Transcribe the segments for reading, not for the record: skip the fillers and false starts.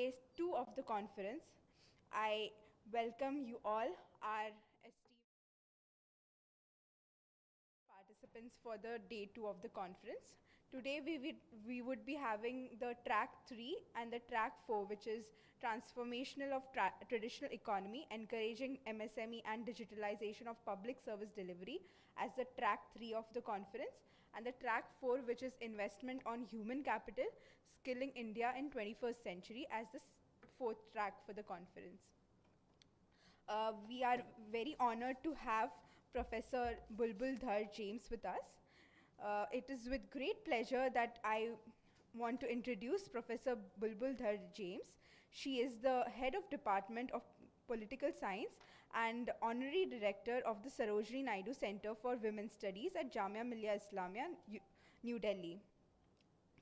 day 2 of the conference. I welcome you all, our esteemed participants for the day 2 of the conference. Today we would be having the track 3 and the track 4, which is transformational of traditional economy, encouraging MSME and digitalization of public service delivery as the track 3 of the conference, and the track 4, which is investment on human capital, skilling India in 21st century, as the fourth track for the conference. We are very honored to have Professor Bulbul Dhar James with us. It is with great pleasure that I want to introduce Professor Bulbul Dhar James. She is the head of Department of Political Science and Honorary Director of the Sarojini Naidu Center for Women's Studies at Jamia Millia Islamia, New Delhi.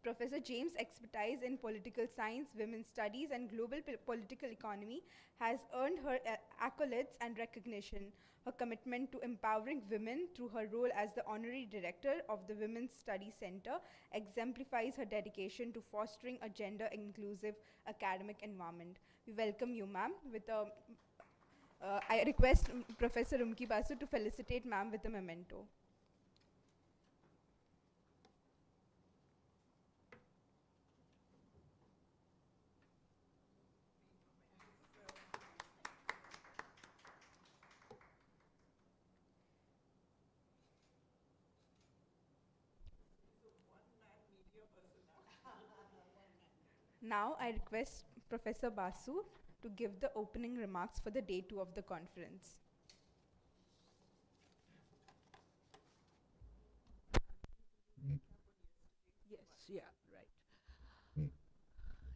Professor James' expertise in political science, women's studies, and global political economy has earned her accolades and recognition. Her commitment to empowering women through her role as the Honorary Director of the Women's Studies Center exemplifies her dedication to fostering a gender-inclusive academic environment. We welcome you, ma'am. I request Professor Rumki Basu to felicitate ma'am with a memento. Now I request Professor Basu to give the opening remarks for the day 2 of the conference. Yes, yeah, right.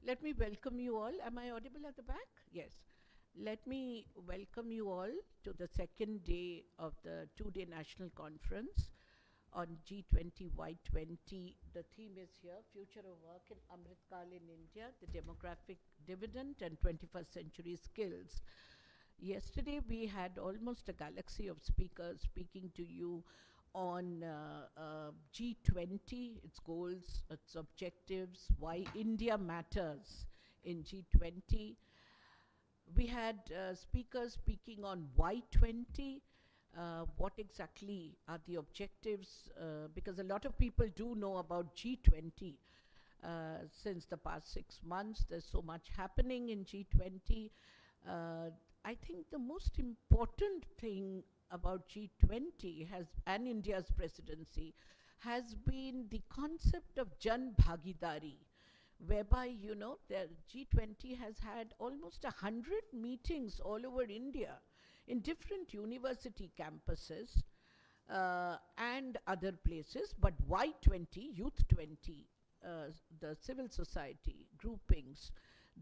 Let me welcome you all. Am I audible at the back? Yes. Let me welcome you all to the second day of the 2-day national conference on G20-Y20. The theme is here, Future of Work in Amrit Kaal in India, the Demographic Dividend and 21st Century Skills. Yesterday we had almost a galaxy of speakers speaking to you on G20, its goals, its objectives, why India matters in G20. We had speakers speaking on Y20, what exactly are the objectives, because a lot of people do know about G20 since the past 6 months. There's so much happening in G20. I think the most important thing about G20 and India's presidency has been the concept of Jan Bhagidari, whereby, you know, the G20 has had almost 100 meetings all over India in different university campuses and other places, but Y20, Youth 20, the civil society groupings,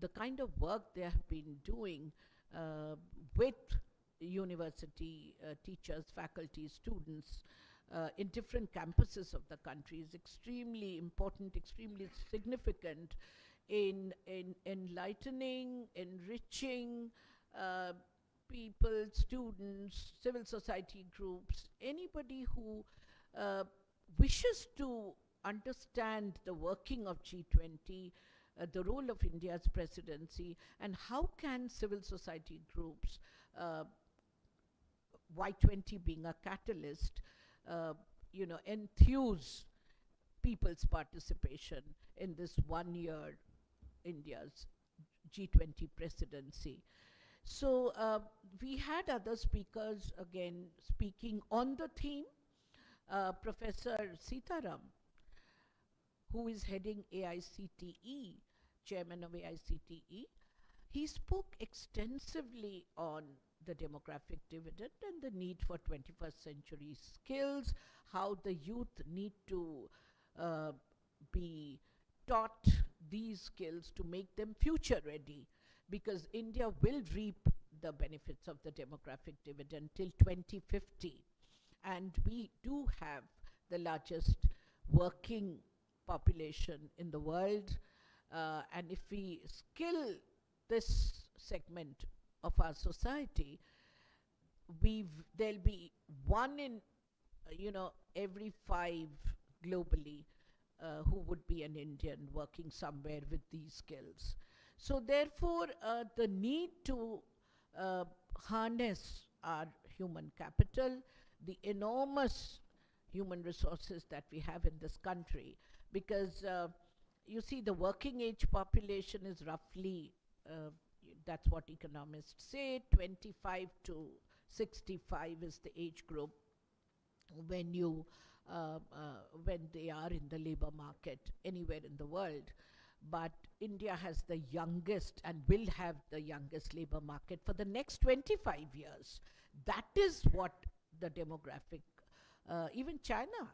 the kind of work they have been doing with university teachers, faculty, students in different campuses of the country is extremely important, extremely significant in enlightening, enriching people, students, civil society groups, anybody who wishes to understand the working of G20, the role of India's presidency, and how can civil society groups, Y20 being a catalyst, you know, enthuse people's participation in this 1 year India's G20 presidency. So we had other speakers again speaking on the theme. Professor Sitaram, who is heading AICTE, chairman of AICTE, he spoke extensively on the demographic dividend and the need for 21st century skills, how the youth need to be taught these skills to make them future ready, because India will reap the benefits of the demographic dividend till 2050. And we do have the largest working population in the world. And if we skill this segment of our society, there'll be 1 in, every 5 globally who would be an Indian working somewhere with these skills. So therefore, the need to harness our human capital, the enormous human resources that we have in this country, because you see, the working age population is roughly, that's what economists say, 25 to 65 is the age group when you when they are in the labor market anywhere in the world. But India has the youngest and will have the youngest labor market for the next 25 years. That is what the demographic, even China,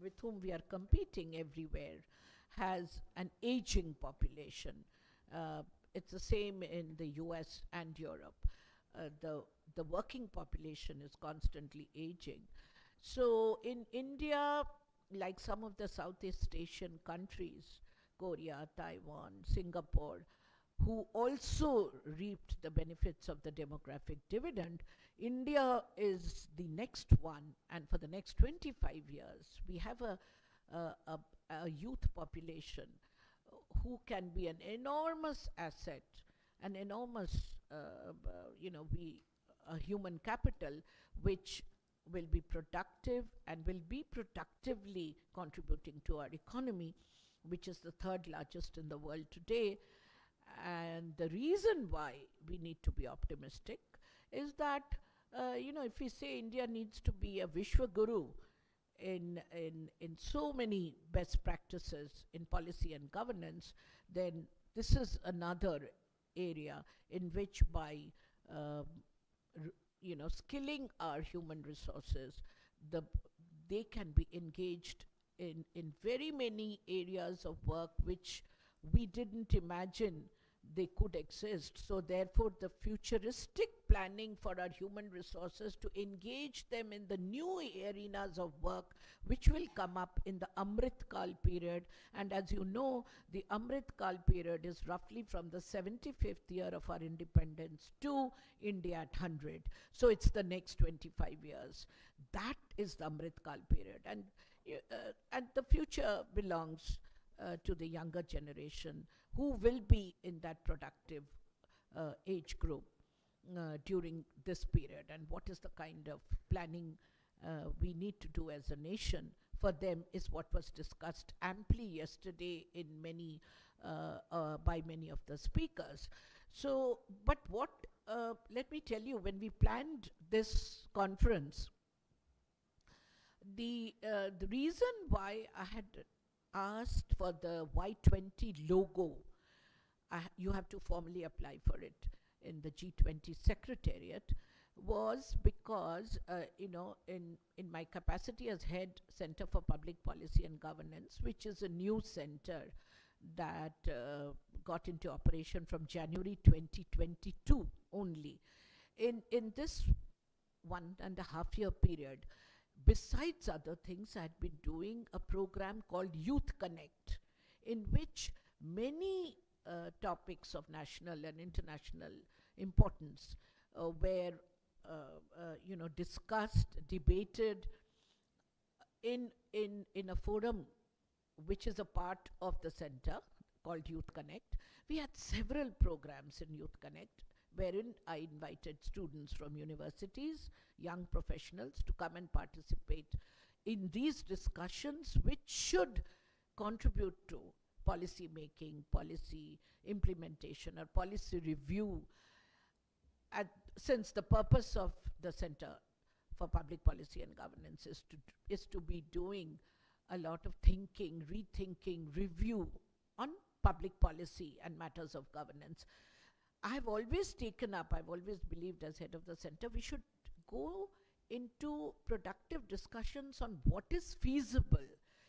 with whom we are competing everywhere, has an aging population. It's the same in the US and Europe. The working population is constantly aging. So in India, like some of the Southeast Asian countries, Korea, Taiwan, Singapore, who also reaped the benefits of the demographic dividend, India is the next one. And for the next 25 years, we have a youth population who can be an enormous asset, an enormous, a human capital, which will be productive and will be productively contributing to our economy, which is the third largest in the world today. And the reason why we need to be optimistic is that, if we say India needs to be a Vishwa Guru in so many best practices in policy and governance, then this is another area in which by skilling our human resources, they can be engaged in very many areas of work which we didn't imagine they could exist. So therefore, the futuristic planning for our human resources to engage them in the new arenas of work which will come up in the Amrit Kaal period. And as you know, the Amrit Kaal period is roughly from the 75th year of our independence to India at 100. So it's the next 25 years. That is the Amrit Kaal period. And the future belongs to the younger generation who will be in that productive age group during this period. And what is the kind of planning we need to do as a nation for them is what was discussed amply yesterday in by many of the speakers. So, but let me tell you, when we planned this conference, the reason why I had asked for the Y20 logo, you have to formally apply for it in the G20 Secretariat, was because, in my capacity as head Center for Public Policy and Governance, which is a new center that got into operation from January 2022 only. In this 1.5 year period, besides other things, I had been doing a program called Youth Connect, in which many topics of national and international importance were discussed, debated in a forum which is a part of the center called Youth Connect. We had several programs in Youth Connect, wherein I invited students from universities, young professionals, to come and participate in these discussions, which should contribute to policy making, policy implementation, or policy review. Since the purpose of the Center for Public Policy and Governance is to be doing a lot of thinking, rethinking, review on public policy and matters of governance. I've always believed as head of the center, we should go into productive discussions on what is feasible,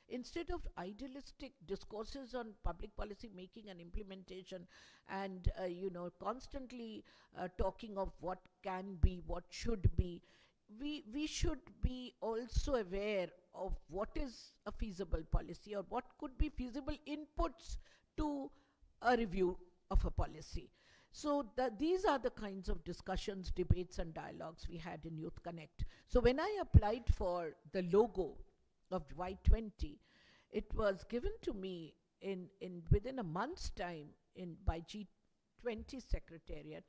instead of idealistic discourses on public policy making and implementation, and constantly talking of what can be, what should be. We should be also aware of what is a feasible policy, or what could be feasible inputs to a review of a policy. So these are the kinds of discussions, debates, and dialogues we had in Youth Connect. So when I applied for the logo of Y20, it was given to me within a month's time. by G20 Secretariat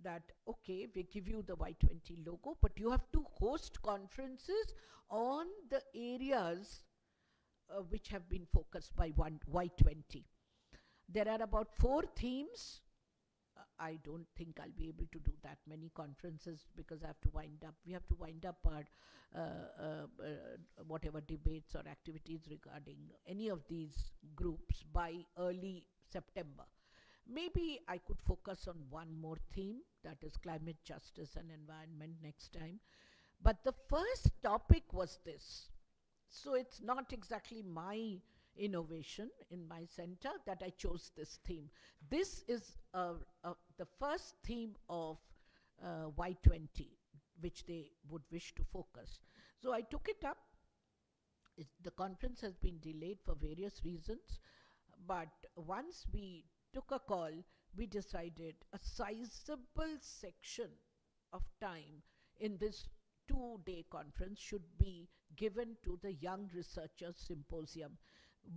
that, okay, we give you the Y20 logo, but you have to host conferences on the areas which have been focused by Y20. There are about 4 themes. I don't think I'll be able to do that many conferences because I have to wind up. We have to wind up our whatever debates or activities regarding any of these groups by early September. Maybe I could focus on one more theme, that is climate justice and environment next time. But the first topic was this. So it's not exactly my innovation in my center that I chose this theme. This is the first theme of Y20, which they would wish to focus. So I took it up. The conference has been delayed for various reasons, but once we took a call, we decided a sizable section of time in this 2-day conference should be given to the Young Researchers Symposium.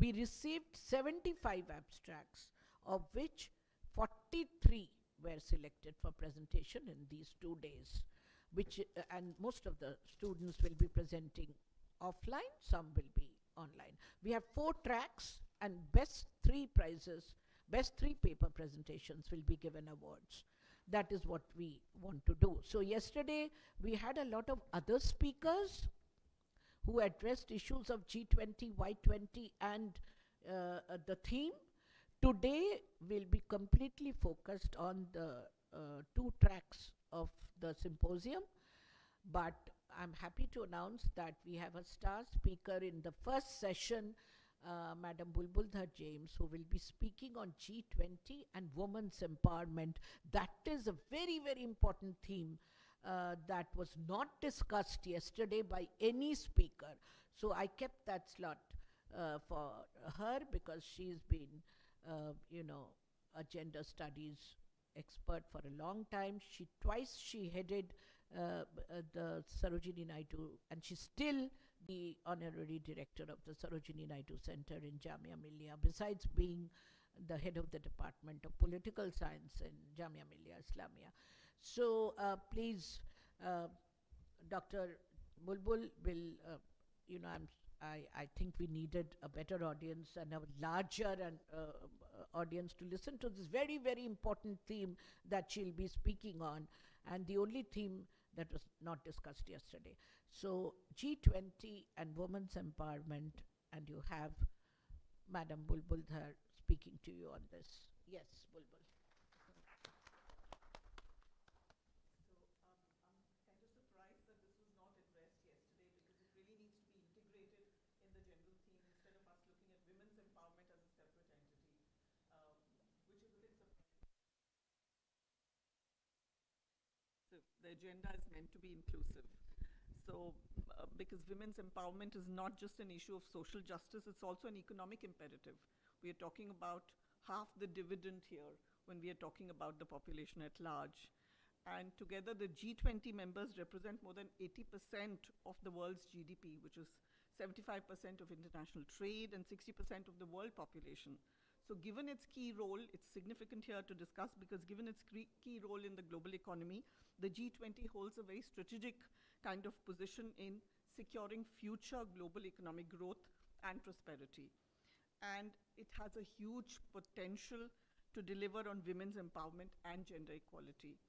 We received 75 abstracts, of which 43 were selected for presentation in these 2 days, which and most of the students will be presenting offline, some will be online. We have 4 tracks, and best 3 prizes, best 3 paper presentations will be given awards. That is what we want to do. So yesterday we had a lot of other speakers who addressed issues of G20, Y20 and the theme. Today will be completely focused on the 2 tracks of the symposium, but I'm happy to announce that we have a star speaker in the first session, Madam Bulbuldhar James, who will be speaking on G20 and women's empowerment. That is a very, very important theme that was not discussed yesterday by any speaker. So I kept that slot for her because she's been, a gender studies expert for a long time. Twice she headed the Sarojini Naidu, and she's still the honorary director of the Sarojini Naidu Center in Jamia Millia, besides being the head of the Department of Political Science in Jamia Millia Islamia. So please, Dr. Bulbul will, I think we needed a better audience and a larger audience to listen to this very, very important theme that she'll be speaking on, and the only theme that was not discussed yesterday. So G20 and women's empowerment, and you have Madam Bulbuldhar speaking to you on this. Yes, Bulbul. The agenda is meant to be inclusive. So, because women's empowerment is not just an issue of social justice, it's also an economic imperative. We are talking about half the dividend here when we are talking about the population at large. And together, the G20 members represent more than 80% of the world's GDP, which is 75% of international trade and 60% of the world population. So given its key role, it's significant here to discuss because given its key role in the global economy, the G20 holds a very strategic kind of position in securing future global economic growth and prosperity. And it has a huge potential to deliver on women's empowerment and gender equality.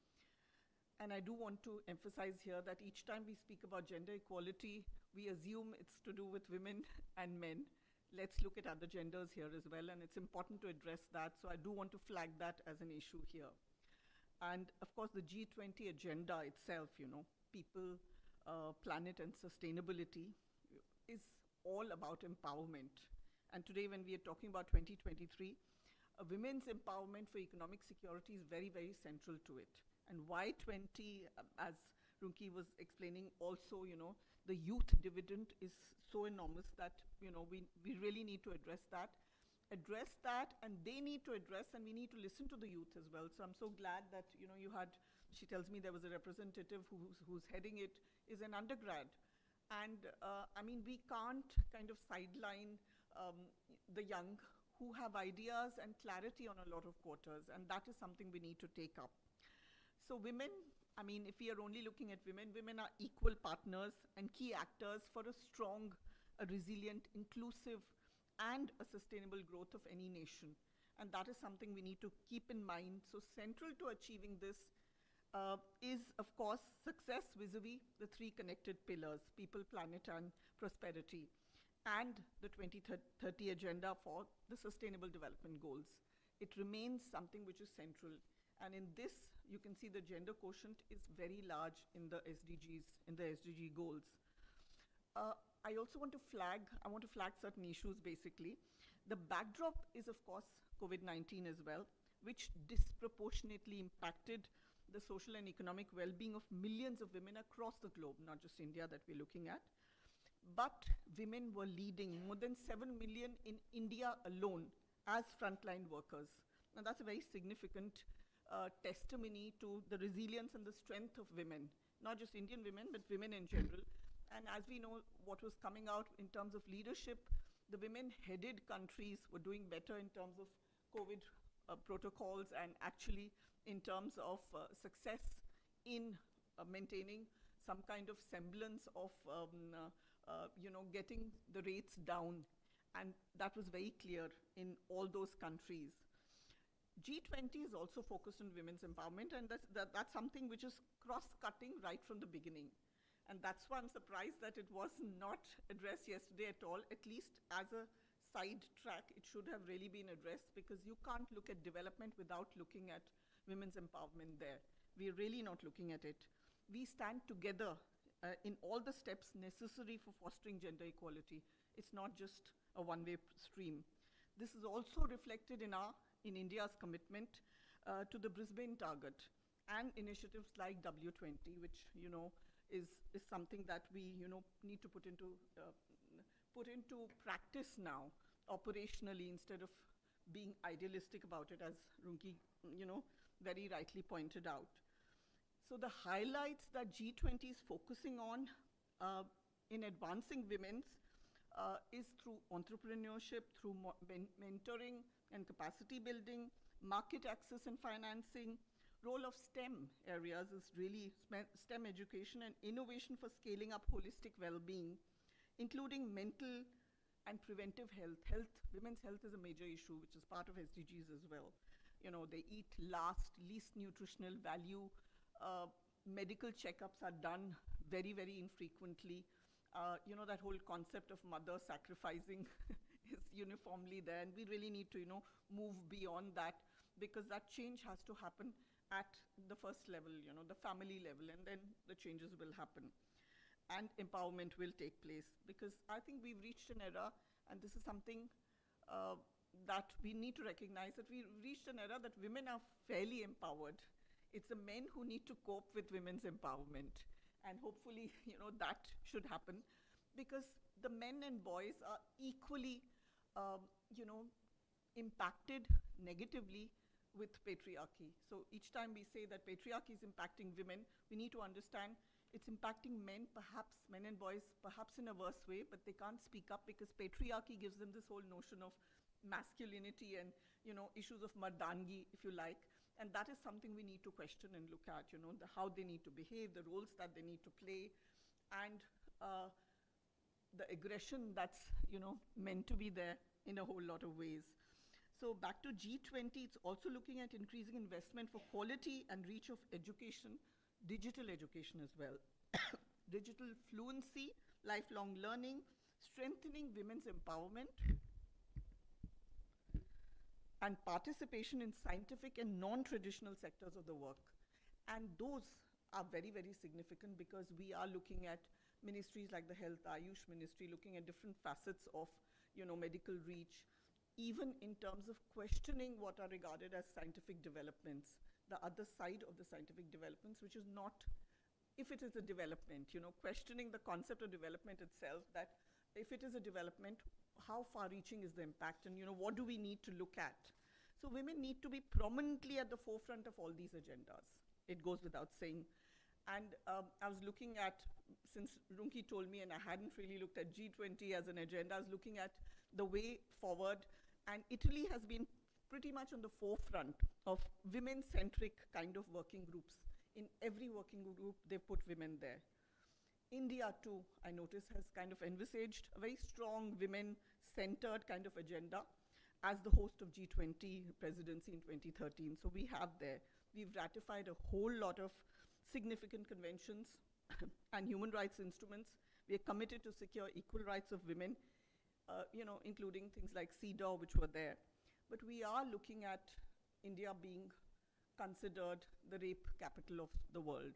And I do want to emphasize here that each time we speak about gender equality, we assume it's to do with women and men. Let's look at other genders here as well, and it's important to address that. So I do want to flag that as an issue here. And of course, the G20 agenda itself, people, planet, and sustainability is all about empowerment. And today, when we are talking about 2023, women's empowerment for economic security is very, very central to it. And Y20, as Runki was explaining, also, the youth dividend is so enormous that, we really need to address that, and they need to address, and we need to listen to the youth as well. So I'm so glad that, she tells me there was a representative who's heading it, is an undergrad. And we can't kind of sideline the young who have ideas and clarity on a lot of quarters, and that is something we need to take up. So women, I mean, if we are only looking at women, women are equal partners and key actors for a strong, a resilient, inclusive, and a sustainable growth of any nation. And that is something we need to keep in mind. So central to achieving this is, of course, success vis-a-vis the three connected pillars: people, planet, and prosperity, and the 2030 agenda for the Sustainable Development Goals. It remains something which is central. And in this, you can see the gender quotient is very large in the SDGs, in the SDG goals. I also want to flag certain issues basically. The backdrop is, of course, COVID-19 as well, which disproportionately impacted the social and economic well-being of millions of women across the globe, not just India that we're looking at. But women were leading, more than 7 million in India alone, as frontline workers. Now that's a very significant testimony to the resilience and the strength of women, not just Indian women, but women in general. And as we know, what was coming out in terms of leadership, the women-headed countries were doing better in terms of COVID protocols and actually in terms of success in maintaining some kind of semblance of getting the rates down. And that was very clear in all those countries. G20 is also focused on women's empowerment, and that's something which is cross-cutting right from the beginning. And that's why I'm surprised that it was not addressed yesterday at all, at least as a side track. It should have really been addressed, because you can't look at development without looking at women's empowerment there. We're really not looking at it. We stand together in all the steps necessary for fostering gender equality. It's not just a one-way stream. This is also reflected in India's commitment to the Brisbane target and initiatives like W20, which is something that we need to put into practice now, operationally, instead of being idealistic about it, as Runki very rightly pointed out. So the highlights that G20 is focusing on in advancing women's is through entrepreneurship, through mentoring and capacity building, market access and financing. Role of STEM areas is really STEM education and innovation for scaling up holistic well-being, including mental and preventive health. Women's health is a major issue, which is part of SDGs as well. They eat least nutritional value. Medical checkups are done very, very infrequently. That whole concept of mother sacrificing is uniformly there, and we really need to, move beyond that, because that change has to happen at the first level, the family level, and then the changes will happen. And empowerment will take place, because I think we've reached an era, and this is something that we need to recognize, that we've reached an era that women are fairly empowered. It's the men who need to cope with women's empowerment. And hopefully, that should happen, because the men and boys are equally, impacted negatively with patriarchy. So each time we say that patriarchy is impacting women, we need to understand it's impacting men and boys, perhaps in a worse way, but they can't speak up because patriarchy gives them this whole notion of masculinity and, issues of mardangi, if you like. And that is something we need to question and look at, how they need to behave, the roles that they need to play, and the aggression that's, meant to be there in a whole lot of ways. So back to G20, it's also looking at increasing investment for quality and reach of education, digital education as well. Digital fluency, lifelong learning, strengthening women's empowerment, and participation in scientific and non-traditional sectors of the work. And those are very, very significant, because we are looking at ministries like the Health Ayush Ministry, looking at different facets of, medical reach, even in terms of questioning what are regarded as scientific developments, the other side of the scientific developments, which is not, if it is a development, questioning the concept of development itself, that if it is a development, how far-reaching is the impact, and what do we need to look at? So women need to be prominently at the forefront of all these agendas. It goes without saying. And I was looking at, since Runki told me, and I hadn't really looked at G20 as an agenda, I was looking at the way forward And Italy has been pretty much on the forefront of women-centric kind of working groups. In every working group, they put women there. India too, I notice, has kind of envisaged a very strong women-centered kind of agenda as the host of G20 presidency in 2013. So we have there. We've ratified a whole lot of significant conventions and human rights instruments. We are committed to secure equal rights of women, including things like CEDAW, which were there. But we are looking at India being considered the rape capital of the world.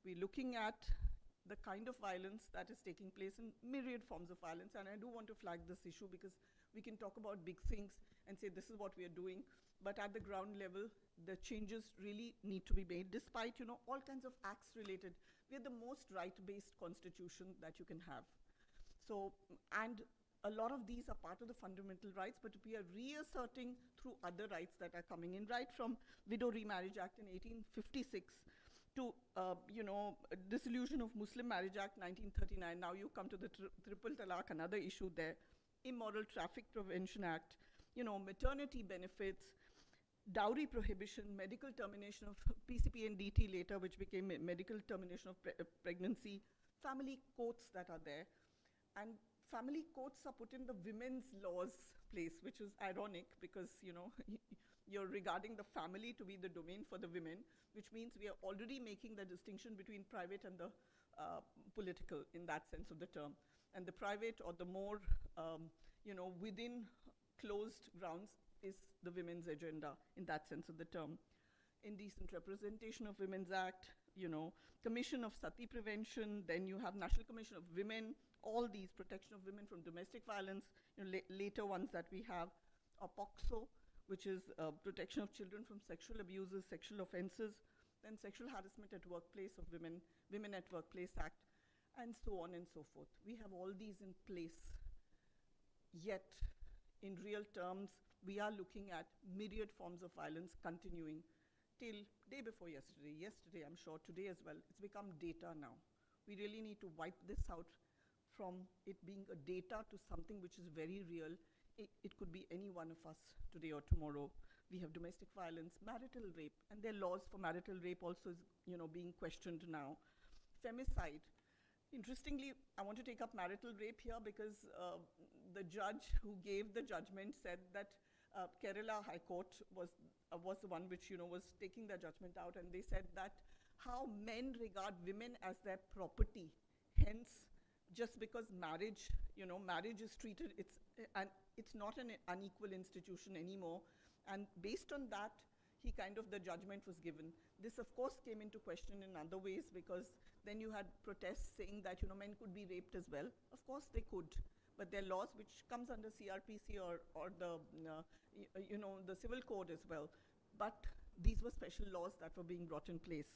We're looking at the kind of violence that is taking place in myriad forms of violence. And I do want to flag this issue because we can talk about big things and say this is what we are doing. But at the ground level, the changes really need to be made, despite all kinds of acts related. We are the most right-based constitution that you can have. So, and a lot of these are part of the fundamental rights, but we are reasserting through other rights that are coming in, right from Widow Remarriage Act in 1856 to, Dissolution of Muslim Marriage Act 1939. Now you come to the Triple Talaq, another issue there. Immoral Traffic Prevention Act, maternity benefits, dowry prohibition, medical termination of PCP and DT later, which became medical termination of pregnancy, family courts that are there. And family courts are put in the women's laws place, which is ironic because, you're regarding the family to be the domain for the women, which means we are already making the distinction between private and the political in that sense of the term. And the private or the more, within closed grounds is the women's agenda in that sense of the term. Indecent Representation of Women's Act, Commission of Sati Prevention, then you have National Commission of Women, all these protection of women from domestic violence, later ones that we have are POCSO, which is protection of children from sexual abuses, sexual offenses, then Sexual Harassment at Workplace of Women, Women at Workplace Act, and so on and so forth. We have all these in place, yet in real terms, we are looking at myriad forms of violence continuing till day before yesterday. Yesterday, I'm sure, today as well. It's become data now. We really need to wipe this out from it being a data to something which is very real. It could be any one of us today or tomorrow. We have domestic violence, marital rape, and their laws for marital rape also is, being questioned now. Femicide. Interestingly, I want to take up marital rape here because the judge who gave the judgment said that Kerala High Court was the one which was taking the judgment out, and they said that how men regard women as their property. Hence, just because marriage is treated, it's not an unequal institution anymore. And based on that, the judgment was given. This, of course, came into question in other ways because then you had protests saying that, men could be raped as well. Of course, they could. But there are laws which comes under CRPC or the, the civil code as well. But these were special laws that were being brought in place.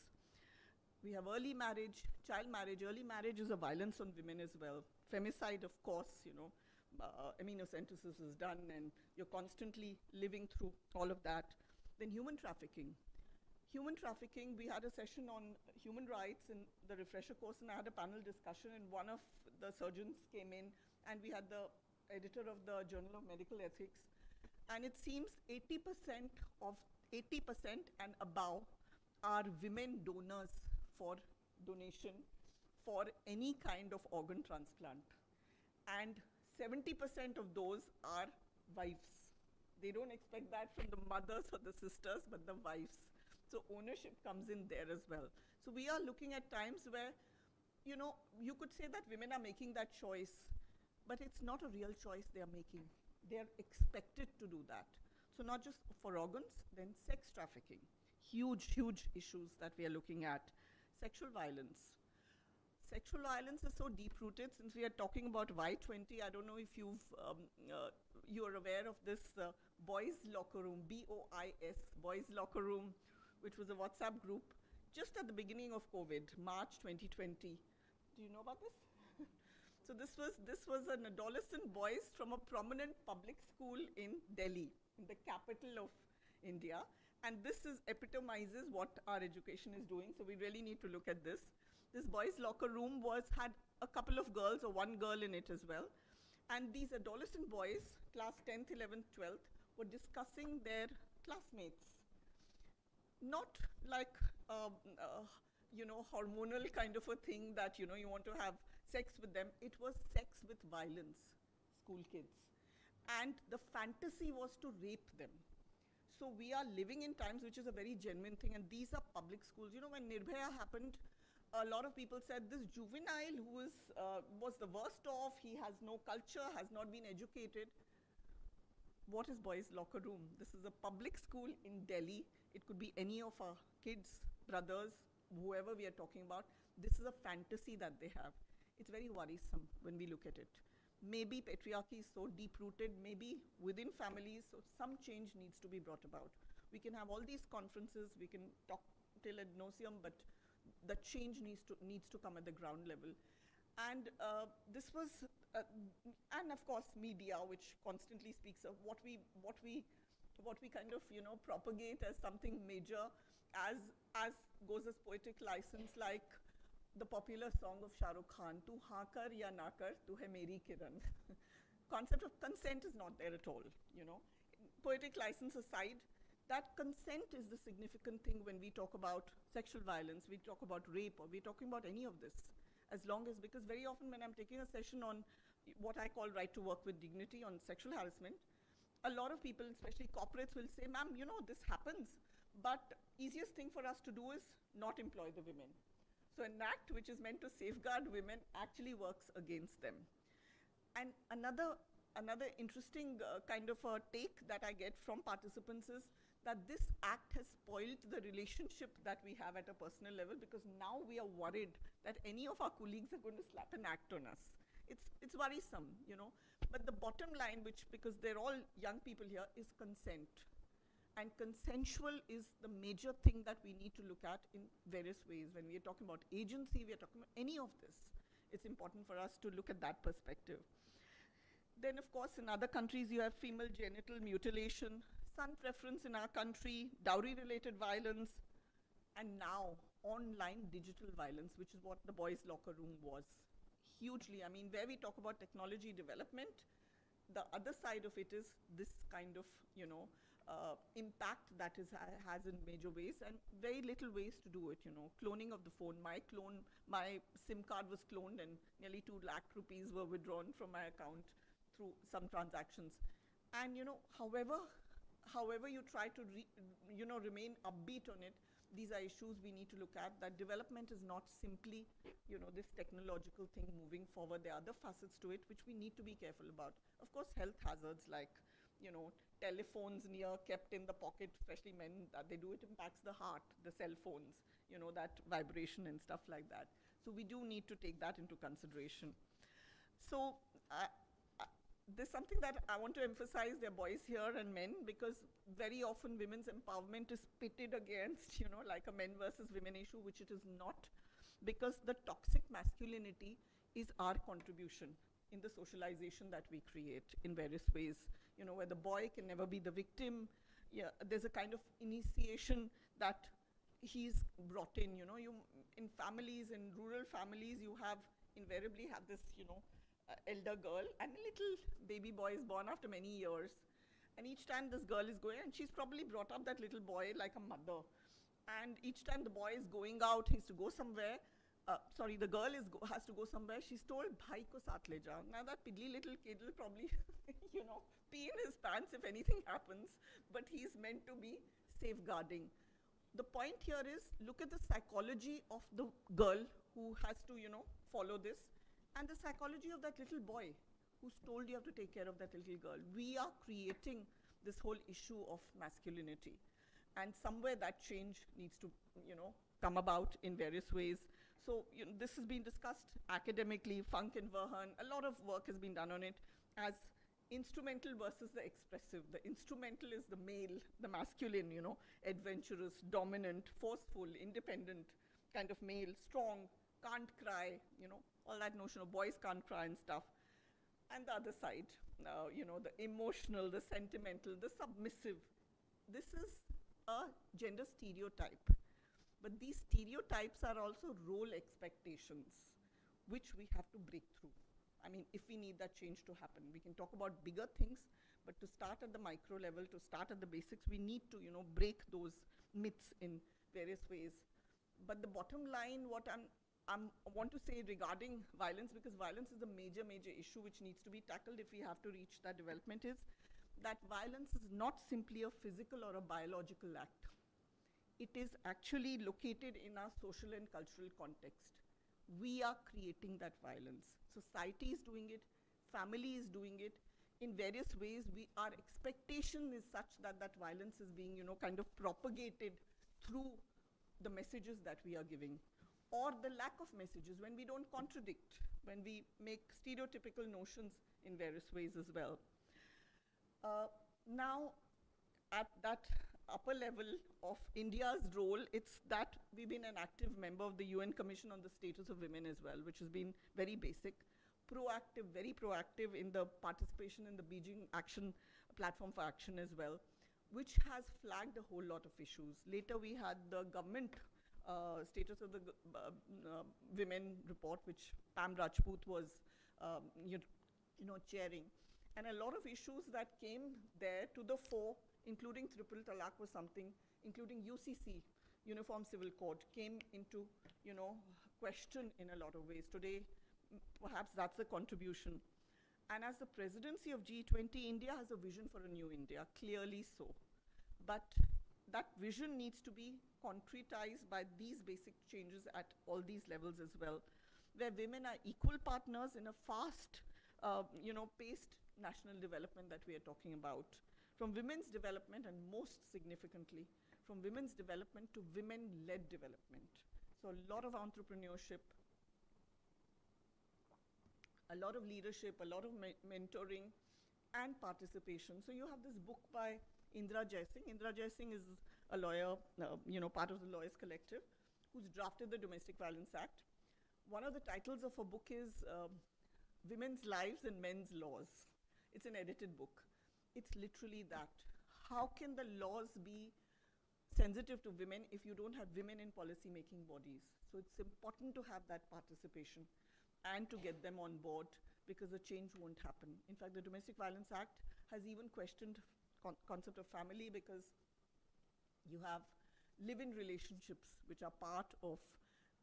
We have early marriage, child marriage. Early marriage is a violence on women as well. Femicide, of course, amniocentesis is done and you're constantly living through all of that. Then human trafficking. Human trafficking, we had a session on human rights in the refresher course, and I had a panel discussion, and one of the surgeons came in, and we had the editor of the Journal of Medical Ethics, and it seems 80% and above are women donors for donation for any kind of organ transplant. And 70% of those are wives. They don't expect that from the mothers or the sisters, but the wives. So ownership comes in there as well. So we are looking at times where, you could say that women are making that choice, but it's not a real choice they are making. They are expected to do that. So not just for organs, then sex trafficking. Huge, huge issues that we are looking at. Sexual violence. Sexual violence is so deep-rooted. Since we are talking about Y20, I don't know if you are aware of this boys locker room, BOIS, boys locker room, which was a WhatsApp group just at the beginning of COVID, March 2020. Do you know about this? So this was an adolescent boys from a prominent public school in Delhi, in the capital of India. And this epitomizes what our education is doing. So we really need to look at this. This boys' locker room had a couple of girls or one girl in it as well. And these adolescent boys, class 10th, 11th, 12th, were discussing their classmates. Not like, hormonal kind of a thing that, you want to have sex with them. It was sex with violence, school kids. And the fantasy was to rape them. So we are living in times which is a very genuine thing, and these are public schools. When Nirbhaya happened, a lot of people said this juvenile who was the worst off, he has no culture, has not been educated. What is boys' locker room? This is a public school in Delhi. It could be any of our kids, brothers, whoever we are talking about. This is a fantasy that they have. It's very worrisome when we look at it. Maybe patriarchy is so deep-rooted, maybe within families, so some change needs to be brought about. We can have all these conferences, we can talk till ad nauseum, but the change needs to come at the ground level. And this was, and of course, media, which constantly speaks of what we kind of, propagate as something major, as goes as poetic license, like the popular song of Shah Rukh Khan, "Tu haan kar ya na kar, tu hai meri kiran." Concept of consent is not there at all, Poetic license aside, that consent is the significant thing when we talk about sexual violence, we talk about rape, or we're talking about any of this. Because very often when I'm taking a session on what I call right to work with dignity on sexual harassment, a lot of people, especially corporates, will say, "Ma'am, this happens, but easiest thing for us to do is not employ the women." So an act which is meant to safeguard women actually works against them. And another interesting kind of a take that I get from participants is that this act has spoiled the relationship that we have at a personal level, because now we are worried that any of our colleagues are going to slap an act on us. It's worrisome, But the bottom line, because they're all young people here, is consent. And consensual is the major thing that we need to look at in various ways. When we are talking about agency, we are talking about any of this. It's important for us to look at that perspective. Then, of course, in other countries, you have female genital mutilation, son preference in our country, dowry-related violence, and now online digital violence, which is what the boys' locker room was. Hugely, where we talk about technology development, the other side of it is this kind of, impact that has in major ways, and very little ways to do it, Cloning of the phone. My SIM card was cloned, and nearly 2 lakh rupees were withdrawn from my account through some transactions. And, however you try to, remain upbeat on it, these are issues we need to look at. That development is not simply, this technological thing moving forward. There are other facets to it which we need to be careful about. Of course, health hazards like, telephones kept in the pocket, especially men, that they do, it impacts the heart, the cell phones, that vibration and stuff like that. So we do need to take that into consideration. So there's something that I want to emphasize. There are boys here and men, because very often women's empowerment is pitted against, like a men versus women issue, which it is not, because the toxic masculinity is our contribution in the socialization that we create in various ways, where the boy can never be the victim. Yeah, there's a kind of initiation that he's brought in, in families, in rural families, you invariably have this, elder girl, and a little baby boy is born after many years. And each time this girl is going, and she's probably brought up that little boy like a mother. And each time the boy is going out, he's to go somewhere. The girl has to go somewhere. She's told, "Bhai ko saath le ja." Now that piddly little kid will probably, pee in his pants if anything happens, but he's meant to be safeguarding. The point here is, look at the psychology of the girl who has to, follow this, and the psychology of that little boy who's told you have to take care of that little girl. We are creating this whole issue of masculinity. And somewhere that change needs to, come about in various ways. So this has been discussed academically, Funk and Verheyen. A lot of work has been done on it as instrumental versus the expressive. The instrumental is the male, the masculine, adventurous, dominant, forceful, independent kind of male, strong, can't cry, all that notion of boys can't cry and stuff. And the other side, the emotional, the sentimental, the submissive. This is a gender stereotype. But these stereotypes are also role expectations, which we have to break through. I mean, if we need that change to happen. We can talk about bigger things, but to start at the micro level, to start at the basics, we need to, break those myths in various ways. But the bottom line, what I want to say regarding violence, because violence is a major, major issue which needs to be tackled if we have to reach that development, is that violence is not simply a physical or a biological act. It is actually located in our social and cultural context. We are creating that violence. Society is doing it, family is doing it. In various ways, our expectation is such that that violence is being, kind of propagated through the messages that we are giving, or the lack of messages when we don't contradict, when we make stereotypical notions in various ways as well. Now, at that upper level of India's role, it's that we've been an active member of the UN Commission on the Status of Women as well, which has been very basic, proactive, very proactive in the participation in the Beijing Action Platform for Action as well, which has flagged a whole lot of issues. Later, we had the government status of the women report, which Pam Rajput was, chairing. And a lot of issues that came there to the fore, including triple talaq was something, including UCC, Uniform Civil Code, came into, question in a lot of ways. Today, perhaps that's a contribution. And as the presidency of G20, India has a vision for a new India, clearly so. But that vision needs to be concretized by these basic changes at all these levels as well, where women are equal partners in a fast, paced national development that we are talking about. From women's development, and most significantly, from women's development to women-led development. So a lot of entrepreneurship, a lot of leadership, a lot of mentoring, and participation. So you have this book by Indra Jaising. Indra Jaising is a lawyer, part of the Lawyers Collective, who's drafted the Domestic Violence Act. One of the titles of her book is Women's Lives and Men's Laws. It's an edited book. It's literally that. How can the laws be sensitive to women if you don't have women in policy-making bodies? So it's important to have that participation and to get them on board, because the change won't happen. In fact, the Domestic Violence Act has even questioned concept of family, because you have live-in relationships which are part of,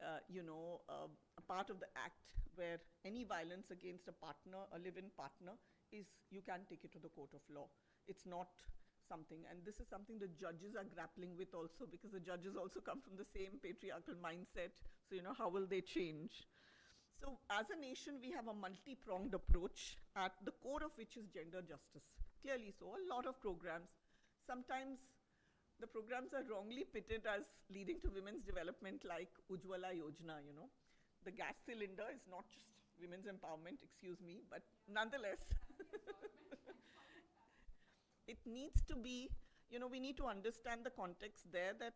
a part of the act, where any violence against a partner, a live-in partner, is you can take it to the court of law. It's not something, and this is something the judges are grappling with also, because the judges also come from the same patriarchal mindset. So, how will they change? So as a nation, we have a multi-pronged approach, at the core of which is gender justice. Clearly so, a lot of programs. Sometimes the programs are wrongly pitted as leading to women's development, like Ujjwala-Yojana, The gas cylinder is not just women's empowerment, excuse me, but nonetheless, it needs to be, we need to understand the context there, that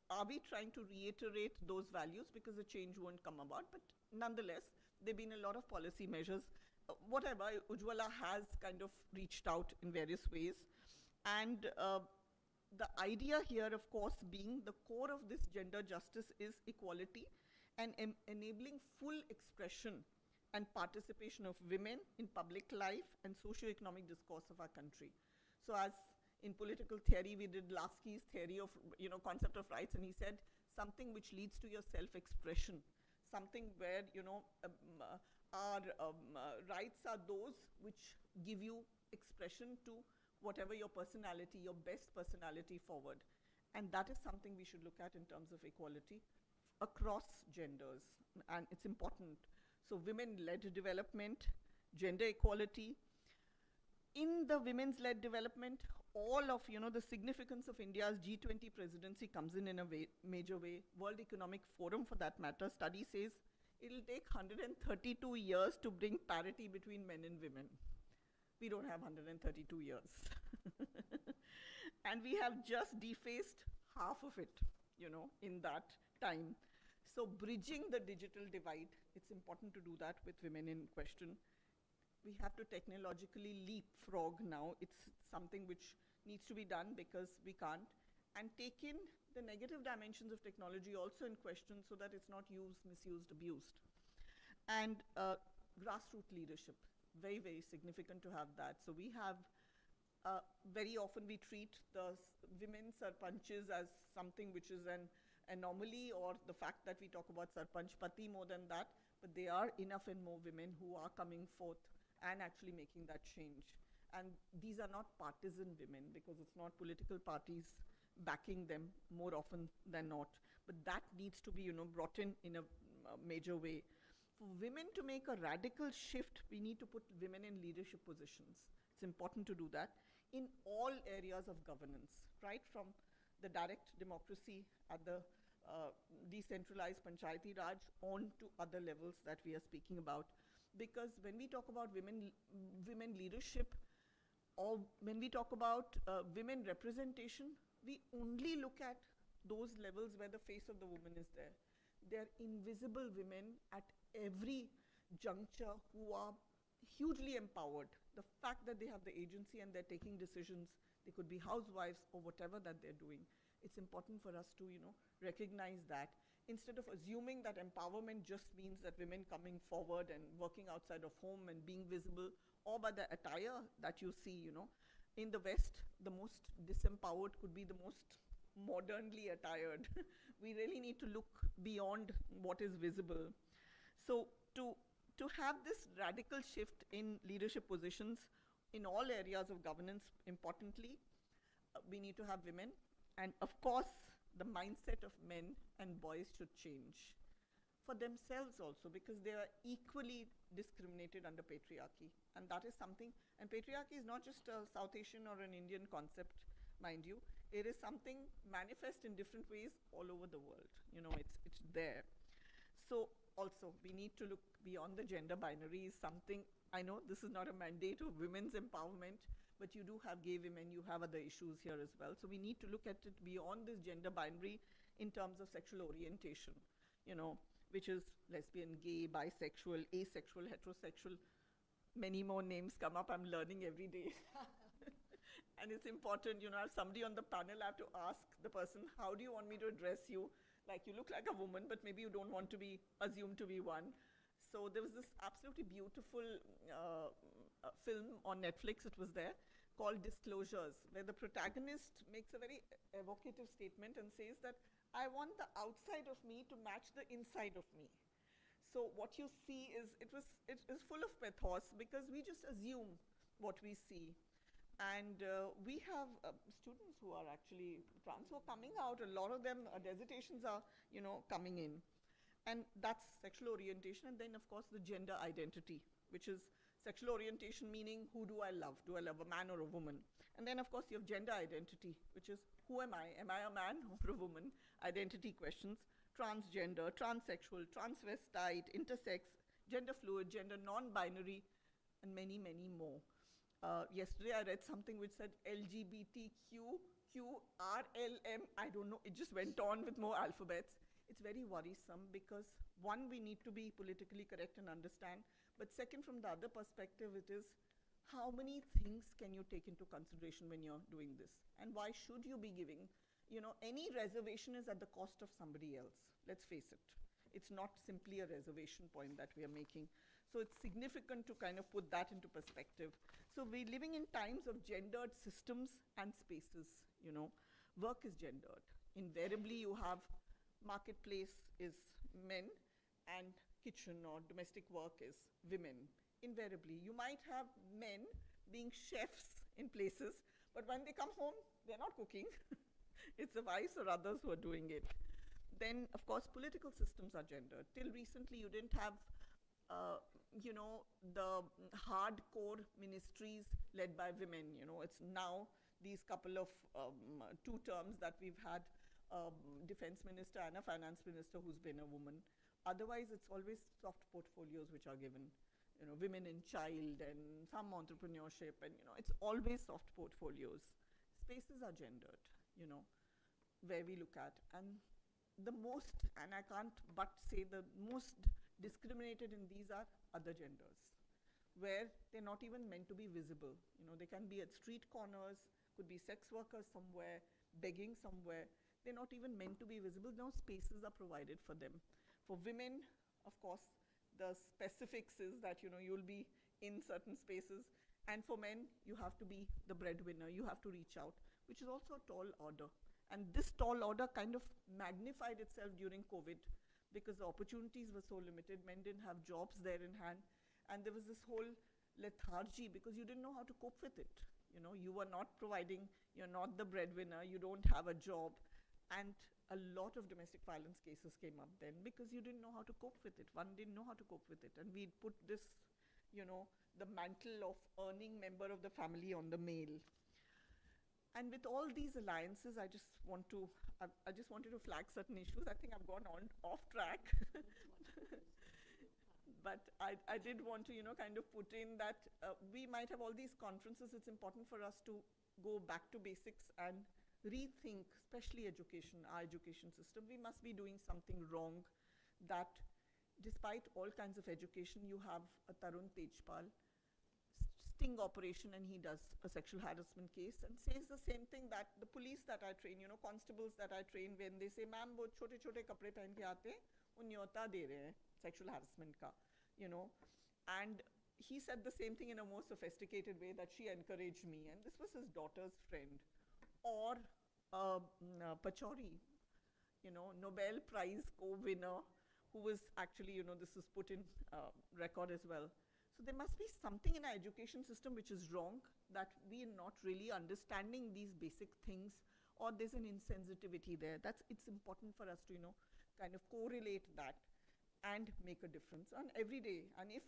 are we trying to reiterate those values, because the change won't come about, but nonetheless, there have been a lot of policy measures. Whatever, Ujjwala has kind of reached out in various ways. And the idea here, of course, being the core of this gender justice is equality and enabling full expression and participation of women in public life and socio-economic discourse of our country. So as in political theory, we did Lasky's theory of, concept of rights, and he said something which leads to your self-expression, something where, our rights are those which give you expression to whatever your personality, your best personality forward. And that is something we should look at in terms of equality across genders, and it's important. So women-led development, gender equality. In the women's-led development, all of the significance of India's G20 presidency comes in a major way. World Economic Forum, for that matter, study says it'll take 132 years to bring parity between men and women. We don't have 132 years. And we have just defaced half of it, in that time. So bridging the digital divide, it's important to do that with women in question. We have to technologically leapfrog now. It's something which needs to be done, because we can't. And take in the negative dimensions of technology also in question, so that it's not used, misused, abused. And Grassroots leadership, very, very significant to have that. So we have, very often we treat the women sarpanches as something which is an anomaly, or the fact that we talk about sarpanch pati more than that, but there are enough and more women who are coming forth and actually making that change. And these are not partisan women, because it's not political parties backing them more often than not. But that needs to be, brought in a major way. For women to make a radical shift, we need to put women in leadership positions. It's important to do that in all areas of governance, right from the direct democracy at the decentralized Panchayati Raj on to other levels that we are speaking about. Because when we talk about women leadership, or when we talk about women representation, we only look at those levels where the face of the woman is there. They're invisible women at every juncture who are hugely empowered. The fact that they have the agency and they're taking decisions, they could be housewives or whatever that they're doing. It's important for us to, recognize that, instead of assuming that empowerment just means that women coming forward and working outside of home and being visible, or by the attire that you see, in the West, the most disempowered could be the most modernly attired. We really need to look beyond what is visible. So to have this radical shift in leadership positions in all areas of governance, importantly, we need to have women. And of course, the mindset of men and boys should change for themselves also, because they are equally discriminated under patriarchy. And that is something, and patriarchy is not just a South Asian or an Indian concept, mind you. It is something manifest in different ways all over the world. It's there. So also, we need to look beyond the gender binary. Is something, I know this is not a mandate of women's empowerment, but you do have gay women, you have other issues here as well. So we need to look at it beyond this gender binary in terms of sexual orientation, which is lesbian, gay, bisexual, asexual, heterosexual. Many more names come up. I'm learning every day. And it's important, as somebody on the panel, I have to ask the person, how do you want me to address you? Like, you look like a woman, but maybe you don't want to be assumed to be one. So there was this absolutely beautiful film on Netflix, it was there, called Disclosures, where the protagonist makes a very evocative statement and says that, I want the outside of me to match the inside of me. So what you see is, it is full of pathos, because we just assume what we see. And we have students who are actually trans who are coming out. A lot of them, dissertations are, coming in. And that's sexual orientation. And then, of course, the gender identity, which is sexual orientation meaning, who do I love? Do I love a man or a woman? And then, of course, you have gender identity, which is, who am I? Am I a man or a woman? Identity questions. Transgender, transsexual, transvestite, intersex, gender fluid, gender non-binary, and many, many more. Yesterday I read something which said LGBTQ, QRLM, I don't know, it just went on with more alphabets. It's very worrisome, because one, we need to be politically correct and understand, but second, from the other perspective, it is, how many things can you take into consideration when you're doing this? And why should you be giving, any reservation is at the cost of somebody else, let's face it. It's not simply a reservation point that we are making. So it's significant to kind of put that into perspective. So we're living in times of gendered systems and spaces, Work is gendered. Invariably, you have marketplace is men, and kitchen or domestic work is women. Invariably, you might have men being chefs in places, but when they come home, they're not cooking. It's the wives or others who are doing it. Then, of course, political systems are gendered. Till recently, you didn't have the hardcore ministries led by women. It's now these couple of 2 terms that we've had, defense minister and a finance minister who's been a woman. Otherwise, it's always soft portfolios which are given, women in child and some entrepreneurship, and it's always soft portfolios. Spaces are gendered, where we look at. And the most, and I can't but say the most discriminated in these are other genders, where they're not even meant to be visible. They can be at street corners, could be sex workers somewhere, begging somewhere. They're not even meant to be visible. No spaces are provided for them. For women, of course, the specifics is that, you'll be in certain spaces. And for men, you have to be the breadwinner. You have to reach out, which is also a tall order. And this tall order kind of magnified itself during COVID because the opportunities were so limited. Men didn't have jobs there in hand. And there was this whole lethargy because you didn't know how to cope with it. You were not providing, you're not the breadwinner, you don't have a job. And a lot of domestic violence cases came up then because you didn't know how to cope with it. One didn't know how to cope with it. And we put this, the mantle of earning member of the family on the male. And with all these alliances, I just wanted to flag certain issues. I think I've gone off track. But I did want to, kind of put in that we might have all these conferences. It's important for us to go back to basics and rethink, especially education, our education system. We must be doing something wrong that despite all kinds of education, you have a Tarun Tejpal sting operation and he does a sexual harassment case and says the same thing that the police that I train, constables that I train, when they say, ma'am, wo chote chote kapde pehen ke aate hain, wo nyota de rahe hain sexual harassment ka, And he said the same thing in a more sophisticated way, that she encouraged me. And this was his daughter's friend. Or Pachauri, Nobel Prize co-winner, who was actually, this is put in record as well. So there must be something in our education system which is wrong, that we are not really understanding these basic things, or there's an insensitivity there. It's important for us to, kind of correlate that and make a difference on every day. And if,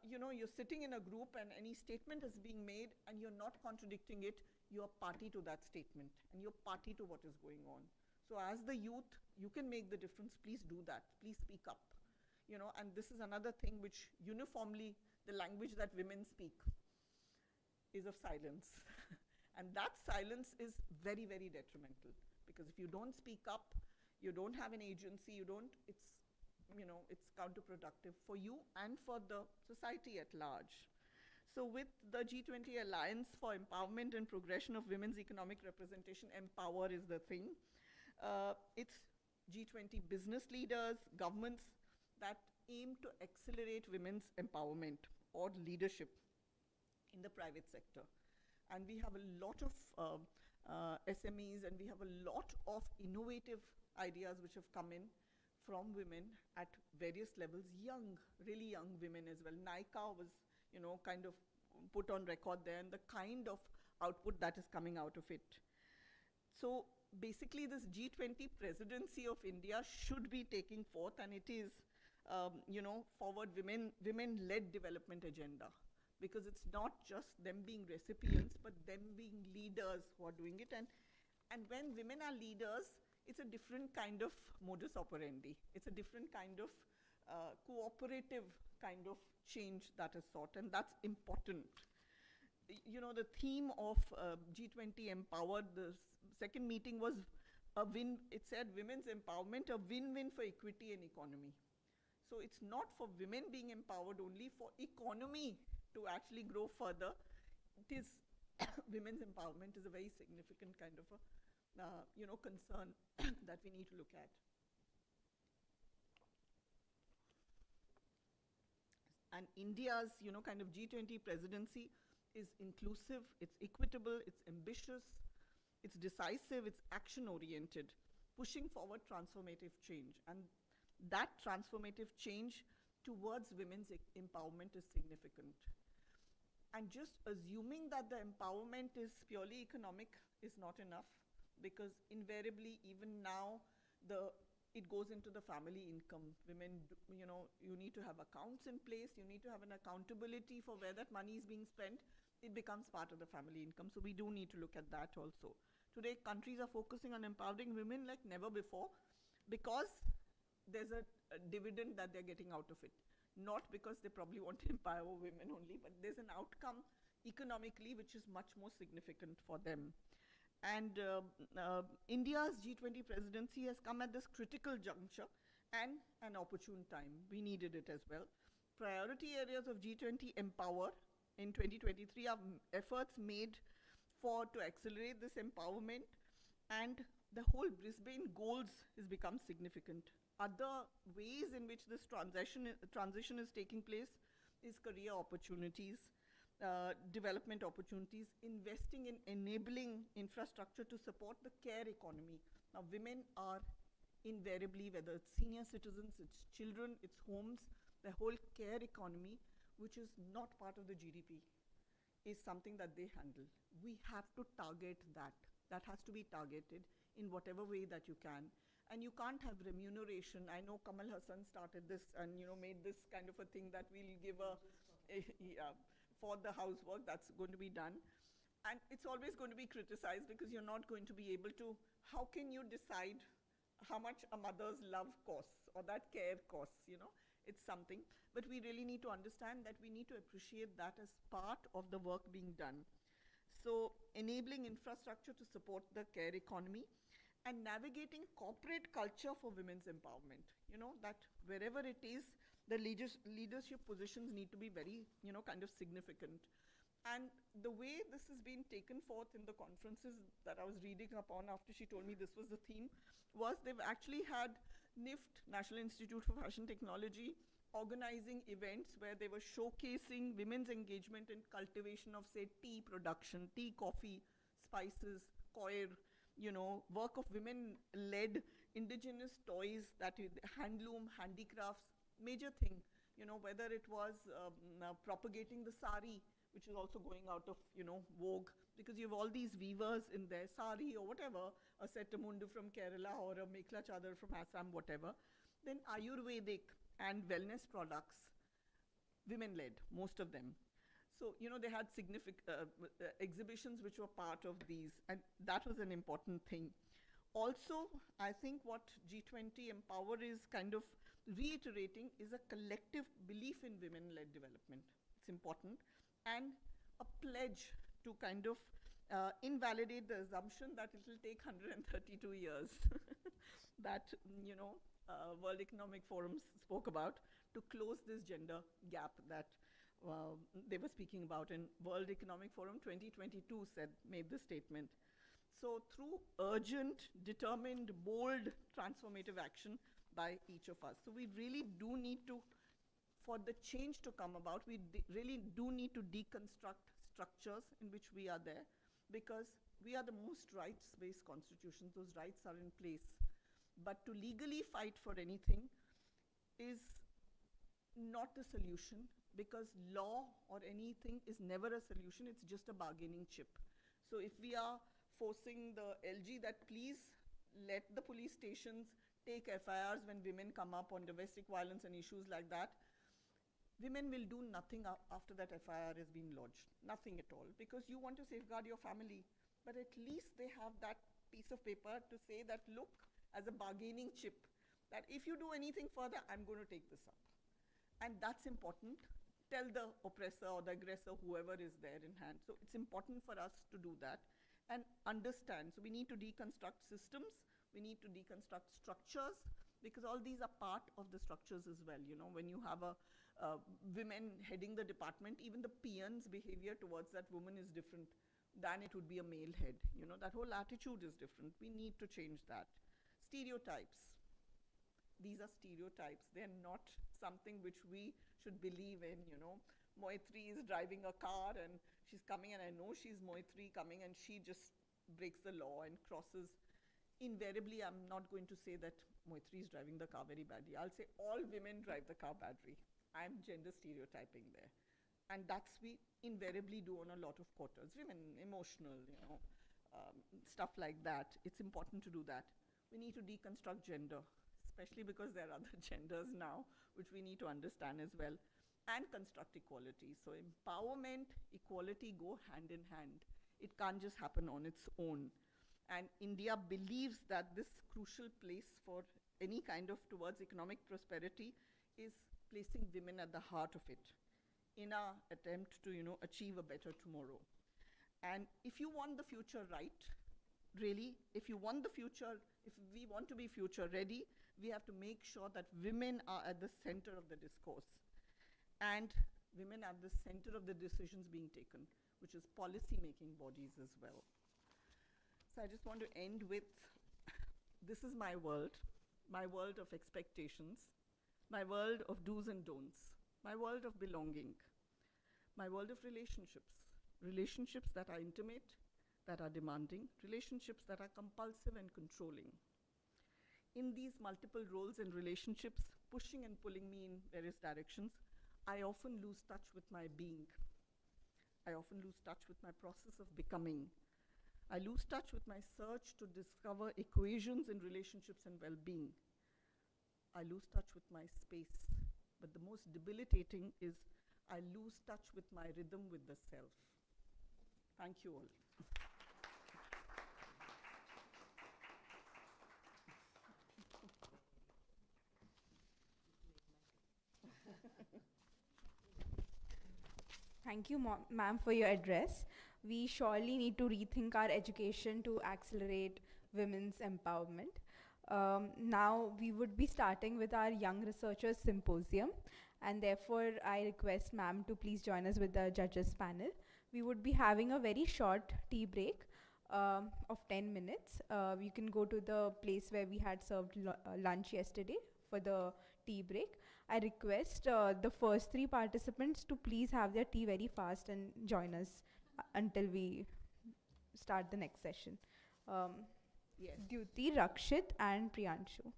you're sitting in a group and any statement is being made and you're not contradicting it, you're party to that statement and you're party to what is going on. So as the youth, you can make the difference. Please do that. Please speak up. And this is another thing which uniformly, the language that women speak is of silence. And that silence is very, very detrimental, because if you don't speak up, you don't have an agency, it's counterproductive for you and for the society at large. So with the G20 Alliance for Empowerment and Progression of Women's Economic Representation, Empower is the thing. It's G20 business leaders, governments that aim to accelerate women's empowerment or leadership in the private sector. And we have a lot of SMEs, and we have a lot of innovative ideas which have come in from women at various levels, young, really young women as well. NICA was, kind of put on record there, and the kind of output that is coming out of it. So basically this G20 presidency of India should be taking forth, and it is, forward women-led development agenda, because it's not just them being recipients, but them being leaders who are doing it. And when women are leaders, it's a different kind of modus operandi. It's a different kind of cooperative kind of change that is sought, and that's important. The theme of G20 Empowered, the second meeting was a win. It said women's empowerment, a win-win for equity and economy. So it's not for women being empowered only, for economy to actually grow further. It is women's empowerment is a very significant kind of a concern that we need to look at. And India's, kind of G20 presidency is inclusive, it's equitable, it's ambitious, it's decisive, it's action-oriented, pushing forward transformative change. And that transformative change towards women's empowerment is significant. And just assuming that the empowerment is purely economic is not enough, because invariably, even now, it goes into the family income. Women, you need to have accounts in place, you need to have an accountability for where that money is being spent. It becomes part of the family income. So we do need to look at that also. Today, countries are focusing on empowering women like never before, because there's a dividend that they're getting out of it. Not because they probably want to empower women only, but there's an outcome economically which is much more significant for them. And India's G20 presidency has come at this critical juncture and an opportune time. We needed it as well. Priority areas of G20 Empower in 2023 are efforts made to accelerate this empowerment, and the whole Brisbane goals has become significant. other ways in which this transition is taking place is career opportunities, development opportunities, investing in enabling infrastructure to support the care economy. Now, women are invariably, whether it's senior citizens, it's children, it's homes, the whole care economy, which is not part of the GDP, is something that they handle. We have to target that. That has to be targeted in whatever way that you can. And you can't have remuneration. I know Kamal Hassan started this and made this kind of a thing that we'll give for the housework that's going to be done. And it's always going to be criticized because you're not going to be able to, how can you decide how much a mother's love costs or that care costs, It's something. But we really need to understand that we need to appreciate that as part of the work being done. So enabling infrastructure to support the care economy and navigating corporate culture for women's empowerment. That wherever it is, the leadership positions need to be very, kind of significant. And the way this has been taken forth in the conferences that I was reading upon after she told me this was the theme, was they've actually had NIFT, National Institute for Fashion Technology, organizing events where they were showcasing women's engagement in cultivation of, say, tea production, tea, coffee, spices, coir, work of women-led indigenous toys, that is handloom, handicrafts, major thing, whether it was propagating the sari, which is also going out of, vogue, because you have all these weavers in there, sari or whatever, a setamundu from Kerala or a mekla chadar from Assam, whatever. Then Ayurvedic and wellness products, women-led, most of them. So, they had significant exhibitions which were part of these, and that was an important thing. Also, I think what G20 Empower is kind of reiterating is a collective belief in women-led development. It's important. And a pledge to kind of invalidate the assumption that it will take 132 years that, World Economic Forum spoke about to close this gender gap that they were speaking about in World Economic Forum 2022 made the statement. So through urgent, determined, bold, transformative action by each of us. So we really do need to, for the change to come about, we really do need to deconstruct structures in which we are there, because we are the most rights-based constitution. Those rights are in place. But to legally fight for anything is not the solution, because law or anything is never a solution. It's just a bargaining chip. So if we are forcing the LG that please let the police stations take FIRs when women come up on domestic violence and issues like that, women will do nothing after that FIR has been lodged. Nothing at all, because you want to safeguard your family. But at least they have that piece of paper to say that, look, as a bargaining chip, that if you do anything further, I'm going to take this up. And that's important. Tell the oppressor or the aggressor, whoever is there in hand. So it's important for us to do that and understand. So we need to deconstruct systems. We need to deconstruct structures, because all these are part of the structures as well. When you have a women heading the department, even the peon's behavior towards that woman is different than it would be a male head. That whole attitude is different. We need to change that. Stereotypes. These are stereotypes. They're not something which we should believe in. Moitri is driving a car and she's coming, and I know she's Moitri coming, and she just breaks the law and crosses. Invariably, I'm not going to say that Moitri is driving the car very badly. I'll say all women drive the car badly. I'm gender stereotyping there. And that's we invariably do on a lot of quarters. Women, emotional, stuff like that. It's important to do that. We need to deconstruct gender, especially because there are other genders now, which we need to understand as well, and construct equality. So empowerment, equality go hand in hand. It can't just happen on its own. And India believes that this crucial place for any kind of towards economic prosperity is placing women at the heart of it in our attempt to, achieve a better tomorrow. And if you want the future right, really, if you want the future, if we want to be future ready, we have to make sure that women are at the center of the discourse, and women are at the center of the decisions being taken, which is policy-making bodies as well. So I just want to end with, this is my world. my world of expectations, my world of do's and don'ts, my world of belonging, my world of relationships, relationships that are intimate, that are demanding, relationships that are compulsive and controlling. In these multiple roles and relationships, pushing and pulling me in various directions, I often lose touch with my being. I often lose touch with my process of becoming. I lose touch with my search to discover equations in relationships and well-being. I lose touch with my space. But the most debilitating is I lose touch with my rhythm with the self. Thank you all. Thank you, ma'am, for your address. We surely need to rethink our education to accelerate women's empowerment. Now, we would be starting with our Young Researchers Symposium, and therefore, I request ma'am to please join us with the judges panel. We would be having a very short tea break of 10 minutes. You can go to the place where we had served lunch yesterday for the tea break. I request the first three participants to please have their tea very fast and join us until we start the next session. Yes. Dyuti, Rakshit and Priyanshu.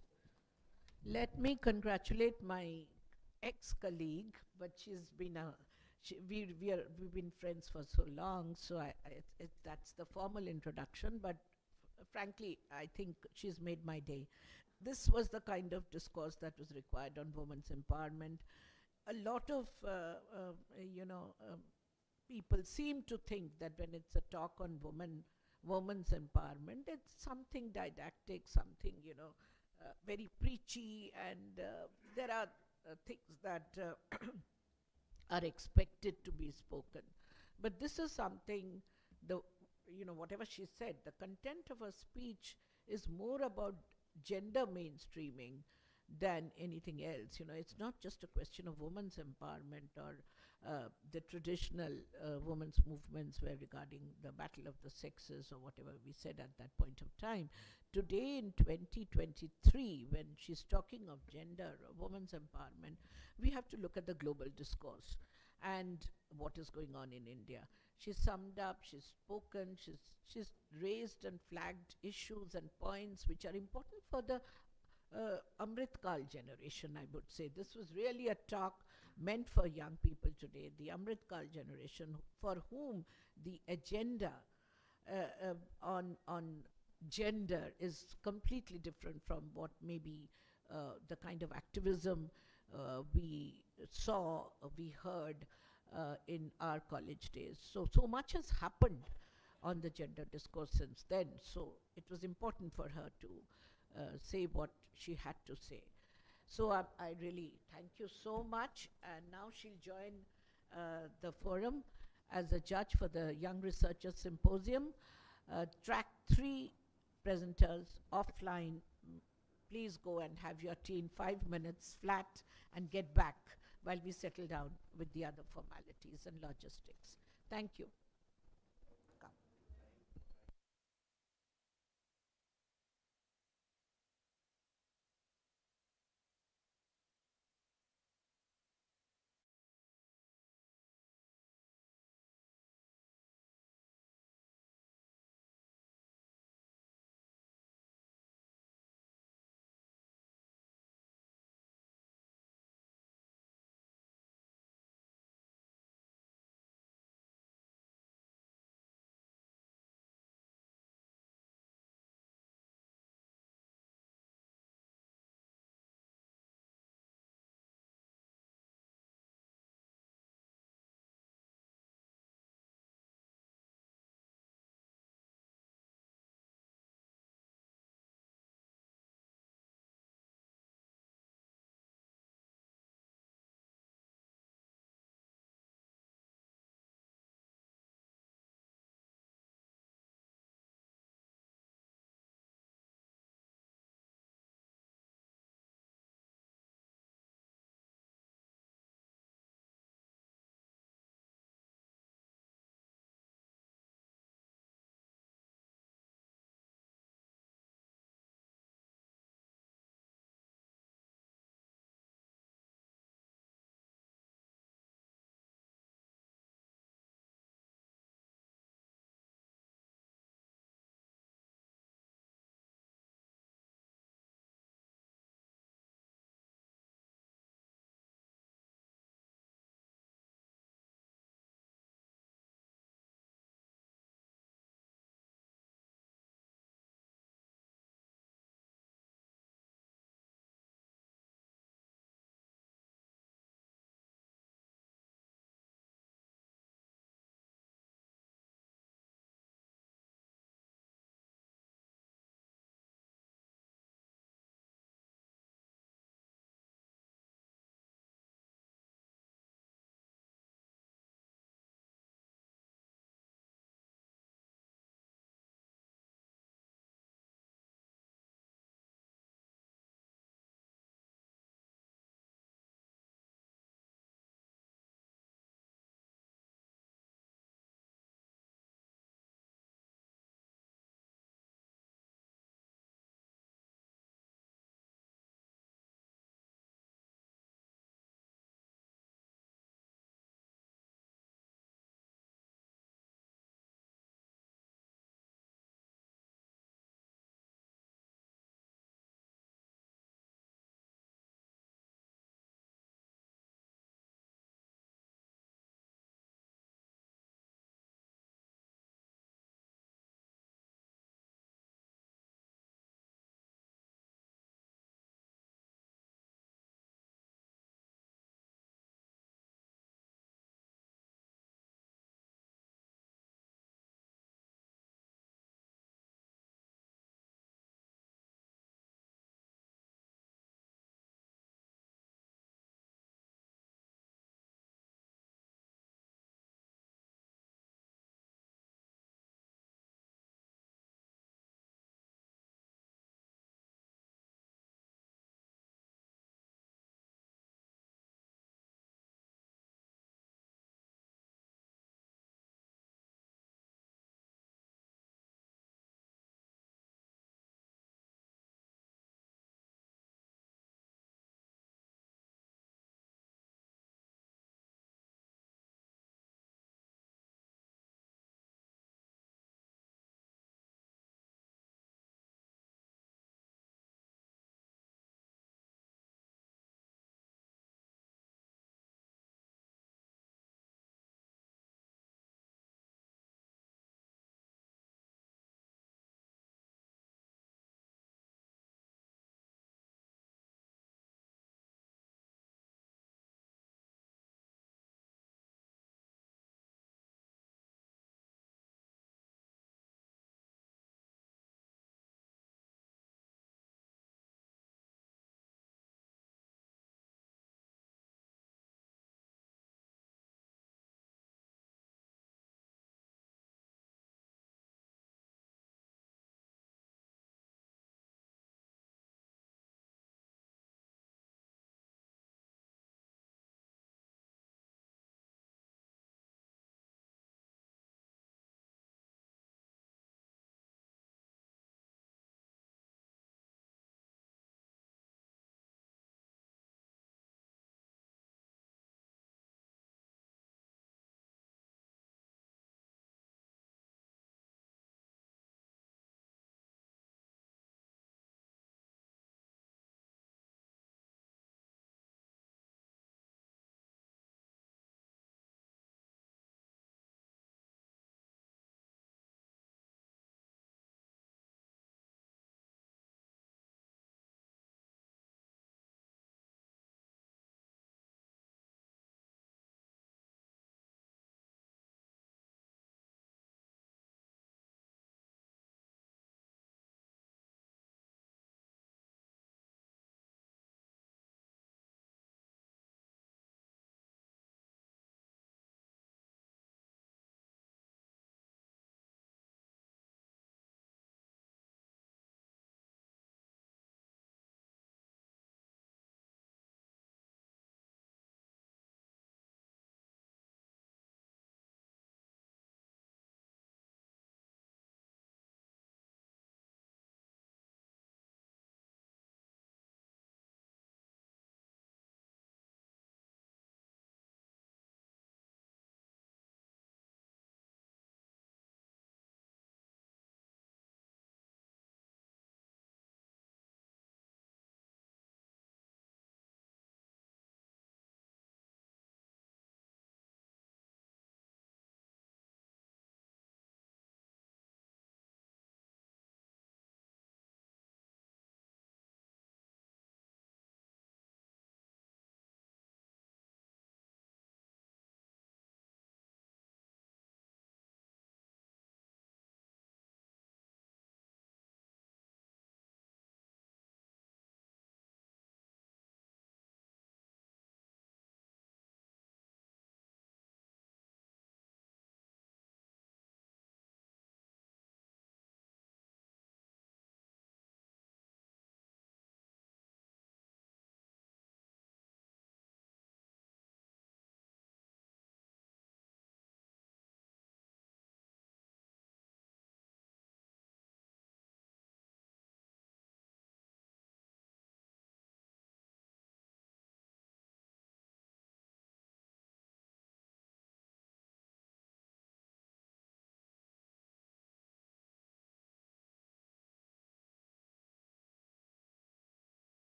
Let me congratulate my ex-colleague, but she's been we've been friends for so long, so that's the formal introduction, but frankly, I think she's made my day. This was the kind of discourse that was required on women's empowerment. A lot of, people seem to think that when it's a talk on women's empowerment, it's something didactic, something, very preachy, and there are things that are expected to be spoken. But this is something, whatever she said, the content of her speech is more about gender mainstreaming than anything else. It's not just a question of women's empowerment or the traditional women's movements were regarding the battle of the sexes or whatever we said at that point of time. Today in 2023, when she's talking of gender or women's empowerment, we have to look at the global discourse and what is going on in India. She's summed up, she's spoken, she's raised and flagged issues and points which are important for the Amrit Kaal generation, I would say. This was really a talk meant for young people today, the Amrit Kaal generation, for whom the agenda on gender is completely different from what maybe the kind of activism we saw, we heard in our college days. So much has happened on the gender discourse since then. So it was important for her to say what she had to say. So I really thank you so much. And now she'll join the forum as a judge for the Young Researchers Symposium. Track 3 presenters offline. Please go and have your tea in 5 minutes flat and get back while we settle down with the other formalities and logistics. Thank you.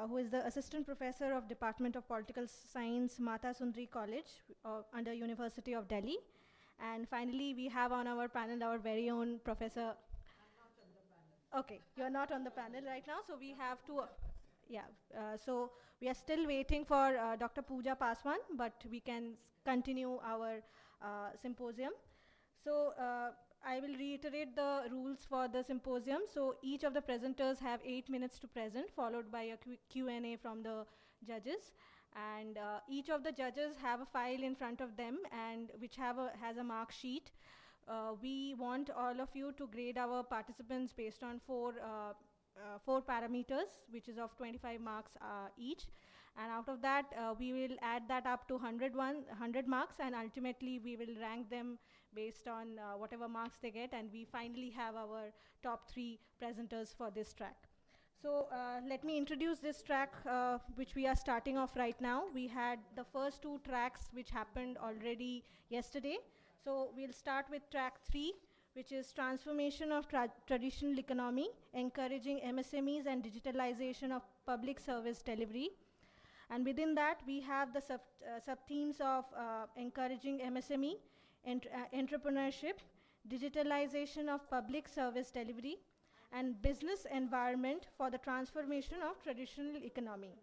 who is the Assistant Professor of Department of Political Science, Mata Sundari College, under University of Delhi. And finally, we have on our panel our very own Professor. Okay, you're not on the panel right now, so we have to, yeah. So we are still waiting for Dr. Pooja Paswan, but we can continue our symposium. So I will reiterate the rules for the symposium. So each of the presenters have 8 minutes to present, followed by a Q&A from the judges. And each of the judges have a file in front of them, and which has a mark sheet. We want all of you to grade our participants based on four parameters, which is of 25 marks each. And out of that, we will add that up to 100 marks, and ultimately we will rank them based on whatever marks they get, and we finally have our top 3 presenters for this track. So let me introduce this track, which we are starting off right now. We had the first 2 tracks which happened already yesterday. So we'll start with track 3, which is transformation of traditional economy, encouraging MSMEs and digitalization of public service delivery. And within that, we have the sub-themes of encouraging MSME, entrepreneurship, digitalization of public service delivery, and business environment for the transformation of traditional economy.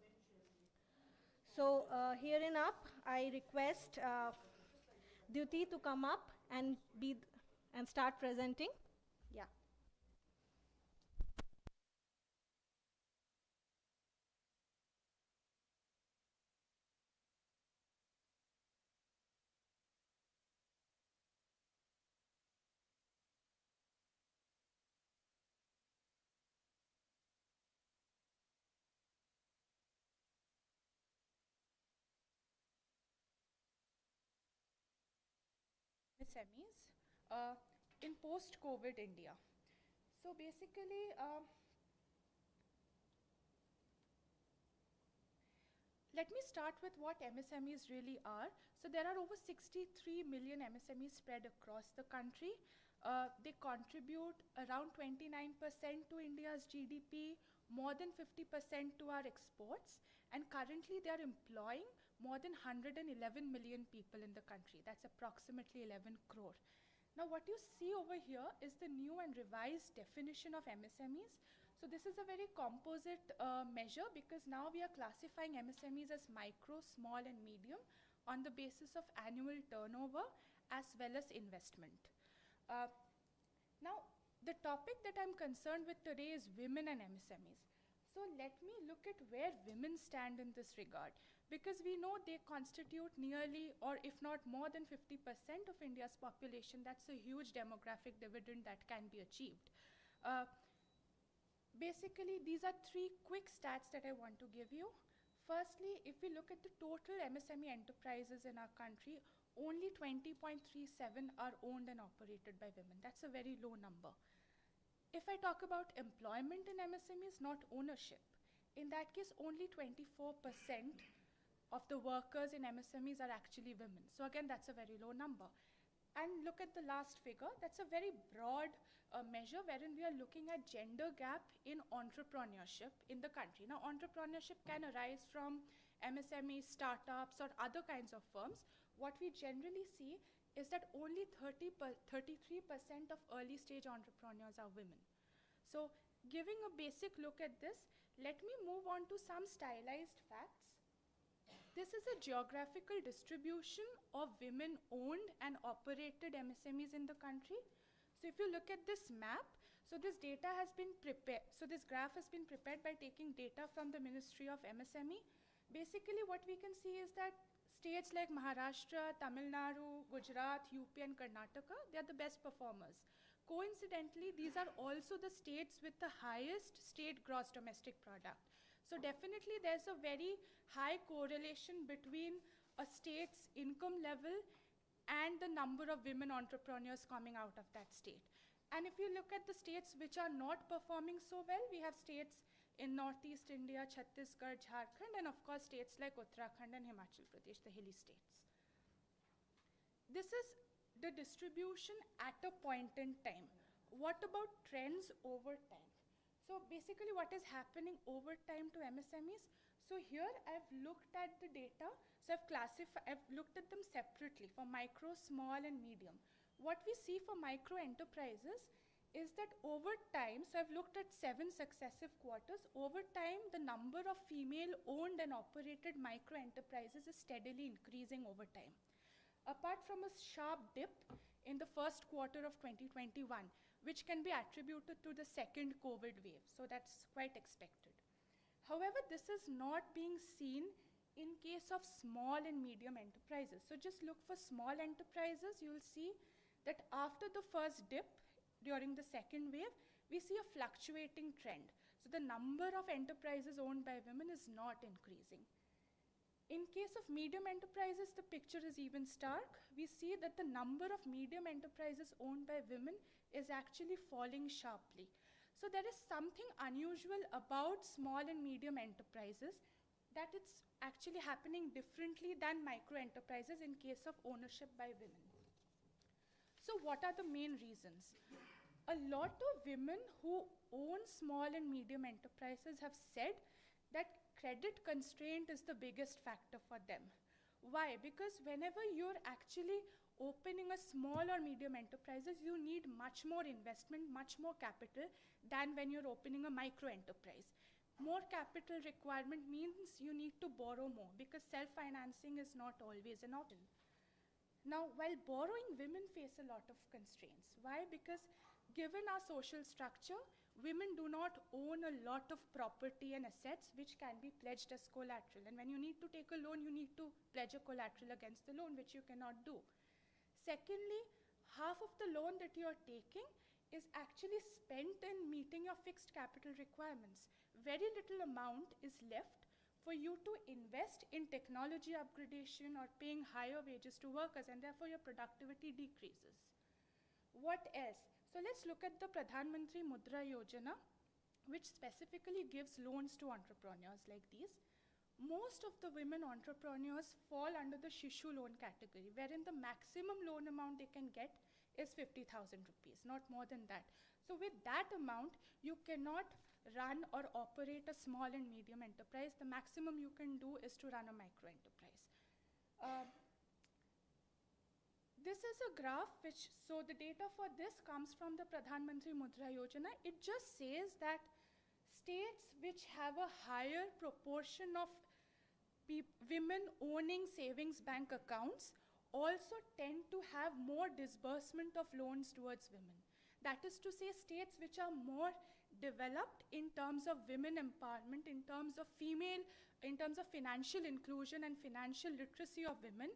So herein up, I request Dyuti to come up and start presenting. Yeah. MSMEs in post-COVID India. So basically, let me start with what MSMEs really are. So there are over 63 million MSMEs spread across the country. They contribute around 29% to India's GDP, more than 50% to our exports, and currently they are employing more than 111 million people in the country. That's approximately 11 crore. Now what you see over here is the new and revised definition of MSMEs. So this is a very composite measure, because now we are classifying MSMEs as micro, small and medium on the basis of annual turnover as well as investment. Now the topic that I'm concerned with today is women and MSMEs. So let me look at where women stand in this regard, because we know they constitute nearly, or if not more than 50% of India's population. That's a huge demographic dividend that can be achieved. Basically, these are 3 quick stats that I want to give you. Firstly, if we look at the total MSME enterprises in our country, only 20.37 are owned and operated by women. That's a very low number. If I talk about employment in MSMEs, not ownership, in that case, only 24% of the workers in MSMEs are actually women. So again, that's a very low number. And look at the last figure. That's a very broad measure wherein we are looking at gender gap in entrepreneurship in the country. Now, entrepreneurship can arise from MSMEs, startups, or other kinds of firms. What we generally see is that only 33% of early stage entrepreneurs are women. So giving a basic look at this, let me move on to some stylized facts. This is a geographical distribution of women-owned and operated MSMEs in the country. So if you look at this map, so this data has been prepared. So this graph has been prepared by taking data from the Ministry of MSME. Basically, what we can see is that states like Maharashtra, Tamil Nadu, Gujarat, UP, and Karnataka, they are the best performers. Coincidentally, these are also the states with the highest state gross domestic product. So definitely there's a very high correlation between a state's income level and the number of women entrepreneurs coming out of that state. And if you look at the states which are not performing so well, we have states in Northeast India, Chhattisgarh, Jharkhand, and of course states like Uttarakhand and Himachal Pradesh, the hilly states. This is the distribution at a point in time. What about trends over time? So basically what is happening over time to MSMEs? So here I've looked at the data, so I've looked at them separately for micro, small and medium. What we see for micro enterprises is that over time, so I've looked at 7 successive quarters, over time the number of female owned and operated micro enterprises is steadily increasing over time. Apart from a sharp dip in the first quarter of 2021, which can be attributed to the second COVID wave, so that's quite expected. However, this is not being seen in case of small and medium enterprises. So just look for small enterprises, you'll see that after the first dip during the second wave, we see a fluctuating trend. So the number of enterprises owned by women is not increasing. In case of medium enterprises, the picture is even stark. We see that the number of medium enterprises owned by women is actually falling sharply. So there is something unusual about small and medium enterprises, that it's actually happening differently than micro enterprises in case of ownership by women. So what are the main reasons? A lot of women who own small and medium enterprises have said that credit constraint is the biggest factor for them. Why? Because whenever you're actually opening a small or medium enterprises, you need much more investment, much more capital than when you're opening a micro enterprise. More capital requirement means you need to borrow more because self-financing is not always an option. Now, while borrowing, women face a lot of constraints. Why? Because given our social structure, women do not own a lot of property and assets which can be pledged as collateral. And when you need to take a loan, you need to pledge a collateral against the loan, which you cannot do. Secondly, half of the loan that you are taking is actually spent in meeting your fixed capital requirements. Very little amount is left for you to invest in technology upgradation or paying higher wages to workers, and therefore your productivity decreases. What else? So let's look at the Pradhan Mantri Mudra Yojana, which specifically gives loans to entrepreneurs like these. Most of the women entrepreneurs fall under the Shishu loan category, wherein the maximum loan amount they can get is 50,000 rupees, not more than that. So with that amount, you cannot run or operate a small and medium enterprise. The maximum you can do is to run a micro enterprise. This is a graph which, so the data for this comes from the Pradhan Mantri Mudra Yojana. It just says that states which have a higher proportion of women owning savings bank accounts also tend to have more disbursement of loans towards women. That is to say, states which are more developed in terms of women empowerment, in terms of financial inclusion and financial literacy of women,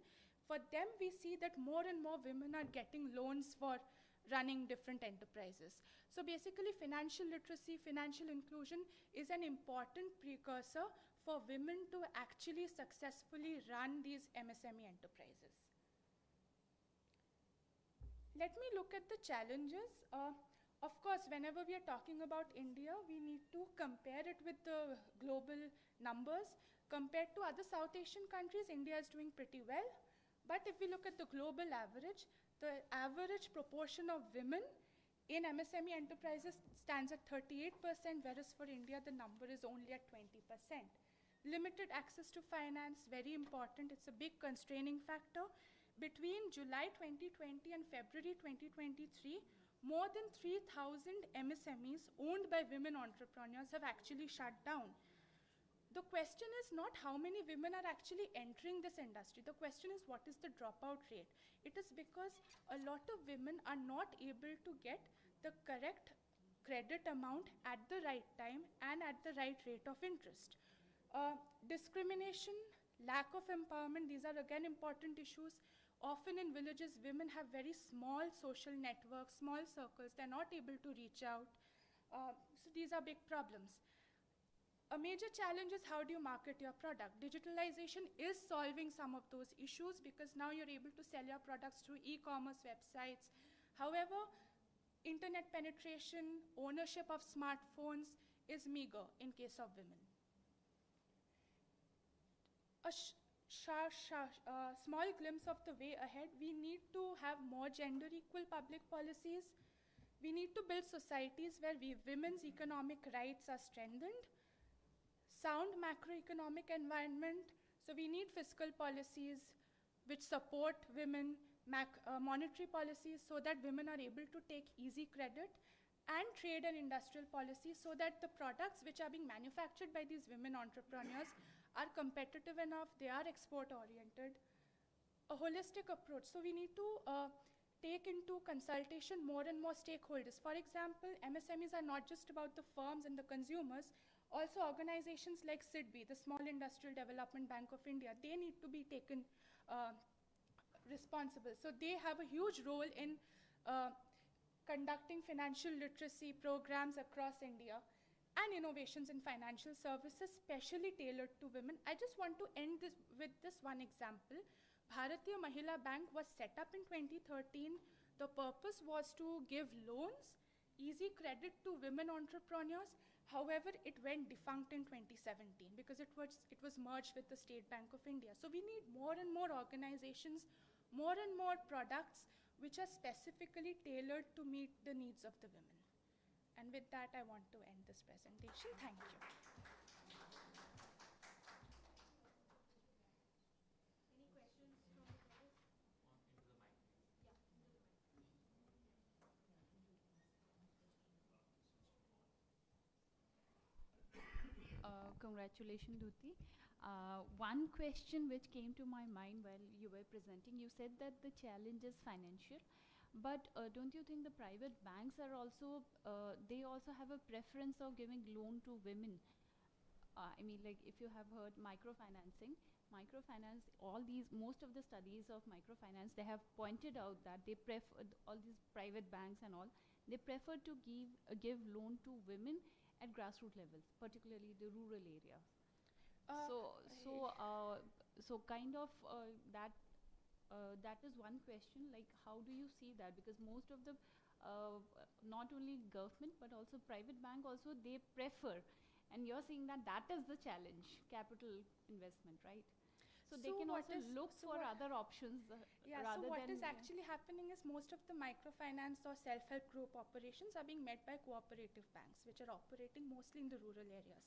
for them we see that more and more women are getting loans for running different enterprises. So basically, financial literacy, financial inclusion is an important precursor for women to actually successfully run these MSME enterprises. Let me look at the challenges. Of course, whenever we are talking about India, we need to compare it with the global numbers. Compared to other South Asian countries, India is doing pretty well. But if we look at the global average, the average proportion of women in MSME enterprises stands at 38%, whereas for India, the number is only at 20%. Limited access to finance, very important. It's a big constraining factor. Between July 2020 and February 2023, more than 3,000 MSMEs owned by women entrepreneurs have actually shut down. The question is not how many women are actually entering this industry. The question is what is the dropout rate. It is because a lot of women are not able to get the correct credit amount at the right time and at the right rate of interest. Discrimination, lack of empowerment, these are again important issues. Often in villages, women have very small social networks, small circles. They're not able to reach out. So these are big problems. A major challenge is how do you market your product. Digitalization is solving some of those issues because now you're able to sell your products through e-commerce websites. However, internet penetration, ownership of smartphones is meager in case of women. A small glimpse of the way ahead, we need to have more gender equal public policies. We need to build societies where women's economic rights are strengthened, sound macroeconomic environment. So we need fiscal policies which support women, monetary policies so that women are able to take easy credit, and trade and industrial policies so that the products which are being manufactured by these women entrepreneurs are competitive enough, they are export oriented. A holistic approach. So we need to take into consultation more and more stakeholders. For example, MSMEs are not just about the firms and the consumers, also organizations like SIDBI, the Small Industrial Development Bank of India, they need to be taken responsible. So they have a huge role in conducting financial literacy programs across India and innovations in financial services specially tailored to women. I just want to end this with this one example. Bharatiya Mahila Bank was set up in 2013. The purpose was to give loans, easy credit to women entrepreneurs. However, it went defunct in 2017 because it was merged with the State Bank of India. So we need more and more organizations, more and more products which are specifically tailored to meet the needs of the women. And with that, I want to end this presentation. Thank you. Any questions from the brothers? Congratulations, Dhuti. One question which came to my mind while you were presenting, you said that the challenge is financial, but don't you think the private banks are also, they also have a preference of giving loan to women? I mean, like if you have heard microfinancing, most of the studies of microfinance, they have pointed out that they prefer, all these private banks and all, they prefer to give loan to women at grassroots levels, particularly the rural areas. So kind of that is one question, like how do you see that? Because most of the not only government but also private bank also, they prefer, and you're saying that that is the challenge, capital investment, right? So they can also look for other options rather so what than is actually happening is most of the microfinance or self-help group operations are being met by cooperative banks, which are operating mostly in the rural areas.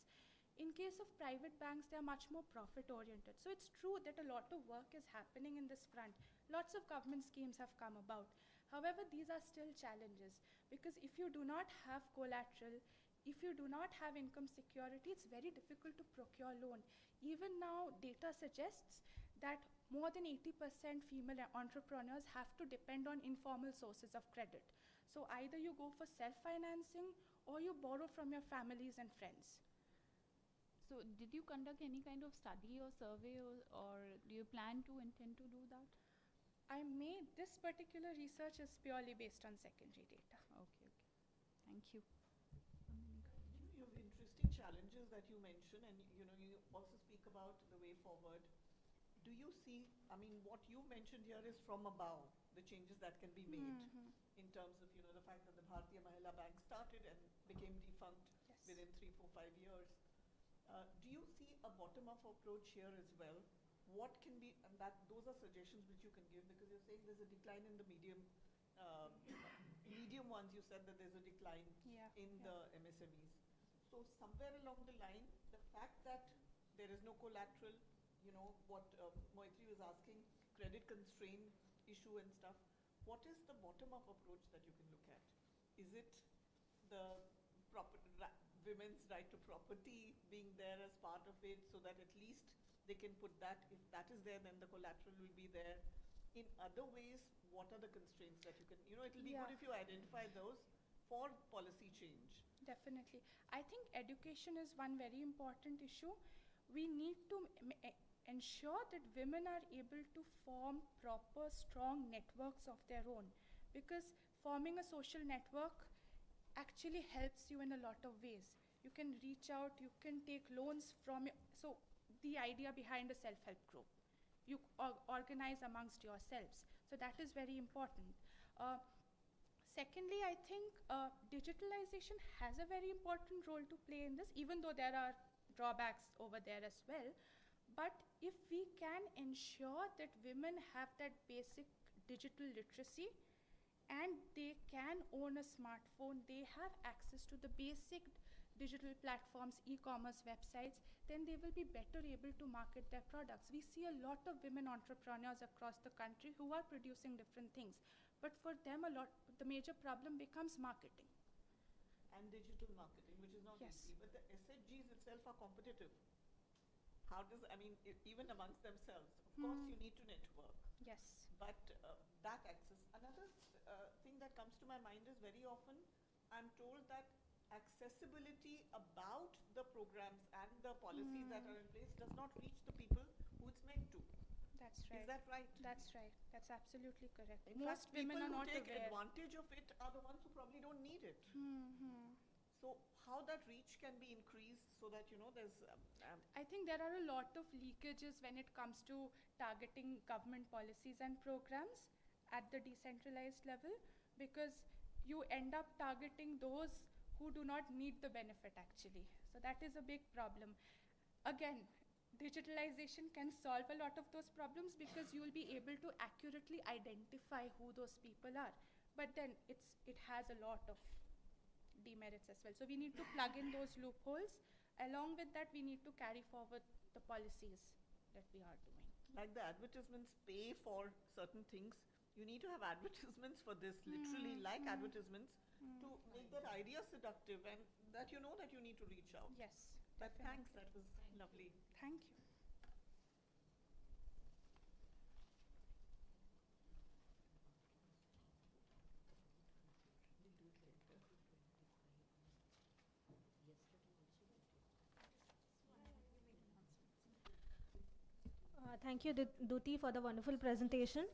In case of private banks, they are much more profit-oriented. So it's true that a lot of work is happening in this front. Lots of government schemes have come about. However, these are still challenges because if you do not have collateral, if you do not have income security, it's very difficult to procure loan. Even now, data suggests that more than 80% female entrepreneurs have to depend on informal sources of credit. So either you go for self-financing or you borrow from your families and friends. So did you conduct any kind of study or survey, or do you intend to do that? This particular research is purely based on secondary data. Okay. Thank you. You have interesting challenges that you mention, and you also speak about the way forward. Do you see, I mean, what you mentioned here is from above, the changes that can be made in terms of, the fact that the Bharatiya Mahila Bank started and became defunct within 3, 4, 5 years. Do you see a bottom-up approach here as well? What can be, and those are suggestions which you can give, because you're saying there's a decline in the medium ones. You said that there's a decline in the MSMEs. So somewhere along the line, the fact that there is no collateral, what Moitri was asking, credit constraint issue and stuff, what is the bottom-up approach that you can look at? Is it the women's right to property being there as part of it, so that at least they can put that, if that is there, then the collateral will be there? In other ways, what are the constraints that you can, it'll be good if you identify those for policy change. Definitely. I think education is one very important issue. We need to ensure that women are able to form proper, strong networks of their own, because forming a social network actually helps you in a lot of ways. You can reach out, you can take loans from, so the idea behind a self-help group, you organize amongst yourselves. So that is very important. Secondly, I think digitalization has a very important role to play in this, even though there are drawbacks over there as well. But if we can ensure that women have that basic digital literacy and they can own a smartphone, they have access to the basic digital platforms, e-commerce websites, then they will be better able to market their products. We see a lot of women entrepreneurs across the country who are producing different things, but for them the major problem becomes marketing. And digital marketing, which is not Yes. easy, but the SHGs itself are competitive. How does, I mean, even amongst themselves, of course you need to network, Yes. but that access. Another thing that comes to my mind is very often I'm told that accessibility about the programs and the policies that are in place does not reach the people who it's meant to. That's right. Is that right? That's right. That's absolutely correct. In Most fact, people women are who not take aware. advantage of it are the ones who probably don't need it. So how that reach can be increased so that, you know, there's... I think there are a lot of leakages when it comes to targeting government policies and programs at the decentralized level, because you end up targeting those who do not need the benefit actually. So that is a big problem. Again, digitalization can solve a lot of those problems because you will be able to accurately identify who those people are. But then it has a lot of demerits as well. So we need to plug in those loopholes. Along with that, we need to carry forward the policies that we are doing. Like the advertisements pay for certain things, you need to have advertisements for this, literally like advertisements, to make that idea seductive and that you know that you need to reach out. Yes. But definitely. thanks, that was lovely. Thank you. Thank you, Duti, for the wonderful presentation.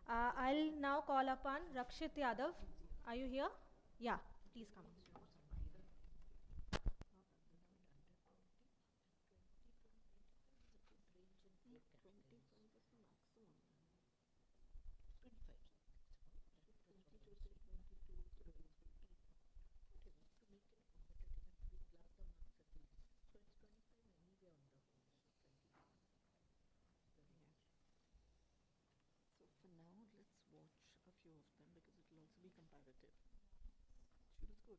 I'll now call upon Rakshit Yadav. Are you here? Yeah, please come. So for now, let's watch a few of them because it will also be comparative. She was good.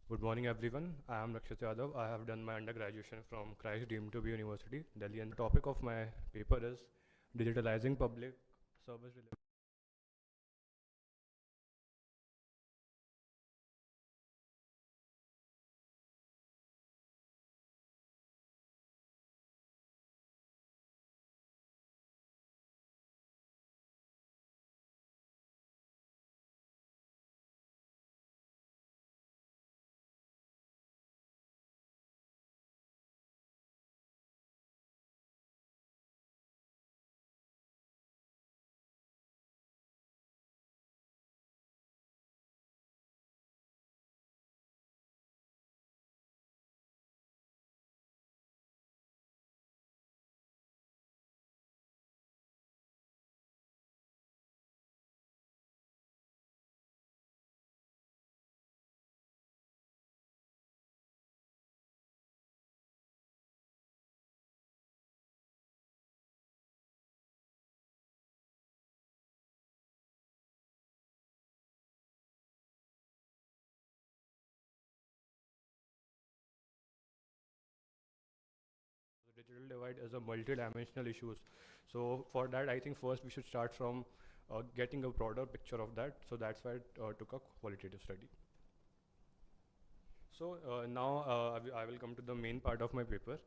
Good morning, everyone. I am Rakshit Yadav. I have done my undergraduation from Christ DEMOGRAPHIC University, Delhi, and the topic of my paper is digitalizing public service delivery. The digital divide is a multi-dimensional issue. So for that, I think first we should start from getting a broader picture of that. So that's why I took a qualitative study. So now I will come to the main part of my paper.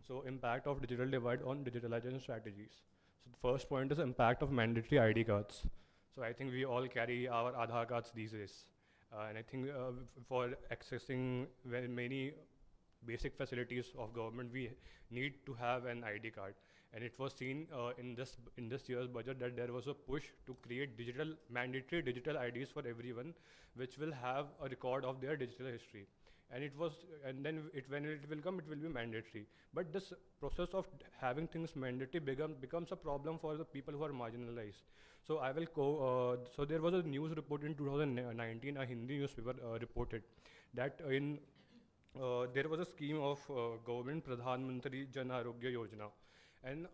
So impact of digital divide on digitalization strategies. So the first point is impact of mandatory ID cards. So I think we all carry our Aadhaar cards these days. And I think for accessing many basic facilities of government, we need to have an ID card. And it was seen in this year's budget that there was a push to create mandatory digital IDs for everyone, which will have a record of their digital history. And it was, and then when it will come, it will be mandatory. But this process of having things mandatory becomes a problem for the people who are marginalized. So I will so there was a news report in 2019, a Hindi newspaper reported that there was a scheme of government, Pradhan Mantri Jan Arogya Yojana. And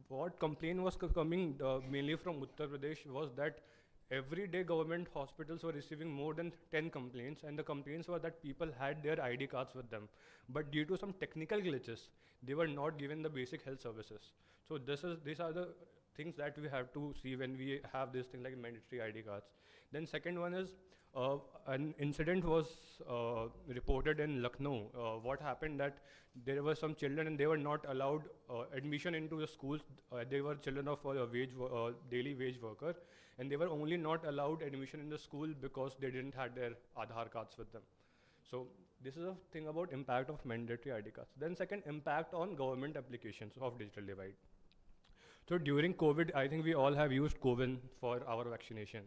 what complaint was coming mainly from Uttar Pradesh was that every day government hospitals were receiving more than 10 complaints, and the complaints were that people had their ID cards with them. But due to some technical glitches, they were not given the basic health services. So these are the things that we have to see when we have this thing like mandatory ID cards. Then second one is, an incident was reported in Lucknow. What happened that there were some children and they were not allowed admission into the schools. They were children of a daily wage worker, and they were only not allowed admission in the school because they didn't have their Aadhaar cards with them. So this is a thing about impact of mandatory ID cards. Then second, impact on government applications of digital divide. So during COVID, I think we all have used CoWIN for our vaccination.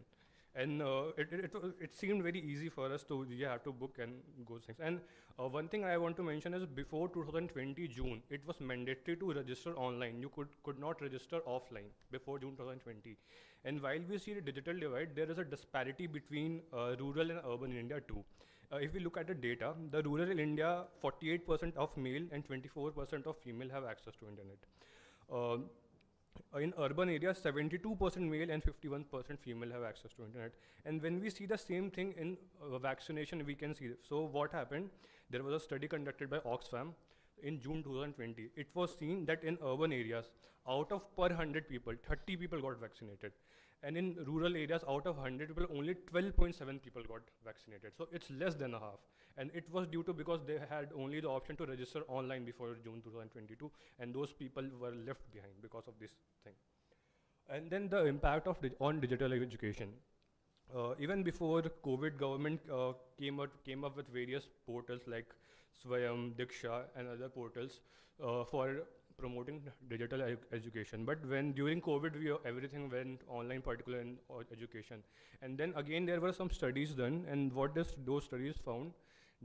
And it seemed very easy for us to, you have to book and go things. And one thing I want to mention is before 2020 June, it was mandatory to register online. You could not register offline before June 2020. And while we see the digital divide, there is a disparity between rural and urban in India too. If we look at the data, the rural in India, 48% of male and 24% of female have access to internet. In urban areas, 72% male and 51% female have access to internet. And when we see the same thing in vaccination, we can see. So what happened? There was a study conducted by Oxfam in June 2020. It was seen that in urban areas, out of per 100 people, 30 people got vaccinated. And in rural areas, out of 100 people, only 12.7 people got vaccinated. So it's less than a half. And it was due to because they had only the option to register online before June 2022, and those people were left behind because of this thing. And then the impact of on digital education. Even before COVID, government came up with various portals like Swayam, Diksha, and other portals for promoting digital education. But when during COVID, everything went online, particularly in education. And then again, there were some studies done, and what those studies found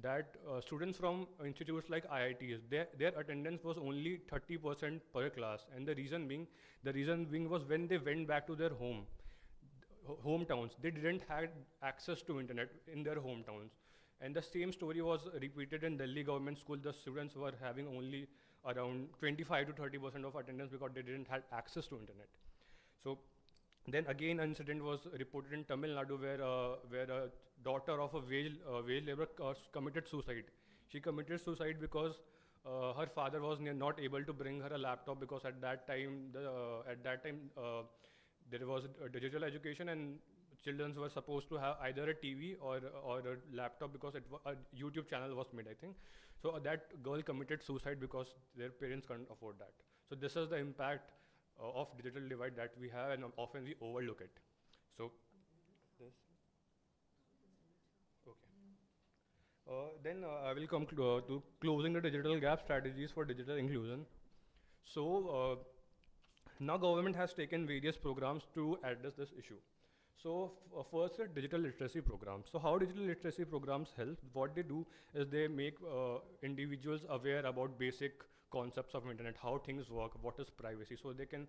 that students from institutes like IITs, their attendance was only 30% per class. And the reason being was when they went back to their hometowns, they didn't have access to internet in their hometowns. And the same story was repeated in Delhi government school. The students were having only around 25 to 30% of attendance because they didn't have access to internet. So then again, an incident was reported in Tamil Nadu where a daughter of a wage laborer committed suicide. She committed suicide because her father was not able to bring her a laptop because at that time there was a digital education and children were supposed to have either a TV or a laptop because a YouTube channel was made, I think. So that girl committed suicide because their parents couldn't afford that. So this is the impact of digital divide that we have, and often we overlook it. So this. Okay. Then I will come to closing the digital gap strategies for digital inclusion. So now government has taken various programs to address this issue. So first, digital literacy programs. So how digital literacy programs help? What they do is they make individuals aware about basic concepts of internet, how things work, what is privacy, so they can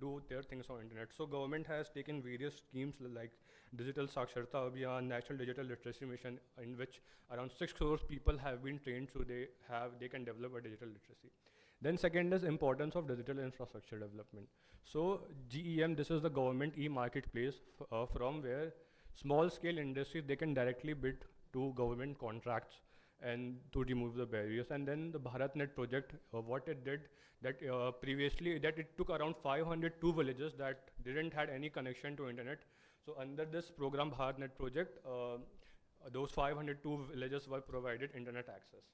do their things on internet. So government has taken various schemes like Digital Saksharta Abhiyan, National Digital Literacy Mission, in which around 6 crore people have been trained, so they can develop a digital literacy. Then second is importance of digital infrastructure development. So GEM, this is the government e-marketplace from where small scale industries, they can directly bid to government contracts and to remove the barriers. And then the BharatNet project, what it did, that previously that it took around 502 villages that didn't had any connection to internet. So under this program, BharatNet project, those 502 villages were provided internet access.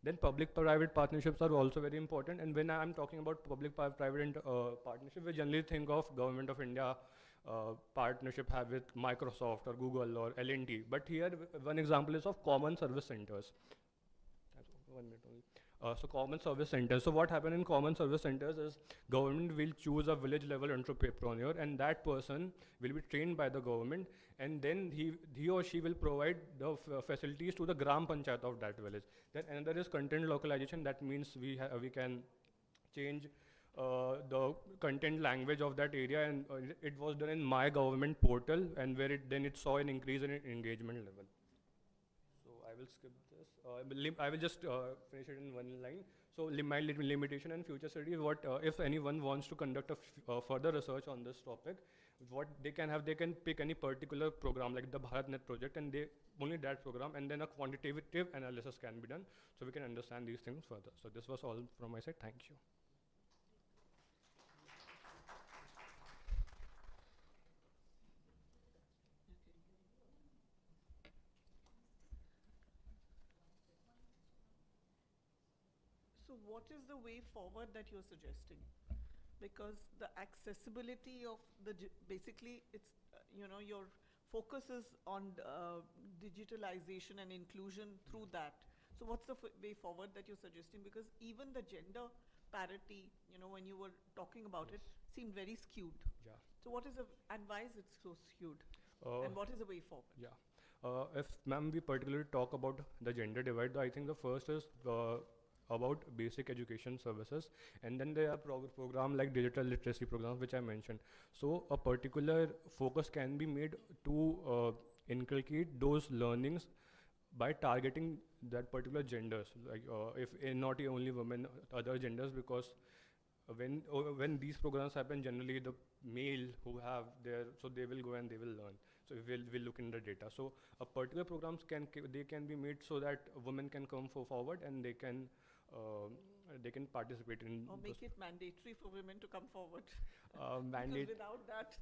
Then public-private partnerships are also very important. And when I'm talking about public-private partnership, we generally think of Government of India partnership have with Microsoft or Google or L&T. But here, one example is of common service centers. 1 minute So common service centers. So what happened in common service centers is government will choose a village level entrepreneur, and that person will be trained by the government, and then he or she will provide the facilities to the gram panchayat of that village. Then another is content localization. That means we can change the content language of that area, and it was done in my government portal, and where it saw an increase in engagement level. So I will skip this. I will just finish it in one line. So my limitation and future studies. What if anyone wants to conduct a further research on this topic? What they can pick any particular program like the BharatNet project, and only that program, and then a quantitative analysis can be done, so we can understand these things further. So this was all from my side. Thank you. So what is the way forward that you're suggesting? Because the accessibility of basically it's, your focus is on digitalization and inclusion through that. So what's the way forward that you're suggesting? Because even the gender parity, when you were talking about it, seemed very skewed. Yeah. So and why is it so skewed? And what is the way forward? Yeah. If ma'am, we particularly talk about the gender divide, I think the first is about basic education services, and then there are program like digital literacy programs, which I mentioned. So a particular focus can be made to inculcate those learnings by targeting that particular genders, like if not only women, other genders, because when these programs happen, generally the male who have so they will go and they will learn. So we'll look in the data. So a particular programs can be made so that women can come forward, and they can participate in. Or make it mandatory for women to come forward. Mandate. Because without that,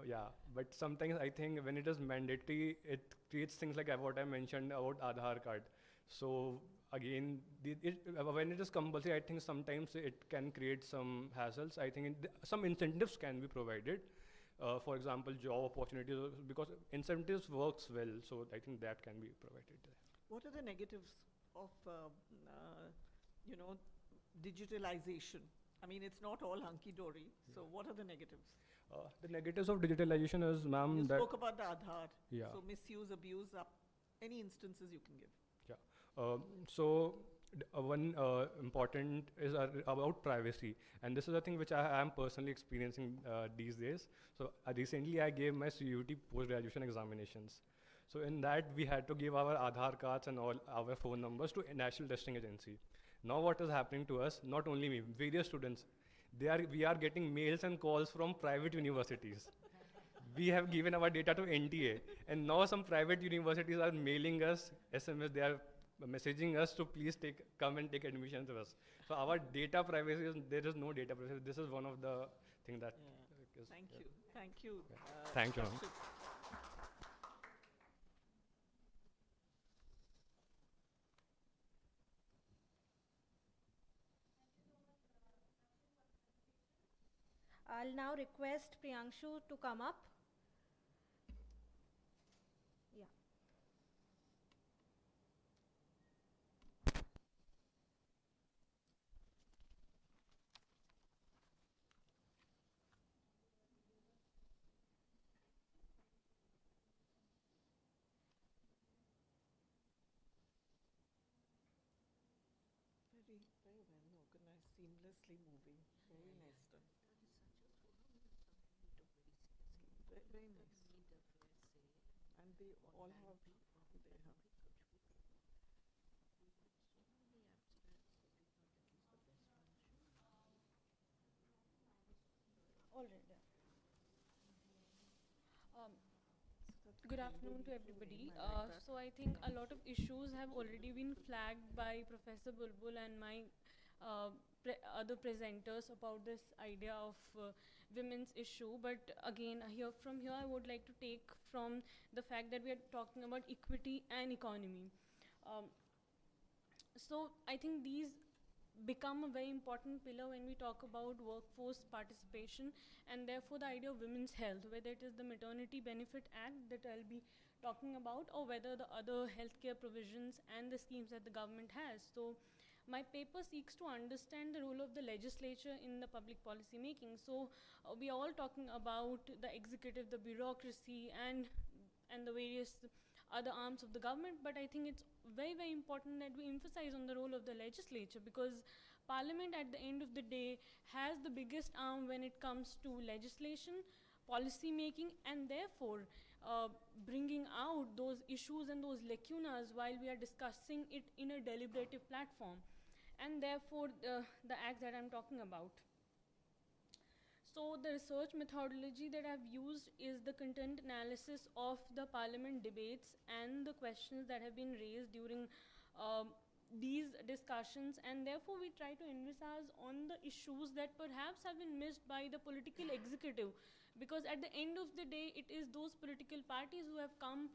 Yeah, but sometimes I think when it is mandatory, it creates things like what I mentioned about Aadhaar card. So again, when it is compulsory, I think sometimes it can create some hassles. I think some incentives can be provided. For example, job opportunities, because incentives works well. So I think that can be provided there. What are the negatives of, digitalization? I mean, it's not all hunky-dory. So what are the negatives? The negatives of digitalization is, ma'am, you spoke about the Aadhaar. Yeah. So misuse, abuse, any instances you can give. Yeah. So one important is about privacy, and this is a thing which I am personally experiencing these days. So recently I gave my CUT post-graduation examinations. So in that we had to give our Aadhaar cards and all our phone numbers to a National Testing Agency. Now what is happening to us, not only me, various students, we are getting mails and calls from private universities. We have given our data to NTA, and now some private universities are mailing us SMS, they are messaging us to please come and take admission to us. So our data privacy, there is no data privacy. This is one of the things that is. Thank you. Thank you. Yeah. Thank you, ma'am. I'll now request Priyanshu to come up. Yeah. Very, very well organized, seamlessly moving. Very nice done. Very nice. And they all have. Already. Good afternoon to everybody. So I think a lot of issues have already been flagged by Professor Bulbul and my other presenters about this idea of women's issue. But again, from here, I would like to take from the fact that we are talking about equity and economy. So I think these become a very important pillar when we talk about workforce participation, and therefore the idea of women's health, whether it is the Maternity Benefit Act that I'll be talking about, or whether the other healthcare provisions and the schemes that the government has. So my paper seeks to understand the role of the legislature in the public policy making. So we are all talking about the executive, the bureaucracy, and the various other arms of the government, but I think it's very, very important that we emphasize on the role of the legislature, because Parliament at the end of the day has the biggest arm when it comes to legislation, policy making, and therefore bringing out those issues and those lacunas while we are discussing it in a deliberative platform, and therefore the act that I'm talking about. So the research methodology that I've used is the content analysis of the Parliament debates and the questions that have been raised during these discussions, and therefore we try to emphasize on the issues that perhaps have been missed by the political executive, because at the end of the day it is those political parties who have come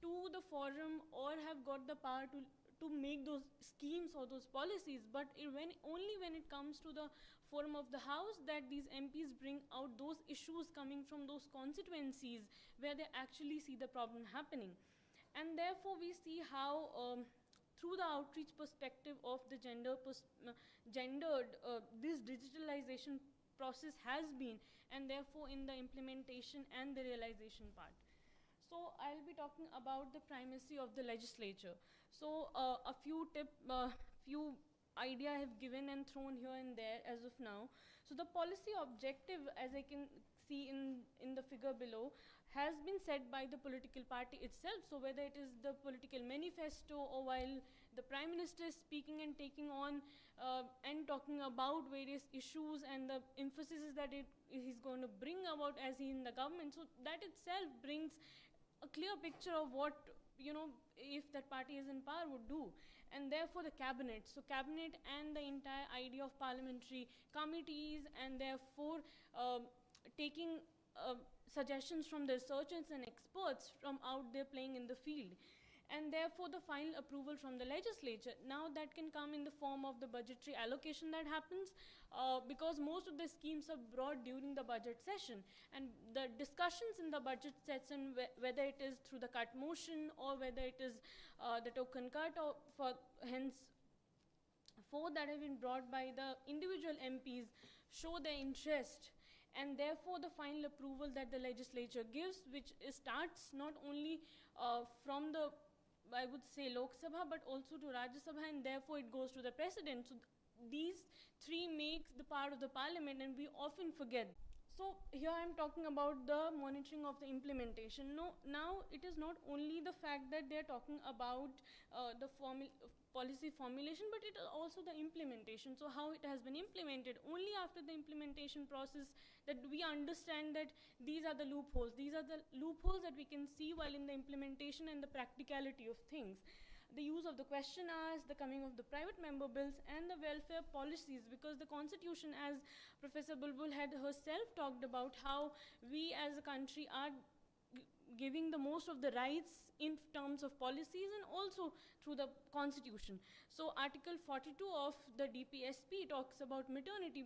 to the forum or have got the power to make those schemes or those policies, but only when it comes to the forum of the House that these MPs bring out those issues coming from those constituencies where they actually see the problem happening. And therefore we see how through the outreach perspective of the gendered this digitalization process has been, and therefore in the implementation and the realization part. So I'll be talking about the primacy of the legislature. So a few idea I have given and thrown here and there as of now. So the policy objective, as I can see in the figure below, has been set by the political party itself. So whether it is the political manifesto, or while the Prime Minister is speaking and taking on and talking about various issues and the emphasis that he's going to bring about as he in the government. So that itself brings a clear picture of what, if that party is in power, would do. And therefore the cabinet. So cabinet and the entire idea of parliamentary committees, and therefore taking suggestions from the researchers and experts from out there playing in the field. And therefore the final approval from the legislature. Now that can come in the form of the budgetary allocation that happens, because most of the schemes are brought during the budget session, and the discussions in the budget session, whether it is through the cut motion or whether it is the token cut, or hence that have been brought by the individual MPs, show their interest. And therefore the final approval that the legislature gives, which starts not only from the, I would say, Lok Sabha, but also to Rajya Sabha, and therefore it goes to the president. So these three makes the part of the parliament, and we often forget. So here I'm talking about the monitoring of the implementation. Now it is not only the fact that they're talking about the policy formulation, but it is also the implementation. So how it has been implemented. Only after the implementation process that we understand that these are the loopholes. These are the loopholes that we can see while in the implementation and the practicality of things. The use of the question hours, the coming of the private member bills, and the welfare policies, because the constitution, as Professor Bulbul had herself talked about, how we as a country are giving the most of the rights in terms of policies and also through the constitution. So Article 42 of the DPSP talks about maternity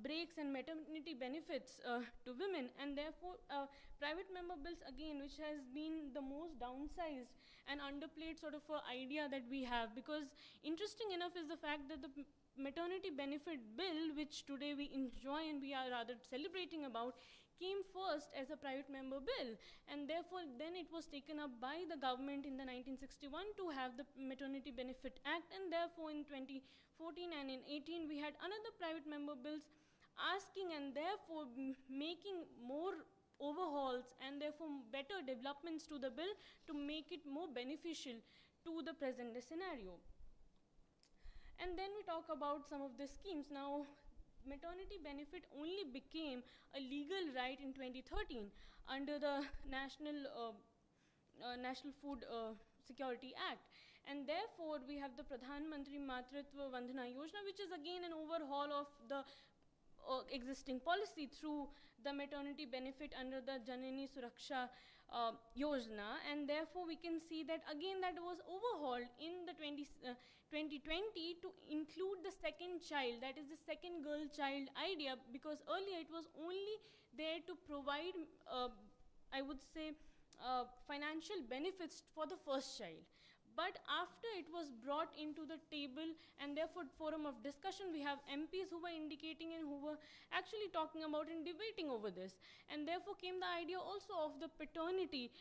breaks and maternity benefits to women, and therefore private member bills, again, which has been the most downsized and underplayed sort of idea that we have, because interesting enough is the fact that the maternity benefit bill, which today we enjoy and we are rather celebrating about, came first as a private member bill, and therefore then it was taken up by the government in the 1961 to have the Maternity Benefit Act, and therefore in 2014 and in 18 we had another private member bills asking and therefore making more overhauls and therefore better developments to the bill to make it more beneficial to the present day scenario. And then we talk about some of the schemes. Now, maternity benefit only became a legal right in 2013 under the National Food Security Act, and therefore we have the Pradhan Mantri Matritva Vandana Yojana, which is again an overhaul of the existing policy through the maternity benefit under the Janani Suraksha Yojana, and therefore we can see that again that was overhauled in the 2020 to include the second child, that is the second girl child idea, because earlier it was only there to provide I would say financial benefits for the first child. But after it was brought into the table and therefore forum of discussion, we have MPs who were indicating and who were actually talking about and debating over this. And therefore came the idea also of the paternity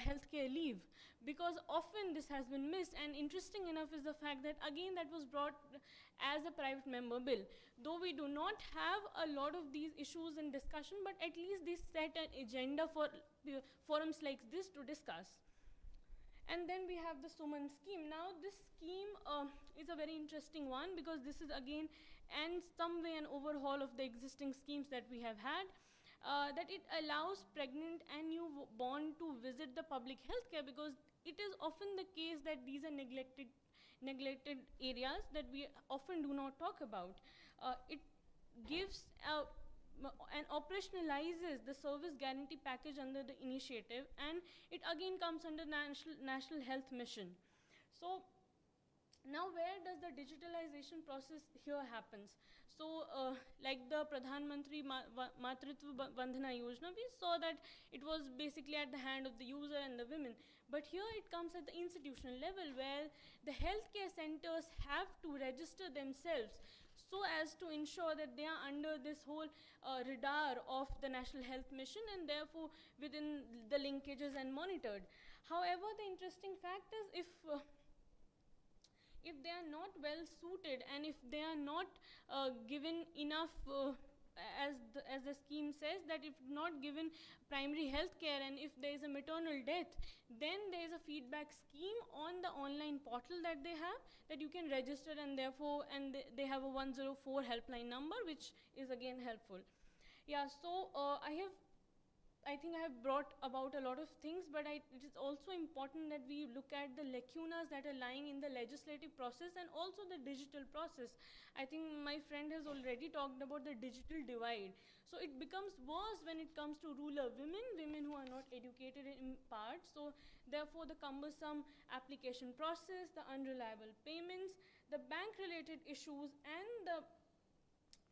healthcare leave, because often this has been missed. And interesting enough is the fact that again that was brought as a private member bill. Though we do not have a lot of these issues in discussion, but at least this set an agenda for forums like this to discuss. And then we have the Suman scheme. Now this scheme is a very interesting one, because this is again and some way an overhaul of the existing schemes that we have had, that it allows pregnant and newborn to visit the public healthcare, because it is often the case that these are neglected areas that we often do not talk about. It gives and operationalizes the service guarantee package under the initiative, and it again comes under national health mission. So now where does the digitalization process here happens? So like the Pradhan Mantri Matritva Bandhana Yojana, we saw that it was basically at the hand of the user and the women. But here it comes at the institutional level, where the healthcare centers have to register themselves so as to ensure that they are under this whole radar of the National Health Mission, and therefore within the linkages and monitored. However, the interesting fact is if they are not well suited, and if they are not given enough as the scheme says, that if not given primary health care, and if there is a maternal death, then there is a feedback scheme on the online portal that they have, that you can register, and therefore they have a 104 helpline number, which is again helpful. Yeah, so I think I have brought about a lot of things, but it is also important that we look at the lacunas that are lying in the legislative process and also the digital process. I think my friend has already talked about the digital divide. So it becomes worse when it comes to rural women who are not educated in part. So therefore the cumbersome application process, the unreliable payments, the bank-related issues, and the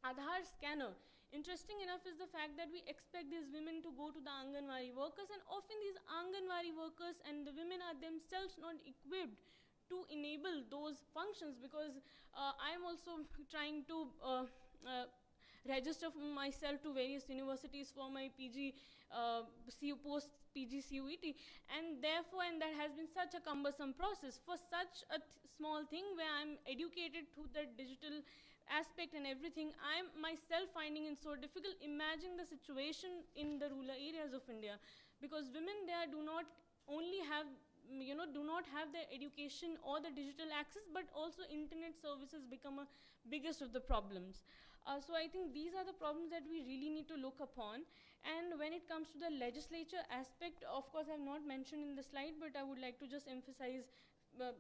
Aadhaar scanner. Interesting enough is the fact that we expect these women to go to the Anganwadi workers, and often these Anganwadi workers and the women are themselves not equipped to enable those functions, because I'm also trying to register for myself to various universities for my PG, post PG CUET, and therefore, that has been such a cumbersome process for such a small thing where I'm educated to the digital aspect and everything. I'm myself finding it so difficult. Imagine the situation in the rural areas of India, because women there do not only have do not have the education or the digital access, but also internet services become a biggest of the problems. So I think these are the problems that we really need to look upon. And when it comes to the legislature aspect, of course I've not mentioned in the slide, but I would like to just emphasize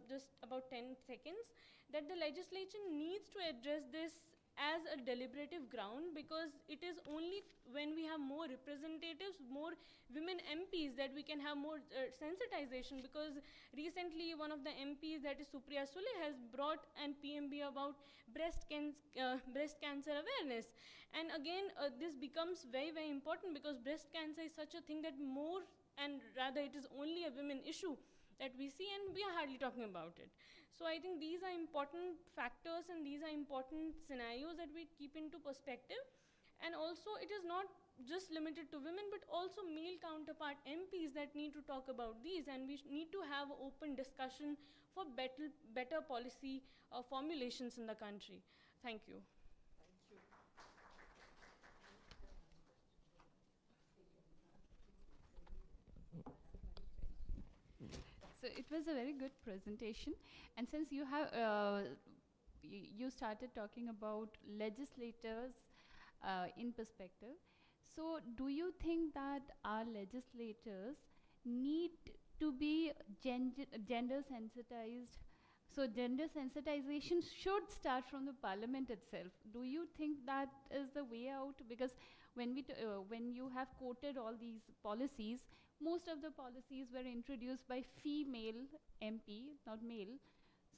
just about 10 seconds, that the legislature needs to address this as a deliberative ground, because it is only when we have more representatives, more women MPs, that we can have more sensitization. Because recently one of the MPs, that is Supriya Sule, has brought an PMB about breast cancer awareness. And again this becomes very, very important, because breast cancer is such a thing that more, and rather it is only a women issue that we see, and we are hardly talking about it. So I think these are important factors, and these are important scenarios that we keep into perspective. And also it is not just limited to women, but also male counterpart MPs that need to talk about these, and we need to have open discussion for better policy formulations in the country. Thank you. So it was a very good presentation, and since you have you started talking about legislators in perspective, so do you think that our legislators need to be gender sensitized? So gender sensitization should start from the parliament itself. Do you think that is the way out? Because when when you have quoted all these policies, most of the policies were introduced by female MP, not male.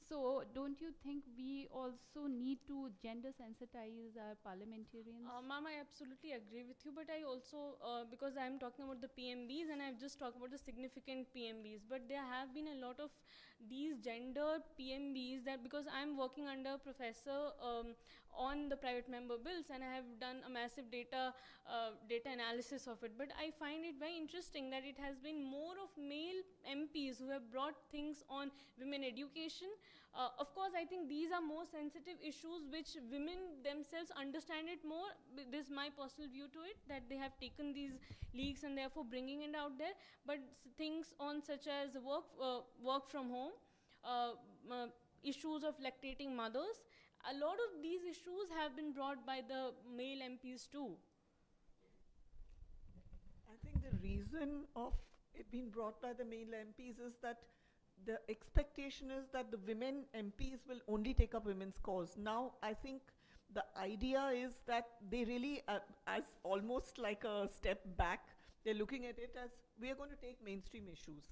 So, don't you think we also need to gender sensitize our parliamentarians? Ma'am, I absolutely agree with you, but I also, because I'm talking about the PMBs and I've just talked about the significant PMBs, but there have been a lot of these gender PMBs that, because I'm working under a professor on the private member bills and I have done a massive data analysis of it, but I find it very interesting that it has been more of male MPs who have brought things on women education. Of course, I think these are more sensitive issues which women themselves understand it more. This is my personal view to it, that they have taken these leaks and therefore bringing it out there. But things on such as work from home, uh, issues of lactating mothers, a lot of these issues have been brought by the male MPs too. I think the reason of it being brought by the male MPs is that the expectation is that the women MPs will only take up women's cause. Now, I think the idea is that they really, as almost like a step back, they're looking at it as we are going to take mainstream issues.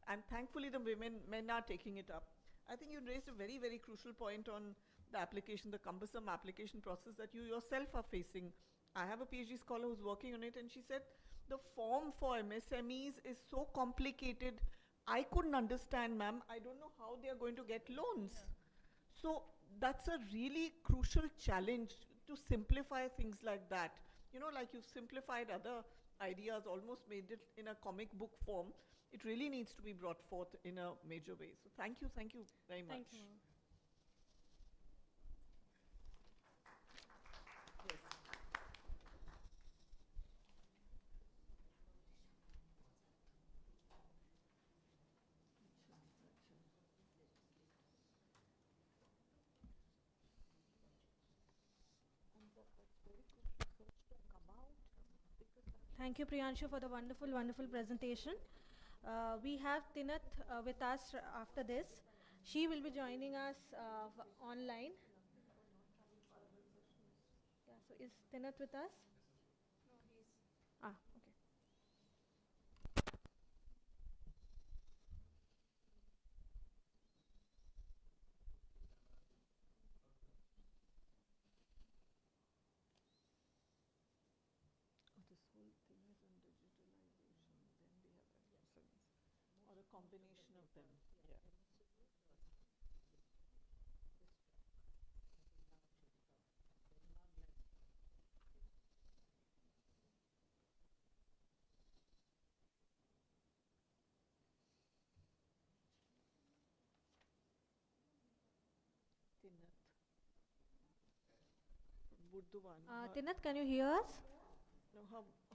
And thankfully, the men are taking it up. I think you raised a very, very crucial point on the application, the cumbersome application process that you yourself are facing. I have a PhD scholar who's working on it, and she said the form for MSMEs is so complicated. I couldn't understand, ma'am. I don't know how they are going to get loans. So that's a really crucial challenge to simplify things like that. You know, like you've simplified other ideas, almost made it in a comic book form. It really needs to be brought forth in a major way. So thank you very much. Thank you, ma'am. Yes. Thank you, Priyanshu, for the wonderful, wonderful presentation. We have Tinat with us after this. She will be joining us online. Yeah, so is Tinat with us? Ah, okay. This whole thing is on digitalization, then we have MSMEs, or a combination of them. Yeah. Tinat. Burduwan. Tinat, can you hear us? No,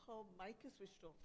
her mic is switched off.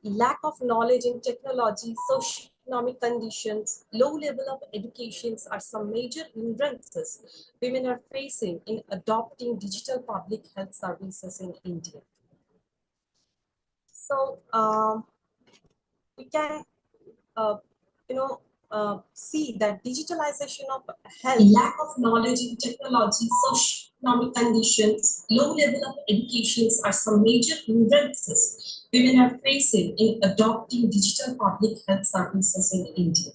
lack of knowledge in technology, socioeconomic conditions, low level of educations are some major hindrances women are facing in adopting digital public health services in India. So we can, uh, see that digitalization of health, lack of knowledge in technology, socioeconomic conditions, low level of educations are some major hindrances women are facing in adopting digital public health services in India.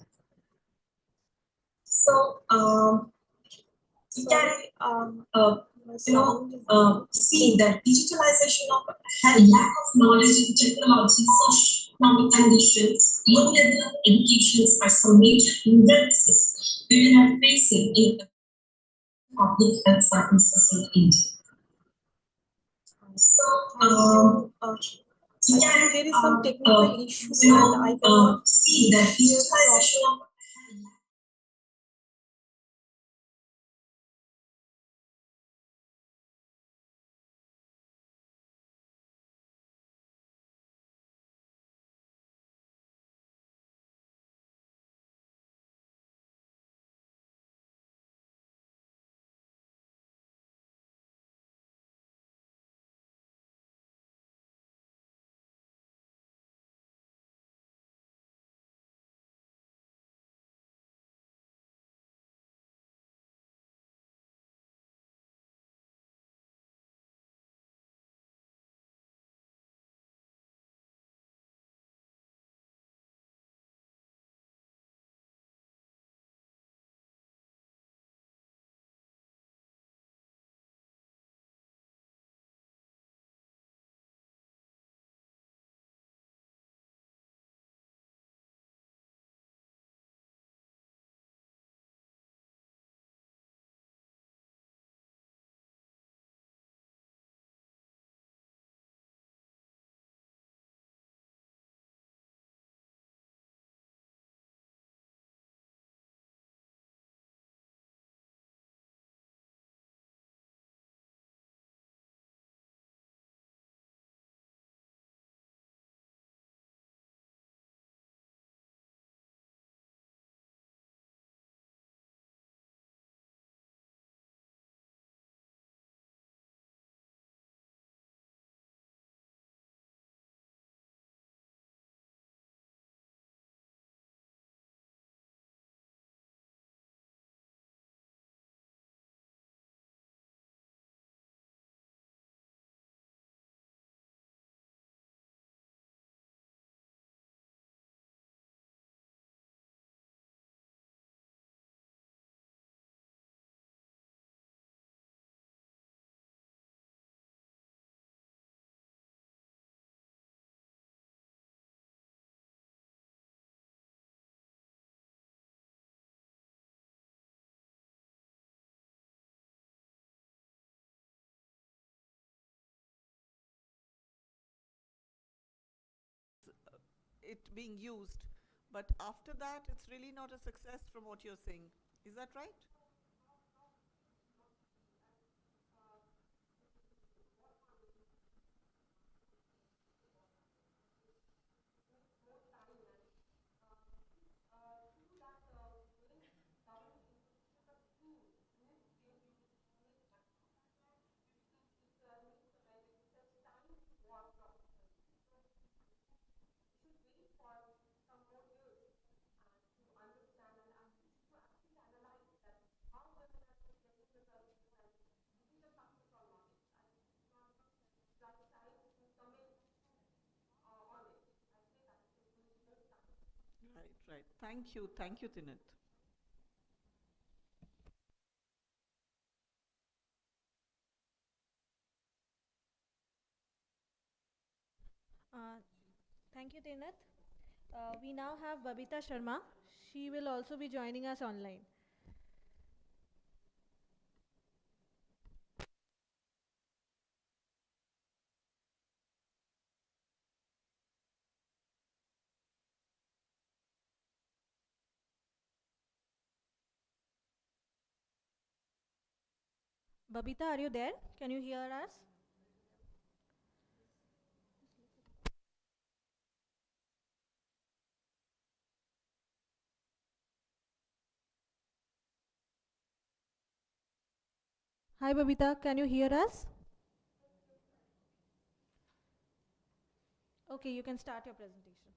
So we can see that digitalization of health, lack of knowledge in technology, socioeconomic conditions, low level of educations are some major hindrances women are facing in public health services in India. So, there is some technical issue, and I cannot see that digitalization of it being used, but after that, it's really not a success from what you're saying. Is that right? Right, right. Thank you. Thank you, Tinit. Uh, Thank you, Tenat. We now have Babita Sharma. She will also be joining us online. Babita, are you there? Can you hear us? Hi, Babita. Can you hear us? Okay, you can start your presentation.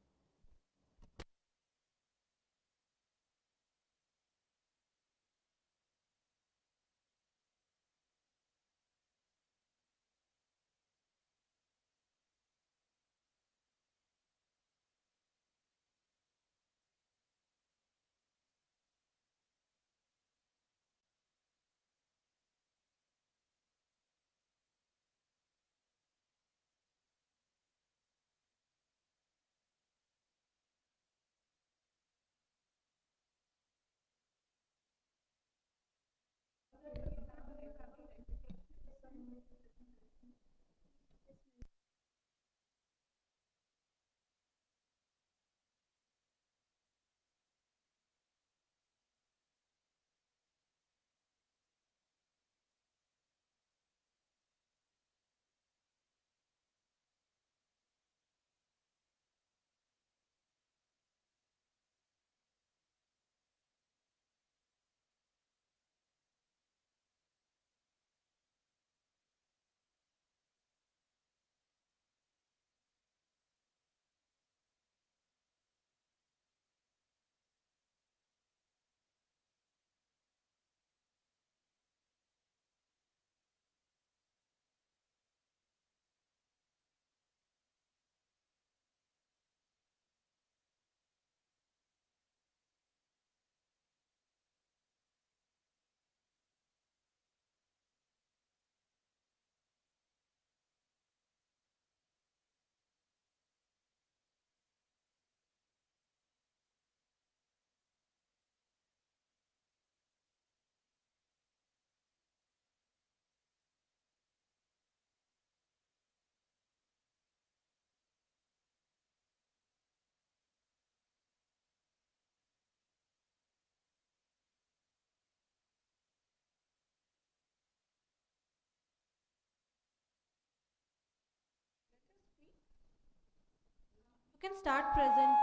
You can start present.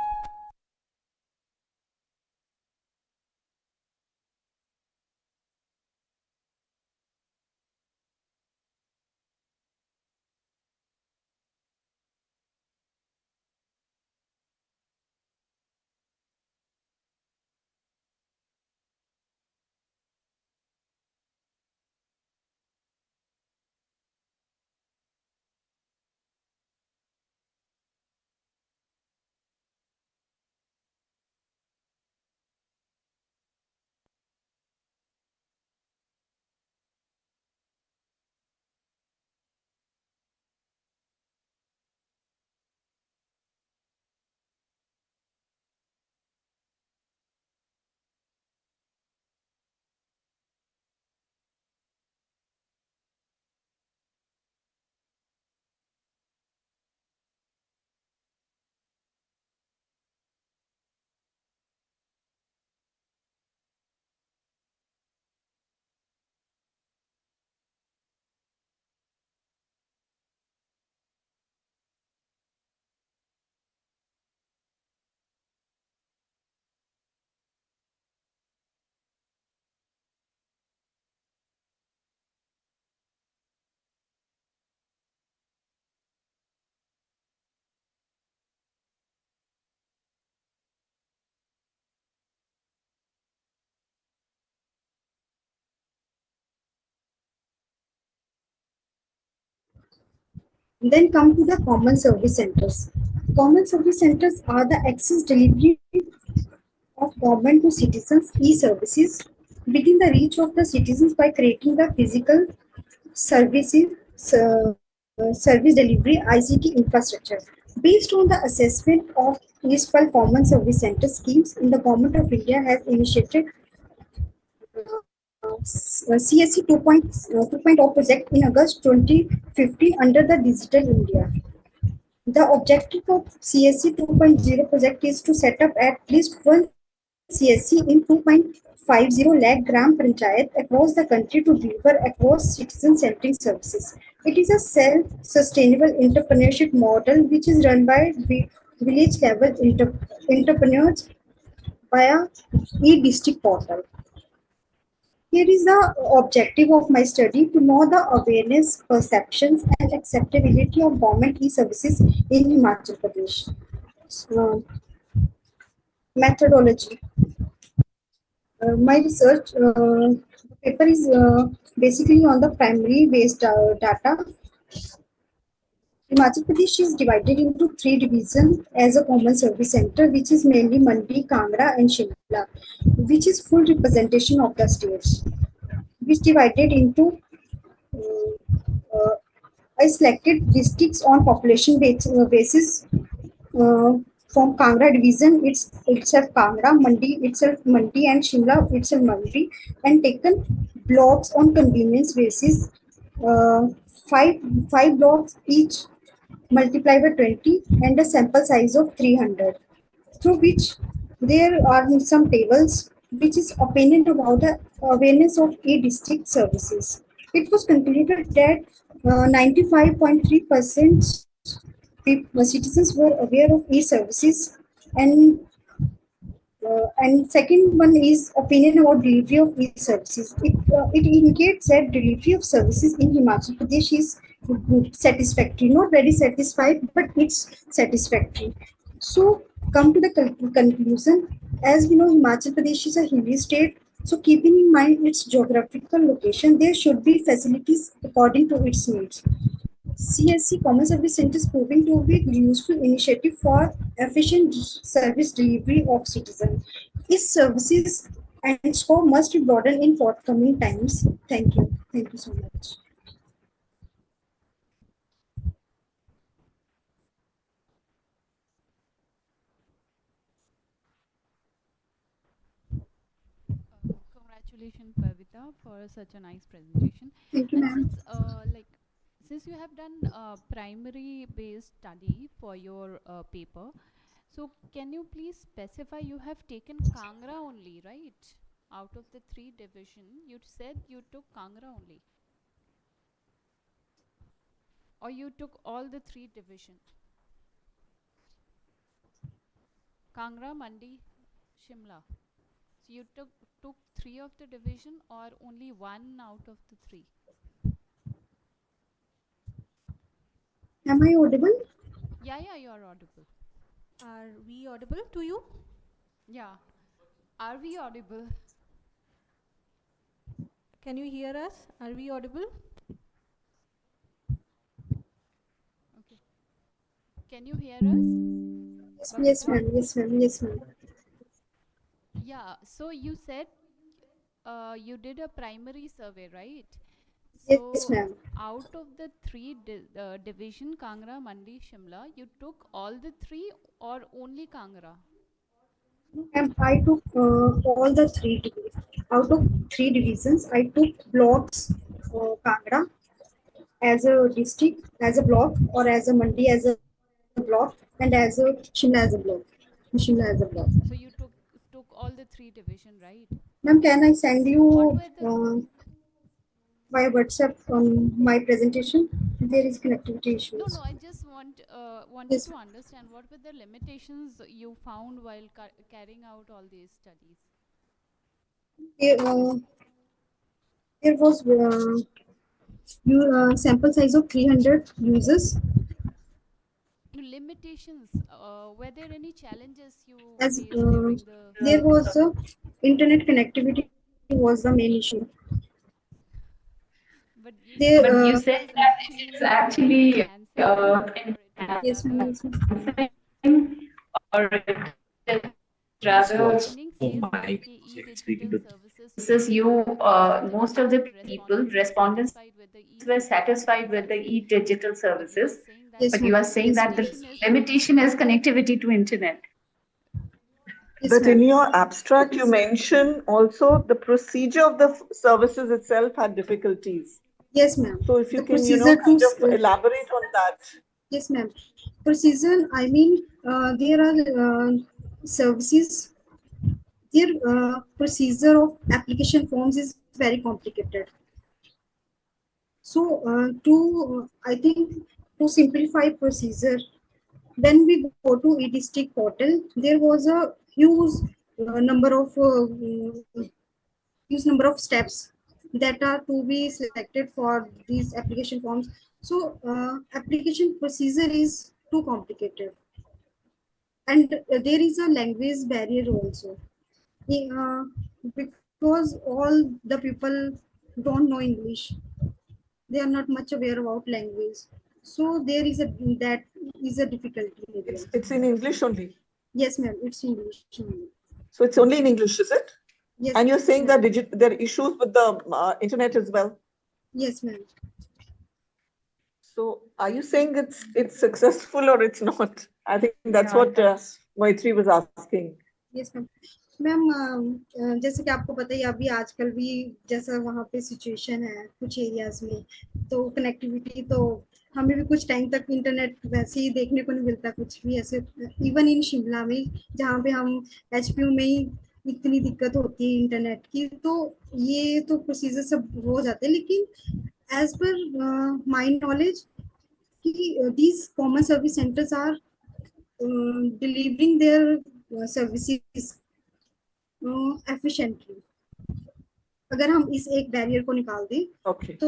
Then come to the common service centers. Common service centers are the access delivery of government to citizens e-services within the reach of the citizens by creating the physical services service delivery ICT infrastructure. Based on the assessment of municipal common service center schemes, in the government of India has initiated CSC 2.0 project in August 2015 under the Digital India. The objective of CSC 2.0 project is to set up at least one CSC in 2.50 lakh gram panchayat across the country to deliver across citizen-centric services. It is a self-sustainable entrepreneurship model which is run by village-level entrepreneurs via e-district portal. Here is the objective of my study: to know the awareness, perceptions, and acceptability of government e-services in Himachal Pradesh. So, methodology. My research paper is basically on the primary based data. Himachal Pradesh is divided into three divisions as a common service center, which is mainly Mandi, Kangra, and Shimla, which is full representation of the states. Which divided into uh, I selected districts on population basis. From Kangra division, it's itself Kangra, Mandi, and Shimla itself Mandi, and taken blocks on convenience basis. Uh, five five blocks each multiplied by 20 and a sample size of 300, through which there are some tables which is opinion about the awareness of e-district services. It was concluded that 95.3% citizens were aware of e-services, and second one is opinion about delivery of e-services. It indicates that delivery of services in Himachal Pradesh is satisfactory, not very satisfied, but it's satisfactory. So come to the conclusion. As we know, Himachal Pradesh is a hilly state. So keeping in mind its geographical location, there should be facilities according to its needs. CSC Common Service Center is proving to be a useful initiative for efficient service delivery of citizens. Its services and scope must be broadened in forthcoming times. Thank you. Thank you so much. Congratulations, Pavita, for such a nice presentation. Thank you, And ma'am. since you have done primary based study for your paper, so can you please specify, you have taken Kangra only, right? Out of the three division, you said you took Kangra only, or you took all the three division? Kangra, Mandi, Shimla. So you took three of the division or only one out of the three? Am I audible? Yeah, you are audible. Are we audible to you? Yeah. Are we audible? Can you hear us? Are we audible? Okay. Can you hear us? Yes, ma'am. Yes, ma'am. Yes, ma'am. Yeah. So you said you did a primary survey, right? Yes, So ma'am. out of the three division, Kangra, Mandi, Shimla, you took all the three or only Kangra? And I took all the three divisions. Out of three divisions, I took blocks Kangra as a district, as a block, or as a Mandi as a block, and as a Shimla as a block. Shimla as a block. So you took all the three division, right? Ma'am, can I send So what you were the via WhatsApp on my presentation? There is connectivity issues. No, I just wanted Yes. to understand what were the limitations you found while carrying out all these studies. There was sample size of 300 users. Limitations. Were there any challenges you As faced during the? there was internet connectivity was the main issue. But you There, said that it is actually enhancing, or it is yes, ma'am. rather. Yes, ma'am. So finding says that the e-digital services you most of the people respondents were satisfied with the e-digital services, but you are saying that Yes, the ma'am. Yes, ma'am. limitation is connectivity to internet. Yes, But in ma'am. your abstract, you mention also the procedure of the services itself had difficulties. Yes, ma'am. So if you The can, procedure kind to of elaborate on that. yes, ma'am. Procedure. I mean, there are services. Their procedure of application forms is very complicated. So, I think to simplify procedure, when we go to e-district portal, there was a huge number of huge number of steps that are to be selected for these application forms. So application procedure is too complicated, and there is a language barrier also. uh, because all the people don't know English, they are not much aware about language, so there is a that is a difficulty area. It's in English only. Yes, ma'am, it's English only. So it's only in English, is it? Yes. And you're saying that there are issues with the internet as well? Yes, ma'am. So are you saying it's successful or it's not? I think that's what Maitri was asking. Yes, ma'am. Ma'am जैसे कि आपको पता ही अभी आजकल भी जैसा वहाँ पे सिचुएशन है कुछ एरियाज में, तो कनेक्टिविटी तो हमें भी कुछ टाइम तक इंटरनेट वैसे ही देखने को नहीं मिलता कुछ भी ऐसे, इवन इन शिमला में जहाँ पे हम एचपीयू में ही इतनी दिक्कत होती है इंटरनेट की, तो ये तो प्रोसीजर सब हो जाते हैं, लेकिन एज पर माय नॉलेज कि these common service centres are delivering their services efficiently. अगर हम इस एक बैरियर को निकाल दें तो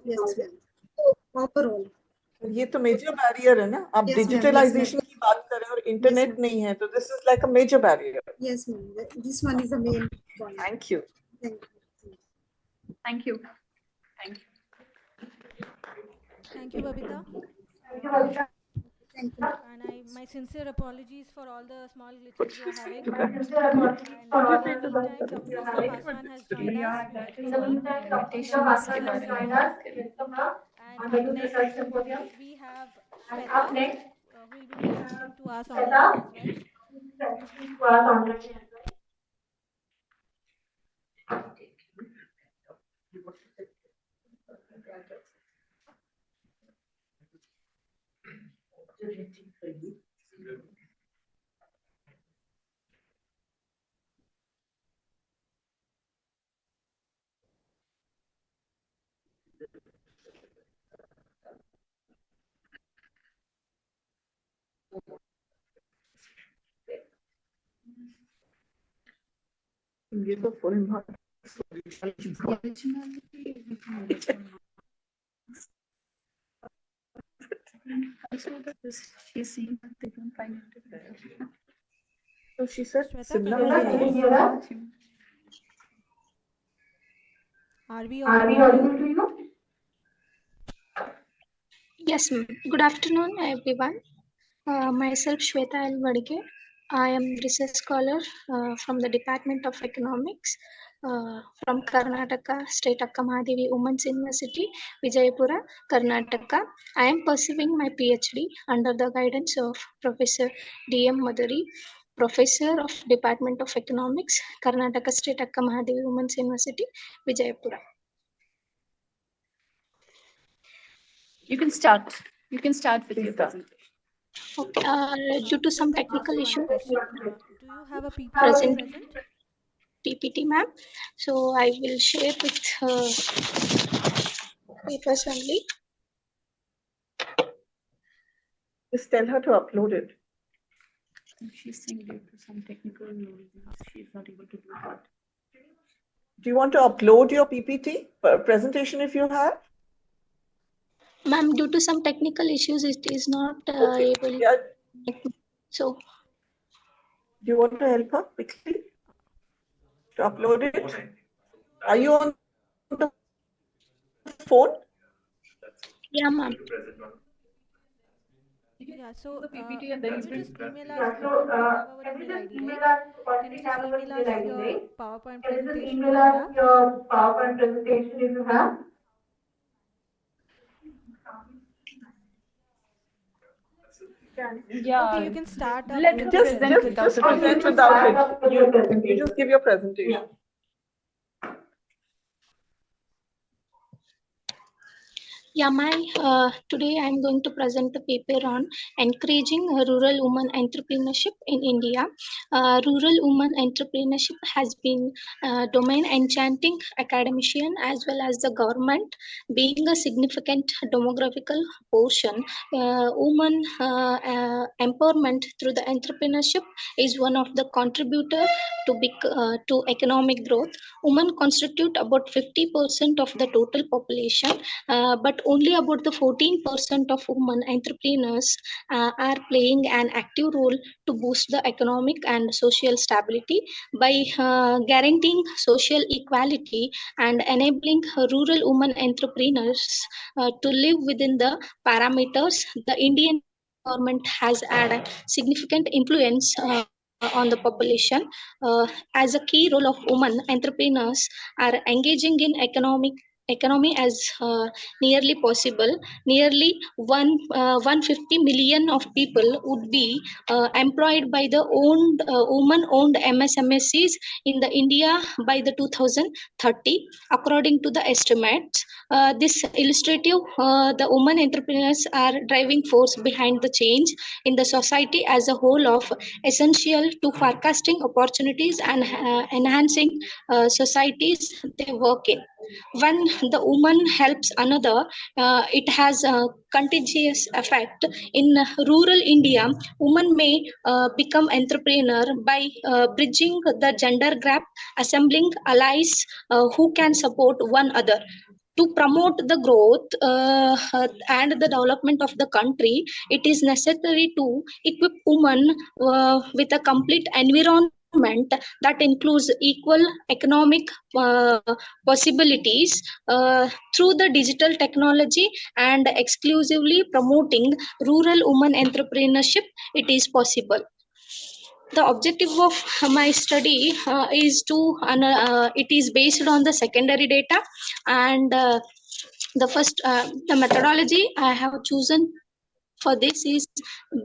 यस मैम ओवरऑल ये तो मेजर बैरियर है ना. आप डिजिटलाइजेशन की बात कर रहे हैं और इंटरनेट नहीं है, तो this is like a major barrier. Yes ma'am, this one is the main point. Thank you. Thank you. Thank you, Babita. Thank you. And my sincere apologies for all the small glitches we are having. And in the meantime, Dr. Hassan has joined us. In the meantime, Dr. Hassan has joined us. And up next, we have Shweta, who will be presenting to us online as well. ये तो full marks. She's saying that they don't find it there. So she said, Are we audible to you? Yes, ma'am. Good afternoon, everyone. Myself, Shweta L. Vadike. I am research scholar from the Department of Economics from Karnataka State Akkamahadevi Women's University, Vijayapura, Karnataka. I am pursuing my PhD under the guidance of Professor D.M. Madhuri, Professor of Department of Economics, Karnataka State Akkamahadevi Women's University, Vijayapura. You can start. You can start with your presentation. Okay. Due to some technical issue, do you have a PPT present? PPT, ma'am. So I will share with papers only. just tell her to upload it. She's saying due to some technical reasons, she's not able to do that. Do you want to upload your PPT presentation if you have? Ma'am, due to some technical issues, it is not able. Yeah. So, do you want to help her quickly to upload it? Are you on the phone? Yeah, ma'am. Yeah, so the PPT and can then you just email us? can you just email us? Can you just email us your PowerPoint Can you just presentation email if you us have? your PowerPoint presentation if you have? Yeah. Okay, you can start up. Let's just present without it. You just give your presentation. Yeah, today I'm going to present the paper on encouraging rural women entrepreneurship in India. Rural women entrepreneurship has been domain enchanting academician as well as the government, being a significant demographical portion. Women empowerment through the entrepreneurship is one of the contributor to economic growth. Women constitute about 50% of the total population, but only about the 14% of women entrepreneurs are playing an active role to boost the economic and social stability by guaranteeing social equality and enabling rural women entrepreneurs to live within the parameters. The Indian government has had a significant influence on the population, as a key role of women entrepreneurs are engaging in economy as nearly possible. Nearly 150 million of people would be employed by the women-owned MSMEs in the India by the 2030, according to the estimates. This illustrative, the women entrepreneurs are driving force behind the change in the society as a whole of essential to forecasting opportunities and enhancing societies they work in. When the woman helps another, it has a contagious effect. In rural India, women may become entrepreneur by bridging the gender gap, assembling allies who can support one another. To promote the growth and the development of the country, it is necessary to equip women with a complete environment that includes equal economic uh, possibilities through the digital technology and exclusively promoting rural women entrepreneurship. It is possible. The objective of my study is it is based on the secondary data, and the methodology I have chosen for this is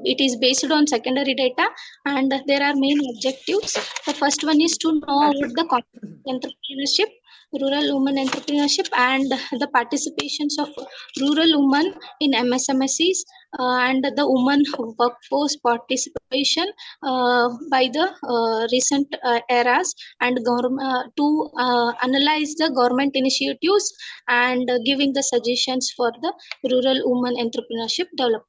it is based on secondary data, and there are main objectives. The first one is to know about the entrepreneurship, rural women entrepreneurship, and the participations of rural women in MSMEs, and the women workforce participation by the recent eras, and to analyze the government initiatives and giving the suggestions for the rural women entrepreneurship development.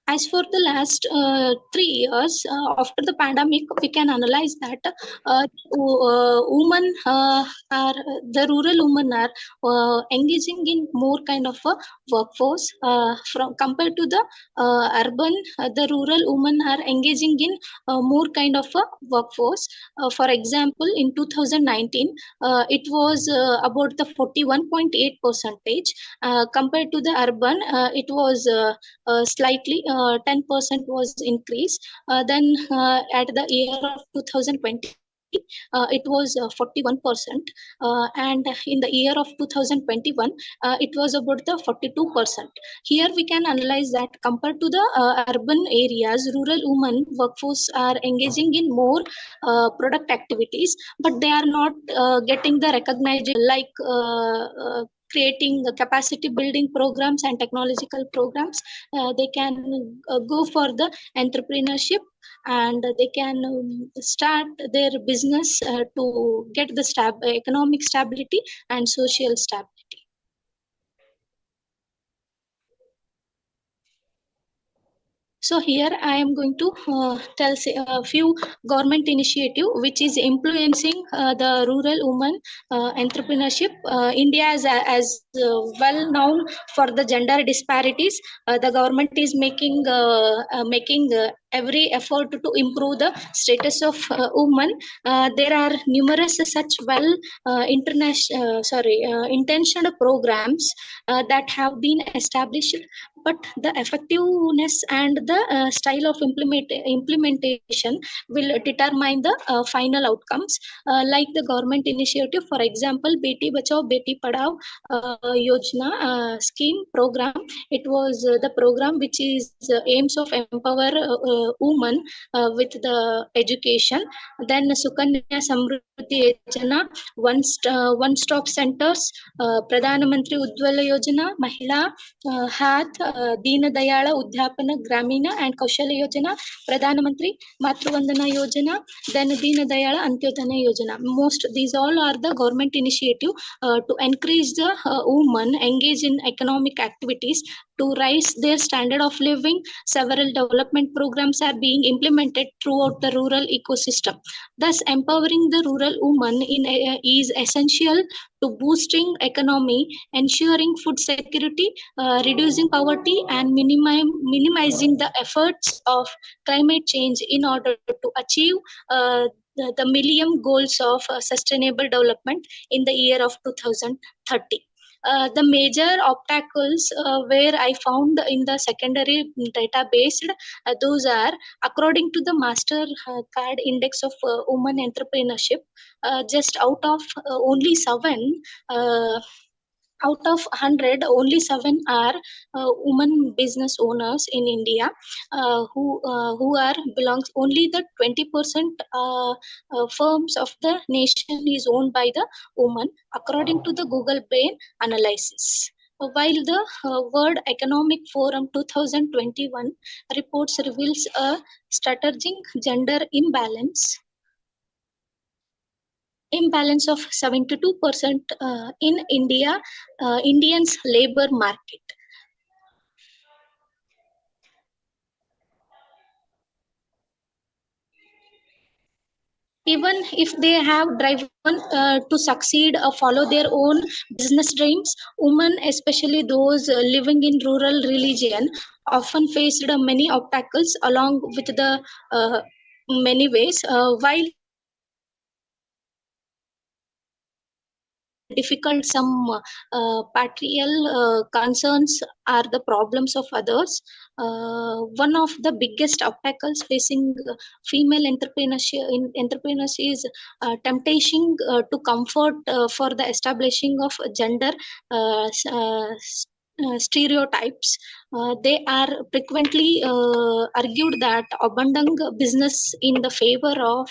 As for the last 3 years after the pandemic, we can analyze that women are the rural women are engaging in more kind of a workforce from compared to the urban. The rural women are engaging in more kind of a workforce. For example, in 2019, it was about the 41.8 percentage. Compared to the urban, it was slightly 10% was increased. Then at the year of 2020, it was 41%, and in the year of 2021, it was about the 42%. Here we can analyze that compared to the urban areas, rural women workforce are engaging in more product activities, but they are not getting the recognition like creating capacity building programs and technological programs. They can go for the entrepreneurship, and they can start their business to get the economic stability and social stability. So here I am going to tell a few government initiative which is influencing the rural women entrepreneurship. India is as well known for the gender disparities. The government is making every effort to improve the status of women. There are numerous such intentional programs that have been established, but the effectiveness and the style of implementation will determine the final outcomes. Like the government initiative, for example, Beti Bachao Beti Padhao Yojana scheme program. It was the program which is aims of empower women with the education. Then Sukanya Samruddhi Yojana, one-stop centers, Pradhan Mantri Ujjwala Yojana, Mahila Hath, Deen Dayala Udhyapana Gramina and Kaushalya Yojana, Pradhan Mantri Matruvandana Yojana, then Deen Dayala Antyodaya Yojana. These all are the government initiative to encourage the women engage in economic activities to raise their standard of living. Several development programs are being implemented throughout the rural ecosystem. Thus, empowering the rural woman is essential to boosting economy, ensuring food security, reducing poverty, and minimizing the efforts of climate change in order to achieve the Millennium Goals of Sustainable Development in the year of 2030. The major obstacles where I found in the secondary database, those are according to the Master Card Index of Women Entrepreneurship, just only 7 out of 100, only 7 are women business owners in India who are belongs. Only the 20% firms of the nation is owned by the women, according to the Google Brain analysis. While the World Economic Forum 2021 reports reveals a strategic gender imbalance of 72% in Indians labor market. Even if they have driven to succeed or follow their own business dreams, women, especially those living in rural region, often faced many obstacles along with the many ways. While difficult, some patrial concerns are the problems of others. One of the biggest obstacles facing female entrepreneurs is temptation to comfort for the establishing of gender stereotypes. They are frequently argued that abandoning business in the favor of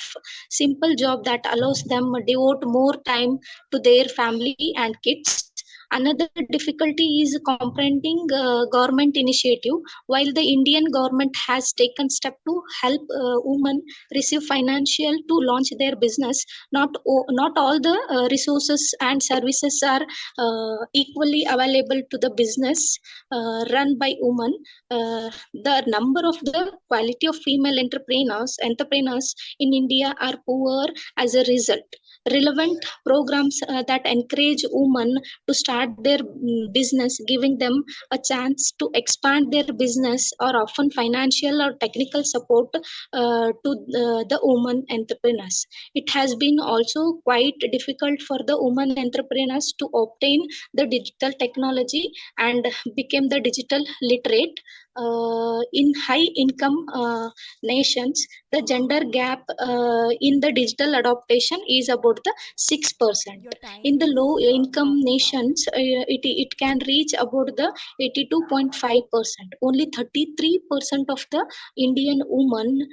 simple job that allows them devote more time to their family and kids. Another difficulty is comprehending government initiative. While the Indian government has taken step to help women receive financial to launch their business, not all the resources and services are equally available to the business run by women. The number of the quality of female entrepreneurs in India are poor as a result. Relevant programs that encourage women to start their business, giving them a chance to expand their business, or often financial or technical support to the women entrepreneurs. It has been also quite difficult for the women entrepreneurs to obtain the digital technology and become the digital literate. In high income nations, the gender gap in the digital adoption is about the 6%. In the low income nations, it can reach about the 82.5%. Only 33% of the Indian women,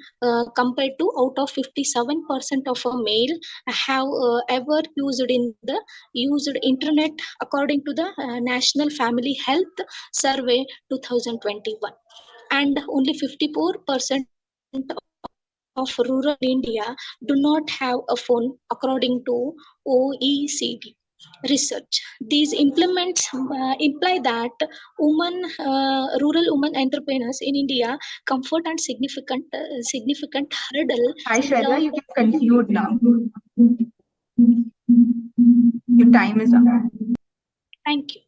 compared to out of 57% of a male, have ever used internet, according to the National Family Health Survey 2021. And only 54% of rural India do not have a phone, according to OECD research. These implements imply that rural women entrepreneurs in India comfort and significant hurdle. Hi, Shweta, you can conclude now. Your time is up. Thank you.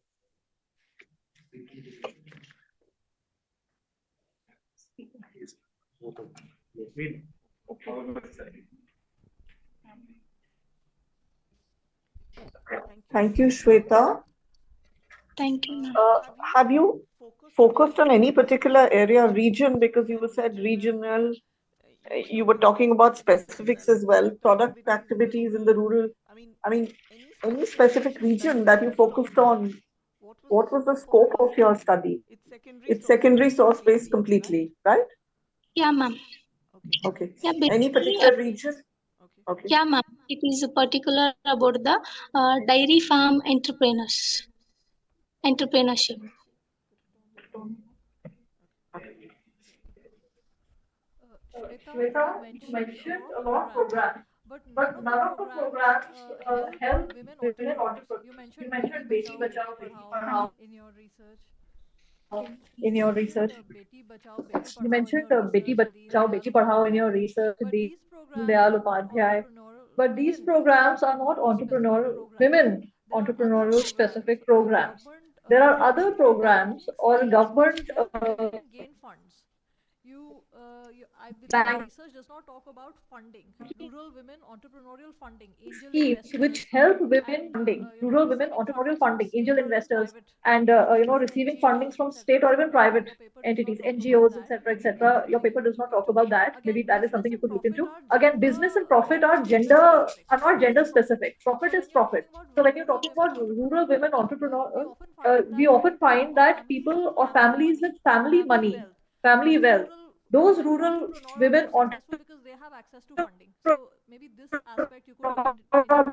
Thank you, Shweta. Thank you. Have you focused on any particular area, region? Because you said regional, you were talking about specifics as well, product activities in the rural. I mean, any specific region that you focused on? What was the scope of your study? It's secondary source based completely, right? Yeah, ma'am. Okay. Yeah, Any basically, particular region? Okay. yeah, ma'am. It is particular about the dairy farm entrepreneurship. Shweta, you mentioned a lot of programs, but none of the programs help women entrepreneurs. You mentioned Beti Bachao, Beti Padhao in your research. You mentioned Beti Bachao, Beti Padhao in your research, Deen Dayal Upadhyay. But these programs are not women entrepreneurial specific programs. There are other programs or government bank schemes which help women funding, rural women entrepreneurial funding, angel investors, and receiving fundings from state or even private entities, NGOs, etc., etc. Your paper does not talk about that. Maybe that is something you could look into. Again, business and profit are not gender specific. Profit is profit. So when you're talking about rural women entrepreneurs, we often find that people or families with family money, family wealth, those rural women are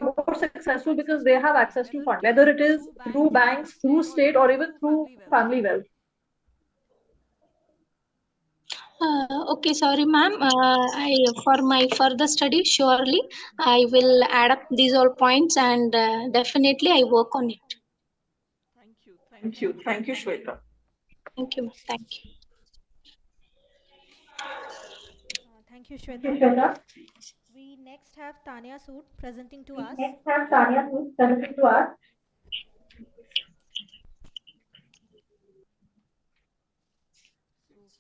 more successful because they have access to funds, whether it is through banks, through state, or even through family wealth. Okay, sorry, ma'am. For my further study, surely I will add up these all points and definitely I work on it. Thank you. Thank you, Shweta. Thank you. Thank you. Thank you, Thank you, Shweta. Shweta. We next have Tanya Sood presenting to us. Next have Tanya presenting to us.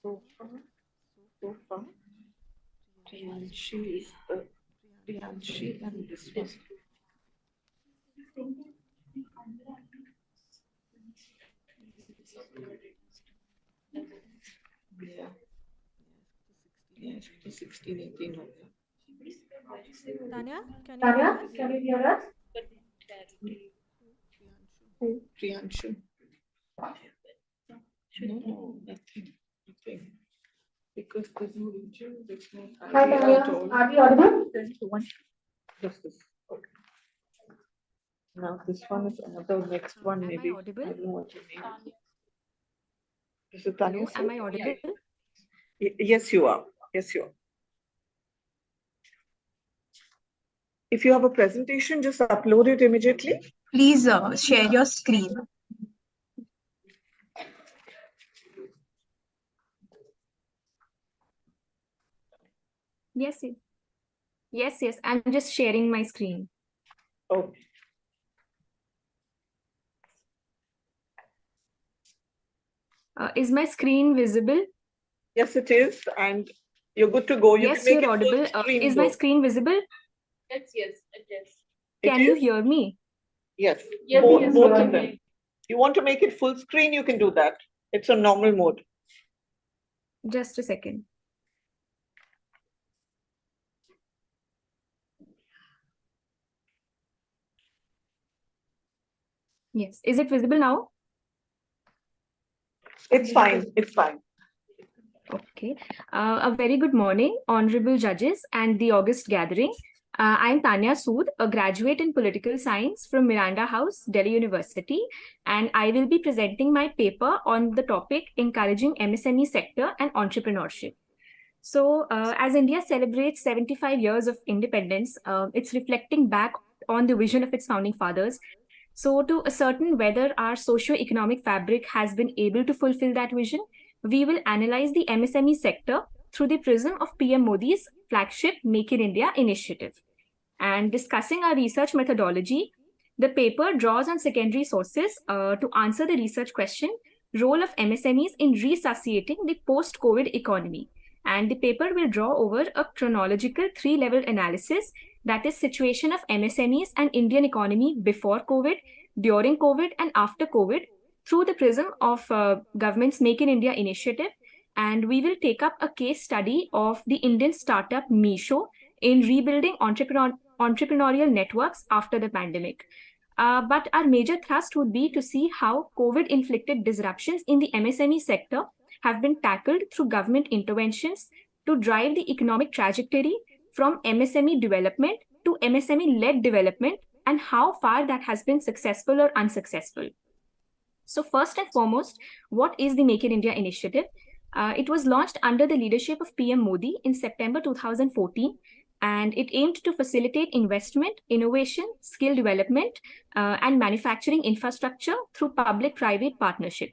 So far, Priyanshi and this one. Yeah. Yes, 16, 18. Tanya, can you Tanya, hear us? can you hear us? Who? Priyanshu. No, nothing. Because there's no region, there's no idea at all. Are we audible? Just this. Okay. Now this one is another next one, maybe. Am I audible? I don't know what you mean. Is it Tanya? Hello, am I audible? Yes, you are. Yes, you are. If you have a presentation, just upload it immediately. Please share your screen. Yes, yes. I'm just sharing my screen. Oh. Is my screen visible? Yes, it is, and you're good to go. You Yes, can make you're it full audible. screen, Is my though. screen visible? Yes, it is. Can you hear me? Yes, Yes, both yes, of them. You want to make it full screen, you can do that. It's a normal mode. Just a second. Yes. Is it visible now? It's fine. It's fine. Okay. A very good morning, honorable judges and the august gathering. I am Tanya Sood, a graduate in political science from Miranda House, Delhi University, and I will be presenting my paper on the topic encouraging MSME sector and entrepreneurship. So, as India celebrates 75 years of independence, it's reflecting back on the vision of its founding fathers. So, to ascertain whether our socio-economic fabric has been able to fulfill that vision, we will analyze the MSME sector through the prism of PM Modi's flagship Make in India initiative. And discussing our research methodology, the paper draws on secondary sources to answer the research question, role of MSMEs in resuscitating the post-COVID economy. And the paper will draw over a chronological 3-level analysis, that is situation of MSMEs and Indian economy before COVID, during COVID and after COVID, through the prism of government's Make in India initiative. And we will take up a case study of the Indian startup Meesho in rebuilding entrepreneurial networks after the pandemic. But our major thrust would be to see how COVID-inflicted disruptions in the MSME sector have been tackled through government interventions, to drive the economic trajectory from MSME development to MSME-led development, and how far that has been successful or unsuccessful. So first and foremost, what is the Make in India initiative? It was launched under the leadership of PM Modi in September 2014, and it aimed to facilitate investment, innovation, skill development, and manufacturing infrastructure through public-private partnership.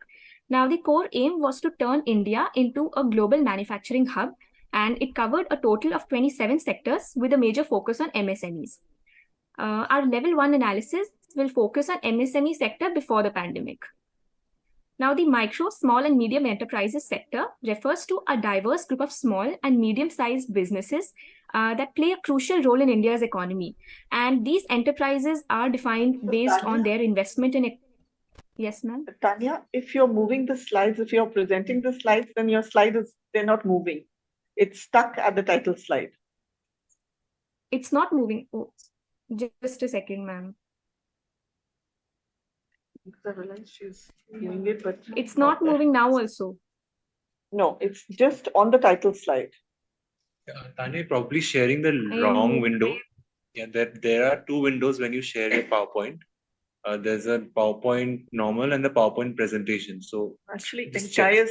Now, the core aim was to turn India into a global manufacturing hub, and it covered a total of 27 sectors with a major focus on MSMEs. Our level 1 analysis will focus on MSME sector before the pandemic. Now, the micro, small and medium enterprises sector refers to a diverse group of small and medium-sized businesses that play a crucial role in India's economy. And these enterprises are defined based on their investment in... Yes, ma'am? Tanya, if you're moving the slides, if you're presenting the slides, then your they're not moving. It's stuck at the title slide. It's not moving. Oh, just a second, ma'am. I realize she's doing it, but it's not moving now also. No, it's just on the title slide. Tanya, you're probably sharing the wrong window. Yeah, there are two windows when you share your PowerPoint. There's a PowerPoint normal and the PowerPoint presentation. So actually, entire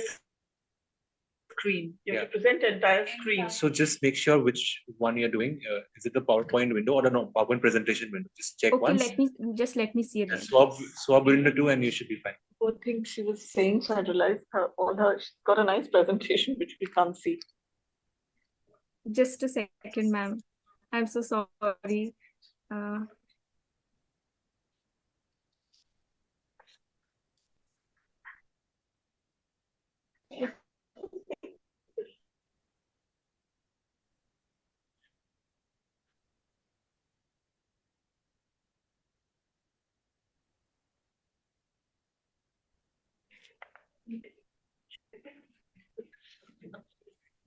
screen. You have to present entire screen. So just make sure which one you're doing. Is it the PowerPoint window or the PowerPoint presentation window? Just check once. Let me see it. Swap window 2 and you should be fine. I think she was saying, so I realized she's got a nice presentation which we can't see. Just a second, ma'am. I'm so sorry.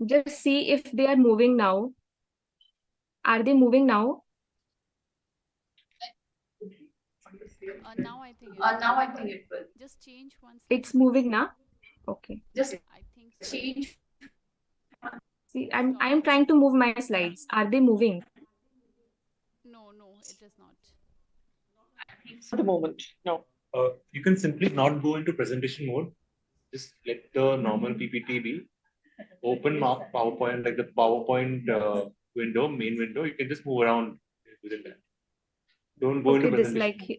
Just see if they are moving now. Are they moving now? Now I think it will. Just change one. It's moving now. Okay. Just I think so. Change. See, I'm trying to move my slides. Are they moving? No, it is not. At the moment, no. You can simply not go into presentation mode. Just let the normal PPT be. Open PowerPoint, like the PowerPoint window, main window. You can just move around within that. Don't go into presentation.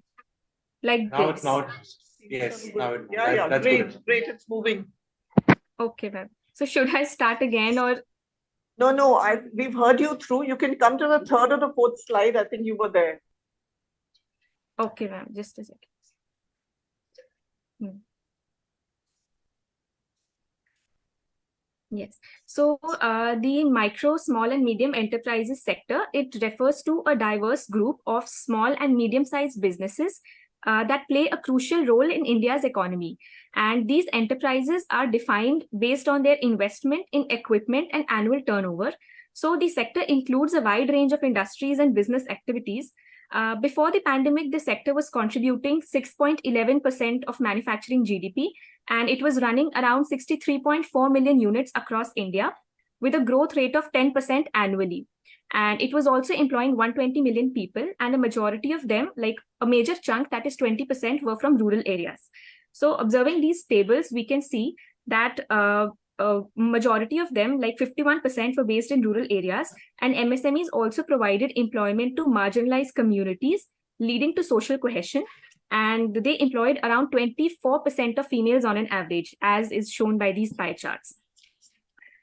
Like now this. Yes, now it. Yeah, that's great, good. great. It's moving. Okay, ma'am. So should I start again or? No. We've heard you through. You can come to the third or the fourth slide. I think you were there. Okay, ma'am. Just a second. Yes. So the micro, small and medium enterprises sector, it refers to a diverse group of small and medium-sized businesses that play a crucial role in India's economy. And these enterprises are defined based on their investment in equipment and annual turnover. So the sector includes a wide range of industries and business activities. Before the pandemic, the sector was contributing 6.11% of manufacturing GDP, and it was running around 63.4 million units across India with a growth rate of 10% annually. And it was also employing 120 million people, and a majority of them, like a major chunk, that is 20%, were from rural areas. So observing these tables, we can see that majority of them, like 51%, were based in rural areas, and MSMEs also provided employment to marginalized communities, leading to social cohesion. And they employed around 24% of females on an average, as is shown by these pie charts.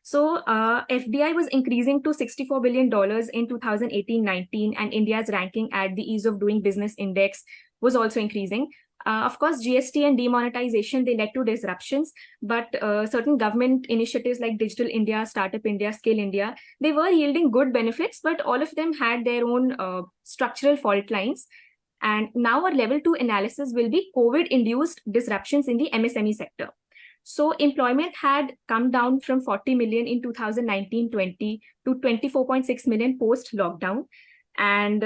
So FDI was increasing to $64 billion in 2018-19, and India's ranking at the Ease of Doing Business Index was also increasing. Of course, GST and demonetization, they led to disruptions, but certain government initiatives like Digital India, Startup India, Skill India, they were yielding good benefits, but all of them had their own structural fault lines. And now our level 2 analysis will be COVID-induced disruptions in the MSME sector. So employment had come down from 40 million in 2019-20 to 24.6 million post-lockdown. And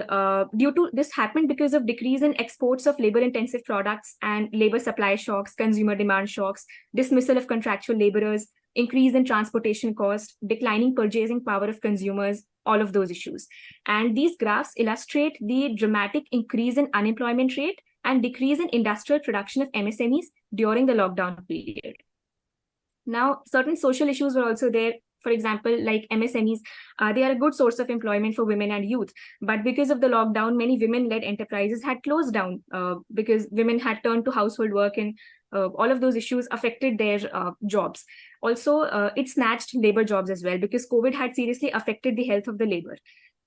due to this happened because of decrease in exports of labor-intensive products and labor supply shocks, consumer demand shocks, dismissal of contractual laborers, increase in transportation cost, declining purchasing power of consumers, all of those issues. And these graphs illustrate the dramatic increase in unemployment rate and decrease in industrial production of MSMEs during the lockdown period. Now, certain social issues were also there. For example, like MSMEs, they are a good source of employment for women and youth. But because of the lockdown, many women-led enterprises had closed down because women had turned to household work, and all of those issues affected their jobs. Also, it snatched labor jobs as well because COVID had seriously affected the health of the labor.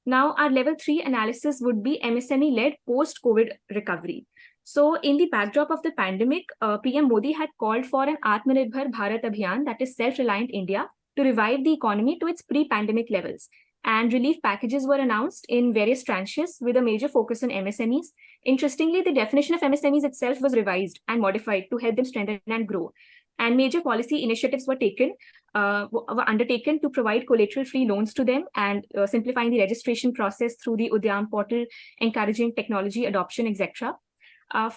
Now, our level 3 analysis would be MSME-led post-COVID recovery. So in the backdrop of the pandemic, PM Modi had called for an Atmanirbhar Bharat Abhiyan, that is self-reliant India, to revive the economy to its pre-pandemic levels. And relief packages were announced in various tranches with a major focus on MSMEs. Interestingly, the definition of MSMEs itself was revised and modified to help them strengthen and grow. And major policy initiatives were undertaken to provide collateral-free loans to them and simplifying the registration process through the Udyam portal, encouraging technology adoption, etc.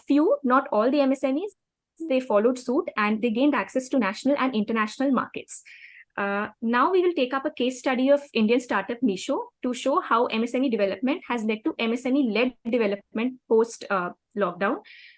Few, not all the MSMEs, they followed suit and they gained access to national and international markets. Now we will take up a case study of Indian startup Meesho to show how MSME development has led to MSME-led development post-lockdown.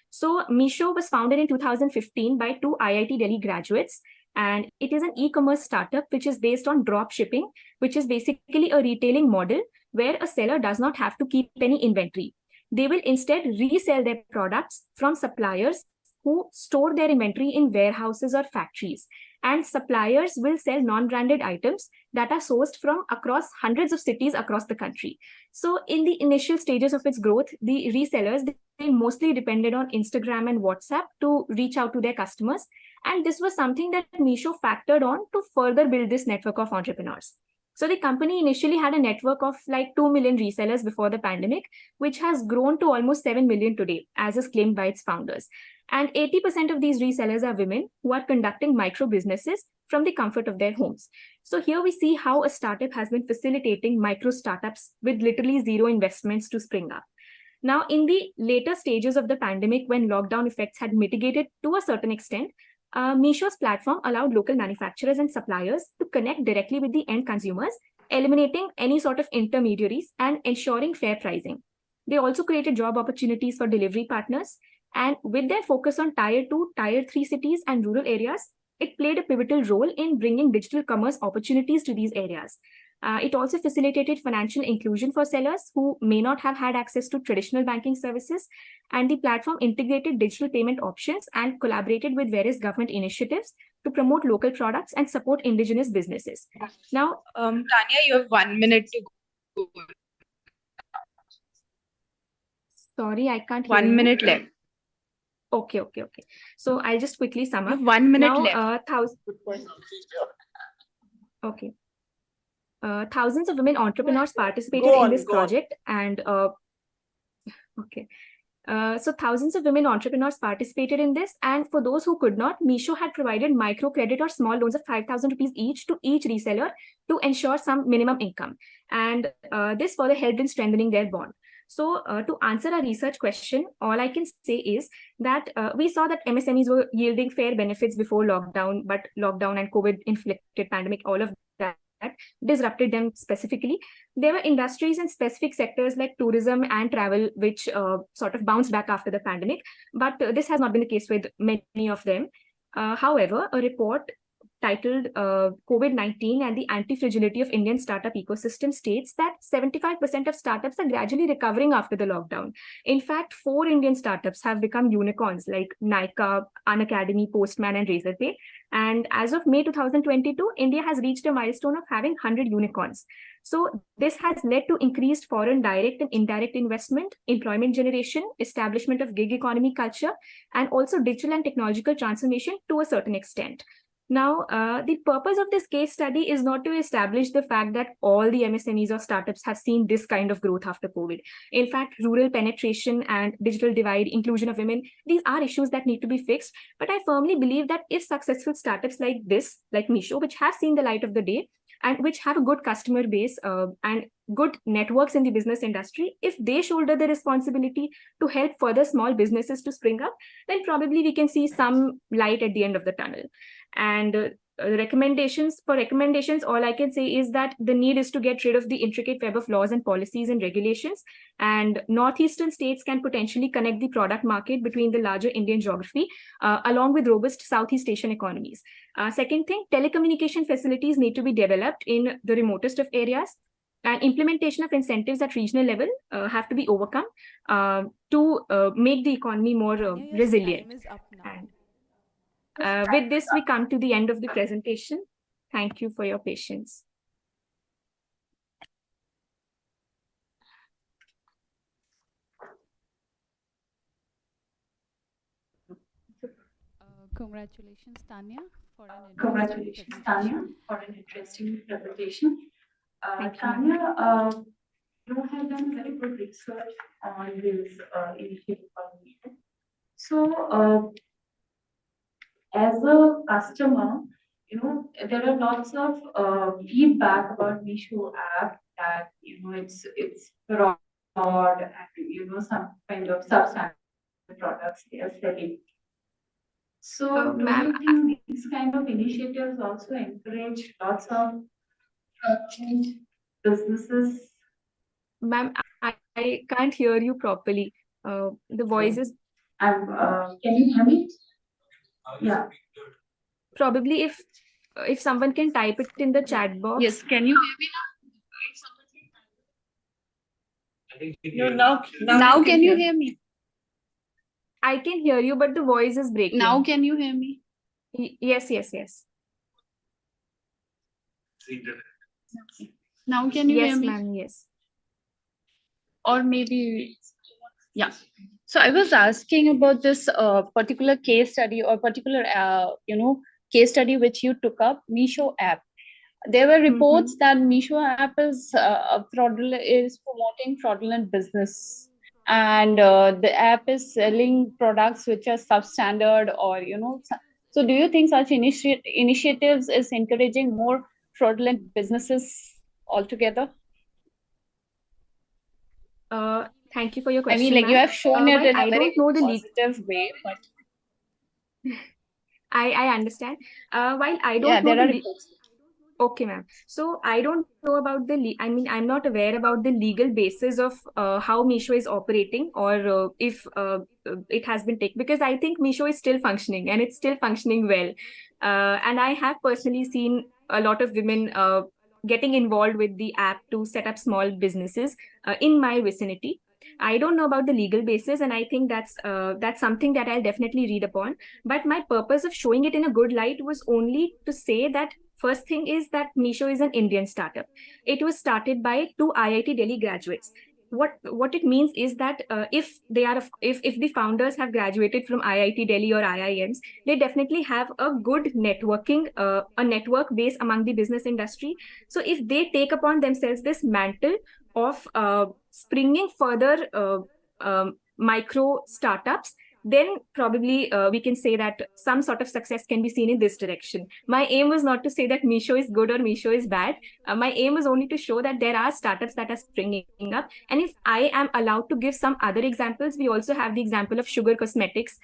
So Meesho was founded in 2015 by 2 IIT Delhi graduates, and it is an e-commerce startup which is based on drop shipping, which is basically a retailing model where a seller does not have to keep any inventory. They will instead resell their products from suppliers who store their inventory in warehouses or factories. And suppliers will sell non-branded items that are sourced from across hundreds of cities across the country. So in the initial stages of its growth, the resellers, they mostly depended on Instagram and WhatsApp to reach out to their customers. And this was something that Meesho factored on to further build this network of entrepreneurs. So the company initially had a network of like 2 million resellers before the pandemic, which has grown to almost 7 million today, as is claimed by its founders. And 80% of these resellers are women who are conducting micro businesses from the comfort of their homes. So here we see how a startup has been facilitating micro startups with literally zero investments to spring up. Now, in the later stages of the pandemic, when lockdown effects had mitigated to a certain extent, Meesho's platform allowed local manufacturers and suppliers to connect directly with the end consumers, eliminating any sort of intermediaries and ensuring fair pricing. They also created job opportunities for delivery partners. And with their focus on Tier 2, Tier 3 cities and rural areas, it played a pivotal role in bringing digital commerce opportunities to these areas. It also facilitated financial inclusion for sellers who may not have had access to traditional banking services. And the platform integrated digital payment options and collaborated with various government initiatives to promote local products and support indigenous businesses. Now, Tanya, you have 1 minute to go. Sorry, I can't hear 1 you. minute left. Okay. So I'll just quickly sum up. 1 minute now, left. Okay. Thousands of women entrepreneurs participated in this project, and so thousands of women entrepreneurs participated in this, and for those who could not, Meesho had provided microcredit or small loans of 5,000 rupees each to each reseller to ensure some minimum income, and this further helped in strengthening their bond. So to answer our research question, all I can say is that we saw that MSMEs were yielding fair benefits before lockdown, but lockdown and COVID-inflicted pandemic, all of that disrupted them specifically. There were industries and specific sectors like tourism and travel, which sort of bounced back after the pandemic, but this has not been the case with many of them. However, a report titled COVID-19 and the Anti-Fragility of Indian Startup Ecosystem states that 75% of startups are gradually recovering after the lockdown. In fact, 4 Indian startups have become unicorns like Nykaa, Unacademy, Postman, and Razorpay. And as of May 2022, India has reached a milestone of having 100 unicorns. So this has led to increased foreign direct and indirect investment, employment generation, establishment of gig economy culture, and also digital and technological transformation to a certain extent. Now, the purpose of this case study is not to establish the fact that all the MSMEs or startups have seen this kind of growth after COVID. In fact, rural penetration and digital divide, inclusion of women, these are issues that need to be fixed. But I firmly believe that if successful startups like this, like Meesho, which have seen the light of the day and which have a good customer base and good networks in the business industry, if they shoulder the responsibility to help further small businesses to spring up, then probably we can see some light at the end of the tunnel. And recommendations, all I can say is that the need is to get rid of the intricate web of laws and policies and regulations, and northeastern states can potentially connect the product market between the larger Indian geography along with robust Southeast Asian economies. Second thing, telecommunication facilities need to be developed in the remotest of areas, and implementation of incentives at regional level have to be overcome to make the economy more resilient. Time is up now. And with this, we come to the end of the presentation. Thank you for your patience. Congratulations, Tanya, for an interesting presentation. Tanya, you have done very good research on this initiative. So, as a customer, there are lots of feedback about Meesho app that it's fraud and some kind of substandard products they are selling. So, do you think these kind of initiatives also encourage lots of businesses? Ma'am, I can't hear you properly. The voice is. Can you hear me? Yeah. Probably if someone can type it in the chat box. Yes, can you hear me now? Now can you hear me? I can hear you, but the voice is breaking. Now can you hear me? Yes. Now can you hear me? Yes, ma'am, yes. Or maybe, yeah. So I was asking about this particular case study or particular, case study which you took up, Meesho app. There were reports that Meesho app is promoting fraudulent business, and the app is selling products which are substandard, or So, do you think such initiatives is encouraging more fraudulent businesses altogether? Thank you for your question. I mean, like you have shown it in a very positive way, but I understand. While I don't know the okay, ma'am. So I don't know about I'm not aware about the legal basis of how Meesho is operating, or if it has been taken, because I think Meesho is still functioning and it's still functioning well. And I have personally seen a lot of women getting involved with the app to set up small businesses in my vicinity. I don't know about the legal basis, and I think that's something that I'll definitely read upon. But my purpose of showing it in a good light was only to say that first thing is that Meesho is an Indian startup. It was started by 2 IIT Delhi graduates. What it means is that if the founders have graduated from IIT Delhi or IIMs, they definitely have a good networking, a network base among the business industry. So if they take upon themselves this mantle of springing further micro startups, then probably we can say that some sort of success can be seen in this direction. My aim was not to say that Meesho is good or Meesho is bad. My aim was only to show that there are startups that are springing up. And if I am allowed to give some other examples, we also have the example of Sugar Cosmetics.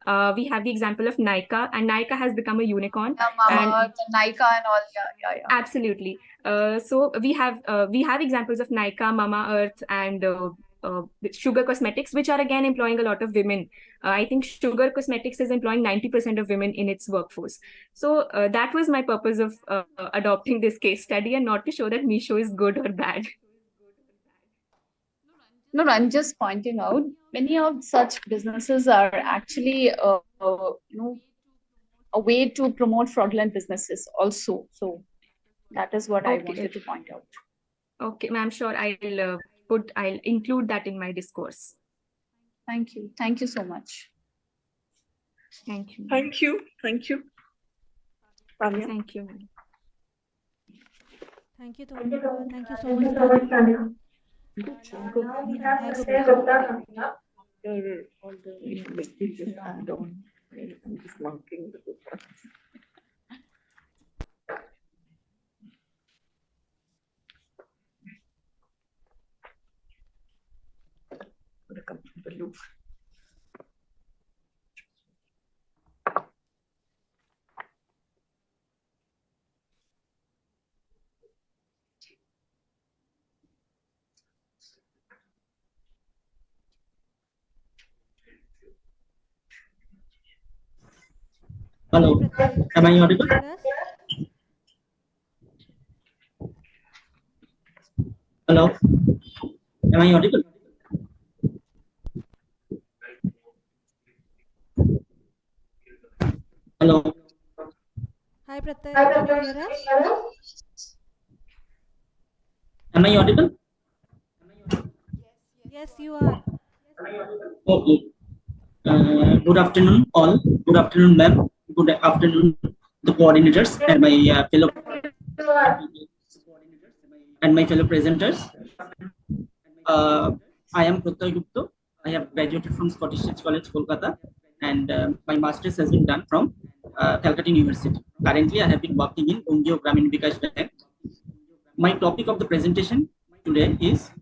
We have the example of Nykaa, and Nykaa has become a unicorn. Mama, Nykaa and all, yeah. Absolutely. So we have examples of Nykaa, Mama Earth, and Sugar Cosmetics, which are again employing a lot of women. I think Sugar Cosmetics is employing 90% of women in its workforce. So that was my purpose of adopting this case study, and not to show that Meesho is good or bad. No, I'm just pointing out many of such businesses are actually a way to promote fraudulent businesses also. So that is what I wanted to point out. Okay, ma'am, sure. I'll include that in my discourse. Thank you. Thank you so much. Thank you. Thank you. Thank you. Tanya. Thank you, ma'am. Thank you so much, Tanya. Now we have the stage coming up. All the lectures just add on. I'm just marking the book. The loop. Hello, am I audible? Hello, am I audible? Hello. Hi Pratyay, can you hear us? Am I audible? Yes, you are. Okay. Good afternoon, all. Good afternoon, ma'am. Good afternoon, the coordinators and my fellow presenters. I am Pratyay Gupta. I have graduated from Scottish Church College, Kolkata, and my master's has been done from Calcutta University. Currently, I have been working in Ungio Gramin Bikash Bank. My topic of the presentation today is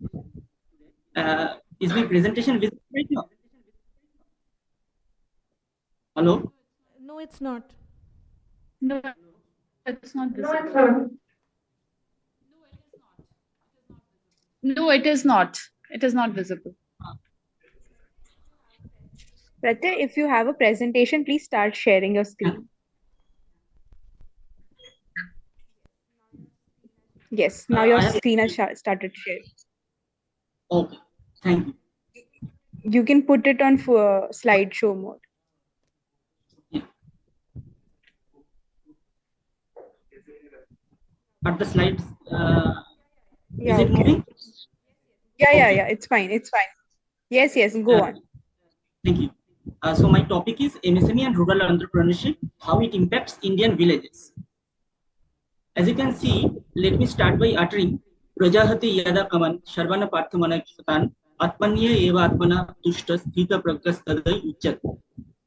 my presentation visible right now? Hello? No, it's not. No, it's not visible. No, it is not. It is not visible. Pratyay, if you have a presentation, please start sharing your screen. Yes, now your screen has started sharing. Okay, thank you. You can put it on slideshow mode. But the slides, yeah, is it moving? Yeah, it's fine. It's fine. Yes, go on. Thank you. So my topic is MSME and rural entrepreneurship, how it impacts Indian villages. As you can see, let me start by uttering Prajahati Yada Kaman, Sharvana Parthamana Katan, Atmanya Eva Atmana Tushta Sthita Prakastadai Uchat.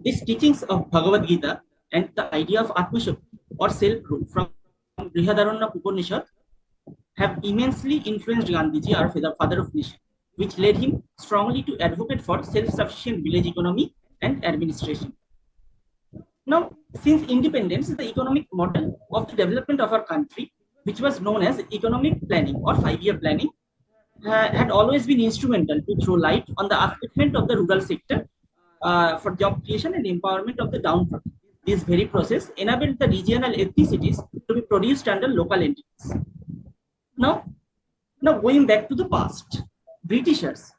These teachings of Bhagavad Gita and the idea of Atmashakti or self-rule from Brihadaranya Upanishad have immensely influenced Gandhiji, our father of nation, which led him strongly to advocate for self-sufficient village economy and administration. Now, since independence, the economic model of the development of our country, which was known as economic planning or 5-year planning, had always been instrumental to throw light on the upliftment of the rural sector for job creation and empowerment of the downtrodden. This very process enabled the regional ethnicities to be produced under local entities. Now going back to the past, Britishers,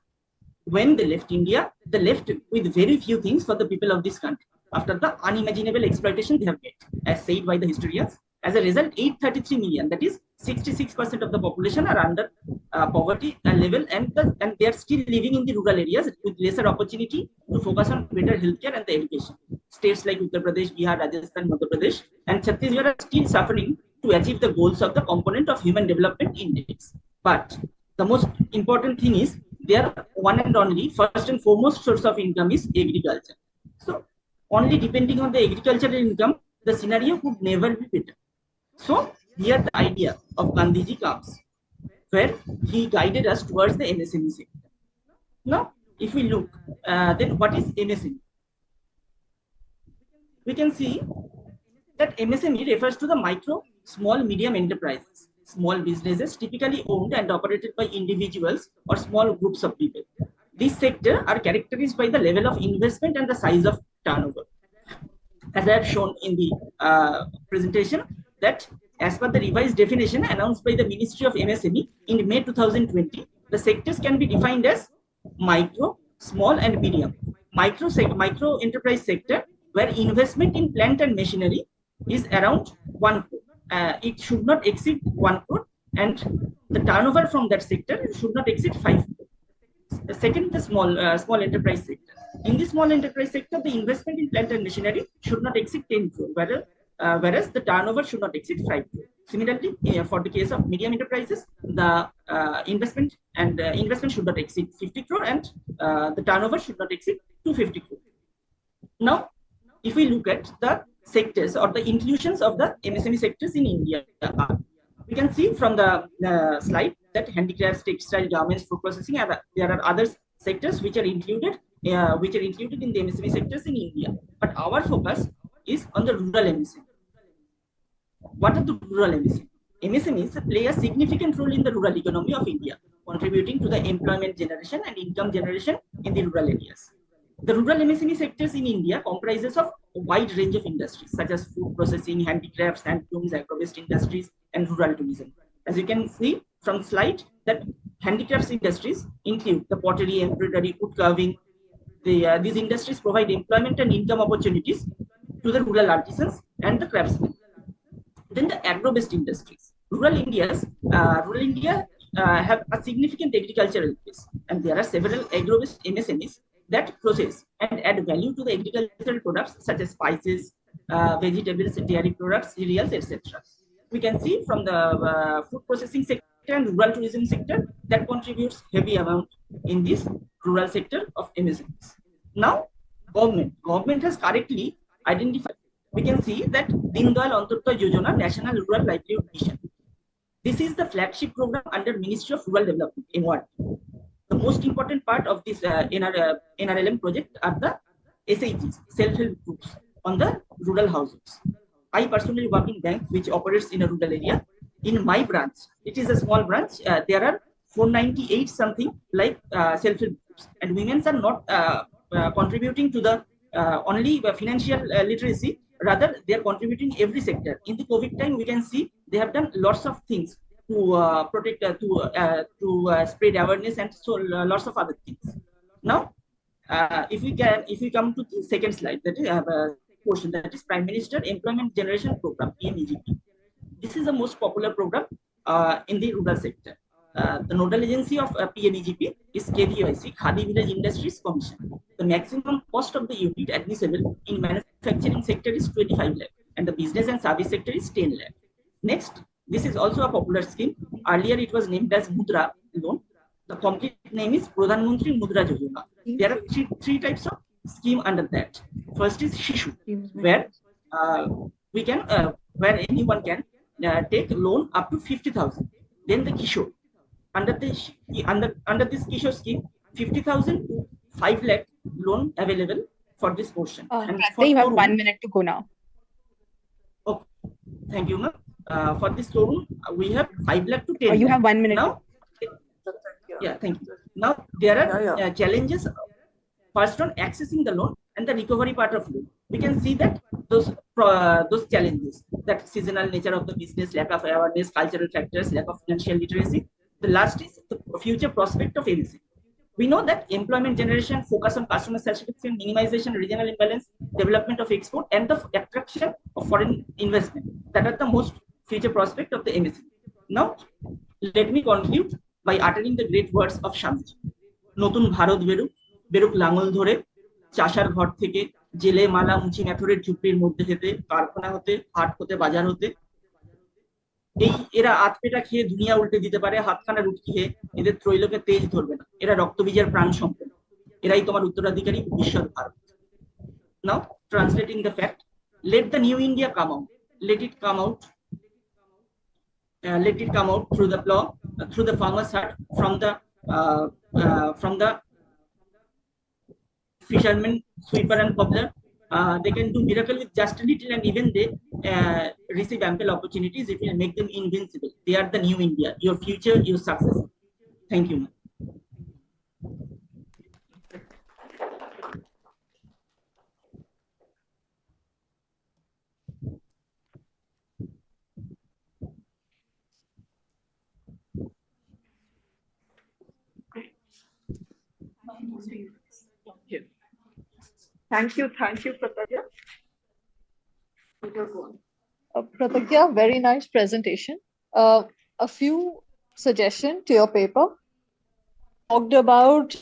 when they left India, they left with very few things for the people of this country after the unimaginable exploitation they have made, as said by the historians. As a result, 833 million, that is 66% of the population, are under poverty level, and they are still living in the rural areas with lesser opportunity to focus on better healthcare and the education. States like Uttar Pradesh, Bihar, Rajasthan, Madhya Pradesh, and Chhattisgarh are still suffering to achieve the goals of the component of Human Development Index. But the most important thing is their one and only, first and foremost source of income is agriculture. So only depending on the agricultural income, the scenario could never be better. So here the idea of Gandhiji comes, where he guided us towards the MSME sector. Now, if we look, then what is MSME? We can see that MSME refers to the micro, small, medium enterprises, small businesses typically owned and operated by individuals or small groups of people. These sectors are characterized by the level of investment and the size of turnover. As I have shown in the presentation, that as per the revised definition announced by the Ministry of MSME in May 2020, the sectors can be defined as micro, small, and medium. Micro enterprise sector, where investment in plant and machinery is around 1 crore. It should not exceed 1 crore, and the turnover from that sector should not exceed 5 crore. The second, the small enterprise sector. In the small enterprise sector, the investment in plant and machinery should not exceed 10 crore, whereas the turnover should not exceed 5 crore. Similarly, for the case of medium enterprises, the investment should not exceed 50 crore, and the turnover should not exceed 250 crore. Now, if we look at the sectors or the inclusions of the MSME sectors in India, we can see from the slide that handicrafts, textile, garments, food processing, there are other sectors which are included in the MSME sectors in India. But our focus is on the rural MSME. What are the rural MSME? MSMEs play a significant role in the rural economy of India, contributing to the employment generation and income generation in the rural areas. The rural MSME sectors in India comprises of a wide range of industries such as food processing, handicrafts, handlooms, agro-based industries, and rural tourism. As you can see from the slide, that handicrafts industries include the pottery, embroidery, wood carving. These industries provide employment and income opportunities to the rural artisans and the craftsmen. Then the agro-based industries. Rural India have a significant agricultural base, and there are several agro-based MSMEs that process and add value to the agricultural products such as spices, vegetables, dairy products, cereals, etc. We can see from the food processing sector and rural tourism sector that contributes heavy amount in this rural sector of MSMEs. Now, government has correctly identified. We can see that Deen Dayal Antyodaya Yojana National Rural Livelihood Mission. This is the flagship program under Ministry of Rural Development in what? The most important part of this NRLM project are the SHGs, self-help groups on the rural houses. I personally work in bank which operates in a rural area. In my branch, it is a small branch. There are 498 something like self-help groups, and women are not contributing to the only financial literacy. Rather, they are contributing every sector. In the COVID time, we can see they have done lots of things to protect, to spread awareness, and so lots of other things. Now, if we come to the second slide, that is portion, that is Prime Minister Employment Generation Program (PMEGP). This is the most popular program in the rural sector. The nodal agency of PMEGP is KVIC, Khadi Village Industries Commission. The maximum cost of the unit admissible in manufacturing sector is 25 lakh, and the business and service sector is 10 lakh. Next, this is also a popular scheme. Earlier, it was named as Mudra loan. The complete name is Pradhan Mantri Mudra Yojana. There are three types of scheme under that. First is Shishu, where we can, where anyone can take loan up to 50,000. Then the Kishore. Under this Kishore scheme, 50,000 to 5 lakh loan available for this portion. And you have 1 minute to go now. Okay, thank you, ma'am. For this loan, we have 5 lakh to 10 lakh. You have 1 minute now. Yeah, thank you. Now there are challenges. First, on accessing the loan and the recovery part of loan, we can see that those challenges, that seasonal nature of the business, lack of awareness, cultural factors, lack of financial literacy. The last is the future prospect of MSME. We know that employment generation, focus on customer satisfaction, minimization, regional imbalance, development of export, and the attraction of foreign investment. That are the most future prospect of the MSME. Now, let me conclude by uttering the great words of Swamiji. নতুন ভারত বেরুক লাঙল ধরে, চাষার ঘর থেকে, জেলে মালা মুচি মেথরের ঝুপড়ির মধ্যে হেতে, কারখানা হতে, হাট হতে, বাজার হতে। এই এরা আতপেটা খেয়ে দুনিয়া উল্টে দিতে পারে, হাতখানা রুটি খেয়ে এদের ত্রৈলোকে তেজ ধরবে না। এরা রক্তবীজের প্রাণ সম্পদ, এরাই তোমার উত্তরাধিকারী ভবিষ্যৎ Bharat. Now, translating the fact, let the new India come out. Let it come out. Let it come out through the plow, through the farmer's hut, from the fisherman, sweeper, and cobbler. They can do miracle with just a little, and even they receive ample opportunities. It will make them invincible. They are the new India. Your future, your success. Thank you. Thank you, Pratagya. Pratagya, very nice presentation. A few suggestions to your paper. Talked about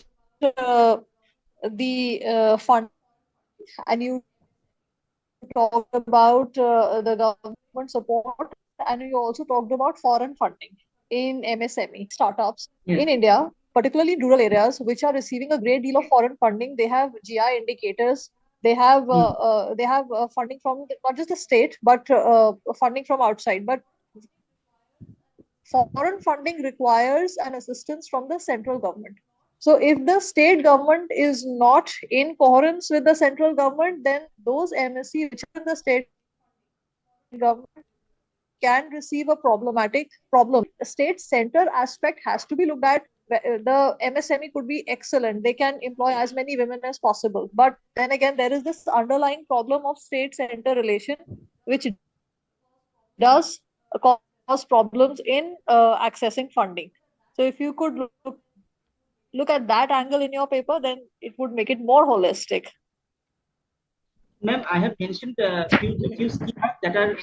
the fund, and you talked about the government support, and you also talked about foreign funding in MSME startups in India, particularly in rural areas, which are receiving a great deal of foreign funding. They have GI indicators. They have funding from not just the state, but funding from outside. But foreign funding requires an assistance from the central government. So if the state government is not in coherence with the central government, then those MSC which are in the state government can receive a problem. The state center aspect has to be looked at. the MSME could be excellent. They can employ as many women as possible. But then again, there is this underlying problem of state-center relation, which does cause problems in accessing funding. So if you could look at that angle in your paper, then it would make it more holistic. Ma'am, I have mentioned few schemes that are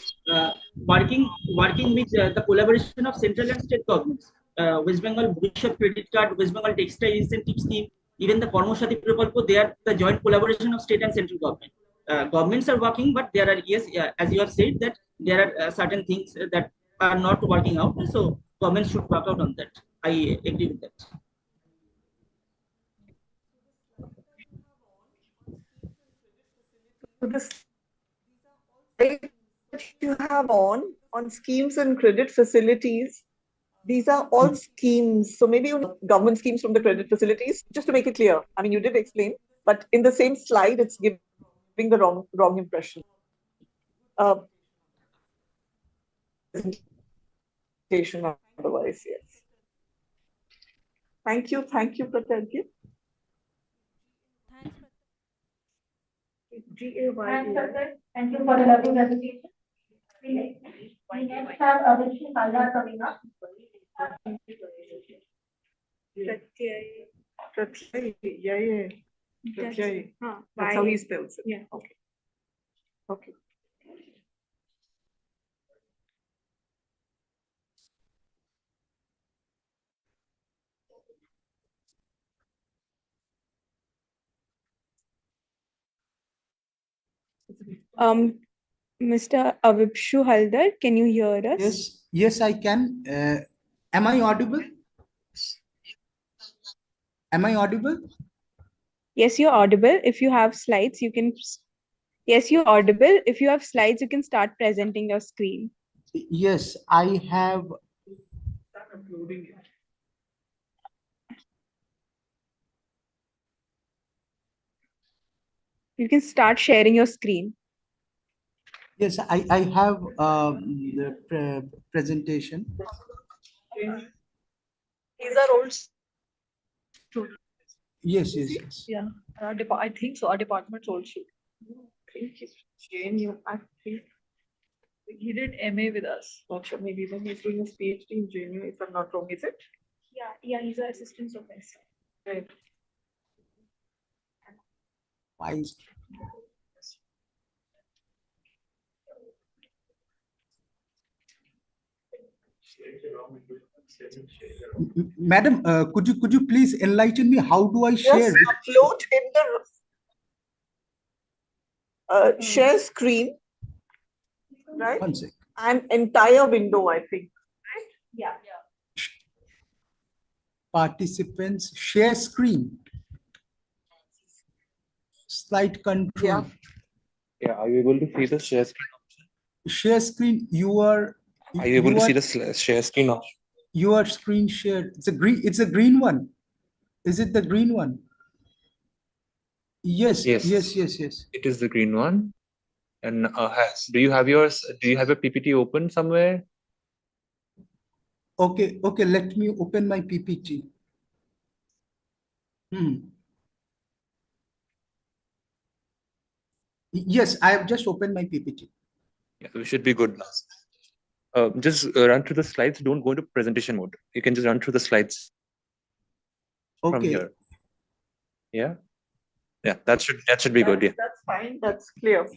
working with the collaboration of central and state governments. West Bengal Bhushat Credit Card, West Bengal Textile Incentive Scheme, even the Karmashati Prakalpo, they are the joint collaboration of state and central government. Governments are working, but there are, yes, as you have said, that there are certain things that are not working out. So government should work out on that. I agree with that. So this slide that you have on schemes and credit facilities, these are all schemes. So maybe you government schemes from the credit facilities, just to make it clear. I mean, you did explain, but in the same slide, it's giving the wrong impression. Presentation otherwise, yes. Thank you, Pratyagya. Thank you for the lovely presentation. We next have Amrit Kaal coming up. That's how he spells it. Yeah. Okay. Okay. Mr. Avipshu Haldar, can you hear us? Yes, I can. Am I audible? Am I audible? Yes, you're audible. If you have slides, you can. Yes, you're audible. If you have slides, you can start presenting your screen. Yes, I have. You can start sharing your screen. Yes, I have the presentation. These are old students. Yes. Yeah, I think so. Our department's old student. I think He did MA with us. not sure. Maybe when he's doing his PhD in JNU, if I'm not wrong, is it? Yeah, he's an assistant professor. Right. Fine. Madam, could you please enlighten me? How do I share? Just upload in the share screen, right? One sec. And entire window, I think. Yeah. Participants share screen. Slide control. Yeah, are you able to see the share screen? Share screen. You are. Are you able to see the share screen now? Your screen shared. It's a green one. Is it the green one? Yes. It is the green one. And do you have your PPT open somewhere? Okay. Let me open my PPT. Yes, I have just opened my PPT. Yeah, we should be good now. Just run through the slides. Don't go into presentation mode. You can just run through the slides from here. Yeah. That should be good. Yeah. That's fine. That's clear.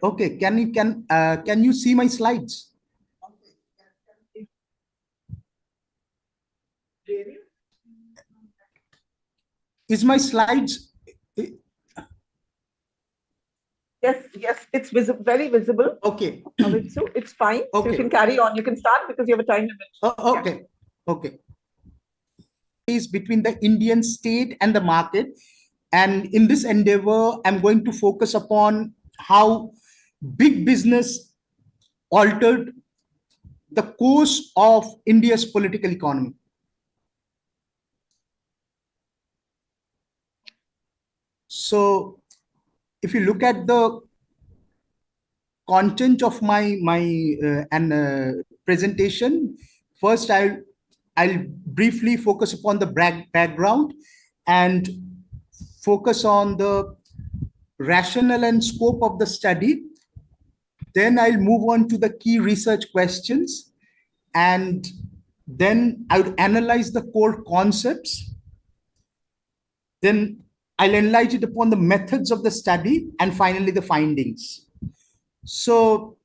Okay. Can you see my slides? Is my slides? Yes, it's very visible. Okay. So it's fine. Okay. So you can carry on. You can start because you have a time limit. Okay. Is between the Indian state and the market. And in this endeavor, I'm going to focus upon how big business altered the course of India's political economy. So if you look at the content of my presentation, first I'll briefly focus upon the background and focus on the rationale and scope of the study. Then I'll move on to the key research questions, and then I would analyze the core concepts. Then I'll enlarge it upon the methods of the study, and finally the findings. So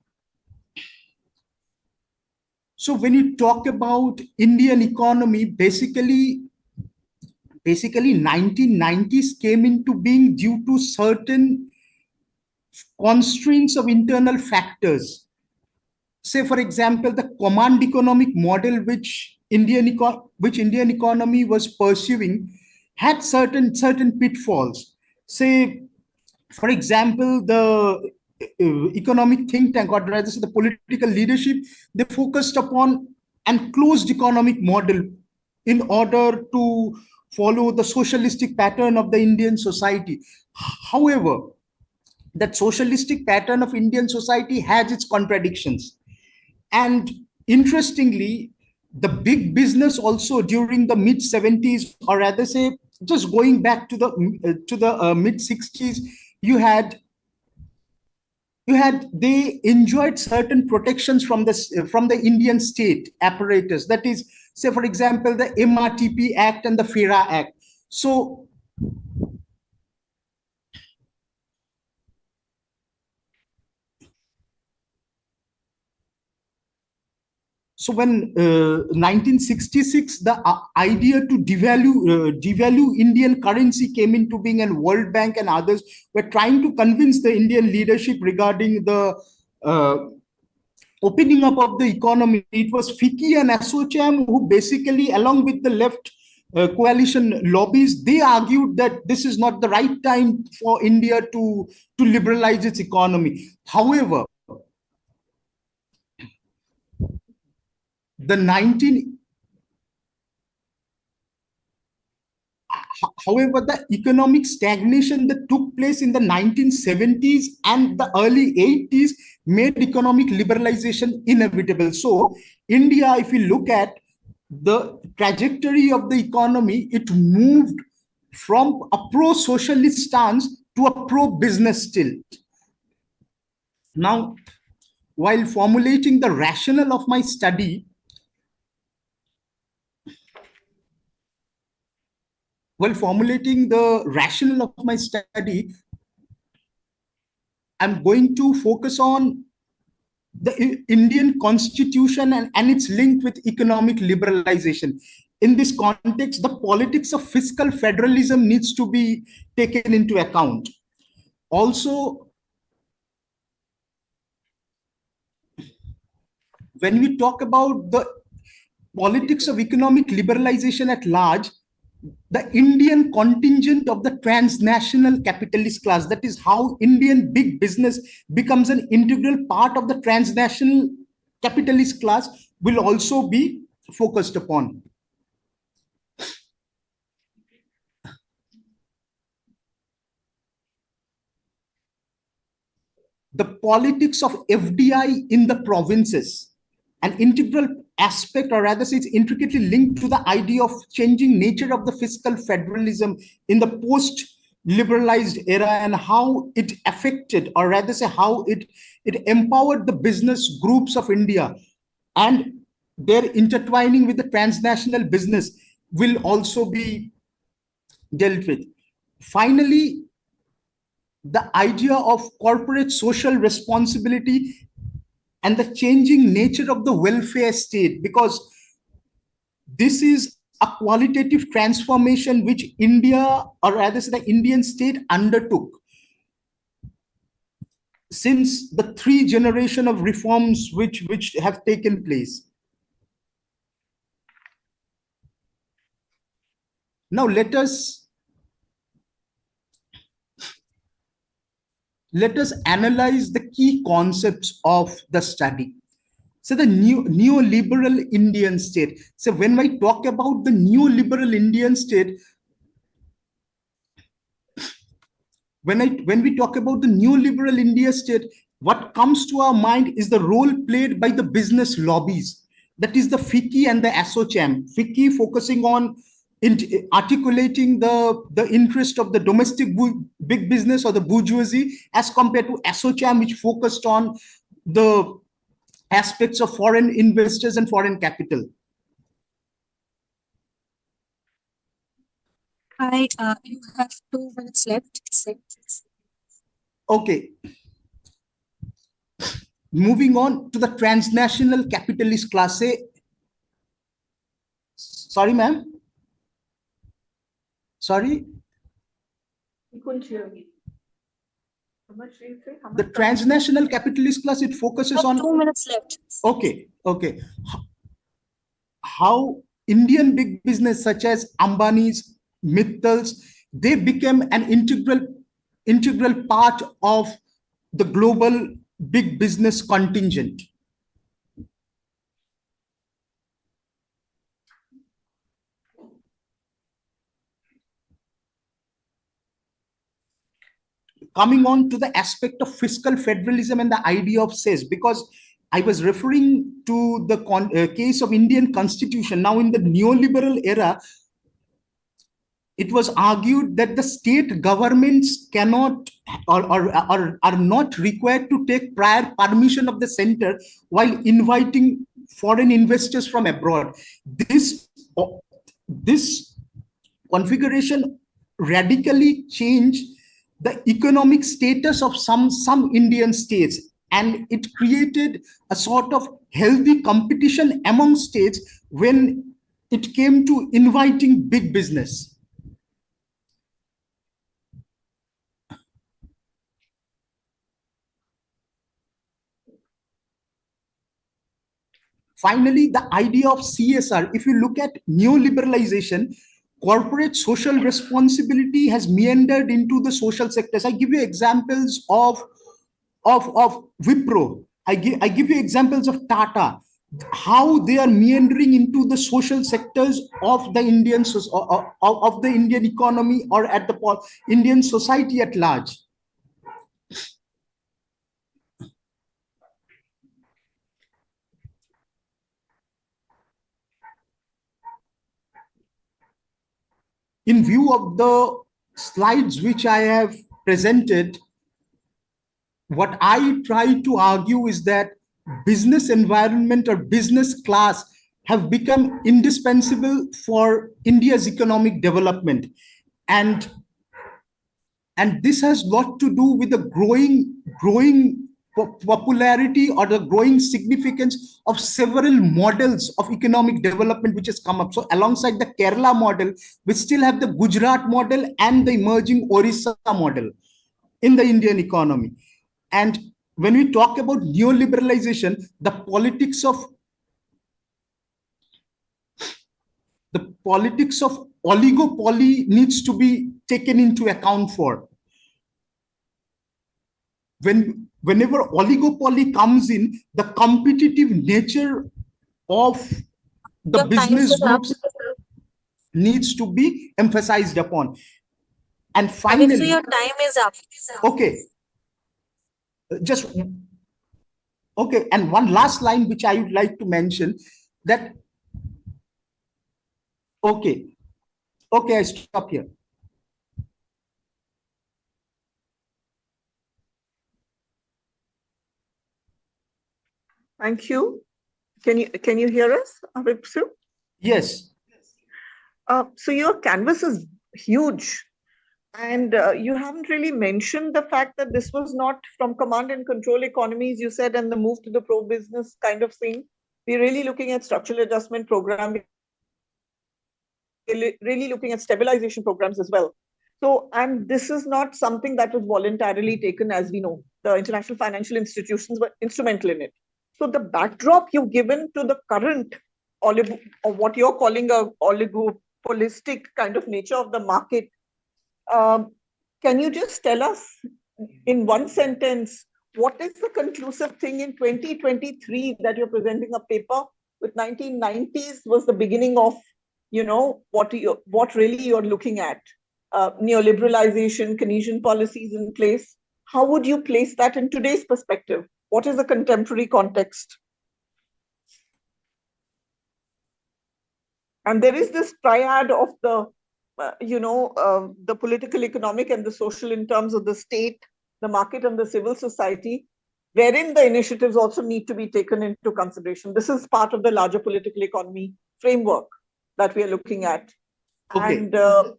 when you talk about Indian economy, basically 1990s came into being due to certain constraints of internal factors. Say, for example, the command economic model which Indian economy was pursuing had certain pitfalls. Say, for example, the economic think tank, or rather the political leadership, they focused upon an closed economic model in order to follow the socialistic pattern of the Indian society. However, that socialistic pattern of Indian society has its contradictions. And interestingly, the big business also during the mid 70s, or rather say just going back to the mid 60s, they enjoyed certain protections from the Indian state apparatus. That is, say, for example, the MRTP Act and the FERA Act. So when 1966, the idea to devalue Indian currency came into being, and World Bank and others were trying to convince the Indian leadership regarding the opening up of the economy. It was Fiki and Assocham who basically, along with the left coalition lobbies, they argued that this is not the right time for India to liberalize its economy. However, the economic stagnation that took place in the 1970s and the early 80s made economic liberalization inevitable. So India, if you look at the trajectory of the economy, it moved from a pro-socialist stance to a pro-business tilt. Now, while formulating the rationale of my study, I'm going to focus on the Indian constitution and its link with economic liberalization. In this context, the politics of fiscal federalism needs to be taken into account. Also, when we talk about the politics of economic liberalization at large, the Indian contingent of the transnational capitalist class, that is how Indian big business becomes an integral part of the transnational capitalist class, will also be focused upon. The politics of FDI in the provinces, an integral aspect, or rather say it's intricately linked to the idea of changing nature of the fiscal federalism in the post-liberalized era, and how it affected, or rather say how it empowered the business groups of India, and their intertwining with the transnational business will also be dealt with. Finally, the idea of corporate social responsibility and the changing nature of the welfare state, because this is a qualitative transformation which India, or rather the Indian state, undertook since the 3 generations of reforms which have taken place. Now let us analyze the key concepts of the study. So the neoliberal Indian state. So when I talk about the neoliberal Indian state, when we talk about the neoliberal India state, what comes to our mind is the role played by the business lobbies. that is the FICCI and the ASSOCHAM. FICCI focusing on articulating the interest of the domestic big business or the bourgeoisie, as compared to ASSOCHAM, which focused on the aspects of foreign investors and foreign capital. Hi, you have 2 minutes left. Okay. Moving on to the transnational capitalist class. Sorry, ma'am. Sorry. The transnational capitalist class, it focuses on 2 minutes left. Okay. How Indian big business such as Ambani's, Mittal's, they became an integral part of the global big business contingent. Coming on to the aspect of fiscal federalism and the idea of cess, because I was referring to the case of Indian constitution. Now in the neoliberal era, it was argued that the state governments cannot or are not required to take prior permission of the center while inviting foreign investors from abroad. This configuration radically changed the economic status of some Indian states, and it created a sort of healthy competition among states when it came to inviting big business. Finally, the idea of CSR. If you look at neoliberalization, corporate social responsibility has meandered into the social sectors. I give you examples of Wipro. I give you examples of Tata, how they are meandering into the social sectors of the Indian economy or at the Indian society at large. In view of the slides which I have presented, what I try to argue is that business environment or business class have become indispensable for India's economic development. And this has got to do with the growing popularity or the growing significance of several models of economic development which has come up. So alongside the Kerala model, we still have the Gujarat model and the emerging Orissa model in the Indian economy. And when we talk about neoliberalization, the politics of oligopoly needs to be taken into account for. Whenever oligopoly comes in, the competitive nature of the business groups needs to be emphasized upon. And finally, your time is up. Okay. And one last line which I would like to mention, that I stop here. Thank you. Can you hear us, Amrit? Yes. So your canvas is huge, and you haven't really mentioned the fact that this was not from command and control economies, you said, and the move to the pro-business kind of thing. We're really looking at structural adjustment program, really looking at stabilization programs as well. So, and this is not something that was voluntarily taken, as we know. The international financial institutions were instrumental in it. So the backdrop you've given to the current or what you're calling a oligopolistic kind of nature of the market, can you just tell us in one sentence, what is the conclusive thing in 2023 that you're presenting a paper with 1990s was the beginning of, what really you're looking at? Neoliberalization, Keynesian policies in place. How would you place that in today's perspective? What is the contemporary context? And there is this triad of the political, economic, and the social in terms of the state, the market, and the civil society, wherein the initiatives also need to be taken into consideration. This is part of the larger political economy framework that we are looking at. Okay. And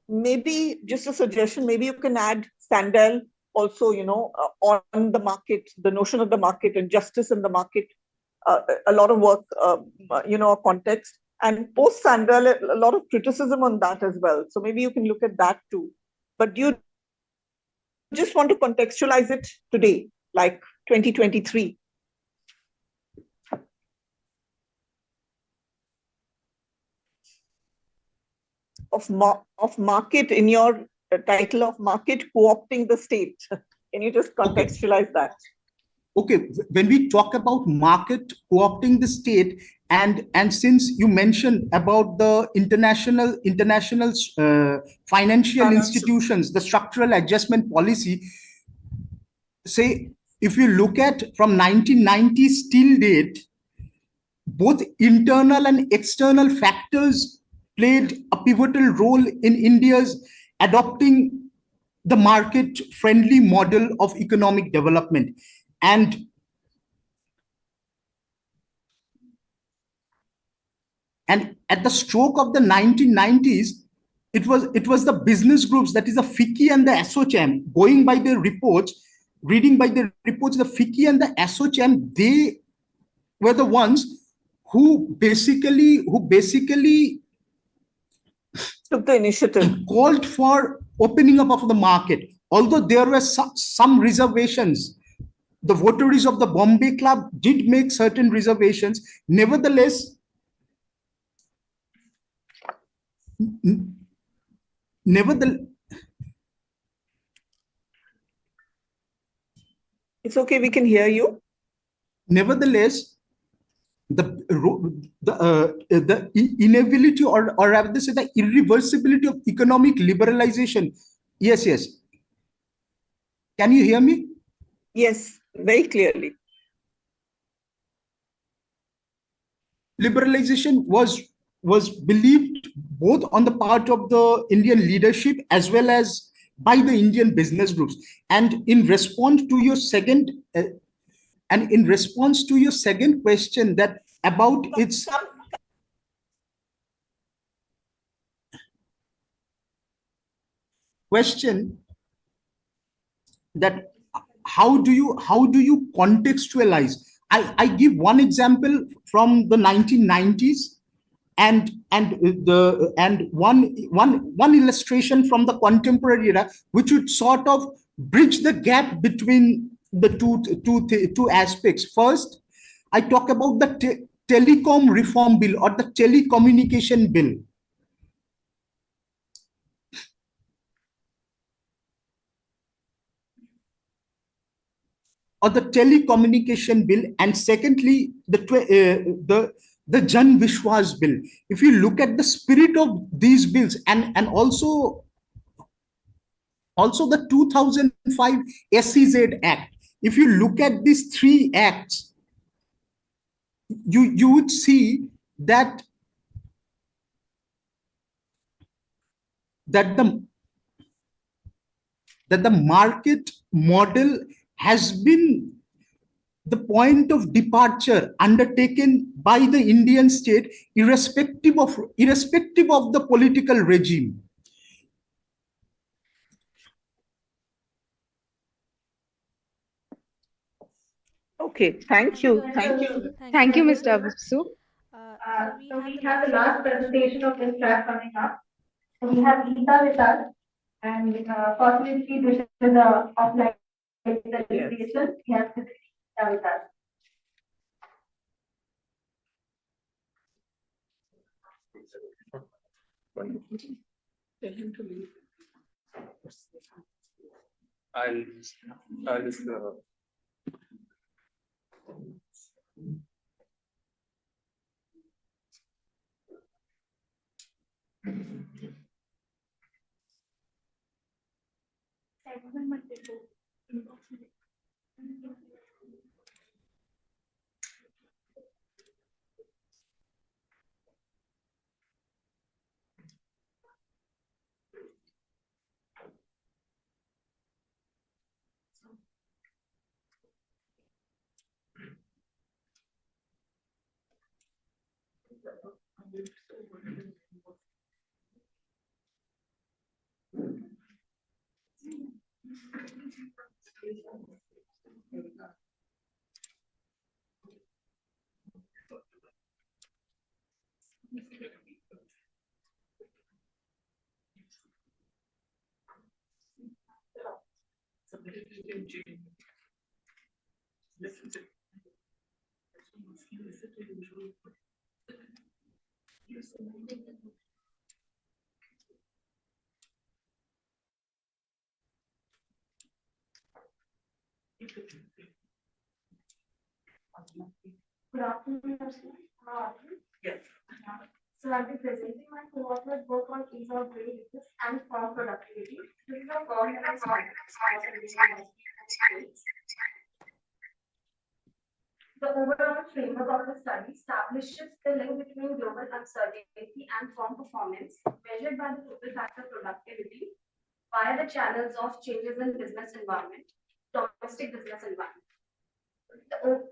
maybe just a suggestion, maybe you can add Sandel also, on the market, the notion of the market and justice in the market, a lot of work, context. And post Sandel, a lot of criticism on that as well. So maybe you can look at that too. But you just want to contextualize it today, like 2023. Of market in your title of market co-opting the state. Can you just contextualize that? Okay, when we talk about market co-opting the state, and since you mentioned about the international financial institutions, the structural adjustment policy, say if you look at from 1990s till date, both internal and external factors played a pivotal role in India's adopting the market-friendly model of economic development. And at the stroke of the 1990s, it was the business groups, that is the FICCI and the ASSOCHAM, going by the reports, reading by the reports, the FICCI and the ASSOCHAM, they were the ones who basically took the initiative, called for opening up of the market. Although there were some reservations, the votaries of the Bombay Club did make certain reservations. Nevertheless, it's okay, we can hear you. Nevertheless, the inability, or rather say the irreversibility of economic liberalization. Yes. Can you hear me? Yes, very clearly. Liberalization was believed both on the part of the Indian leadership as well as by the Indian business groups. And in response to your second question, that about its question, that how do you contextualize? I give one example from the 1990s, and one illustration from the contemporary era, which would sort of bridge the gap between the two aspects. First, I talk about the telecom reform bill, or the telecommunication bill. Or the telecommunication bill, and secondly, the Jan Vishwas bill. If you look at the spirit of these bills, and also the 2005 SEZ Act, if you look at these three acts, you would see that the market model has been the point of departure undertaken by the Indian state, irrespective of the political regime. Okay, thank you. Thank you, Mr. Absu. So we have the last presentation of this track coming up. So we have Geeta with us, and fortunately this is the offline presentation. We have Geeta with us. Tell him to leave. I'll just Good afternoon, everyone. Yes. So I'll be presenting my cohort work on ease of doing business and firm productivity. This is a firm level study. The overall framework of the study establishes the link between global uncertainty and firm performance measured by the total factor productivity via the channels of changes in business environment, domestic business environment. The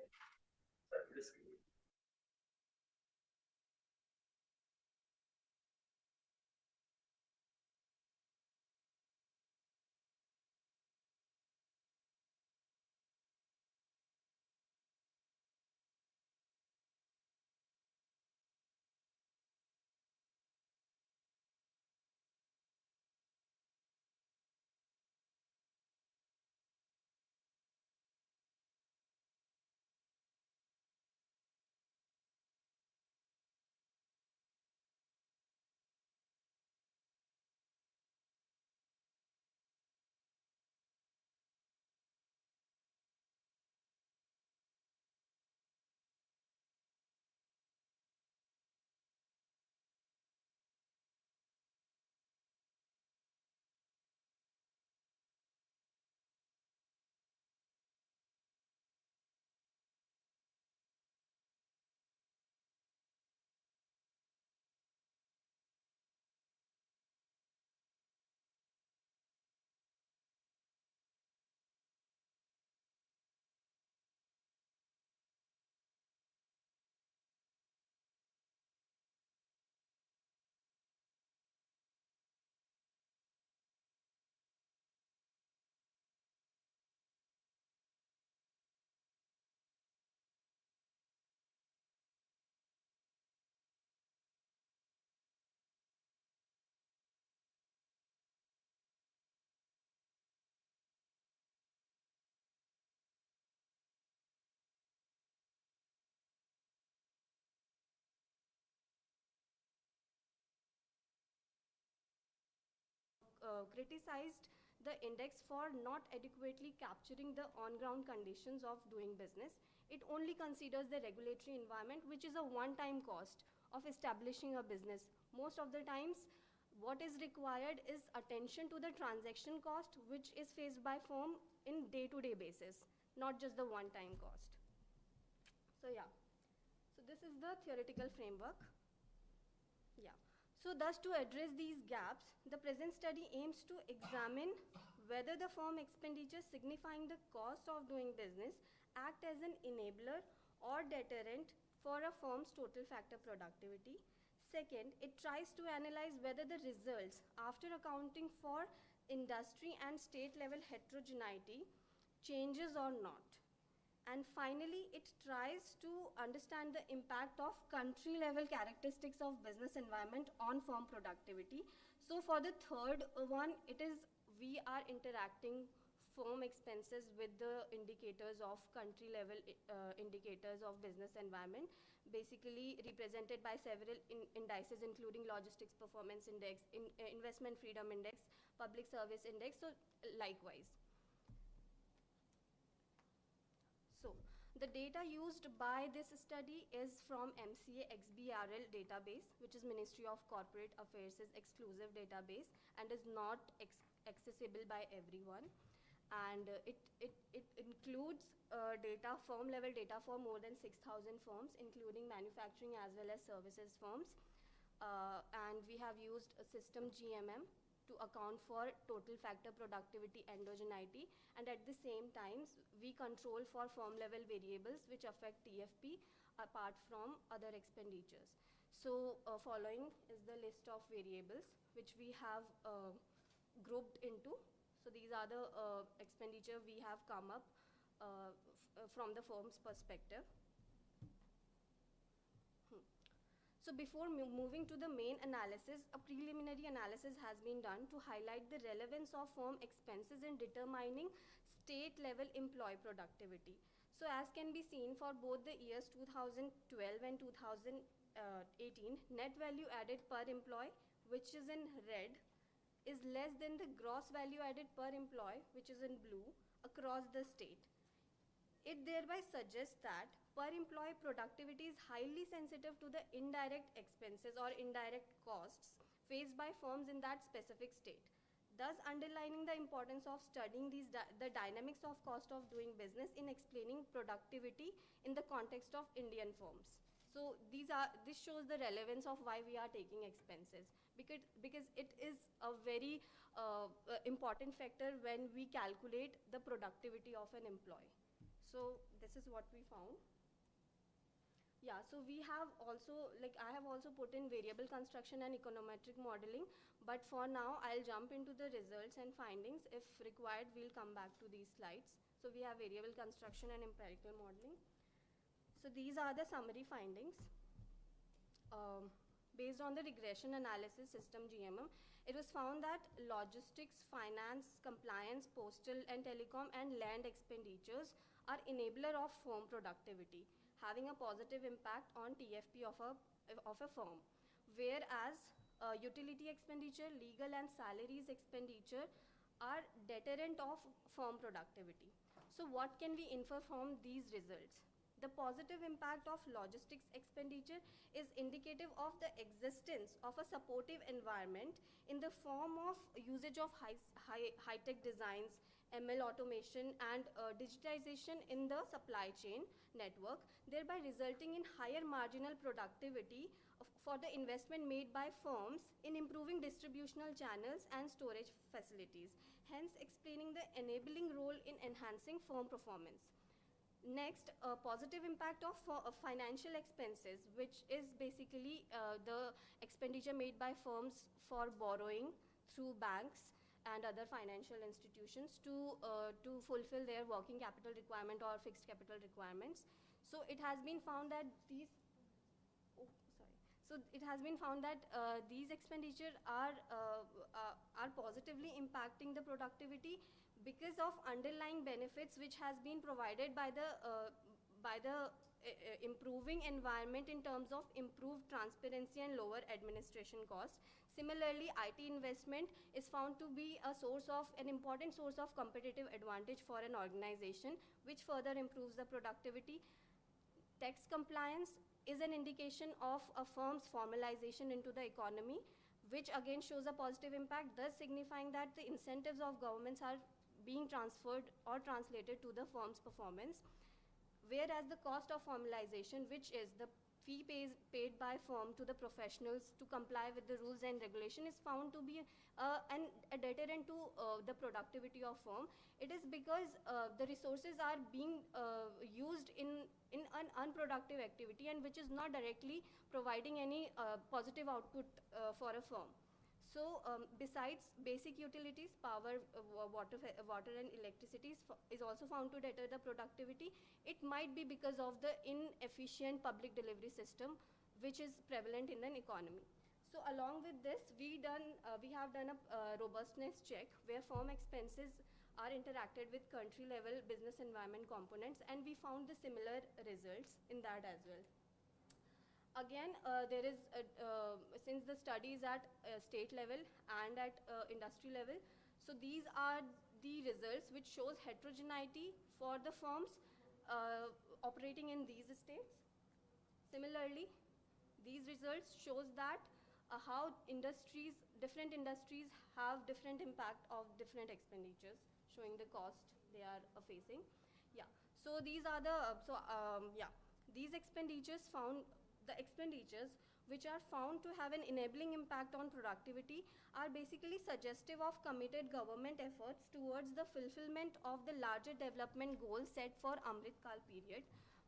criticized the index for not adequately capturing the on-ground conditions of doing business. It only considers the regulatory environment, which is a one-time cost of establishing a business. Most of the times, what is required is attention to the transaction cost, which is faced by firm in day-to-day basis, not just the one-time cost. So yeah, so this is the theoretical framework. Yeah. So thus, to address these gaps, the present study aims to examine whether the firm expenditure signifying the cost of doing business act as an enabler or deterrent for a firm's total factor productivity. Second, it tries to analyze whether the results, after accounting for industry and state level heterogeneity, changes or not. And finally, it tries to understand the impact of country level characteristics of business environment on firm productivity. So for the third one, it is we are interacting firm expenses with the indicators of country level indicators of business environment, basically represented by several indices including logistics performance index, investment freedom index, public service index, so likewise. So, the data used by this study is from MCA XBRL database, which is Ministry of Corporate Affairs' exclusive database and is not accessible by everyone. And it includes data, firm level data for more than 6,000 firms, including manufacturing as well as services firms. And we have used a system GMM to account for total factor productivity endogeneity, and at the same time we control for firm level variables which affect TFP apart from other expenditures. So following is the list of variables which we have grouped into. So these are the expenditure we have come up from the firm's perspective. So before moving to the main analysis, a preliminary analysis has been done to highlight the relevance of firm expenses in determining state-level employee productivity. So as can be seen for both the years 2012 and 2018, net value added per employee, which is in red, is less than the gross value added per employee, which is in blue, across the state. It thereby suggests that per employee productivity is highly sensitive to the indirect expenses or indirect costs faced by firms in that specific state, thus underlining the importance of studying the dynamics of cost of doing business in explaining productivity in the context of Indian firms. So this shows the relevance of why we are taking expenses, because it is a very important factor when we calculate the productivity of an employee. So this is what we found. Yeah, so we have also, I have also put in variable construction and econometric modeling, but for now I'll jump into the results and findings. If required, we'll come back to these slides. So we have variable construction and empirical modeling. So these are the summary findings. Based on the regression analysis system GMM, it was found that logistics, finance, compliance, postal and telecom and land expenditures are enabler of firm productivity, having a positive impact on TFP of a firm, whereas utility expenditure, legal and salaries expenditure are deterrent of firm productivity. So what can we infer from these results? The positive impact of logistics expenditure is indicative of the existence of a supportive environment in the form of usage of high-tech designs, ML automation and digitization in the supply chain network, thereby resulting in higher marginal productivity for the investment made by firms in improving distributional channels and storage facilities, hence explaining the enabling role in enhancing firm performance. Next, a positive impact of financial expenses, which is basically the expenditure made by firms for borrowing through banks and other financial institutions to fulfill their working capital requirement or fixed capital requirements. So it has been found that these expenditure are positively impacting the productivity because of underlying benefits which has been provided by the improving environment in terms of improved transparency and lower administration costs. Similarly, IT investment is found to be an important source of competitive advantage for an organization, which further improves the productivity. Tax compliance is an indication of a firm's formalization into the economy, which again shows a positive impact, thus signifying that the incentives of governments are being transferred or translated to the firm's performance. Whereas the cost of formalization, which is the fee paid by firm to the professionals to comply with the rules and regulation, is found to be a deterrent to the productivity of firm. It is because the resources are being used in an unproductive activity and which is not directly providing any positive output for a firm. So besides basic utilities, power, water and electricity is also found to deter the productivity. It might be because of the inefficient public delivery system which is prevalent in an economy. So along with this, we have done a robustness check where firm expenses are interacted with country level business environment components, and we found the similar results in that as well. Again, there is, since the study is at state level and at industry level, so these are the results which shows heterogeneity for the firms operating in these states. Similarly, these results shows that how different industries have different impact of different expenditures, showing the cost they are facing. Yeah, so these are the, these expenditures found, the expenditures which are found to have an enabling impact on productivity are basically suggestive of committed government efforts towards the fulfillment of the larger development goals set for Amrit Kaal period.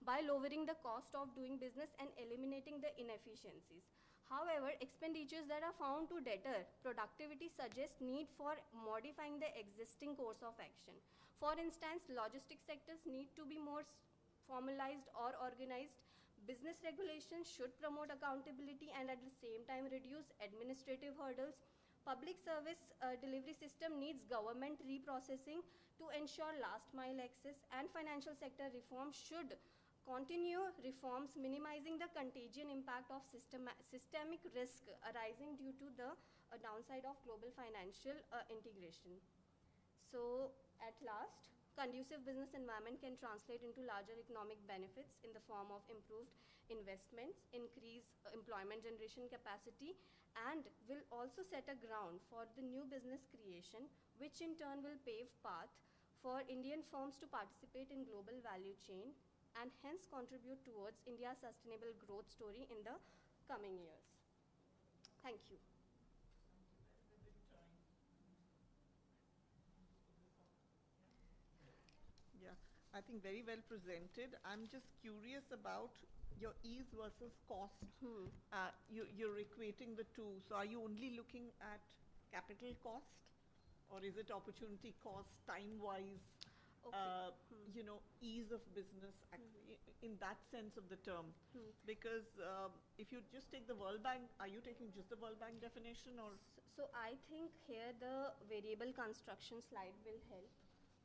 by lowering the cost of doing business and eliminating the inefficiencies. However, expenditures that are found to deter productivity suggest need for modifying the existing course of action. For instance, logistics sectors need to be more formalized or organized. Business regulations should promote accountability and at the same time reduce administrative hurdles. Public service delivery system needs government reprocessing to ensure last mile access, and financial sector reforms should continue reforms minimizing the contagion impact of systemic risk arising due to the downside of global financial integration. So at last, conducive business environment can translate into larger economic benefits in the form of improved investments, increased employment generation capacity, and will also set a ground for the new business creation, which in turn will pave path for Indian firms to participate in global value chain and hence contribute towards India's sustainable growth story in the coming years. Thank you. Yeah, I think very well presented. I'm just curious about your ease versus cost. You're equating the two. So are you only looking at capital cost, or is it opportunity cost, time-wise? Ease of business in that sense of the term. Because if you just take the World Bank, are you taking just the World Bank definition or? So I think here the variable construction slide will help.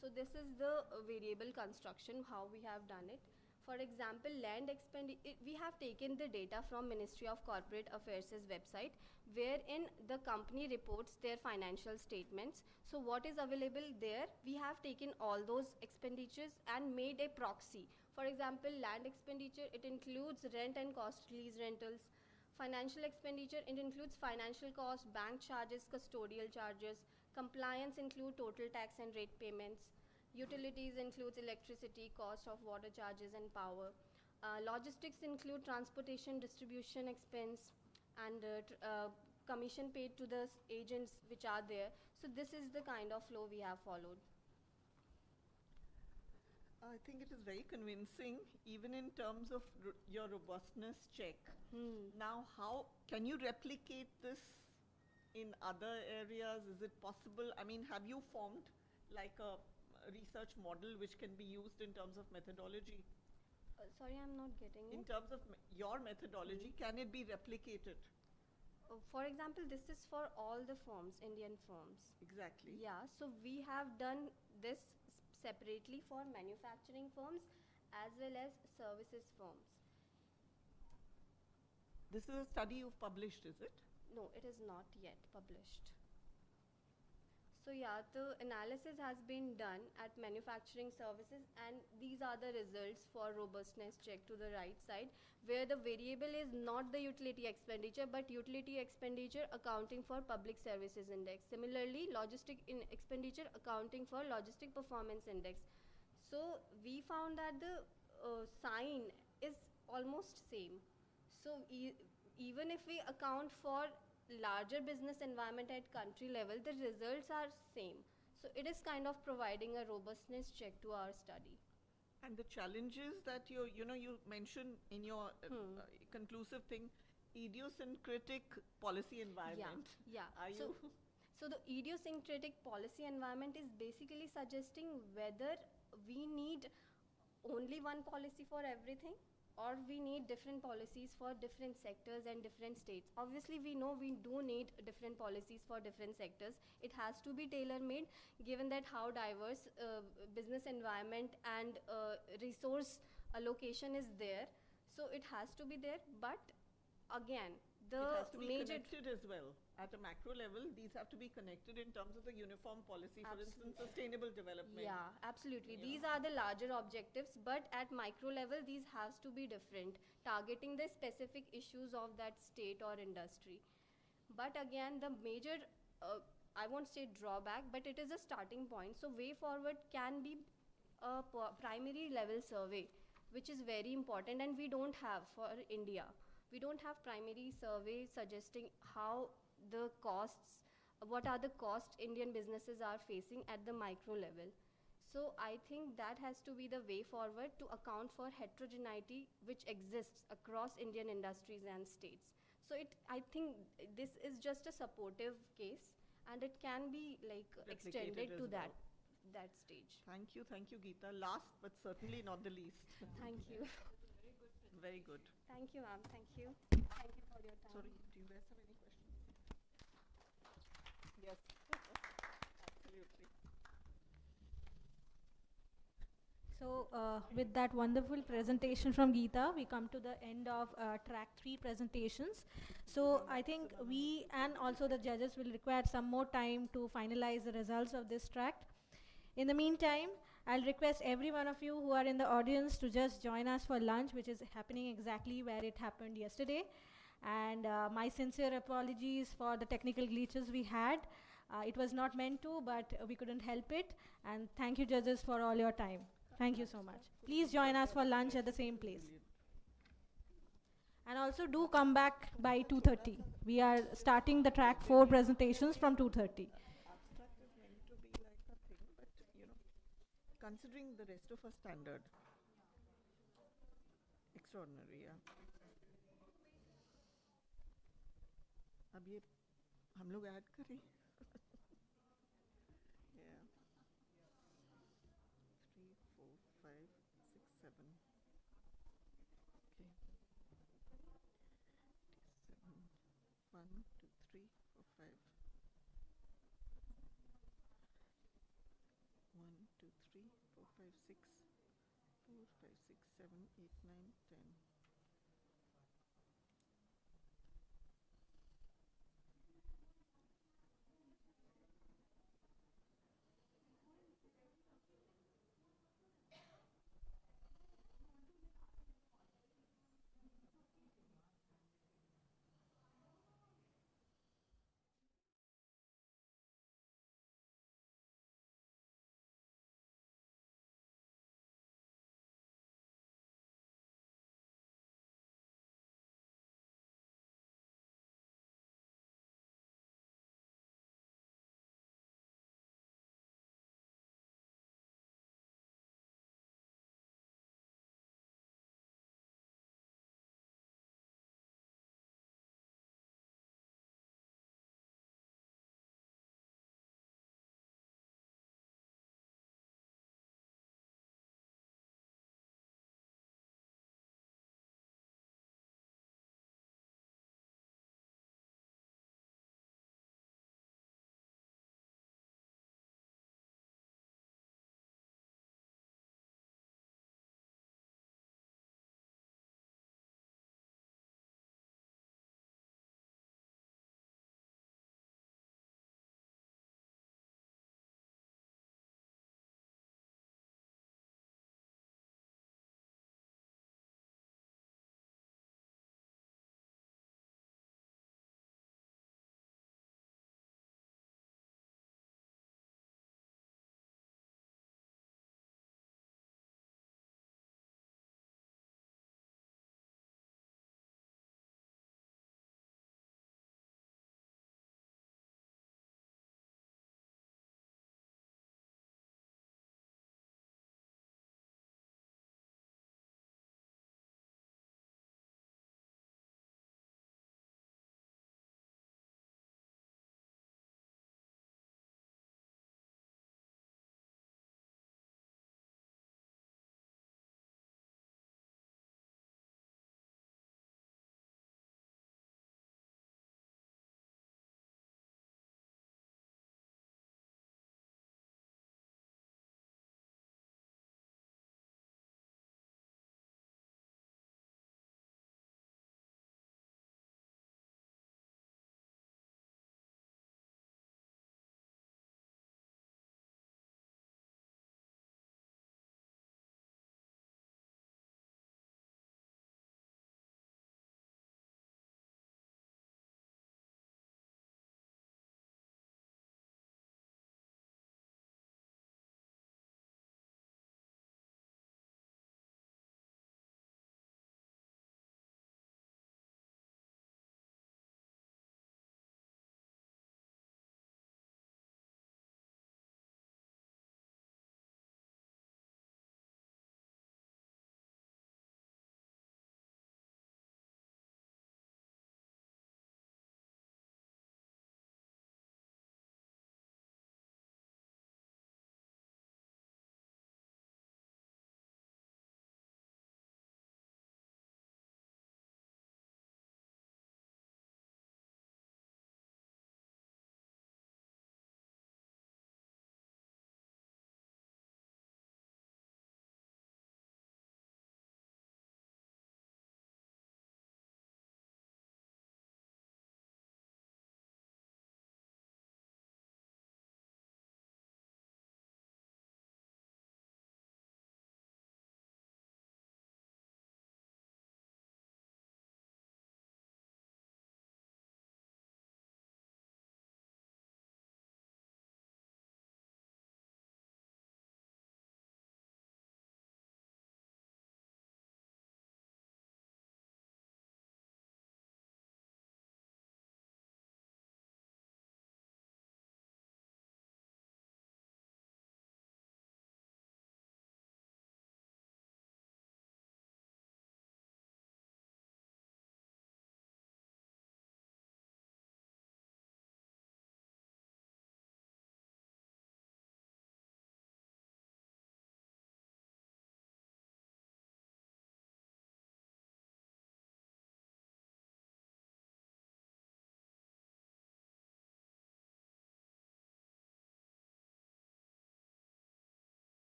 So this is the variable construction, how we have done it. For example, land expenditure, we have taken the data from Ministry of Corporate Affairs' website, wherein the company reports their financial statements. So what is available there, we have taken all those expenditures and made a proxy. For example, land expenditure, it includes rent and cost lease rentals. Financial expenditure, it includes financial costs, bank charges, custodial charges. Compliance include total tax and rate payments. Utilities includes electricity, cost of water charges and power. Logistics include transportation, distribution expense, and commission paid to the agents which are there. So this is the kind of flow we have followed. I think it is very convincing, even in terms of your robustness check. Now, how can you replicate this in other areas? Is it possible? I mean, have you formed like a research model which can be used in terms of methodology? Sorry, I'm not getting it. In terms of your methodology, can it be replicated? For example, this is for all the firms, Indian firms. Exactly. Yeah, so we have done this separately for manufacturing firms as well as services firms. This is a study you've published, is it? No, it is not yet published. So yeah, the analysis has been done at manufacturing services, and these are the results for robustness check to the right side, where the variable is not the utility expenditure, but utility expenditure accounting for public services index. Similarly, logistic expenditure accounting for logistic performance index. So we found that the sign is almost same. So even if we account for larger business environment at country level, the results are same. So it is kind of providing a robustness check to our study. And the challenges that you mentioned in your conclusive thing, idiosyncratic policy environment. Yeah. So the idiosyncratic policy environment is basically suggesting whether we need only one policy for everything, or we need different policies for different sectors and different states. Obviously, we know we do need different policies for different sectors. It has to be tailor-made, given that how diverse business environment and resource allocation is there. So it has to be there, but again, it has to be connected as well. At a macro level, these have to be connected in terms of the uniform policy, for instance, sustainable development. Yeah, absolutely. These are the larger objectives, but at micro level, these has to be different, targeting the specific issues of that state or industry. But again, the major, I won't say drawback, but it is a starting point. So way forward can be a primary level survey, which is very important, and we don't have for India. We don't have primary survey suggesting how the costs, what are the costs Indian businesses are facing at the micro level. So I think that has to be the way forward to account for heterogeneity which exists across Indian industries and states. So I think this is just a supportive case, and it can be like extended to that stage. Thank you, Geeta. Last but certainly not the least. Thank you. Very good. Thank you, ma'am. Thank you. Thank you for your time. Sorry, do you guys have any questions? Yes, absolutely. So with that wonderful presentation from Geeta, we come to the end of track 3 presentations. So I think we and also the judges will require some more time to finalize the results of this track. In the meantime, I'll request every one of you who are in the audience to just join us for lunch, which is happening exactly where it happened yesterday. And my sincere apologies for the technical glitches we had. It was not meant to, but we couldn't help it. And thank you, judges, for all your time. Thank you so much. Please join us for lunch at the same place. And also do come back by 2:30. We are starting the track 4 presentations from 2:30. Abstract is meant to be like a thing, but considering the rest of our standard, extraordinary, yeah. अब ये हम लोग add करें yeah 3 4 5 6 7 okay 7 1 2 3 4 5 1 2 3 4 5 6 4 5 6 7 8 9 10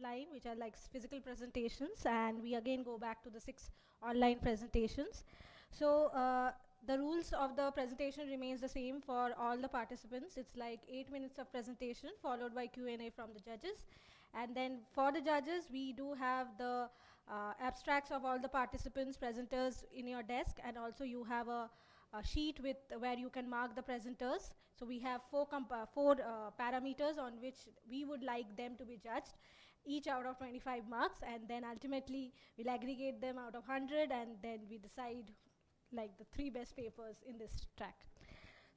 offline, which are like physical presentations, and we again go back to the 6 online presentations. So the rules of the presentation remains the same for all the participants. It's like 8 minutes of presentation followed by Q&A from the judges. And then for the judges, we do have the abstracts of all the participants, presenters in your desk, and also you have a sheet with where you can mark the presenters. So we have four parameters on which we would like them to be judged, each out of 25 marks, and then ultimately we'll aggregate them out of 100, and then we decide like the 3 best papers in this track.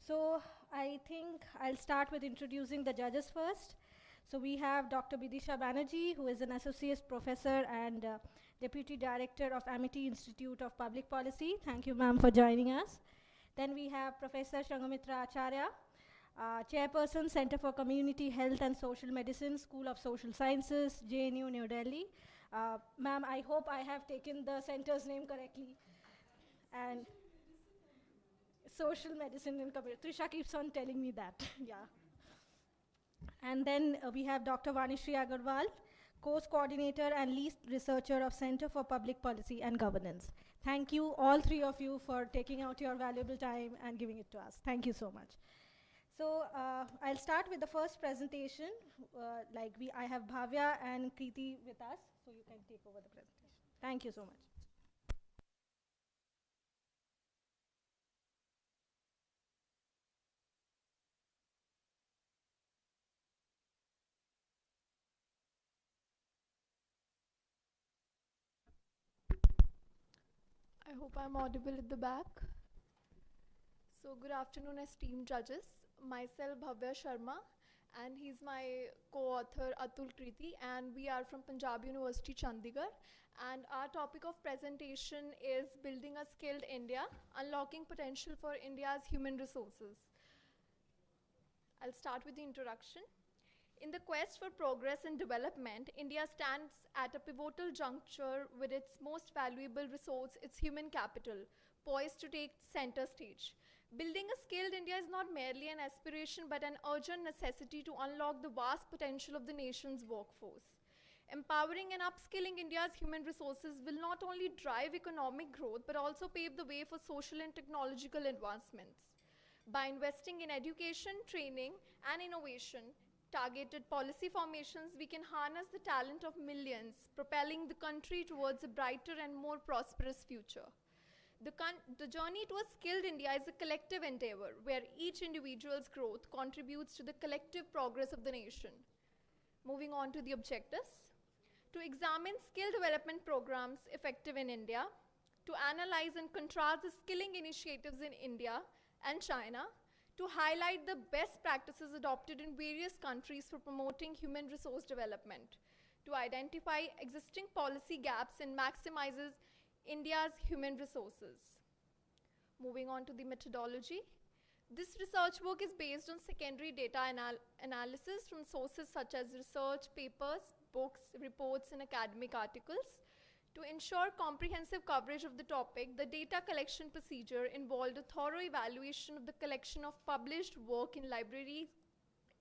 So I think I'll start with introducing the judges first. So we have Dr. Bidisha Banerjee, who is an associate professor and deputy director of Amity Institute of Public Policy. Thank you, ma'am, for joining us. Then we have Professor Shangamitra Acharya, chairperson, Center for Community Health and Social Medicine, School of Social Sciences, JNU, New Delhi. Ma'am, I hope I have taken the center's name correctly. And social medicine and community. Trisha keeps on telling me that. Yeah. And then we have Dr. Vanishri Agarwal, course coordinator and lead researcher of Center for Public Policy and Governance. Thank you, all 3 of you, for taking out your valuable time and giving it to us. Thank you so much. So I'll start with the first presentation. I have Bhavya and Kriti with us, so you can take over the presentation. Thank you so much. I hope I'm audible at the back. So good afternoon, esteemed judges. Myself Bhavya Sharma, and he's my co-author Atul Kriti, and we are from Punjab University, Chandigarh. And our topic of presentation is Building a Skilled India, Unlocking Potential for India's Human Resources. I'll start with the introduction. In the quest for progress and development, India stands at a pivotal juncture with its most valuable resource, its human capital, poised to take center stage. Building a skilled India is not merely an aspiration but an urgent necessity to unlock the vast potential of the nation's workforce. Empowering and upskilling India's human resources will not only drive economic growth but also pave the way for social and technological advancements. By investing in education, training, and innovation, targeted policy formations, we can harness the talent of millions, propelling the country towards a brighter and more prosperous future. The journey to a skilled India is a collective endeavor where each individual's growth contributes to the collective progress of the nation. Moving on to the objectives. To examine skill development programs effective in India, to analyze and contrast the skilling initiatives in India and China, to highlight the best practices adopted in various countries for promoting human resource development, to identify existing policy gaps and maximizes India's human resources. Moving on to the methodology. This research work is based on secondary data analysis from sources such as research, papers, books, reports, and academic articles. To ensure comprehensive coverage of the topic, the data collection procedure involved a thorough evaluation of the collection of published work in libraries,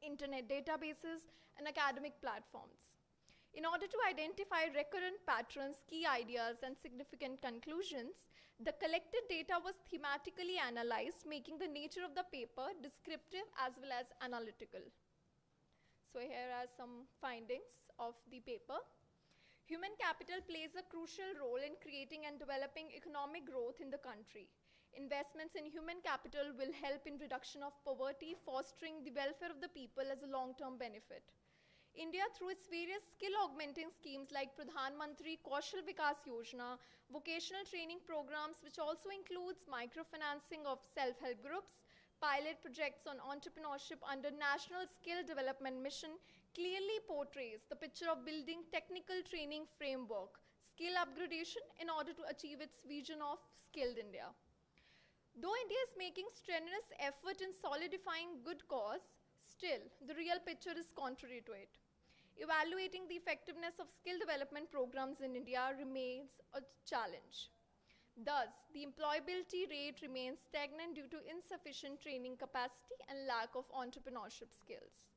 internet databases, and academic platforms. In order to identify recurrent patterns, key ideas, and significant conclusions, the collected data was thematically analyzed, making the nature of the paper descriptive as well as analytical. So here are some findings of the paper. Human capital plays a crucial role in creating and developing economic growth in the country. Investments in human capital will help in reduction of poverty, fostering the welfare of the people as a long-term benefit. India, through its various skill-augmenting schemes like Pradhan Mantri Kaushal Vikas Yojana, vocational training programs, which also includes microfinancing of self-help groups, pilot projects on entrepreneurship under National Skill Development Mission, clearly portrays the picture of building technical training framework, skill upgradation in order to achieve its vision of skilled India. Though India is making strenuous effort in solidifying good cause, still the real picture is contrary to it. Evaluating the effectiveness of skill development programs in India remains a challenge. Thus, the employability rate remains stagnant due to insufficient training capacity and lack of entrepreneurship skills.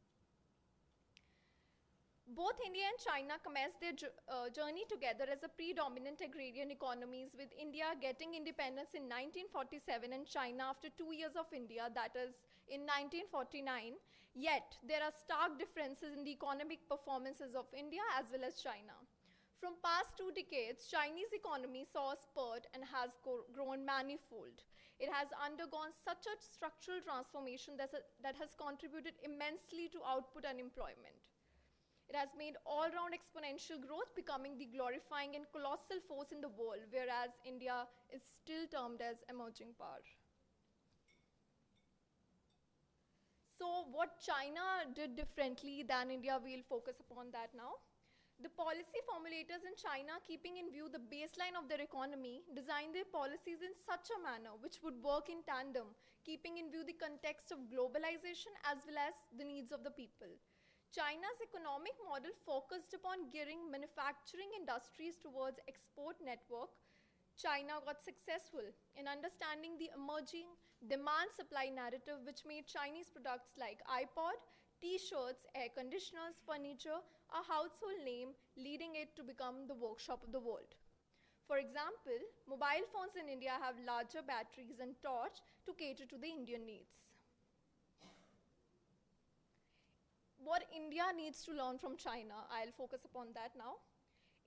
Both India and China commenced their journey together as a predominant agrarian economies, with India getting independence in 1947 and China after 2 years of India, that is in 1949. Yet, there are stark differences in the economic performances of India as well as China. From past 2 decades, Chinese economy saw a spurt and has grown manifold. It has undergone such a structural transformation that has contributed immensely to output and employment. It has made all-round exponential growth, becoming the glorifying and colossal force in the world, whereas India is still termed as emerging power. So what China did differently than India, we'll focus upon that now. The policy formulators in China, keeping in view the baseline of their economy, designed their policies in such a manner which would work in tandem, keeping in view the context of globalization as well as the needs of the people. China's economic model focused upon gearing manufacturing industries towards export network. China got successful in understanding the emerging demand-supply narrative, which made Chinese products like iPod, T-shirts, air conditioners, furniture a household name, leading it to become the workshop of the world. For example, mobile phones in India have larger batteries and torch to cater to the Indian needs. What India needs to learn from China, I'll focus upon that now.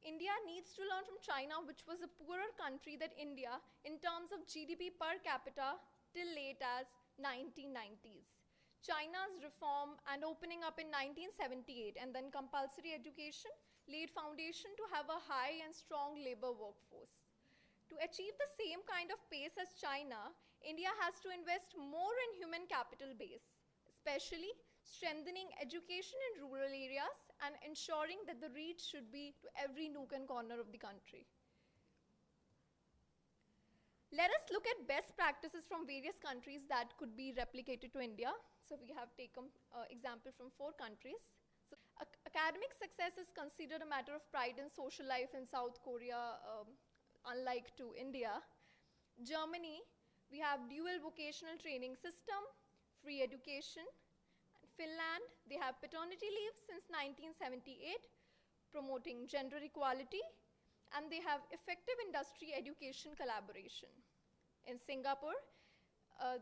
India needs to learn from China, which was a poorer country than India in terms of GDP per capita till late as 1990s. China's reform and opening up in 1978 and then compulsory education laid foundation to have a high and strong labor workforce. To achieve the same kind of pace as China, India has to invest more in human capital base, especially strengthening education in rural areas and ensuring that the reach should be to every nook and corner of the country. Let us look at best practices from various countries that could be replicated to India. So we have taken example from 4 countries. So, academic success is considered a matter of pride in social life in South Korea, unlike to India. Germany, we have dual vocational training system, free education. Finland, they have paternity leave since 1978, promoting gender equality, and they have effective industry education collaboration. In Singapore,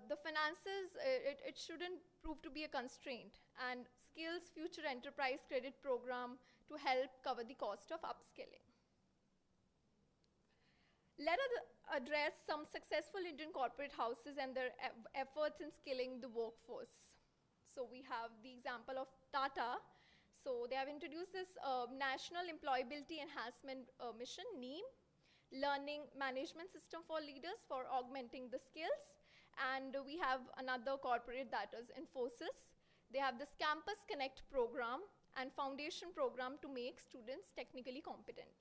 the finances, it shouldn't prove to be a constraint, and Skills Future Enterprise Credit Program to help cover the cost of upskilling. Let us address some successful Indian corporate houses and their efforts in skilling the workforce. So we have the example of Tata. So they have introduced this National Employability Enhancement Mission, NEEM, learning management system for leaders for augmenting the skills. And we have another corporate, that is Infosys. They have this Campus Connect program and foundation program to make students technically competent.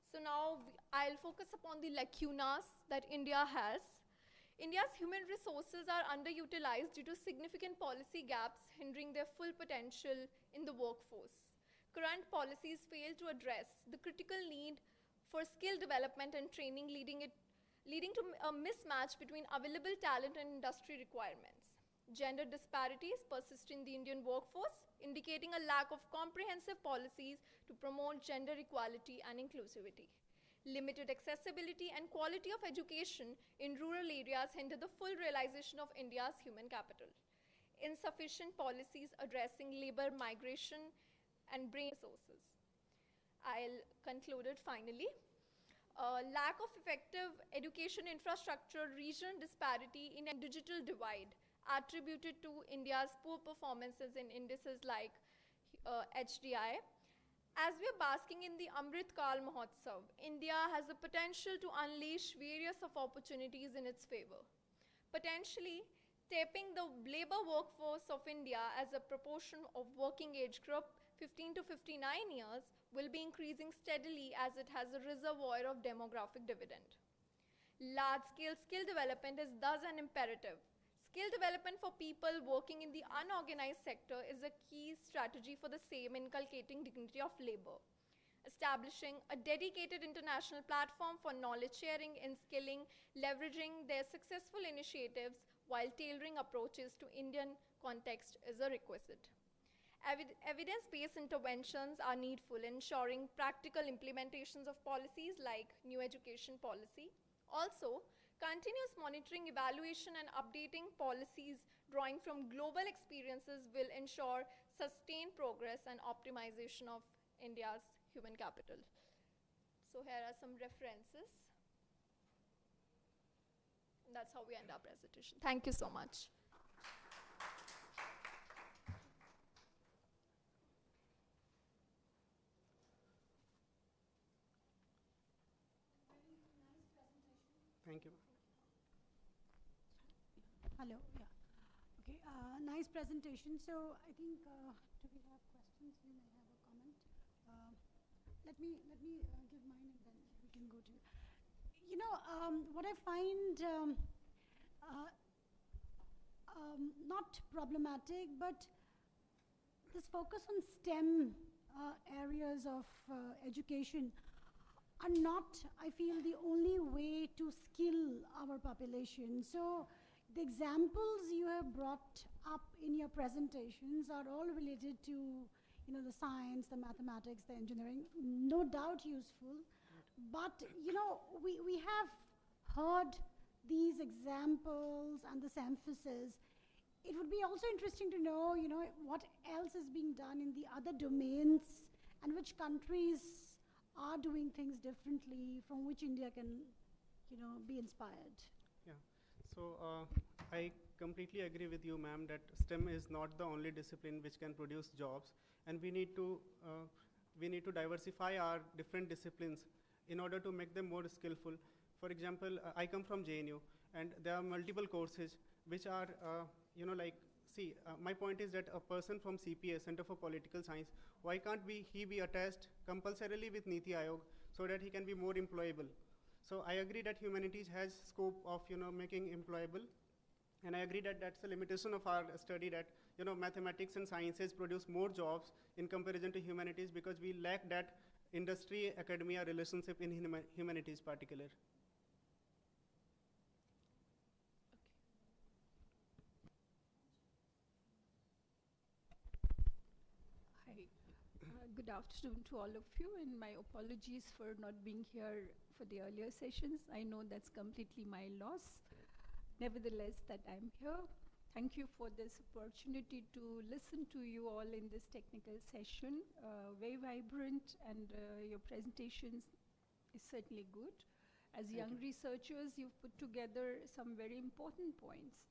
So now I'll focus upon the lacunas that India has. India's human resources are underutilized due to significant policy gaps hindering their full potential in the workforce. Current policies fail to address the critical need for skill development and training, leading to a mismatch between available talent and industry requirements. Gender disparities persist in the Indian workforce, indicating a lack of comprehensive policies to promote gender equality and inclusivity. Limited accessibility and quality of education in rural areas hinder the full realization of India's human capital. Insufficient policies addressing labor migration and brain resources. I'll conclude it finally. Lack of effective education infrastructure, regional disparity in a digital divide attributed to India's poor performances in indices like HDI. As we are basking in the Amrit Kaal Mahotsav, India has the potential to unleash various of opportunities in its favor. Potentially, tapping the labor workforce of India as a proportion of working age group 15 to 59 years will be increasing steadily as it has a reservoir of demographic dividend. Large-scale skill development is thus an imperative. Skill development for people working in the unorganized sector is a key strategy for the same, inculcating dignity of labor. Establishing a dedicated international platform for knowledge sharing and skilling, leveraging their successful initiatives while tailoring approaches to Indian context is a requisite. Evidence-based interventions are needful, ensuring practical implementations of policies like new education policy. Also, continuous monitoring, evaluation, and updating policies drawing from global experiences will ensure sustained progress and optimization of India's human capital. So here are some references. And that's how we end our presentation. Thank you so much. Thank you. Hello. Yeah. Okay. Nice presentation. So I think do we have questions? You may have a comment. Let me give mine and then we can go to. You know what I find not problematic, but this focus on STEM areas of education are not, I feel, the only way to skill our population. So the examples you have brought up in your presentations are all related to, you know, the science, the mathematics, the engineering, no doubt useful. But, you know, we have heard these examples and this emphasis. It would be also interesting to know, you know, what else is being done in the other domains and which countries are doing things differently from which India can, you know, be inspired. Yeah. So I completely agree with you, ma'am, that STEM is not the only discipline which can produce jobs, and we need to diversify our different disciplines in order to make them more skillful. For example, I come from JNU, and there are multiple courses which are, you know, like, see, my point is that a person from CPA, Center for Political Science, why can't he be attached compulsorily with Niti Aayog so that he can be more employable? So I agree that humanities has scope of, you know, making employable, and I agree that that's a limitation of our study, that, you know, mathematics and sciences produce more jobs in comparison to humanities because we lack that industry-academia relationship in humanities particular. Good afternoon to all of you, and my apologies for not being here for the earlier sessions. I know that's completely my loss. Nevertheless, that I'm here. Thank you for this opportunity to listen to you all in this technical session. Very vibrant, and your presentations is certainly good. As young researchers, you've put together some very important points.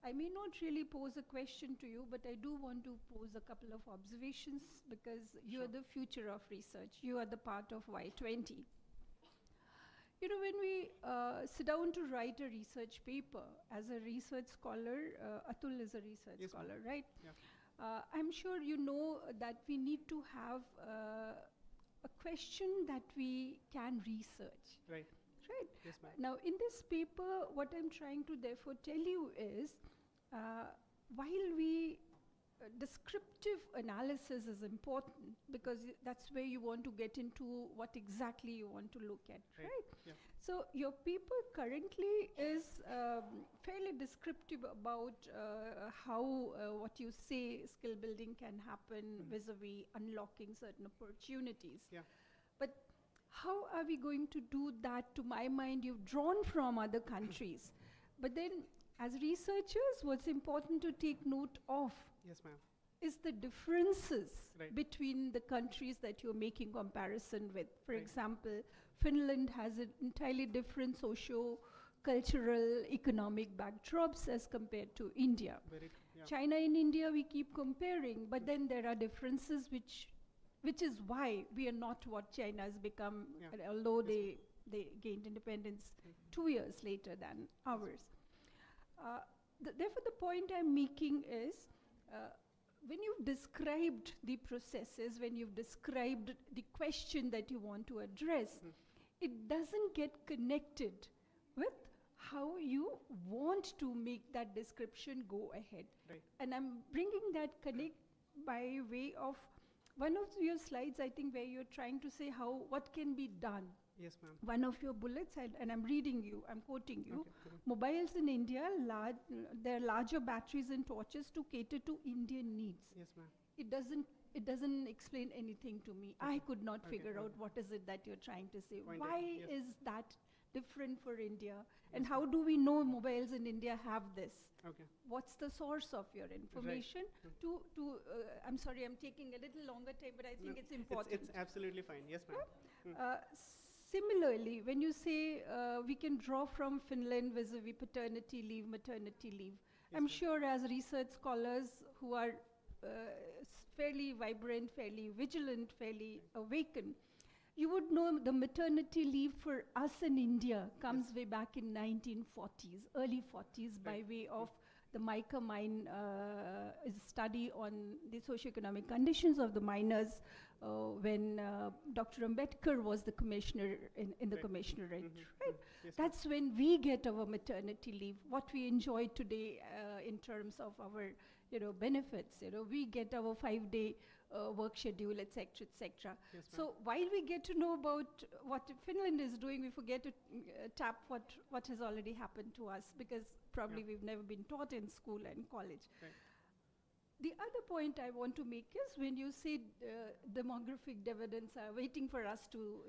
I may not really pose a question to you, but I do want to pose a couple of observations because you are the future of research. You are the part of Y20. You know, when we sit down to write a research paper, as a research scholar, Atul is a research scholar, right? Yeah. I'm sure you know that we need to have a question that we can research. Right. Right. Yes, ma'am. Now, in this paper, what I'm trying to therefore tell you is, while descriptive analysis is important because that's where you want to get into what exactly you want to look at, right? Yeah. So your paper currently is fairly descriptive about how what you say skill building can happen vis-a-vis unlocking certain opportunities. Yeah. But how are we going to do that? To my mind, you've drawn from other countries. But then, as researchers, what's important to take note of is the differences between the countries that you're making comparison with. For example, Finland has an entirely different socio-cultural, economic backdrops as compared to India. China and India, we keep comparing, but then there are differences which is why we are not what China has become, although they gained independence 2 years later than ours. Therefore, the point I'm making is, when you've described the processes, when you've described the question that you want to address, it doesn't get connected with how you want to make that description go ahead. Right. And I'm bringing that connect by way of one of your slides, I think, where you're trying to say what can be done. Yes, ma'am. One of your bullets, and I'm reading you, I'm quoting you. Okay. Mobiles in India, there are larger batteries and torches to cater to Indian needs. Yes, ma'am. It doesn't explain anything to me. Okay. I could not Okay, figure okay. out what is it that you're trying to say. Point Why taken. Yes. is that different for India? And how do we know mobiles in India have this? Okay. What's the source of your information? Right. I'm sorry, I'm taking a little longer time, but I think it's important. It's absolutely fine. Yes, ma'am. Similarly, when you say we can draw from Finland vis-a-vis paternity leave, maternity leave, I'm sure as research scholars who are fairly vibrant, fairly vigilant, fairly awakened, you would know the maternity leave for us in India comes way back in 1940s, early 40s, by way of the mica mine study on the socioeconomic conditions of the miners when Dr. Ambedkar was the commissioner in the commissionerate. Right? Yes, That's when we get our maternity leave, what we enjoy today in terms of our benefits. We get our 5-day work schedule, etc., etc. Yes, So while we get to know about what Finland is doing, we forget to tap what has already happened to us, because probably we've never been taught in school and college. Right. The other point I want to make is when you say demographic dividends are waiting for us to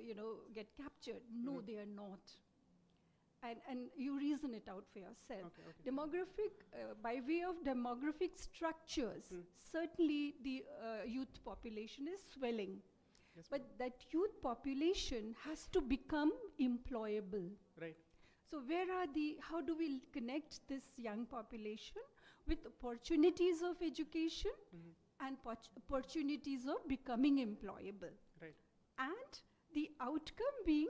get captured. No, they are not. And you reason it out for yourself. Okay. Demographic, by way of demographic structures, certainly the youth population is swelling. Yes, but that youth population has to become employable. Right. So how do we connect this young population with opportunities of education and opportunities of becoming employable? Right. And the outcome being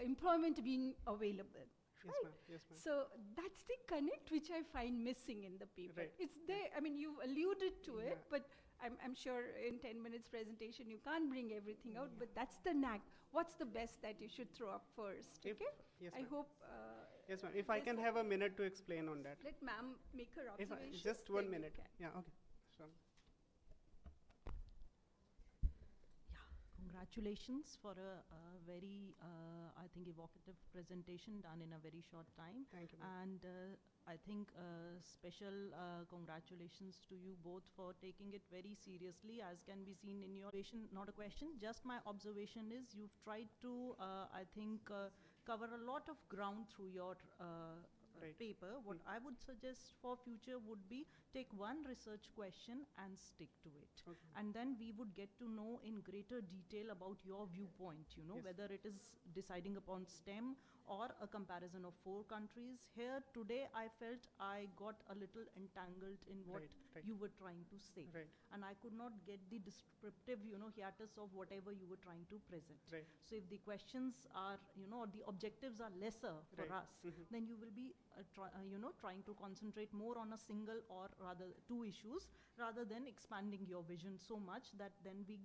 employment being available. Yes, right? ma'am. Yes, ma'am. So that's the connect which I find missing in the paper. Right. It's there. I mean, you alluded to it, but I'm sure in 10 minutes presentation you can't bring everything out, but that's the knack. What's the best that you should throw up first? Okay? Yes, I hope. Yes, ma'am. If I can have a minute to explain on that. Let ma'am make her observations. Just 1 minute. Yeah, okay. Sure. Congratulations for a very, I think, evocative presentation done in a very short time. Thank you. And I think special congratulations to you both for taking it very seriously, as can be seen in your observation. Not a question, just my observation is you've tried to, I think, cover a lot of ground through your paper. What I would suggest for future would be take one research question and stick to it. Okay. And then we would get to know in greater detail about your viewpoint, whether it is deciding upon STEM or a comparison of 4 countries. Here today I felt I got a little entangled in what you were trying to say. Right. And I could not get the descriptive, hiatus of whatever you were trying to present. Right. So if the questions are, the objectives are lesser for us, then you will be, trying to concentrate more on a single or rather 2 issues, rather than expanding your vision so much that then we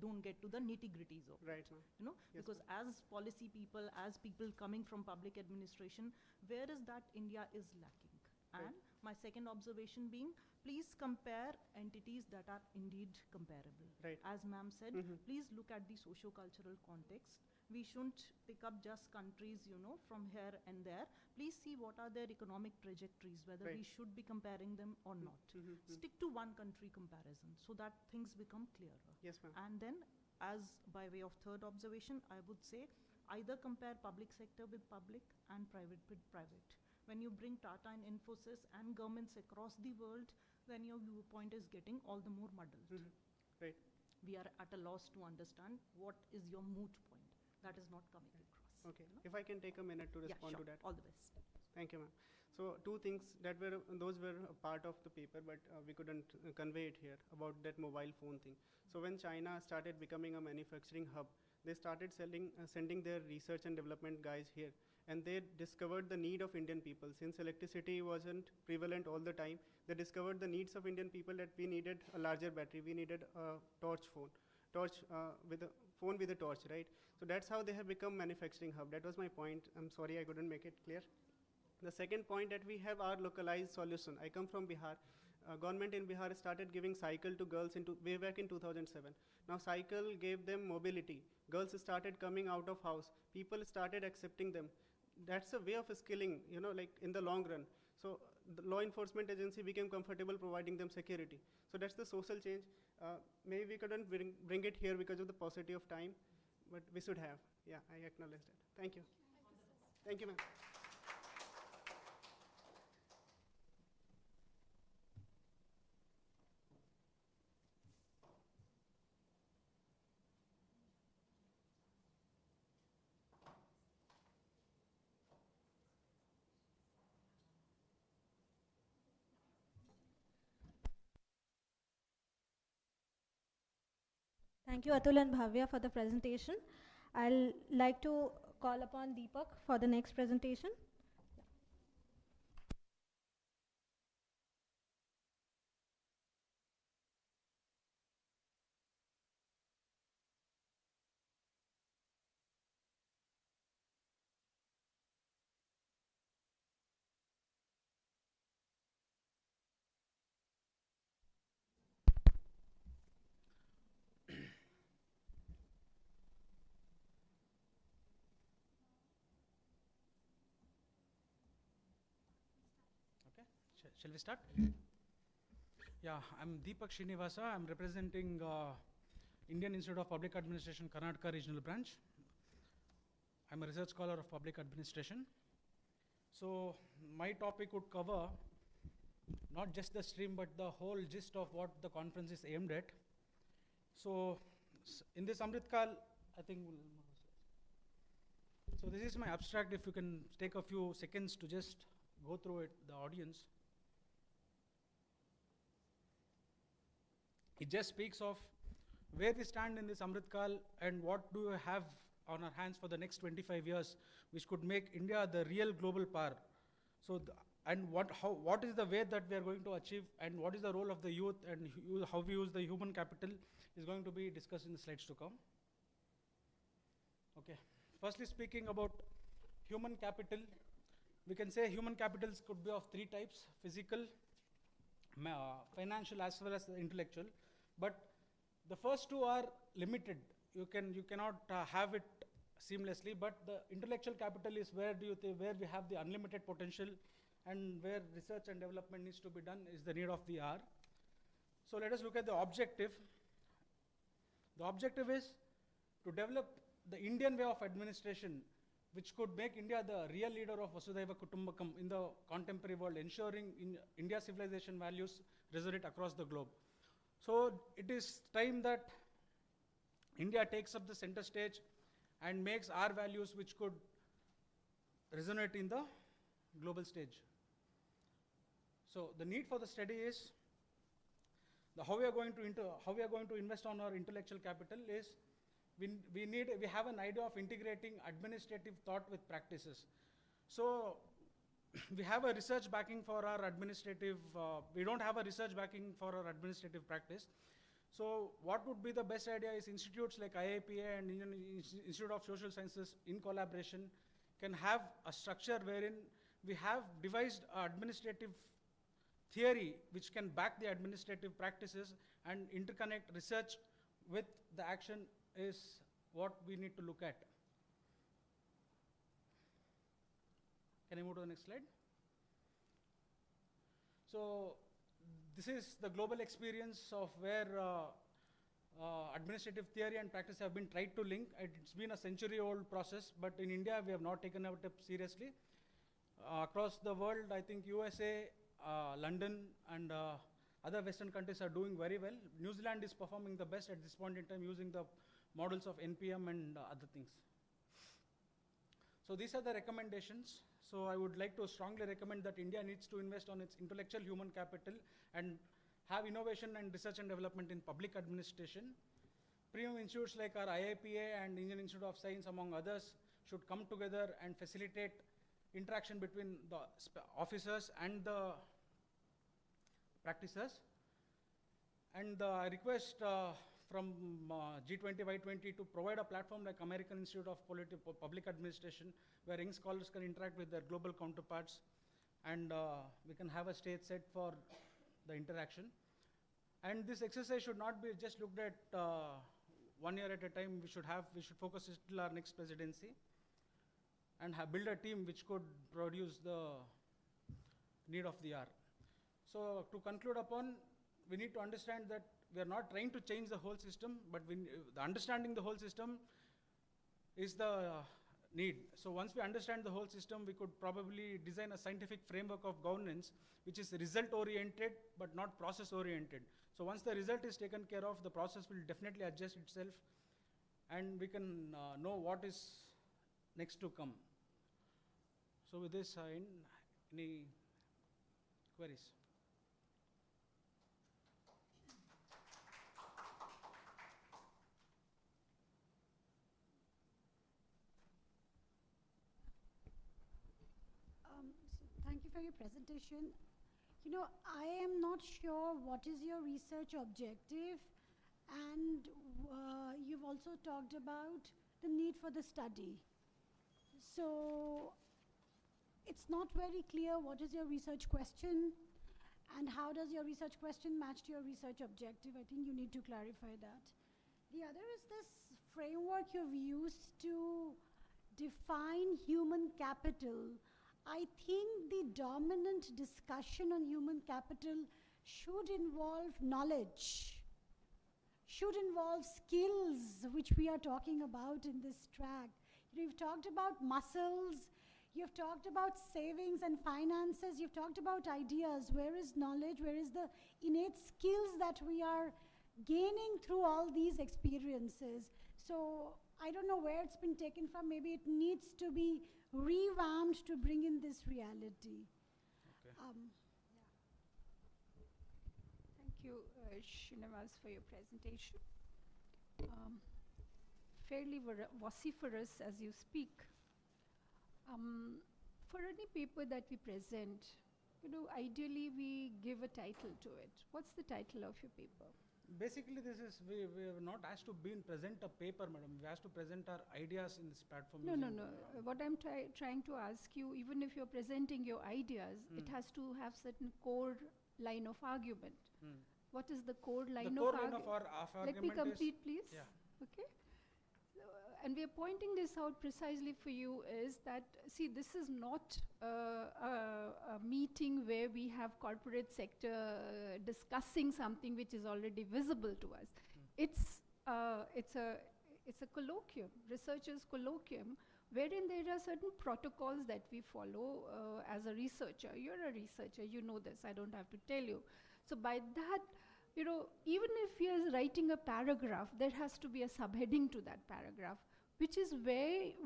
don't get to the nitty-gritties of it. Yes, because as policy people, as people coming from public administration, where is that India is lacking? Right. And my second observation being, please compare entities that are indeed comparable. Right. As ma'am said, please look at the socio-cultural context. We shouldn't pick up just countries, from here and there. Please see what are their economic trajectories, whether we should be comparing them or not. Stick to one country comparison so that things become clearer. Yes, ma'am. And then, as by way of third observation, I would say either compare public sector with public and private with private. When you bring Tata and Infosys and governments across the world, then your viewpoint is getting all the more muddled. Right. We are at a loss to understand what is your moot point. That is not coming across. Okay. If I can take a minute to respond to that. All the best. Thank you, ma'am. So 2 things that were, those were a part of the paper, but we couldn't convey it here about that mobile phone thing. So when China started becoming a manufacturing hub, they started sending their research and development guys here, and they discovered the need of Indian people. Since electricity wasn't prevalent all the time, they discovered the needs of Indian people, that we needed a larger battery, we needed a torch phone with a phone with a torch, right? So that's how they have become manufacturing hub. That was my point. I'm sorry I couldn't make it clear. The second point, that we have our localized solution. I come from Bihar. government in Bihar started giving cycle to girls way back in 2007. Now cycle gave them mobility. Girls started coming out of house. People started accepting them. That's a way of skilling, like in the long run. So the law enforcement agency became comfortable providing them security. So that's the social change. Maybe we couldn't bring it here because of the paucity of time, but we should have. Yeah, I acknowledge that. Thank you. Thank you, ma'am. Thank you, Atul and Bhavya, for the presentation. I'll like to call upon Deepak for the next presentation. Shall we start? Yeah, I'm Deepak Srinivasa. I'm representing Indian Institute of Public Administration, Karnataka Regional Branch. I'm a research scholar of public administration. So my topic would cover not just the stream, but the whole gist of what the conference is aimed at. So in this Amrit Kaal, I think so this is my abstract. If you can take a few seconds to just go through it, the audience. It just speaks of where we stand in this Amrit Kaal and what do we have on our hands for the next 25 years, which could make India the real global power. So, what is the way that we are going to achieve, and what is the role of the youth, and how we use the human capital is going to be discussed in the slides to come. Okay. Firstly, speaking about human capital, we can say human capitals could be of three types: physical, financial, as well as the intellectual. But the first two are limited. You cannot have it seamlessly. But the intellectual capital is where we have the unlimited potential, and where research and development needs to be done is the need of the hour. So let us look at the objective. The objective is to develop the Indian way of administration, which could make India the real leader of Vasudhaiva Kutumbakam in the contemporary world, ensuring India's civilization values resonate across the globe. So it is time that India takes up the center stage and makes our values which could resonate in the global stage. So the need for the study is how we are going to invest on our intellectual capital is we have an idea of integrating administrative thought with practices. So we have a research backing for our administrative, we don't have a research backing for our administrative practice. So what would be the best idea is institutes like IIPA and Indian Institute of Social Sciences in collaboration can have a structure wherein we have devised administrative theory which can back the administrative practices and interconnect research with the action is what we need to look at. Can I move to the next slide? So this is the global experience of where administrative theory and practice have been tried to link. It's been a century-old process, but in India we have not taken it up seriously. Across the world, I think USA, London, and other Western countries are doing very well. New Zealand is performing the best at this point in time using the models of NPM and other things. So these are the recommendations. So I would like to strongly recommend that India needs to invest on its intellectual human capital and have innovation and research and development in public administration. Premium institutes like our IIPA and Indian Institute of Science, among others, should come together and facilitate interaction between the officers and the practitioners. And I request from G20-Y20 to provide a platform like American Institute of Public Administration, where young scholars can interact with their global counterparts, and we can have a stage set for the interaction. And this exercise should not be just looked at 1 year at a time. We should focus it till our next presidency and build a team which could produce the need of the hour. So to conclude upon, we need to understand that we are not trying to change the whole system, but the understanding the whole system is the need. So once we understand the whole system, we could probably design a scientific framework of governance which is result-oriented but not process-oriented. So once the result is taken care of, the process will definitely adjust itself, and we can know what is next to come. So with this, any queries? Thank you for your presentation. You know, I am not sure what is your research objective, and you've also talked about the need for the study. So it's not very clear what is your research question and how does your research question match to your research objective. I think you need to clarify that. The other is this framework you've used to define human capital. I think the dominant discussion on human capital should involve knowledge, should involve skills, which we are talking about in this track. You've talked about muscles, you've talked about savings and finances, you've talked about ideas. Where is knowledge? Where is the innate skills that we are gaining through all these experiences? So I don't know where it's been taken from. Maybe it needs to be revamped to bring in this reality. Okay. Thank you, Srinivas, for your presentation. Fairly vociferous as you speak. For any paper that we present, you know, ideally we give a title to it. What's the title of your paper? Basically, this is, we are not asked to present a paper, madam. We are asked to present our ideas in this platform. No. What I'm trying to ask you, even if you're presenting your ideas, it has to have certain core line of argument. What is the core line of argument? Let me complete, please. Yeah. Okay. And we are pointing this out precisely for you is that, see, this is not a meeting where we have corporate sector discussing something which is already visible to us. It's a colloquium, researchers colloquium, wherein there are certain protocols that we follow as a researcher. You're a researcher, you know this, I don't have to tell you. So by that, you know, even if we are writing a paragraph, there has to be a subheading to that paragraph, which is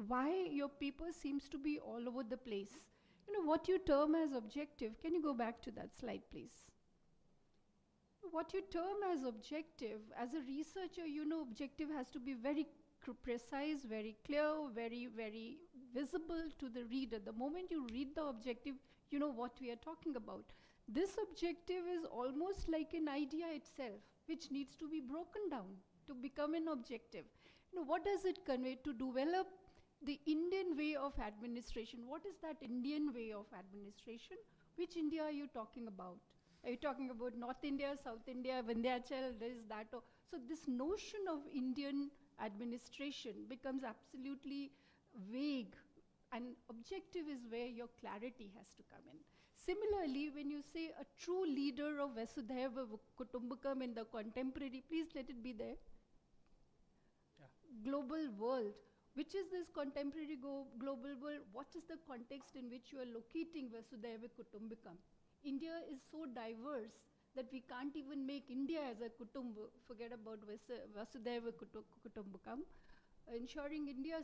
why your paper seems to be all over the place. You know, what you term as objective, can you go back to that slide, please? What you term as objective, as a researcher, you know, objective has to be very precise, very clear, very, very visible to the reader. The moment you read the objective, you know what we are talking about. This objective is almost like an idea itself, which needs to be broken down to become an objective. You know, what does it convey? To develop the Indian way of administration. What is that Indian way of administration? Which India are you talking about? Are you talking about North India, South India, Vindhyachal, this, that? So this notion of Indian administration becomes absolutely vague, and objective is where your clarity has to come in. Similarly, when you say a true leader of Vasudhaiva Kutumbakam in the contemporary, please let it be there, global world. Which is this contemporary global world? What is the context in which you are locating Vasudhaiva Kutumbakam? India is so diverse that we can't even make India as a Kutumba, forget about Vasudhaiva Kutumbakam. Ensuring India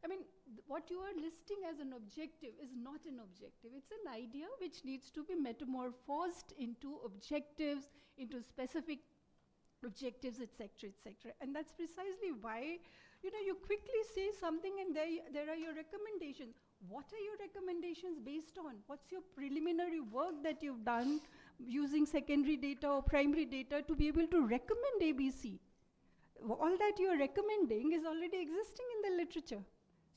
I mean, what you are listing as an objective is not an objective. It's an idea which needs to be metamorphosed into objectives, into specific objectives, etc., etc. And that's precisely why, you know, you quickly say something and there are your recommendations. What are your recommendations based on? What's your preliminary work that you've done using secondary data or primary data to be able to recommend ABC? All that you're recommending is already existing in the literature.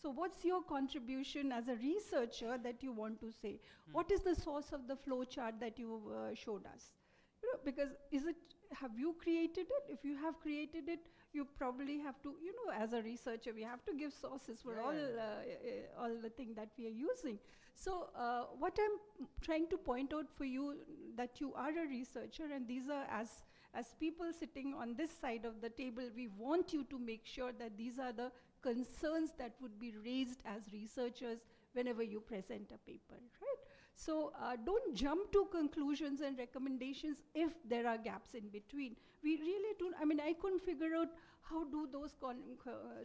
So what's your contribution as a researcher that you want to say? What is the source of the flow chart that you showed us? because have you created it? If you have created it, you probably have to, as a researcher, we have to give sources for all the thing that we are using. So what I'm trying to point out for you, that you are a researcher, and these are, as people sitting on this side of the table, we want you to make sure that these are the concerns that would be raised as researchers whenever you present a paper, right? So don't jump to conclusions and recommendations if there are gaps in between. We really don't, I couldn't figure out how do those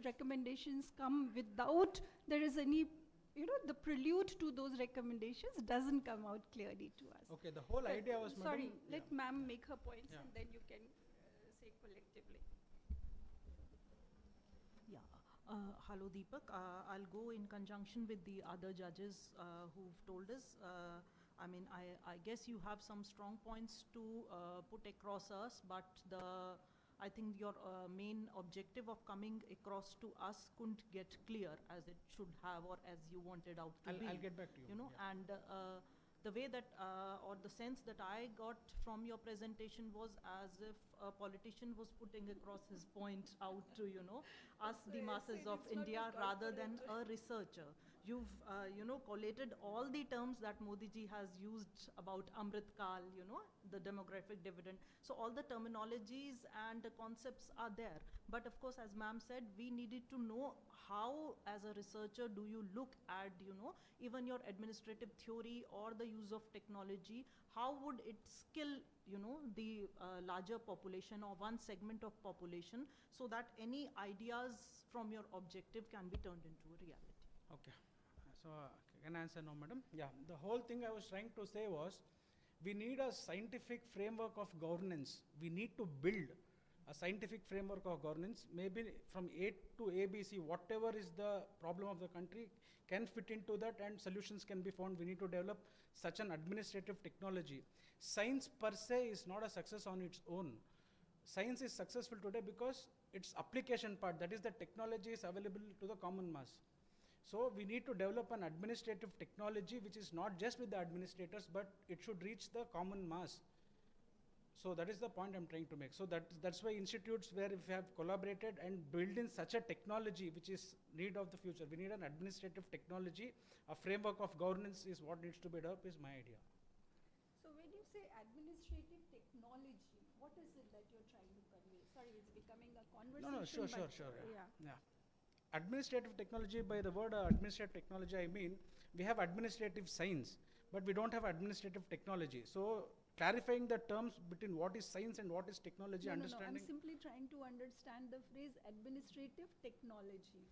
recommendations come without there is any, the prelude to those recommendations doesn't come out clearly to us. Okay, the whole idea was, sorry, madam, let ma'am make her points and then you can say collectively. Yeah. Hello, Deepak. I'll go in conjunction with the other judges who've told us. I guess you have some strong points to put across us, but I think your main objective of coming across to us couldn't get clear as it should have, or as you wanted out to be. I'll get back to you. And the way that, or the sense that I got from your presentation was as if a politician was putting across his point out to, us, the masses of India, rather than a researcher. You've, collated all the terms that Modi ji has used about Amrit Kaal, the demographic dividend. So all the terminologies and the concepts are there. But of course, as ma'am said, we needed to know how, as a researcher, do you look at, even your administrative theory or the use of technology, how would it skill, the larger population or one segment of population, so that any ideas from your objective can be turned into a reality. Okay. So, can I answer now, madam? Yeah, the whole thing I was trying to say was, we need a scientific framework of governance. We need to build a scientific framework of governance, maybe from A to ABC, whatever is the problem of the country can fit into that and solutions can be found. We need to develop such an administrative technology. Science per se is not a success on its own. Science is successful today because its application part, that is the technology, is available to the common mass. So we need to develop an administrative technology which is not just with the administrators, but it should reach the common mass. So that is the point I'm trying to make. So that's why institutes where if we have collaborated and build in such a technology which is need of the future. We need an administrative technology. A framework of governance is what needs to be developed, is my idea. So when you say administrative technology, what is it that you're trying to convey? Sorry, it's becoming a conversation. No, sure. Yeah. Administrative technology, by the word administrative technology, I mean we have administrative science, but we don't have administrative technology. So clarifying the terms between what is science and what is technology, understanding. I'm simply trying to understand the phrase administrative technology.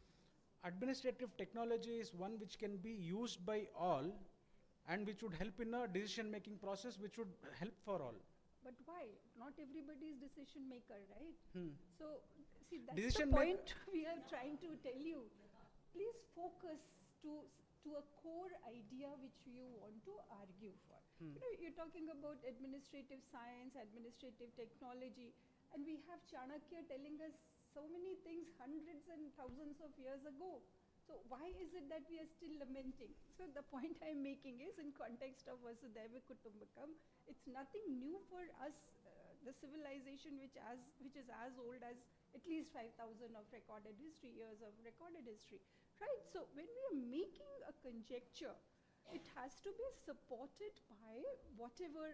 Administrative technology is one which can be used by all and which would help in a decision-making process, which would help for all. But why? Not everybody is decision maker, right? So, see, that's Decision the point we are trying to tell you. Please focus to a core idea which you want to argue for. You're talking about administrative science, administrative technology, and we have Chanakya telling us so many things hundreds and thousands of years ago. So why is it that we are still lamenting? So the point I'm making is, in context of Vasudhaiva Kutumbakam, it's nothing new for us, the civilization which is as old as at least 5,000 of recorded history, years of recorded history, right? So when we are making a conjecture, it has to be supported by whatever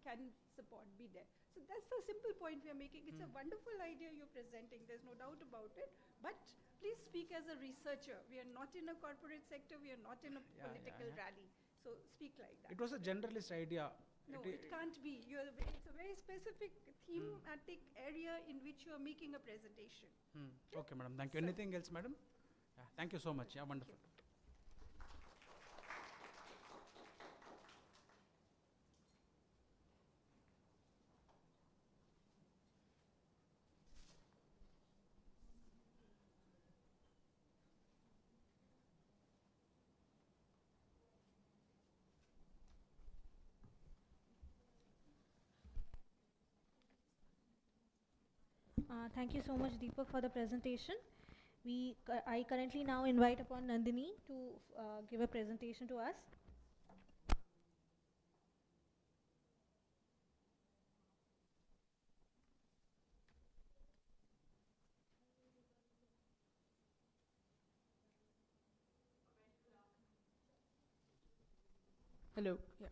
can support be there. So that's the simple point we are making. It's a wonderful idea you're presenting, there's no doubt about it, but please speak as a researcher. We are not in a corporate sector, we are not in a political rally. So speak like that. It was a generalist idea. No, it can't be. It's a very specific thematic area in which you are making a presentation. Okay, madam. Thank you. Anything else, madam? Yeah, thank you so much. Yeah, wonderful. Thank you so much, Deepak, for the presentation. I currently now invite upon Nandini to give a presentation to us. Hello. Yeah.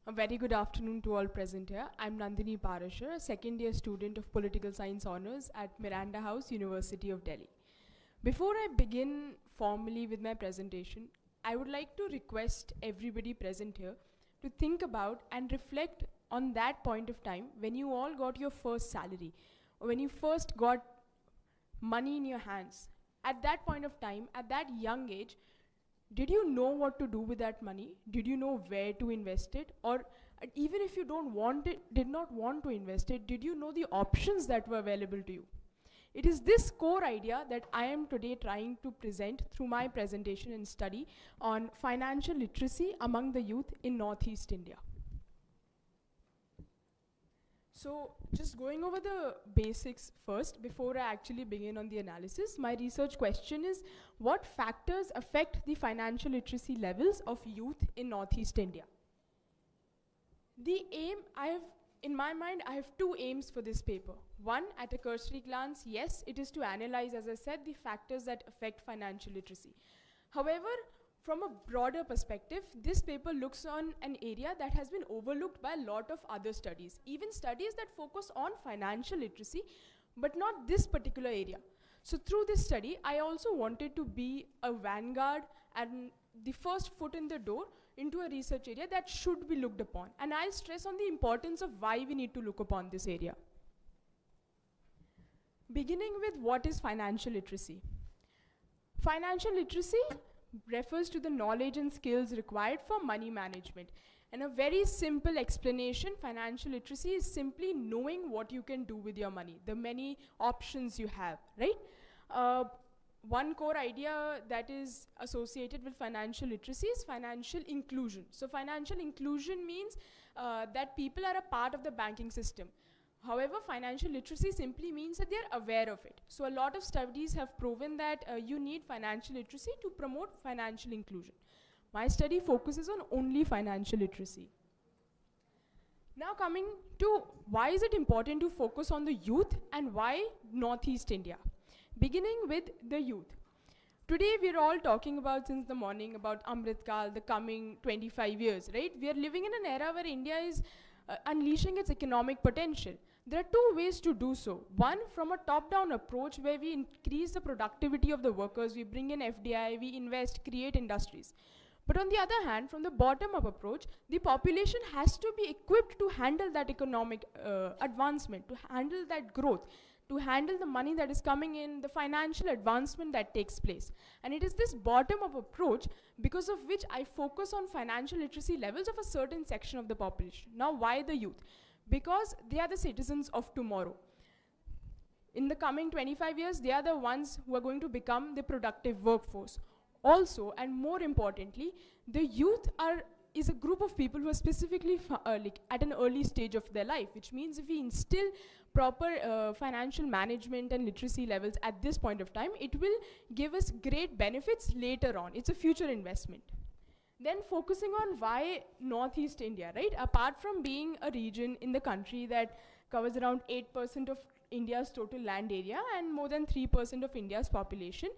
A very good afternoon to all present here. I'm Nandini Parashar, a second year student of Political Science Honours at Miranda House, University of Delhi. Before I begin formally with my presentation, I would like to request everybody present here to think about and reflect on that point of time when you all got your first salary, or when you first got money in your hands. At that point of time, at that young age, did you know what to do with that money? Did you know where to invest it? Or even if you did not want to invest it, did you know the options that were available to you? It is this core idea that I am today trying to present through my presentation and study on financial literacy among the youth in Northeast India. So just going over the basics first before I actually begin on the analysis, my research question is, what factors affect the financial literacy levels of youth in Northeast India? The aim, in my mind, I have two aims for this paper. One, at a cursory glance, yes, it is to analyze, as I said, the factors that affect financial literacy. However, from a broader perspective, this paper looks on an area that has been overlooked by a lot of other studies, even studies that focus on financial literacy, but not this particular area. So through this study, I also wanted to be a vanguard and the first foot in the door into a research area that should be looked upon. And I'll stress on the importance of why we need to look upon this area. Beginning with what is financial literacy. Financial literacy refers to the knowledge and skills required for money management. And a very simple explanation, financial literacy is simply knowing what you can do with your money, the many options you have, right? One core idea that is associated with financial literacy is financial inclusion. So financial inclusion means that people are a part of the banking system. However, financial literacy simply means that they're aware of it. So a lot of studies have proven that you need financial literacy to promote financial inclusion. My study focuses on only financial literacy. Now coming to why is it important to focus on the youth and why Northeast India? Beginning with the youth. Today we're all talking about since the morning about Amrit Kaal, the coming 25 years, right? We are living in an era where India is unleashing its economic potential. There are two ways to do so. One, from a top-down approach where we increase the productivity of the workers, we bring in FDI, we invest, create industries. But on the other hand, from the bottom-up approach, the population has to be equipped to handle that economic advancement, to handle that growth, to handle the money that is coming in, the financial advancement that takes place. And it is this bottom-up approach because of which I focus on financial literacy levels of a certain section of the population. Now, why the youth? Because they are the citizens of tomorrow. In the coming 25 years, they are the ones who are going to become the productive workforce. Also, and more importantly, the youth is a group of people who are specifically at an early stage of their life, which means if we instill proper financial management and literacy levels at this point of time, it will give us great benefits later on. It's a future investment. Then focusing on why Northeast India, right? Apart from being a region in the country that covers around 8% of India's total land area and more than 3% of India's population,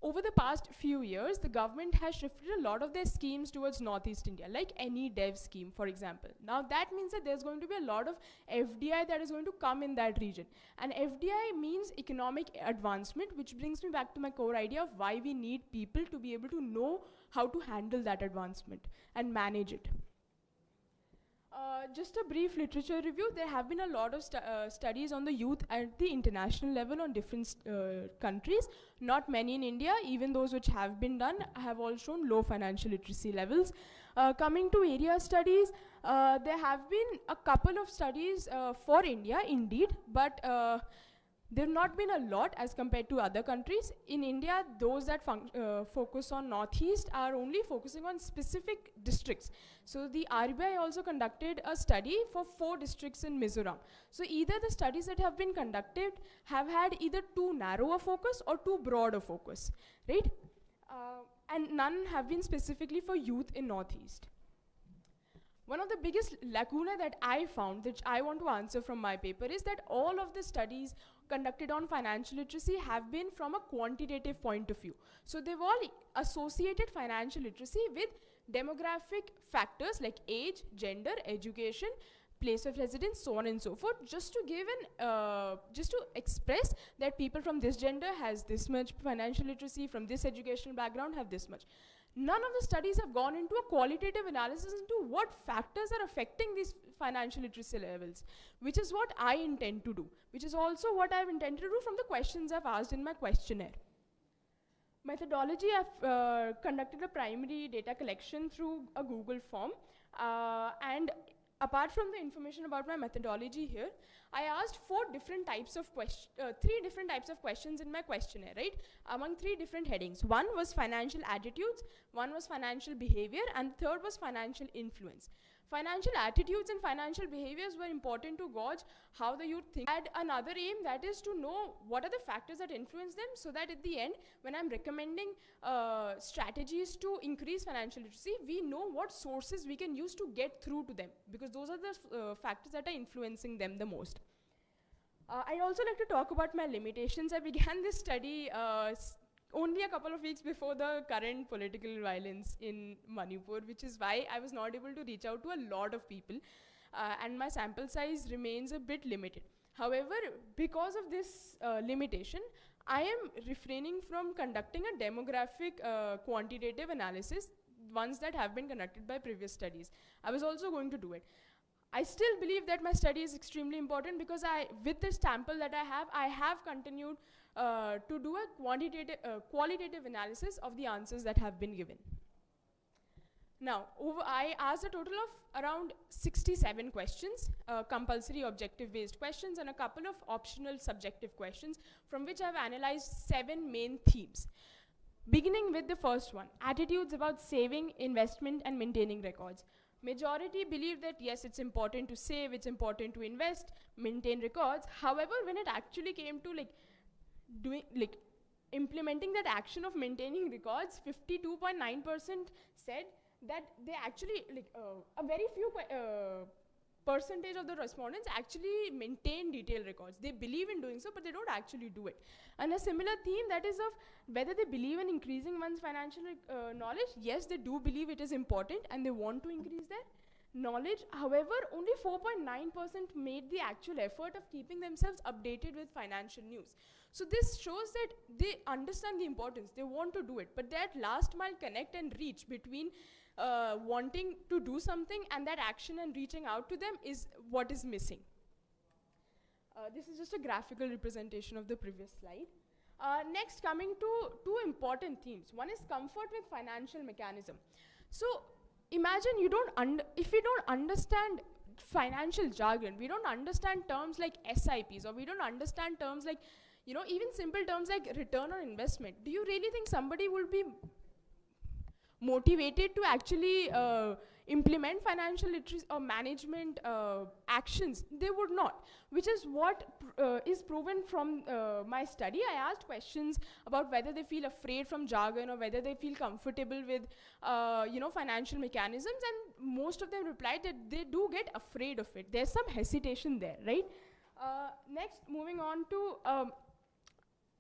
over the past few years, the government has shifted a lot of their schemes towards Northeast India, like any dev scheme, for example. Now that means that there's going to be a lot of FDI that is going to come in that region. And FDI means economic advancement, which brings me back to my core idea of why we need people to be able to know how to handle that advancement and manage it. Just a brief literature review. There have been a lot of studies on the youth at the international level on different countries. Not many in India. Even those which have been done have all shown low financial literacy levels. Coming to area studies, there have been a couple of studies for India indeed, but there have not been a lot as compared to other countries. In India, those that focus on Northeast are only focusing on specific districts. So the RBI also conducted a study for 4 districts in Mizoram. So either the studies that have been conducted have had either too narrow a focus or too broad a focus, right? And none have been specifically for youth in Northeast. One of the biggest lacuna that I found, which I want to answer from my paper, is that all of the studies conducted on financial literacy have been from a quantitative point of view. So they've all associated financial literacy with demographic factors like age, gender, education, place of residence, so on and so forth, just to give just to express that people from this gender has this much financial literacy, from this educational background have this much. None of the studies have gone into a qualitative analysis into what factors are affecting these financial literacy levels, which is what I intend to do, which is also what I've intended to do from the questions I've asked in my questionnaire. Methodology, I've conducted a primary data collection through a Google form, and apart from the information about my methodology here, I asked three different types of questions in my questionnaire, right? Among 3 different headings. One was financial attitudes, one was financial behavior, and the third was financial influence. Financial attitudes and financial behaviors were important to gauge how the youth think. I had another aim, that is to know what are the factors that influence them, so that at the end, when I'm recommending strategies to increase financial literacy, we know what sources we can use to get through to them, because those are the factors that are influencing them the most. I'd also like to talk about my limitations. I began this study only a couple of weeks before the current political violence in Manipur, which is why I was not able to reach out to a lot of people, and my sample size remains a bit limited. However, because of this limitation, I am refraining from conducting a demographic quantitative analysis, ones that have been conducted by previous studies. I was also going to do it. I still believe that my study is extremely important, because with this sample that I have continued to do a qualitative analysis of the answers that have been given. Now, I asked a total of around 67 questions, compulsory objective-based questions, and a couple of optional subjective questions, from which I've analyzed 7 main themes. Beginning with the first one, attitudes about saving, investment, and maintaining records. Majority believe that yes, it's important to save, it's important to invest, maintain records. However, when it actually came to implementing that action of maintaining records, 52.9% said that they actually, a very few percentage of the respondents actually maintain detailed records. They believe in doing so, but they don't actually do it. And a similar theme, that is of whether they believe in increasing one's financial knowledge. Yes, they do believe it is important and they want to increase their knowledge. However, only 4.9% made the actual effort of keeping themselves updated with financial news. So this shows that they understand the importance, they want to do it, but that last mile connect and reach between wanting to do something and that action and reaching out to them is what is missing. This is just a graphical representation of the previous slide. Next, coming to 2 important themes. One is comfort with financial mechanism. So imagine if we don't understand financial jargon, we don't understand terms like SIPs, or we don't understand terms like, even simple terms like return on investment. Do you really think somebody will be motivated to actually implement financial literacy or management actions? They would not, which is what is proven from my study. I asked questions about whether they feel afraid from jargon or whether they feel comfortable with financial mechanisms, and most of them replied that they do get afraid of it. There's some hesitation there, right? Next, moving on to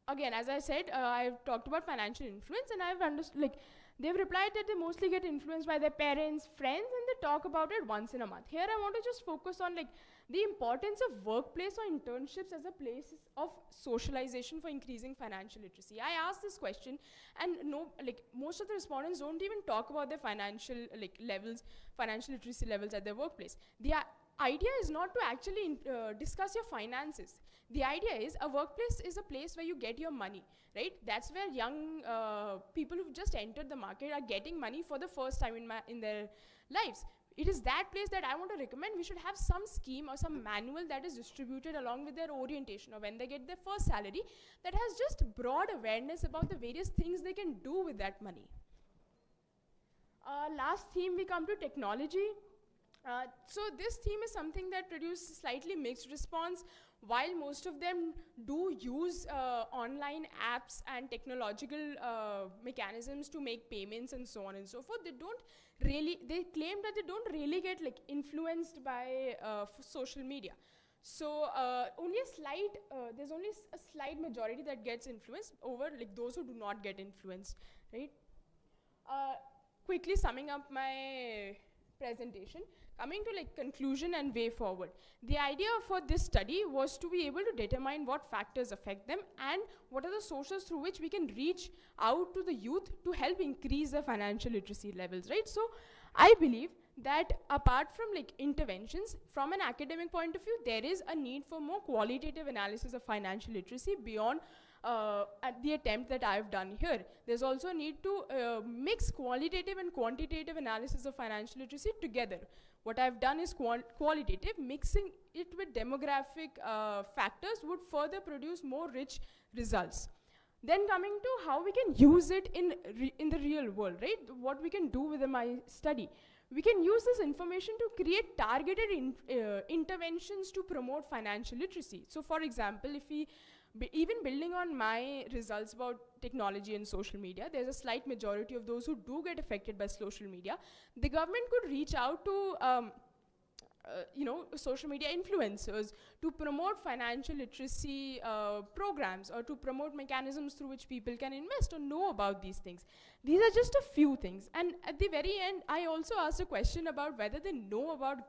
again, as I said, I've talked about financial influence, and I've understood, they've replied that they mostly get influenced by their parents, friends, and they talk about it once in a month. Here I want to just focus on the importance of workplace or internships as a place of socialization for increasing financial literacy. I asked this question, and most of the respondents don't even talk about their financial literacy levels at their workplace. The idea is not to actually discuss your finances. The idea is a workplace is a place where you get your money, right? That's where young people who've just entered the market are getting money for the first time in their lives. It is that place that I want to recommend. We should have some scheme or some manual that is distributed along with their orientation or when they get their first salary, that has just broad awareness about the various things they can do with that money. Last theme, we come to technology. So this theme is something that produced slightly mixed response. While most of them do use online apps and technological mechanisms to make payments and so on and so forth, they claim that they don't really get influenced by social media. So there's only a slight majority that gets influenced over those who do not get influenced, right? quickly summing up my presentation, coming to like conclusion and way forward. The idea for this study was to be able to determine what factors affect them and what are the sources through which we can reach out to the youth to help increase their financial literacy levels, right? So I believe that apart from like interventions, from an academic point of view, there is a need for more qualitative analysis of financial literacy beyond at the attempt that I've done here. There's also a need to mix qualitative and quantitative analysis of financial literacy together. What I've done is qualitative, mixing it with demographic factors would further produce more rich results. Then coming to how we can use it in the real world, right? What we can do with my study. We can use this information to create targeted interventions to promote financial literacy. So for example, if we, even building on my results about technology and social media, there's a slight majority of those who do get affected by social media. The government could reach out to social media influencers to promote financial literacy programs or to promote mechanisms through which people can invest or know about these things. These are just a few things. And at the very end, I also asked a question about whether they know about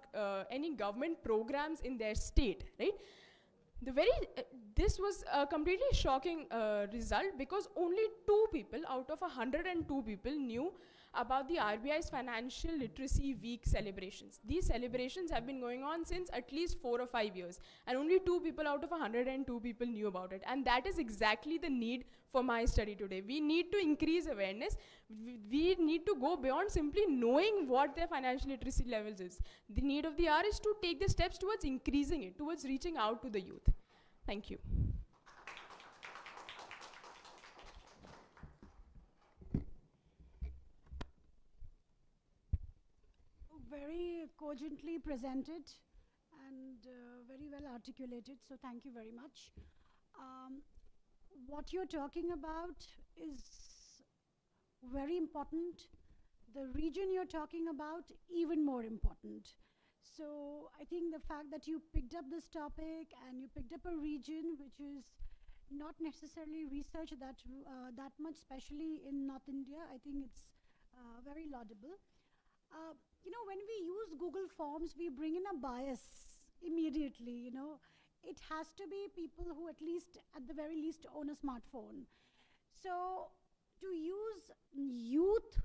any government programs in their state, right? This was a completely shocking result because only 2 people out of 102 people knew about the RBI's Financial Literacy Week celebrations. These celebrations have been going on since at least 4 or 5 years, and only 2 people out of 102 people knew about it. And that is exactly the need for my study today. We need to increase awareness. We need to go beyond simply knowing what their financial literacy levels is. The need of the hour is to take the steps towards increasing it, towards reaching out to the youth. Thank you. Very cogently presented and very well articulated, so thank you very much. What you're talking about is very important. The region you're talking about, even more important. So I think the fact that you picked up this topic and you picked up a region which is not necessarily researched that much, especially in North India, I think it's very laudable. When we use Google Forms, we bring in a bias immediately, It has to be people who at the very least, own a smartphone. So to use youth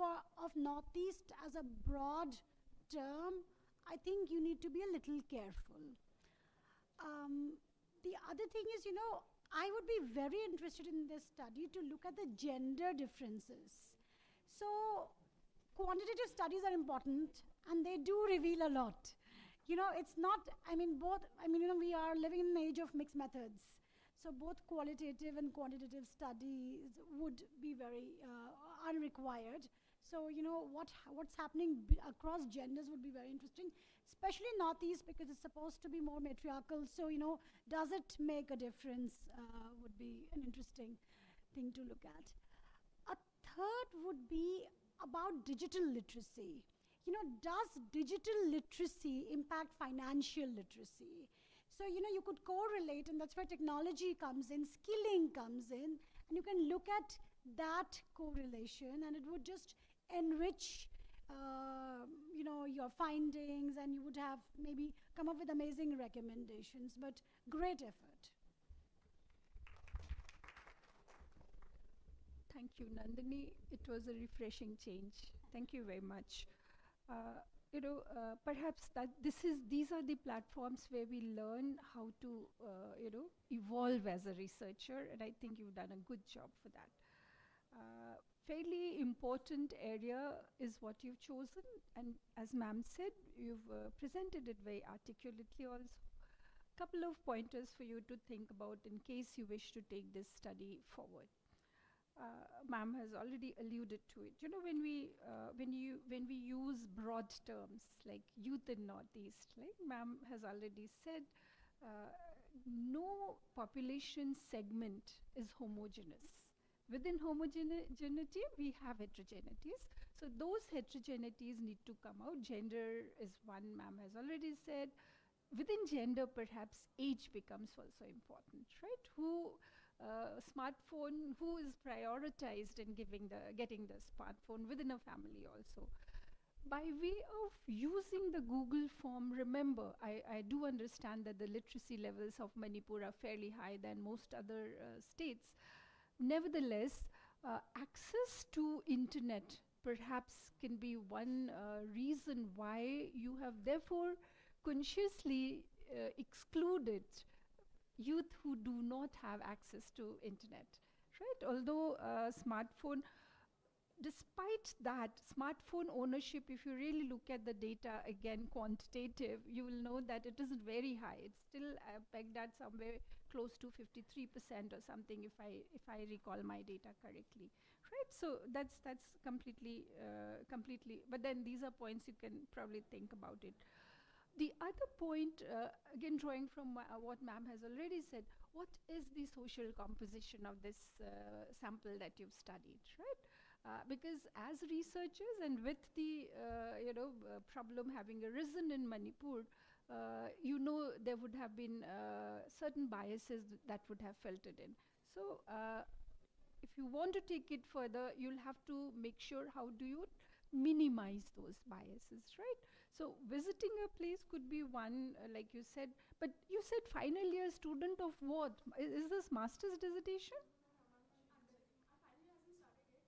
of Northeast as a broad term, I think you need to be a little careful. The other thing is, I would be very interested in this study to look at the gender differences. So quantitative studies are important and they do reveal a lot. It's not, we are living in an age of mixed methods. So both qualitative and quantitative studies would be very unrequired. So, what's happening across genders would be very interesting, especially Northeast because it's supposed to be more matriarchal. So, does it make a difference would be an interesting thing to look at. A third would be about digital literacy. Does digital literacy impact financial literacy? So, you could correlate, and that's where technology comes in, skilling comes in, and you can look at that correlation, and it would just enrich, your findings, and you would have maybe come up with amazing recommendations, but great effort. Thank you, Nandini. It was a refreshing change. Thank you very much. Perhaps these are the platforms where we learn how to, evolve as a researcher, and I think you've done a good job for that. Fairly important area is what you've chosen, and as ma'am said, you've presented it very articulately also. Couple of pointers for you to think about in case you wish to take this study forward. Ma'am has already alluded to it. When we use broad terms like youth in Northeast, like ma'am has already said, no population segment is homogeneous. Within homogeneity, we have heterogeneities. So those heterogeneities need to come out. Gender is one, ma'am has already said. Within gender, perhaps age becomes also important, right? smartphone, who is prioritized in getting the smartphone within a family also. By way of using the Google form, remember, I do understand that the literacy levels of Manipur are fairly high than most other states. Nevertheless, access to internet perhaps can be one reason why you have therefore consciously excluded youth who do not have access to internet, right? Although smartphone, despite that, smartphone ownership, if you really look at the data, again, quantitative, you will know that it isn't very high. It's still pegged at somewhere close to 53% or something, if I recall my data correctly, right? So that's completely, but then these are points you can probably think about it. The other point, again drawing from what ma'am has already said, what is the social composition of this sample that you've studied, right? Because as researchers, and with the problem having arisen in Manipur, there would have been certain biases that would have filtered in. So if you want to take it further, you'll have to make sure how do you minimize those biases, right? So visiting a place could be one, like you said, but you said final year student of what? Is this master's dissertation?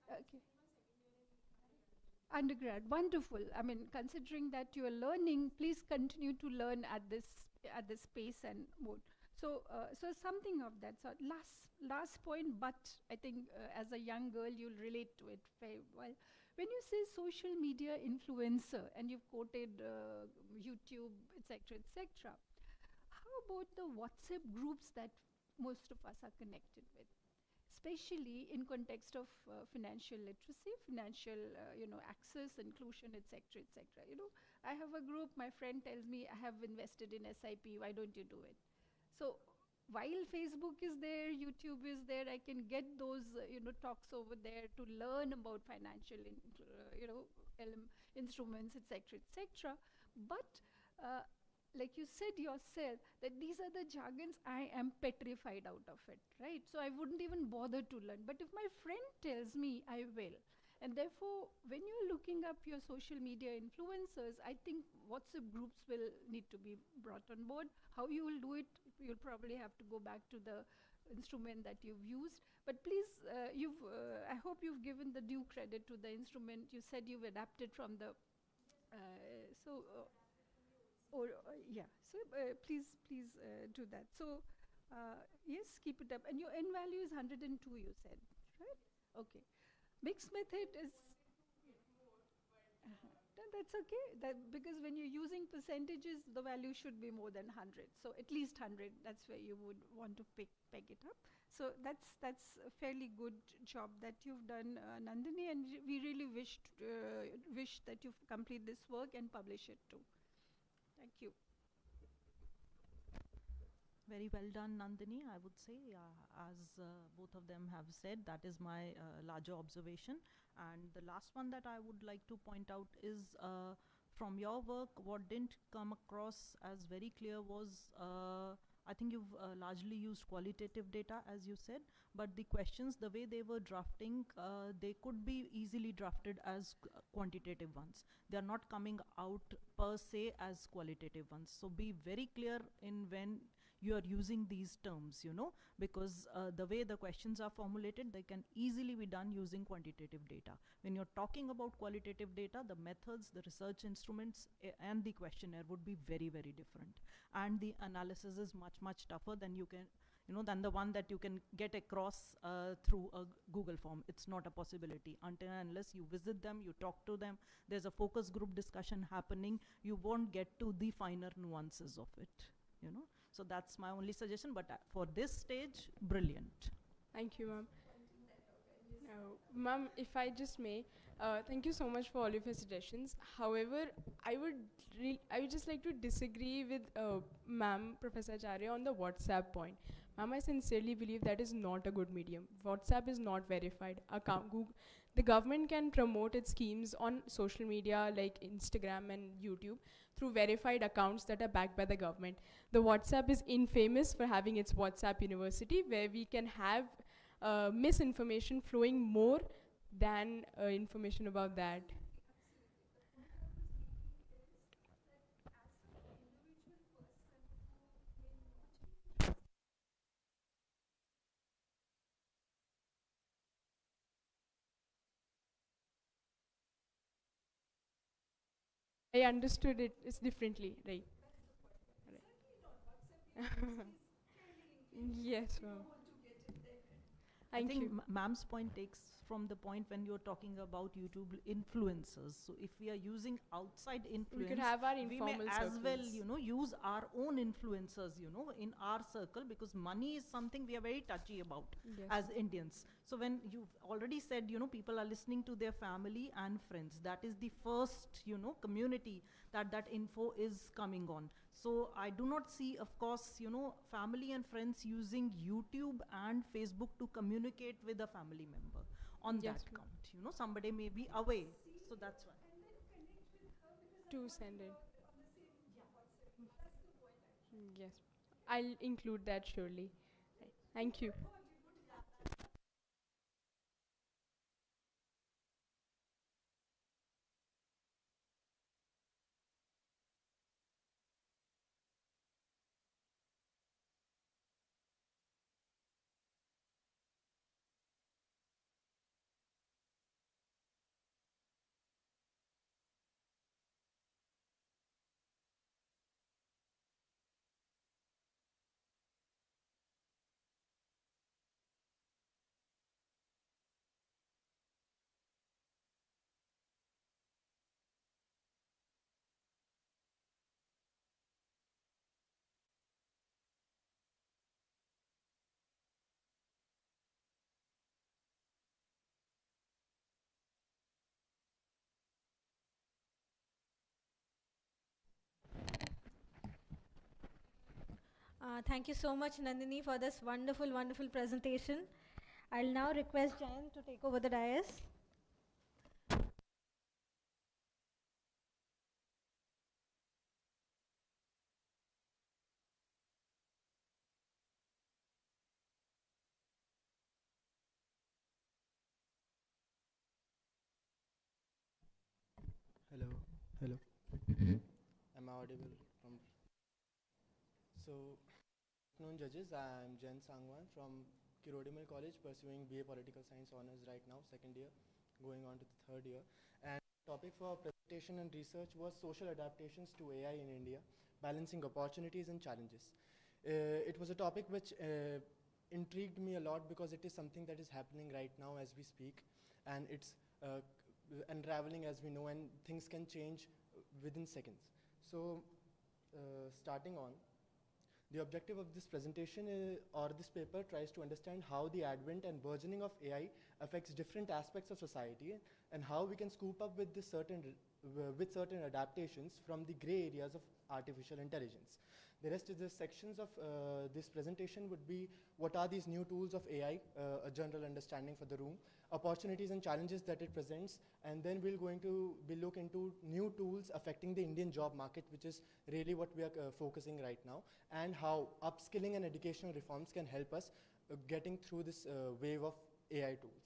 Okay. Undergrad, wonderful. I mean, considering that you are learning, please continue to learn at this pace and mode. So, so something of that sort. Last point, but I think as a young girl, you'll relate to it very well. When you say social media influencer, and you've quoted YouTube, etc., etc., how about the WhatsApp groups that most of us are connected with? Especially in context of financial literacy, financial access, inclusion, etc., etc. I have a group. My friend tells me I have invested in SIP. Why don't you do it? So while Facebook is there, YouTube is there, I can get those talks over there to learn about financial instruments, etc., etc. But like you said yourself, that these are the jargons, I am petrified out of it, right? So I wouldn't even bother to learn. But if my friend tells me, I will. And therefore, when you're looking up your social media influencers, I think WhatsApp groups will need to be brought on board. How you will do it, you'll probably have to go back to the instrument that you've used. But please, I hope you've given the due credit to the instrument. You said you've adapted from the, yeah, so please do that. So yes, keep it up. And your N value is 102, you said, right? Okay. Mixed method is, that's okay. Because when you're using percentages, the value should be more than 100. So at least 100, that's where you would want to peg it up. So that's a fairly good job that you've done, Nandini, and we really wish that you complete this work and publish it too. Thank you. Very well done, Nandini, I would say. As both of them have said, that is my larger observation. And the last one that I would like to point out is from your work, what didn't come across as very clear was, I think you've largely used qualitative data, as you said, but the questions, the way they were drafting, they could be easily drafted as quantitative ones. They are not coming out per se as qualitative ones. So be very clear in when you are using these terms, because the way the questions are formulated, they can easily be done using quantitative data. When you're talking about qualitative data, the methods, the research instruments, and the questionnaire would be very, very different. And the analysis is much, much tougher than you can, than the one that you can get across through a Google form. It's not a possibility. Until and unless you visit them, you talk to them, there's a focus group discussion happening, you won't get to the finer nuances of it, So that's my only suggestion, but for this stage, brilliant. Thank you, ma'am. Ma'am, if I just may, thank you so much for all of your suggestions. However, I would just like to disagree with ma'am, Professor Acharya, on the WhatsApp point. Ma'am, I sincerely believe that is not a good medium. WhatsApp is not verified. The government can promote its schemes on social media like Instagram and YouTube through verified accounts that are backed by the government. The WhatsApp is infamous for having its WhatsApp University, where we can have misinformation flowing more than information about that. I understood it is differently, right? Right. Yes, ma'am. I Thank think you. ma'am's point takes from the point when you're talking about YouTube influencers. So if we are using outside influence, We could have our we may informal as well, circles. use our own influencers, in our circle, because money is something we are very touchy about Yes. as Indians. So when you've already said, people are listening to their family and friends, that is the first, community that info is coming on. So I do not see, of course, family and friends using YouTube and Facebook to communicate with a family member on Yes, that ma'am. count. Somebody may be away, so that's why. To send it. Yes. I'll include that surely. Right. Thank you. Thank you so much, Nandini, for this wonderful, wonderful presentation. I'll now request Jan to take over the dais. Hello, hello. Am I audible from? So, afternoon judges, I am Jen Sangwan from Kirodimal College, pursuing BA Political Science Honours right now, second year, going on to the third year. And topic for presentation and research was social adaptations to AI in India, balancing opportunities and challenges. It was a topic which intrigued me a lot because it is something that is happening right now as we speak, and it's unraveling as we know, and things can change within seconds. So, starting on, the objective of this presentation or this paper tries to understand how the advent and burgeoning of AI affects different aspects of society, and how we can scoop up with with certain adaptations from the gray areas of artificial intelligence. The rest of the sections of this presentation would be what are these new tools of AI, a general understanding for the room, opportunities and challenges that it presents, and then we're going to look into new tools affecting the Indian job market, which is really what we are focusing right now, and how upskilling and educational reforms can help us getting through this wave of AI tools.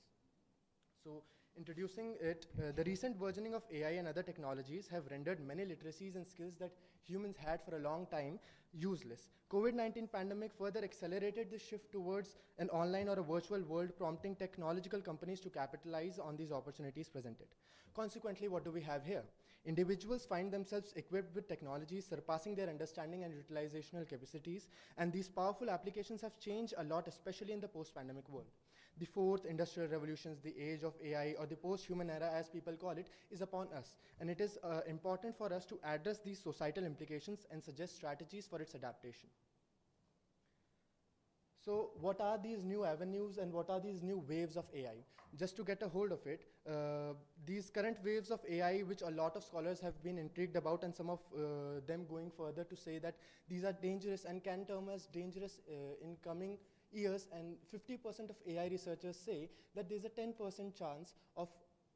So, introducing it, the recent burgeoning of AI and other technologies have rendered many literacies and skills that humans had for a long time useless. COVID-19 pandemic further accelerated the shift towards an online or a virtual world, prompting technological companies to capitalize on these opportunities presented. Consequently, what do we have here? Individuals find themselves equipped with technologies surpassing their understanding and utilizational capacities, and these powerful applications have changed a lot, especially in the post-pandemic world. The fourth industrial revolution, the age of AI, or the post-human era as people call it, is upon us. And it is important for us to address these societal implications and suggest strategies for its adaptation. So what are these new avenues and what are these new waves of AI? Just to get a hold of it, these current waves of AI, which a lot of scholars have been intrigued about, and some of them going further to say that these are dangerous and can term as dangerous in coming years, and 50% of AI researchers say that there's a 10% chance of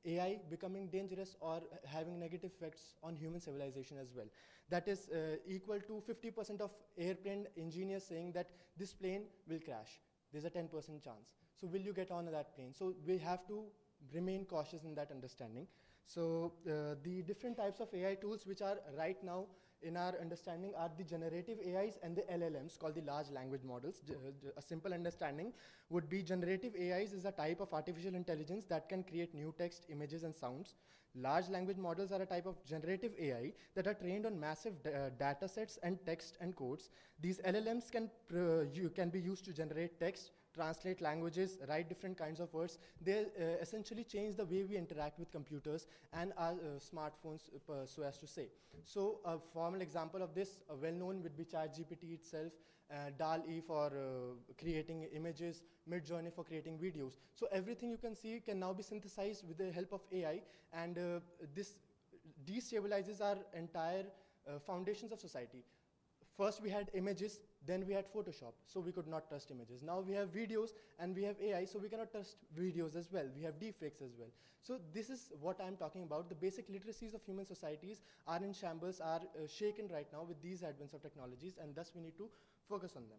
AI becoming dangerous or having negative effects on human civilization as well. That is equal to 50% of airplane engineers saying that this plane will crash. There's a 10% chance. So will you get on that plane? So we have to remain cautious in that understanding. So the different types of AI tools which are right now in our understanding are the generative AIs and the LLMs, called the large language models. A simple understanding would be generative AIs is a type of artificial intelligence that can create new text, images, and sounds. Large language models are a type of generative AI that are trained on massive data sets and text and codes. These LLMs can be used to generate text, translate languages, write different kinds of words. They essentially change the way we interact with computers and our smartphones, so as to say. So a formal example of this, well-known, would be ChatGPT itself, DAL-E for creating images, Midjourney for creating videos. So everything you can see can now be synthesized with the help of AI, and this destabilizes our entire foundations of society. First we had images, then we had Photoshop, so we could not trust images. Now we have videos and we have AI, so we cannot trust videos as well. We have deepfakes as well. So this is what I'm talking about. The basic literacies of human societies are in shambles, are shaken right now with these advents of technologies, and thus we need to focus on them.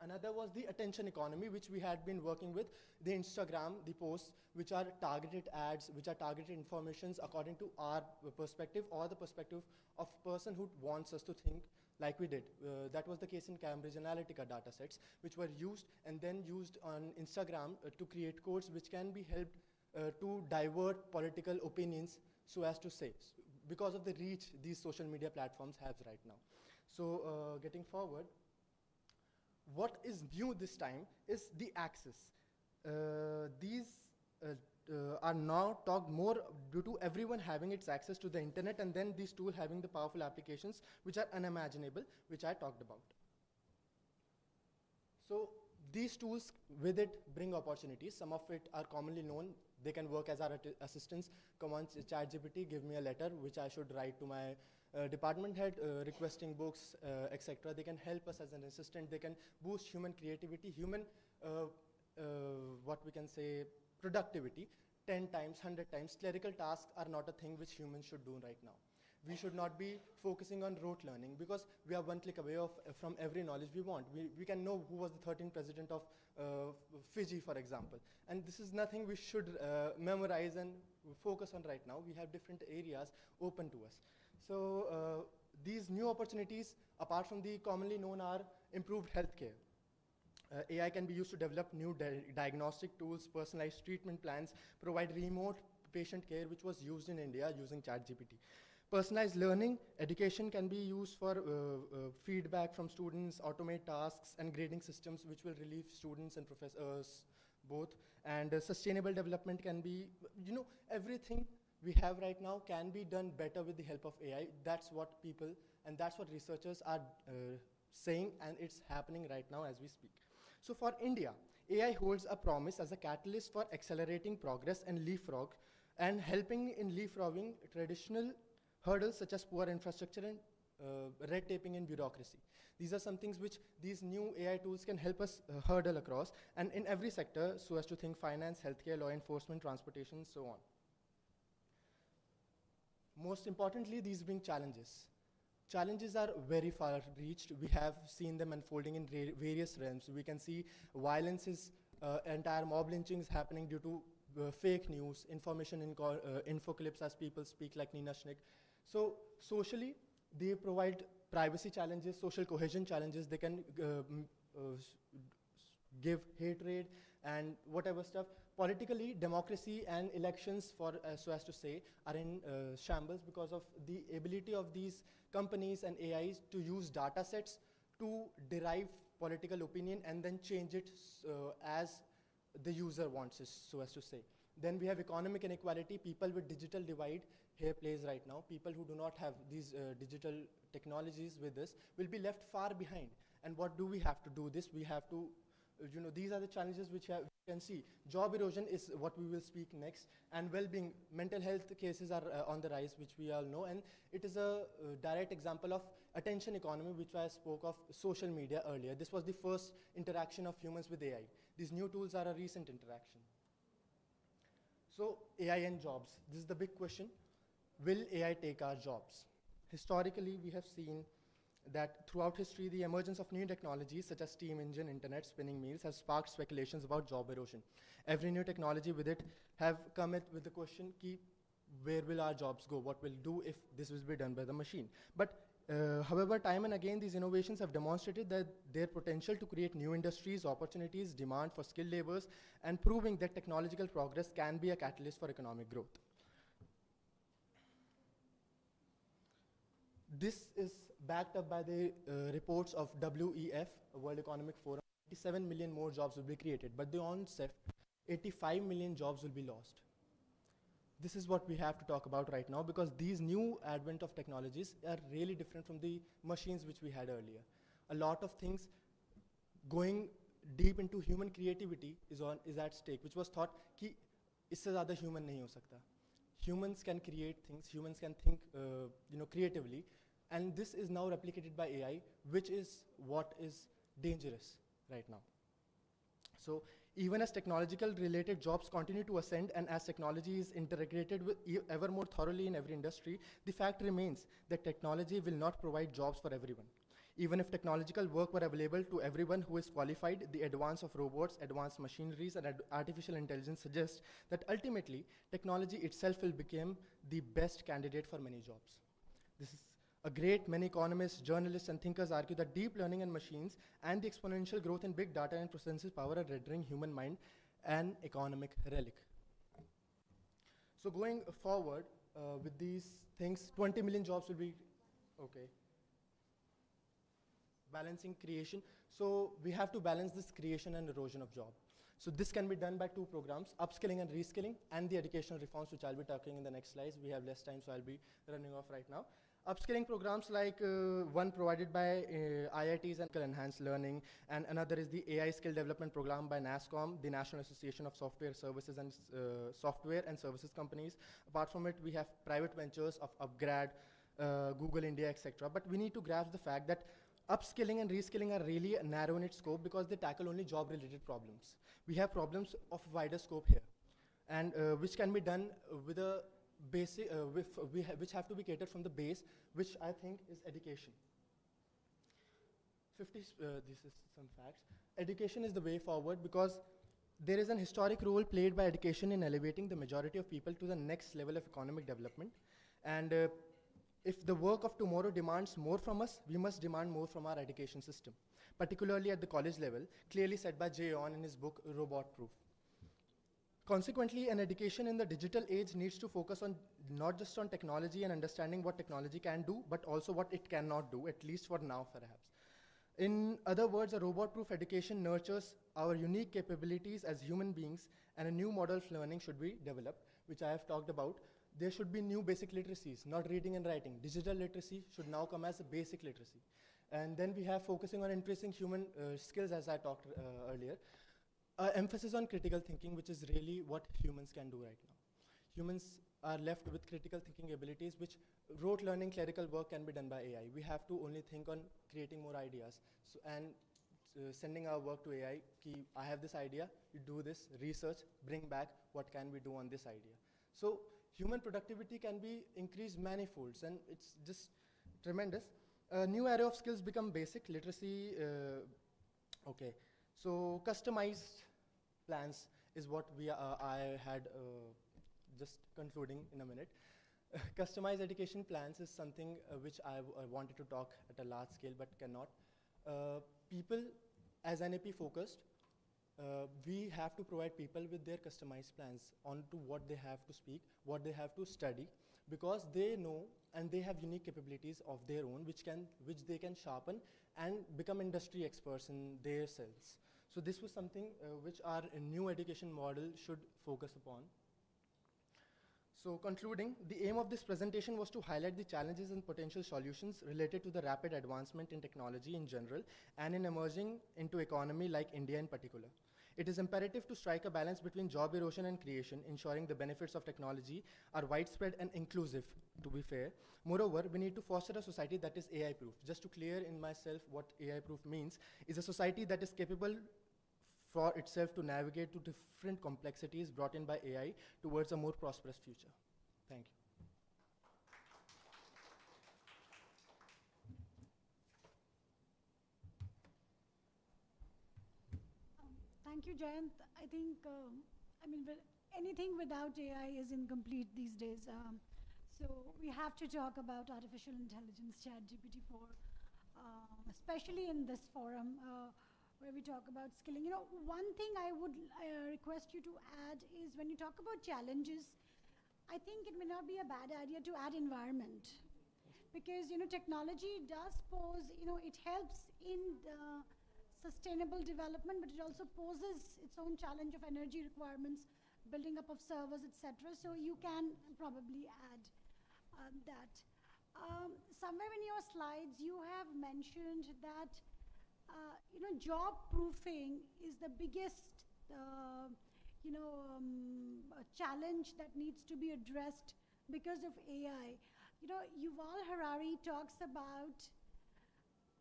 Another was the attention economy, which we had been working with, the Instagram, the posts, which are targeted ads, which are targeted informations according to our perspective or the perspective of person who wants us to think like we did. That was the case in Cambridge Analytica data sets, which were used and then used on Instagram to create codes which can be helped to divert political opinions, so as to say, because of the reach these social media platforms have right now. So getting forward, what is new this time is the access. These are now talked more due to everyone having its access to the internet, and then these tools having the powerful applications which are unimaginable, which I talked about. So these tools with it bring opportunities. Some of it are commonly known. They can work as our assistants. Come on, ChatGPT, give me a letter which I should write to my department head, requesting books, etc. They can help us as an assistant. They can boost human creativity, human, what we can say, productivity 10 times, 100 times. Clerical tasks are not a thing which humans should do right now. We should not be focusing on rote learning, because we are one click away from every knowledge we want. We can know who was the 13th president of Fiji, for example. And this is nothing we should memorize and focus on right now. We have different areas open to us. So these new opportunities, apart from the commonly known, are improved healthcare. AI can be used to develop new diagnostic tools, personalized treatment plans, provide remote patient care, which was used in India using ChatGPT. Personalized learning, education can be used for feedback from students, automate tasks, and grading systems, which will relieve students and professors both. And sustainable development can be, everything we have right now can be done better with the help of AI. That's what people, and that's what researchers are saying, and it's happening right now as we speak. So for India, AI holds a promise as a catalyst for accelerating progress and leapfrog, and helping in leapfrogging traditional hurdles such as poor infrastructure and red taping and bureaucracy. These are some things which these new AI tools can help us hurdle across, and in every sector, so as to think finance, healthcare, law enforcement, transportation, so on. Most importantly, these being challenges. Challenges are very far reached. We have seen them unfolding in various realms. We can see violences, entire mob lynchings happening due to fake news, information infoclips, as people speak, like Nina Schnick. So socially, they provide privacy challenges, social cohesion challenges. They can give hatred and whatever stuff. Politically, democracy and elections, for so as to say, are in shambles because of the ability of these companies and AIs to use data sets to derive political opinion and then change it as the user wants it, so as to say. Then we have economic inequality. People with digital divide here plays right now. People who do not have these digital technologies with us will be left far behind. And what do we have to do this? We have to, these are the challenges which we can see. Job erosion is what we will speak next, and well-being, mental health cases are on the rise, which we all know, and it is a direct example of attention economy, which I spoke of social media earlier. This was the first interaction of humans with AI. These new tools are a recent interaction. So AI and jobs. This is the big question. Will AI take our jobs? Historically, we have seen that throughout history, the emergence of new technologies such as steam engine, internet, spinning mills have sparked speculations about job erosion. Every new technology with it have come with the question, where will our jobs go? What will do if this will be done by the machine? But however, time and again, these innovations have demonstrated that their potential to create new industries, opportunities, demand for skilled laborers, and proving that technological progress can be a catalyst for economic growth. This is backed up by the reports of WEF, World Economic Forum. 87 million more jobs will be created, but the onset, 85 million jobs will be lost. This is what we have to talk about right now, because these new advent of technologies are really different from the machines which we had earlier. A lot of things going deep into human creativity is at stake, which was thought कि इससे ज़्यादा human नहीं हो सकता. Humans can create things, humans can think creatively, and this is now replicated by AI, which is what is dangerous right now. So even as technological related jobs continue to ascend and as technology is integrated with ever more thoroughly in every industry, the fact remains that technology will not provide jobs for everyone. Even if technological work were available to everyone who is qualified, the advance of robots, advanced machineries, and artificial intelligence suggests that ultimately technology itself will become the best candidate for many jobs. This is many economists, journalists, and thinkers argue that deep learning and machines and the exponential growth in big data and processing power are rendering human mind an economic relic. So going forward with these things, 20 million jobs will be, okay. Balancing creation. So we have to balance this creation and erosion of job. So this can be done by two programs, upskilling and reskilling, and the educational reforms, which I'll be talking in the next slides. We have less time, so I'll be running off right now. Upskilling programs like one provided by IITs and enhanced learning, and another is the AI skill development program by NASSCOM, the National Association of Software Services and Software and Services Companies. Apart from it, we have private ventures of Upgrad, Google India, etc. But we need to grasp the fact that upskilling and reskilling are really narrow in its scope because they tackle only job-related problems. We have problems of wider scope here, and which can be done with a basic, which have to be catered from the base, which I think is education. This is some facts. Education is the way forward because there is an historic role played by education in elevating the majority of people to the next level of economic development. And if the work of tomorrow demands more from us, we must demand more from our education system, particularly at the college level, clearly said by Jay On in his book, Robot Proof. Consequently, an education in the digital age needs to focus on not just on technology and understanding what technology can do, but also what it cannot do, at least for now, perhaps. In other words, a robot-proof education nurtures our unique capabilities as human beings, and a new model of learning should be developed, which I have talked about. There should be new basic literacies, not reading and writing. Digital literacy should now come as a basic literacy. And then we have focusing on increasing human skills, as I talked earlier. Emphasis on critical thinking, which is really what humans can do right now. Humans are left with critical thinking abilities, which rote learning, clerical work can be done by AI. We have to only think on creating more ideas and sending our work to AI. I have this idea, you do this, research, bring back what can we do on this idea. So human productivity can be increased manifolds, and it's just tremendous. A new area of skills become basic literacy. Okay, so customized plans is what I had just concluding in a minute. Customized education plans is something which I wanted to talk at a large scale but cannot. People, as NAP focused, we have to provide people with their customized plans on to what they have to speak, what they have to study, because they know and they have unique capabilities of their own which they can sharpen and become industry experts in their cells. So this was something which our new education model should focus upon. So concluding, the aim of this presentation was to highlight the challenges and potential solutions related to the rapid advancement in technology in general and in emerging into economy like India in particular. It is imperative to strike a balance between job erosion and creation, ensuring the benefits of technology are widespread and inclusive, to be fair. Moreover, we need to foster a society that is AI-proof. Just to clear in myself what AI-proof means, is a society that is capable for itself to navigate to different complexities brought in by AI towards a more prosperous future. Thank you. Thank you, Jayant. I think, anything without AI is incomplete these days. So we have to talk about artificial intelligence, ChatGPT-4, especially in this forum where we talk about skilling. One thing I would request you to add is when you talk about challenges, I think it may not be a bad idea to add environment. Because, technology does pose, it helps in sustainable development, but it also poses its own challenge of energy requirements, building up of servers, etc. So you can probably add that. Somewhere in your slides, you have mentioned that job proofing is the biggest challenge that needs to be addressed because of AI. Yuval Harari talks about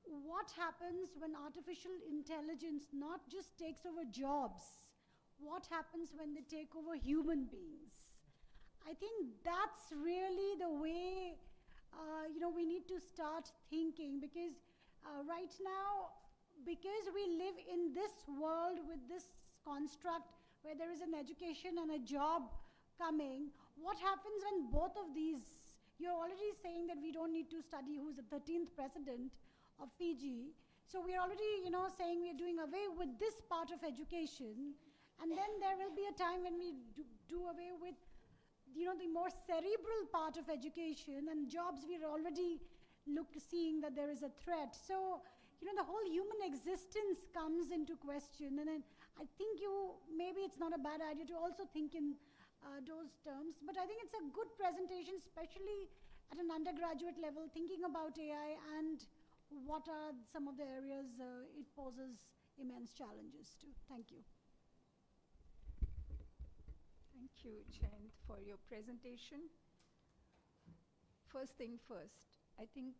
what happens when artificial intelligence not just takes over jobs, what happens when they take over human beings. I think that's really the way we need to start thinking, because right now, because we live in this world with this construct where there is an education and a job coming, what happens when both of these, you're already saying that we don't need to study who's the 13th president of Fiji. So we're already, saying we're doing away with this part of education, and then there will be a time when we do away with, the more cerebral part of education, and jobs we're already seeing that there is a threat. So, the whole human existence comes into question, and then I think maybe it's not a bad idea to also think in those terms, but I think it's a good presentation, especially at an undergraduate level, thinking about AI and what are some of the areas it poses immense challenges to. Thank you. Thank you, Jayant, for your presentation. First thing first, I think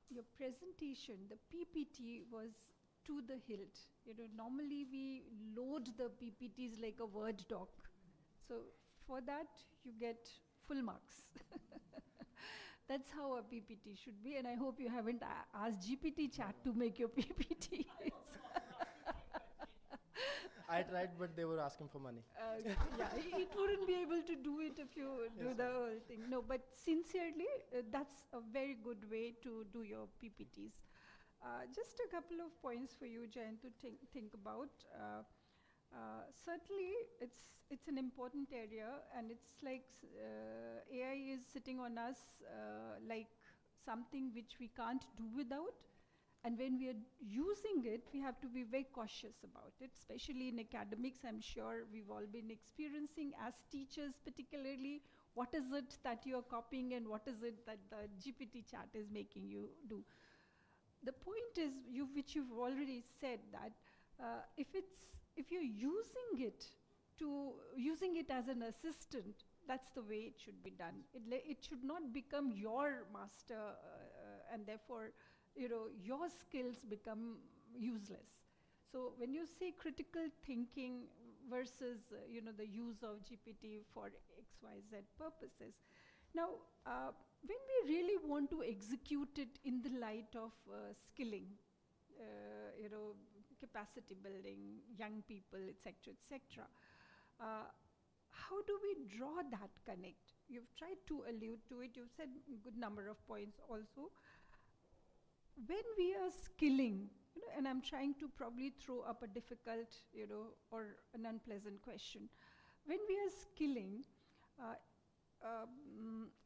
your presentation, the PPT, was to the hilt. Normally we load the PPTs like a Word doc. So for that, you get full marks. That's how a PPT should be, and I hope you haven't asked GPT chat to make your PPTs. I tried, but they were asking for money. Yeah, it wouldn't be able to do it if you do the whole thing. No, but sincerely, that's a very good way to do your PPTs. Just a couple of points for you, Jayant, to think about. Certainly, it's an important area, and it's like AI is sitting on us like something which we can't do without. And when we are using it, we have to be very cautious about it, especially in academics. I'm sure we've all been experiencing as teachers, particularly, what is it that you are copying and what is it that the GPT chat is making you do. The point is, which you've already said, that if you're using it as an assistant, that's the way it should be done. It should not become your master, and therefore, your skills become useless. So when you say critical thinking versus, the use of GPT for X, Y, Z purposes, now, when we really want to execute it in the light of skilling, capacity building, young people, etc., etc., how do we draw that connect? You've tried to allude to it. You've said a good number of points also. When we are skilling, and I'm trying to probably throw up a difficult, or an unpleasant question. When we are skilling,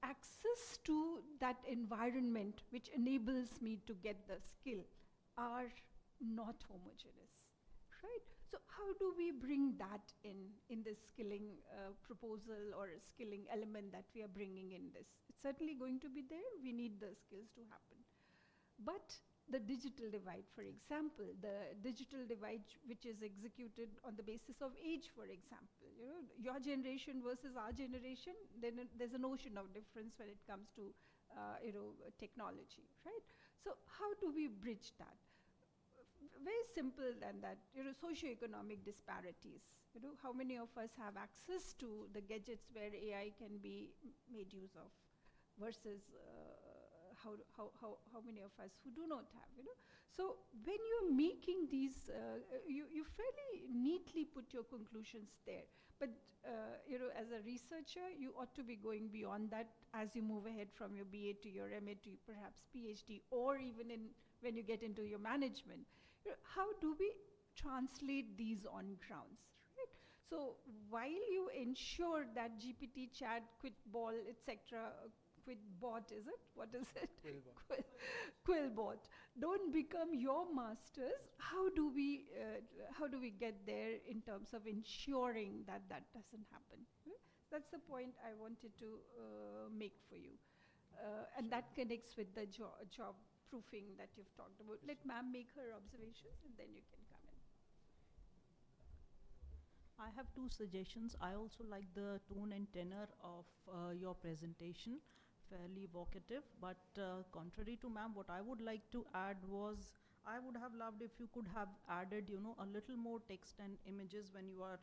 access to that environment which enables me to get the skill are not homogeneous, right? So how do we bring that in this skilling proposal or skilling element that we are bringing in this? It's certainly going to be there. We need the skills to happen. But the digital divide, for example, the digital divide which is executed on the basis of age, for example. You know, your generation versus our generation, then there's a notion of difference when it comes to technology, right? So how do we bridge that? Very simple than that, socioeconomic disparities. How many of us have access to the gadgets where AI can be made use of versus how many of us who do not have, So when you're making these, you fairly neatly put your conclusions there. But, as a researcher, you ought to be going beyond that as you move ahead from your BA to your MA to perhaps PhD, or even when you get into your management. How do we translate these on grounds, right? So while you ensure that GPT, chat, Quitball, etc., Quitbot, is it? What is it? Quillbot. Quillbot don't become your masters. How do we get there in terms of ensuring that that doesn't happen? That's the point I wanted to make for you, and that connects with the job proofing that you've talked about. Let ma'am make her observations, and then you can come in. I have two suggestions. I also like the tone and tenor of your presentation, fairly evocative, but contrary to ma'am, what I would like to add was, I would have loved if you could have added, a little more text and images when you are,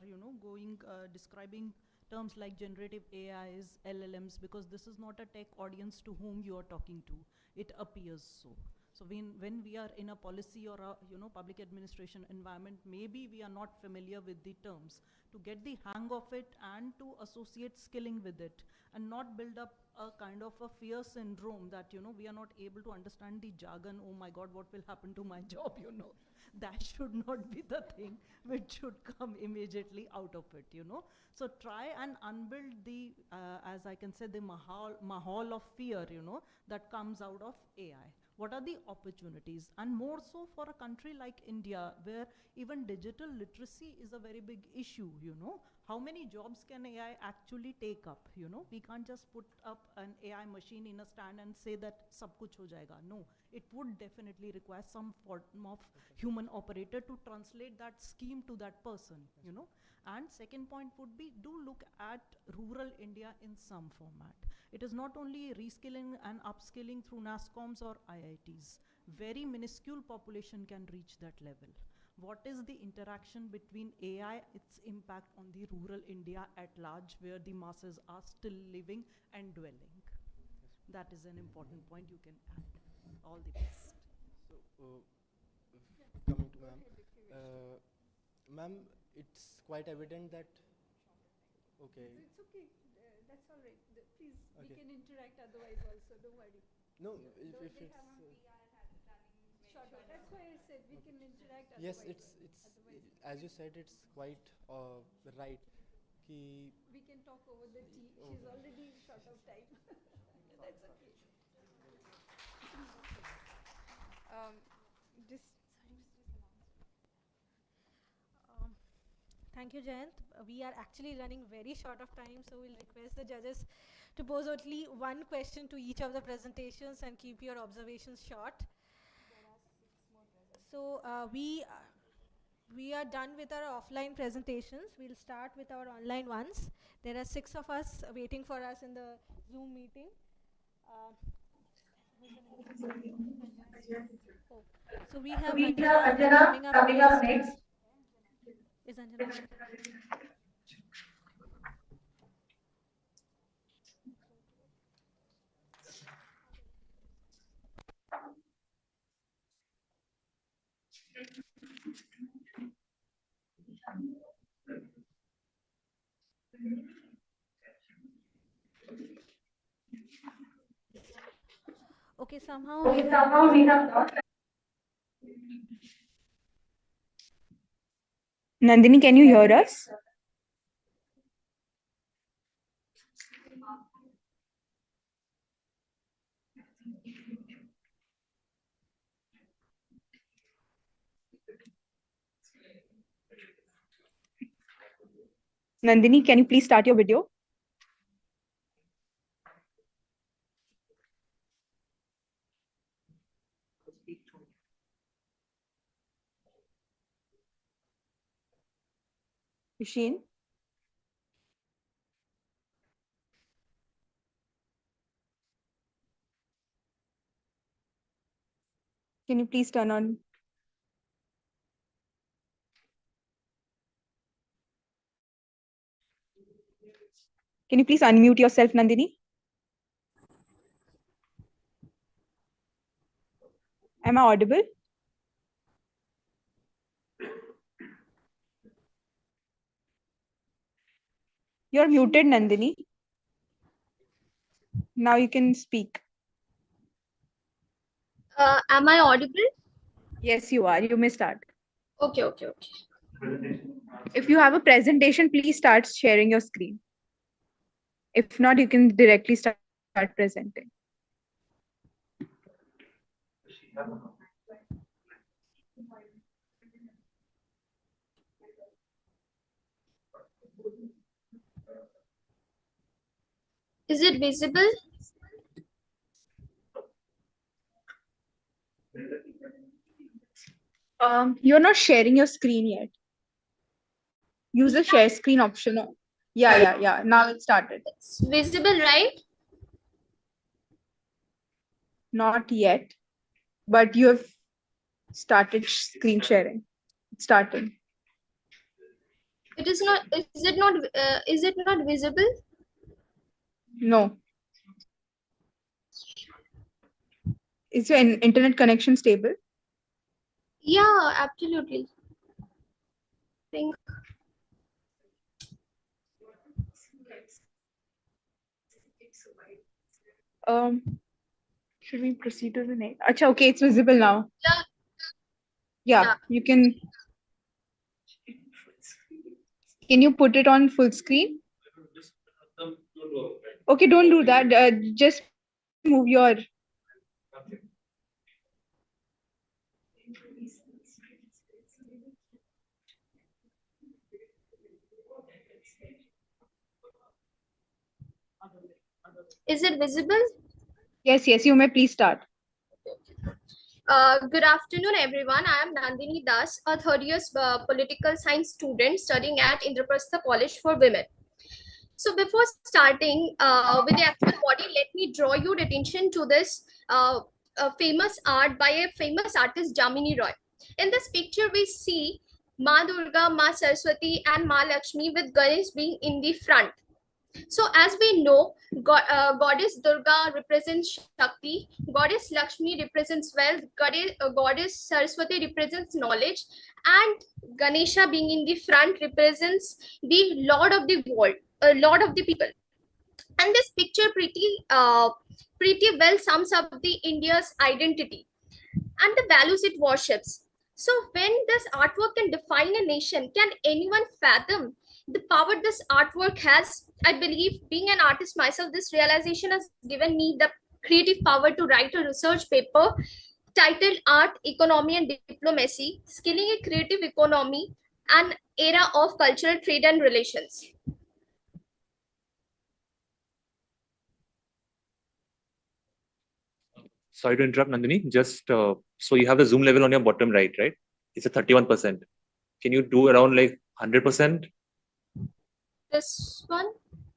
describing terms like generative AIs, LLMs, because this is not a tech audience to whom you are talking to. It appears so. So when we are in a policy or a public administration environment, maybe we are not familiar with the terms. To get the hang of it and to associate skilling with it, and not build up a kind of a fear syndrome that we are not able to understand the jargon. Oh my God, what will happen to my job? That should not be the thing which should come immediately out of it. So try and unbuild the, as I can say, the mahal of fear, that comes out of AI. What are the opportunities? And more so for a country like India, where even digital literacy is a very big issue, How many jobs can AI actually take up, We can't just put up an AI machine in a stand and say that sab kuch ho jayega. No, it would definitely require some form of human operator to translate that scheme to that person, And second point would be, do look at rural India in some format. It is not only reskilling and upskilling through NASCOMs or IITs. Very minuscule population can reach that level. What is the interaction between AI, its impact on the rural India at large, where the masses are still living and dwelling? That is an important point you can add. All the best. So, coming to ma'am. Ma'am, it's quite evident that, okay. It's okay. That's all right. Please, okay. We can interact otherwise also. Don't worry. No, if it's short. That's why I said we can interact. Yes, it's as you said, it's quite right. We can talk over the tea. Okay. She's already short of time. That's okay. Thank you, Jayant. We are actually running very short of time, so we'll request the judges to pose only one question to each of the presentations and keep your observations short. So we are done with our offline presentations. We'll start with our online ones. There are 6 of us waiting for us in the Zoom meeting. So we have Anjana coming up next. Is Anjana? Okay, somehow we have lost. Nandini, can you hear us? Nandini, can you please start your video? Machine. Can you please turn on? Can you please unmute yourself, Nandini? Am I audible? You're muted, Nandini. Now you can speak. Am I audible? Yes, you are. You may start. Okay. If you have a presentation, please start sharing your screen. If not, you can directly start presenting. Is it visible? You're not sharing your screen yet. Use the share screen option. Yeah. Now it started. It's visible, right? Not yet, but you have started screen sharing. It's starting. It is not. Is it not visible? No. Is your internet connection stable? Yeah, absolutely. Think. Should we proceed to the next? Acha, okay, it's visible now. Yeah, you can. Can you put it on full screen? Okay, don't do that. Just move your. Is it visible? Yes, you may please start. Good afternoon, everyone. I am Nandini Das, a third year political science student studying at Indraprastha College for Women. So before starting with the actual body, let me draw your attention to this famous art by a famous artist, Jamini Roy. In this picture, we see Ma Durga, Ma Saraswati and Ma Lakshmi with Ganesh being in the front. So as we know, goddess Durga represents Shakti, goddess Lakshmi represents wealth, goddess Saraswati represents knowledge, and Ganesha being in the front represents the Lord of the world, Lord of the people. And this picture pretty well sums up the India's identity and the values it worships. So when this artwork can define a nation, can anyone fathom the power this artwork has? I believe, being an artist myself, this realization has given me the creative power to write a research paper titled Art, Economy and Diplomacy, Scaling a Creative Economy, an Era of Cultural Trade and Relations. Sorry to interrupt, Nandini. Just so you have the zoom level on your bottom right? It's a 31%. Can you do around like 100%? This one?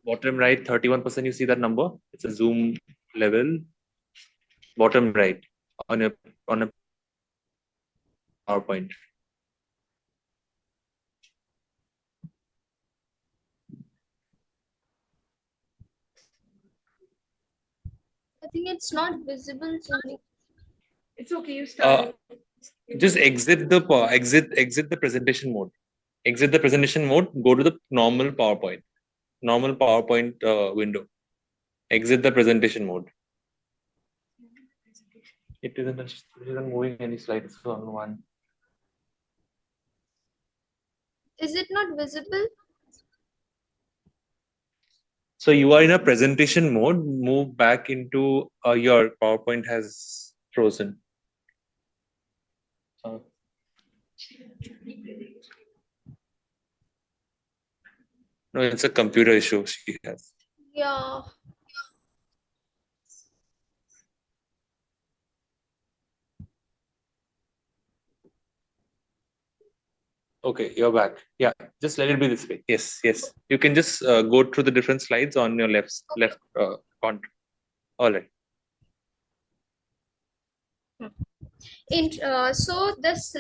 Bottom right, 31%. You see that number? It's a zoom level. Bottom right on a PowerPoint. I think it's not visible to me. It's okay. You start. Just exit the presentation mode. Exit the presentation mode. Go to the normal PowerPoint window. Exit the presentation mode. It isn't moving any slides on one. Is it not visible? So you are in a presentation mode. Move back into your PowerPoint has frozen. No, it's a computer issue she has. Yeah. Okay, you're back. Yeah, just let it be this way. Yes, yes. You can just go through the different slides on your left corner. All right. So this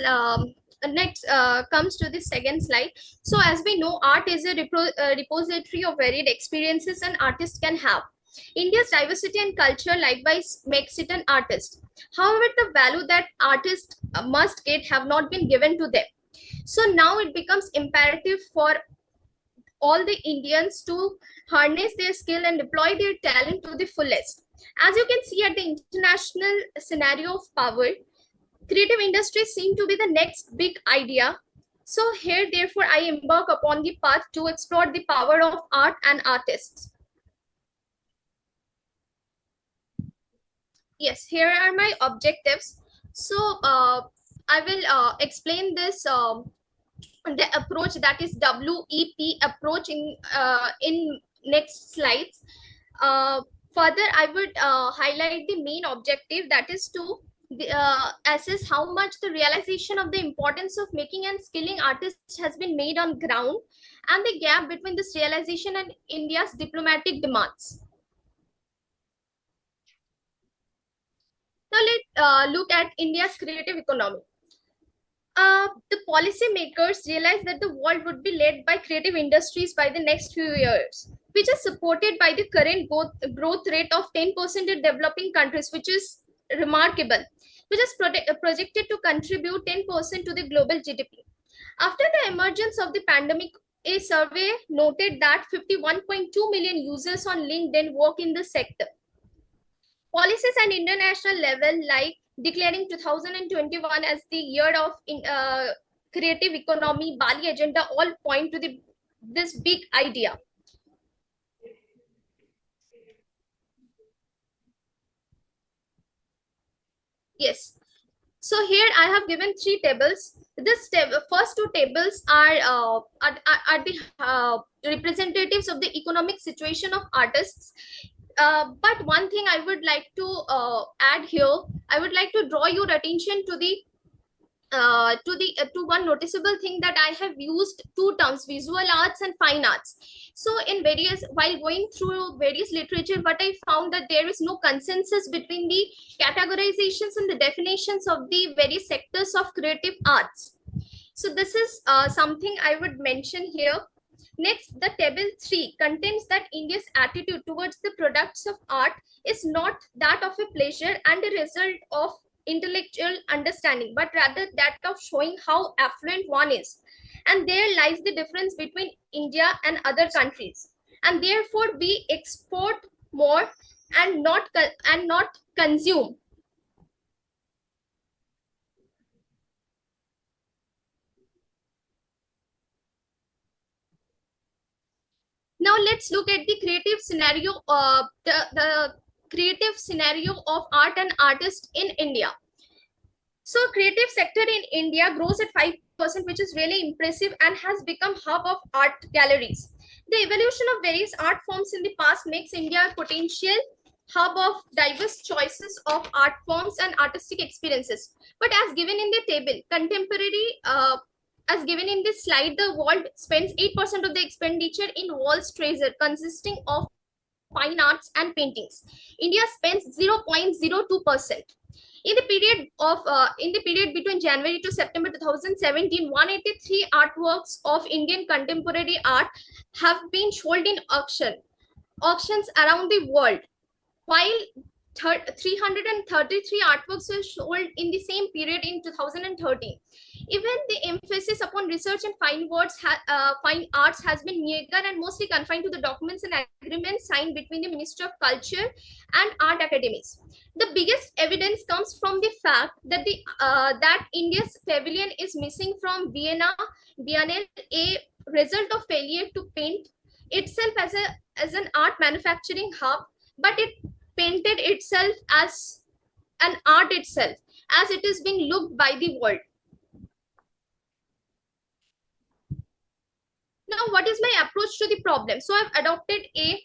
next comes to the second slide. So as we know, art is a repository of varied experiences an artist can have. India's diversity and culture likewise makes it an artist. However, the value that artists must get have not been given to them. So now it becomes imperative for all the Indians to harness their skill and deploy their talent to the fullest. As you can see at the international scenario of power, creative industries seem to be the next big idea. So here, therefore, I embark upon the path to explore the power of art and artists. Yes, here are my objectives. So I will explain this the approach, that is WEP approach, in next slides. Further, I would highlight the main objective, that is to assess how much the realization of the importance of making and skilling artists has been made on ground, and the gap between this realization and India's diplomatic demands. Now let's look at India's creative economy. The policymakers realized that the world would be led by creative industries by the next few years, which is supported by the current growth rate of 10% in developing countries, which is remarkable, which is projected to contribute 10% to the global GDP. After the emergence of the pandemic, a survey noted that 51.2 million users on LinkedIn work in the sector. Policies at international level, like declaring 2021 as the year of creative economy, Bali agenda, all point to this big idea. Yes. So here I have given three tables. This first two tables are the representatives of the economic situation of artists. But one thing I would like to add here, I would like to draw your attention to the to one noticeable thing, that I have used two terms, visual arts and fine arts. So while going through various literature, but I found that there is no consensus between the categorizations and the definitions of the various sectors of creative arts. So this is something I would mention here. Next, the table 3 contains that India's attitude towards the products of art is not that of a pleasure and a result of intellectual understanding, but rather that of showing how affluent one is. And there lies the difference between India and other countries. And therefore, we export more and not consume. Now let's look at the creative scenario, the creative scenario of art and artists in India. So creative sector in India grows at 5%, which is really impressive, and has become hub of art galleries. The evolution of various art forms in the past makes India a potential hub of diverse choices of art forms and artistic experiences. But as given in the table, contemporary as given in this slide, the world spends 8% of the expenditure in world's treasure, consisting of fine arts and paintings. India spends 0.02%. In the period between January to September 2017, 183 artworks of Indian contemporary art have been sold in auctions around the world, while 333 artworks were sold in the same period in 2013. Even the emphasis upon research and fine arts has been meager and mostly confined to the documents and agreements signed between the Ministry of Culture and art academies. The biggest evidence comes from the fact that that India's pavilion is missing from Biennale, a result of failure to paint itself as an art manufacturing hub, but it painted itself as an art itself, as it is being looked by the world. Now, what is my approach to the problem? So I've adopted a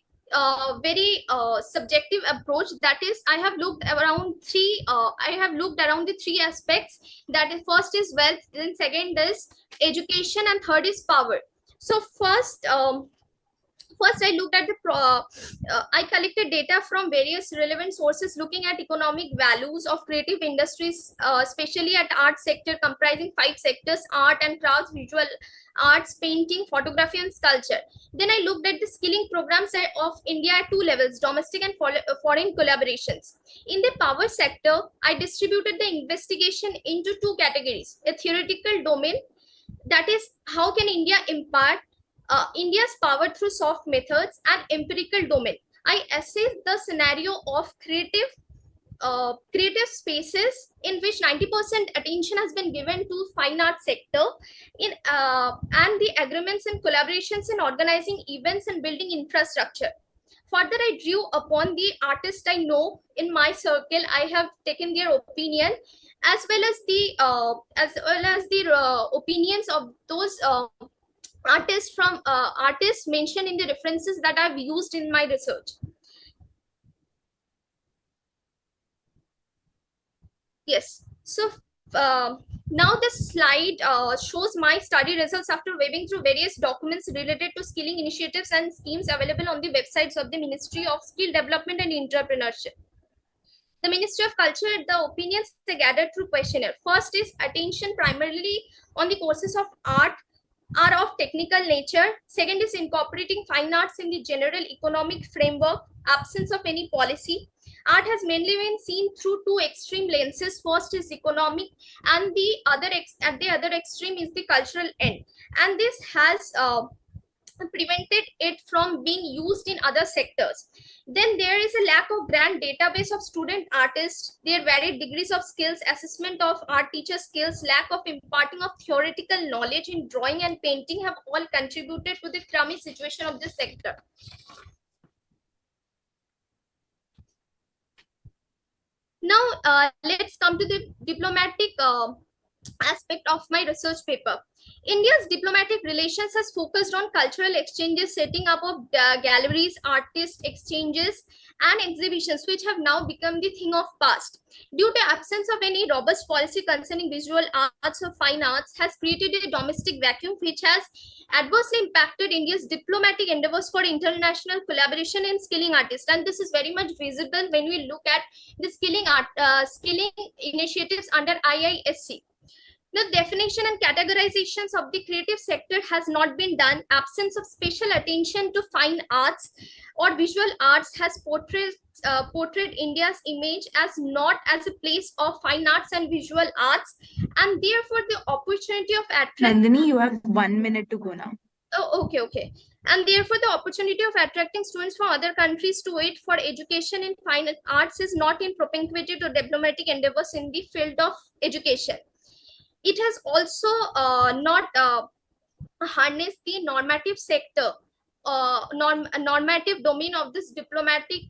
very subjective approach. That is, I have looked around the three aspects. That is, first is wealth, then second is education, and third is power. So first I looked at I collected data from various relevant sources looking at economic values of creative industries, especially at art sector, comprising 5 sectors: art and crafts, visual arts, painting, photography, and sculpture. Then I looked at the skilling programs of India at 2 levels: domestic and foreign collaborations. In the power sector, I distributed the investigation into 2 categories: a theoretical domain, that is, how can India impart India's power through soft methods, and empirical domain. I assessed the scenario of creative spaces in which 90% attention has been given to fine arts sector and the agreements and collaborations in organizing events and building infrastructure. Further, I drew upon the artists I know in my circle. I have taken their opinion as well as the opinions of those artists mentioned in the references that I've used in my research. Yes. So now this slide shows my study results after waving through various documents related to skilling initiatives and schemes available on the websites of the Ministry of Skill Development and Entrepreneurship. The Ministry of Culture, the opinions they gathered through questionnaire. First is attention primarily on the courses of art are of technical nature. Second is incorporating fine arts in the general economic framework, absence of any policy. Art has mainly been seen through 2 extreme lenses. First is economic, and at the other extreme is the cultural end. And this has prevented it from being used in other sectors. Then there is a lack of grand database of student artists, their varied degrees of skills, assessment of art teacher skills, lack of imparting of theoretical knowledge in drawing and painting have all contributed to the crummy situation of this sector. Now, let's come to the diplomatic aspect of my research paper. India's diplomatic relations has focused on cultural exchanges, setting up of galleries, artist exchanges, and exhibitions, which have now become the thing of past. Due to absence of any robust policy concerning visual arts or fine arts, has created a domestic vacuum which has adversely impacted India's diplomatic endeavors for international collaboration in skilling artists. And this is very much visible when we look at the skilling initiatives under IISC. The definition and categorizations of the creative sector has not been done. Absence of special attention to fine arts or visual arts has portrayed India's image as not as a place of fine arts and visual arts, and therefore the opportunity of Nandini, you have 1 minute to go now. Oh, okay. And therefore the opportunity of attracting students from other countries to it for education in fine arts is not in propinquity to diplomatic endeavors in the field of education. It has also not harnessed the normative sector, normative domain of this diplomatic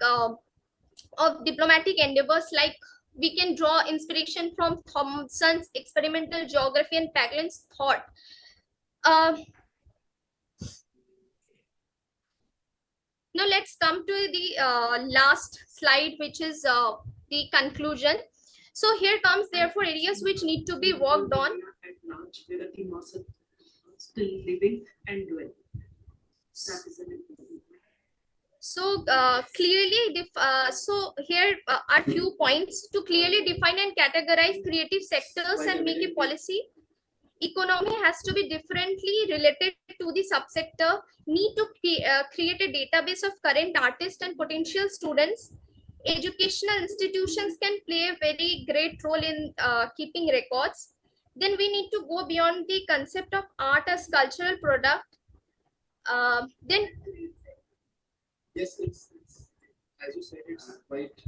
endeavors. Like, we can draw inspiration from Thompson's experimental geography and Paglin's thought. Now let's come to the last slide, which is the conclusion. So here comes therefore areas which need to be worked on. Still living and dwelling. That is an important. So clearly, so here are few points to clearly define and categorize creative sectors and make a policy. Economy has to be differently related to the subsector. Need to create a database of current artists and potential students. Educational institutions can play a very great role in keeping records. Then we need to go beyond the concept of art as cultural product. Then yes, it's as you said, it's quite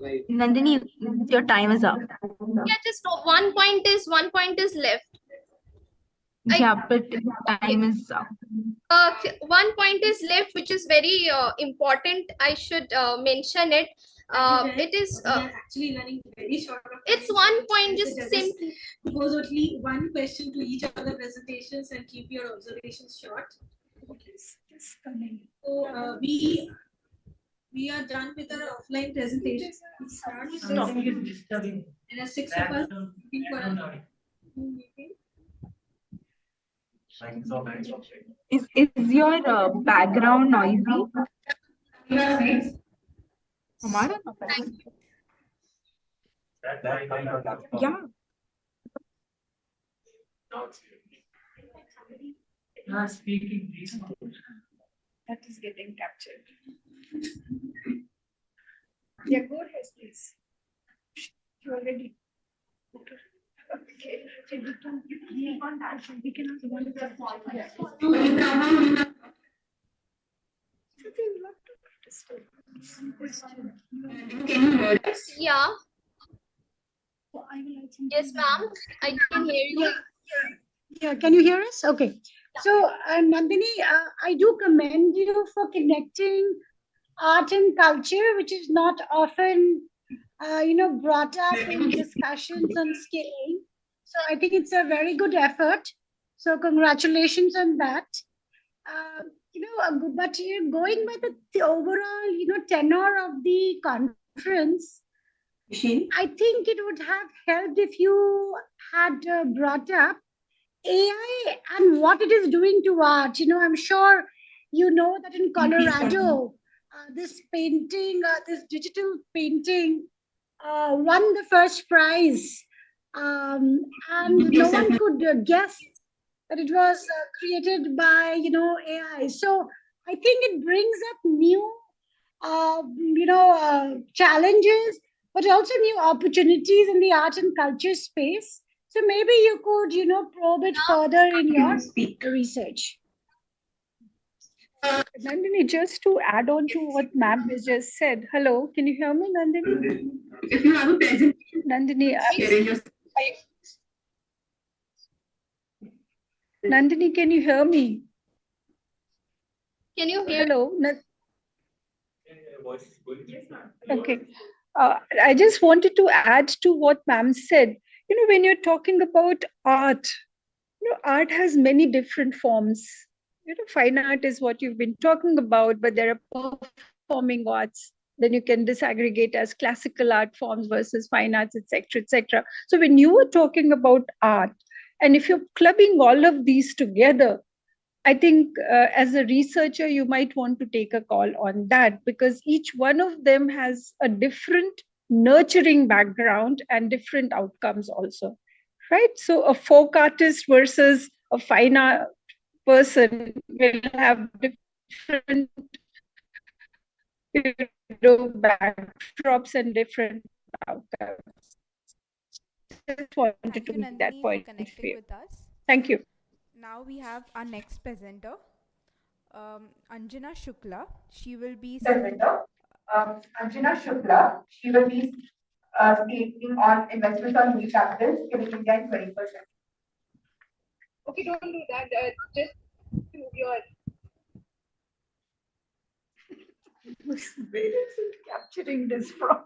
right. Nandini, your time is up. Yeah, just one point is left. Yeah, but time is up. One point is left, which is very important. I should mention it. It is actually running very short. It's 1 point, just simply pose only one question to each of the presentations and keep your observations short. Okay. So we we are done with our offline presentation. And 6 of us looking for a meeting. Is your background noisy? हमारा yeah. That is getting captured. Yeah, go ahead, please. You already. Okay. So we can leave on that. We can also want Can you hear us? Yeah. Yes, ma'am. I can hear you. Yeah, can you hear us? Okay. So, Nandini, I do commend you for connecting art and culture, which is not often, brought up in discussions on scaling. So I think it's a very good effort. So congratulations on that. But going by the overall, tenor of the conference, I think it would have helped if you had brought up AI and what it is doing to art. I'm sure you know that in Colorado, this painting, this digital painting, won the first prize, and no one could guess that it was created by AI. So I think it brings up new challenges, but also new opportunities in the art and culture space. So maybe you could probe it further in your research. Nandini, just to add on to what ma'am has just said. Hello, can you hear me, Nandini? If you have a presentation, Nandini, Nandini, can you hear me? Can you hear? Hello. Okay. I just wanted to add to what ma'am said. When you're talking about art, art has many different forms. Fine art is what you've been talking about, but there are performing arts. Then you can disaggregate as classical art forms versus fine arts, etc., etc. So when you were talking about art, and if you're clubbing all of these together, I think as a researcher, you might want to take a call on that, because each one of them has a different nurturing background and different outcomes also, right? So a folk artist versus a fine art person will have different backdrops and different outcomes. Just wanted to make that point clear. Thank you. Now we have our next presenter, Anjana Shukla. She will be Anjana Shukla. She will be speaking on investments on new capital, giving India in 20%. Okay, don't do that. Just do your. Where is it capturing this from?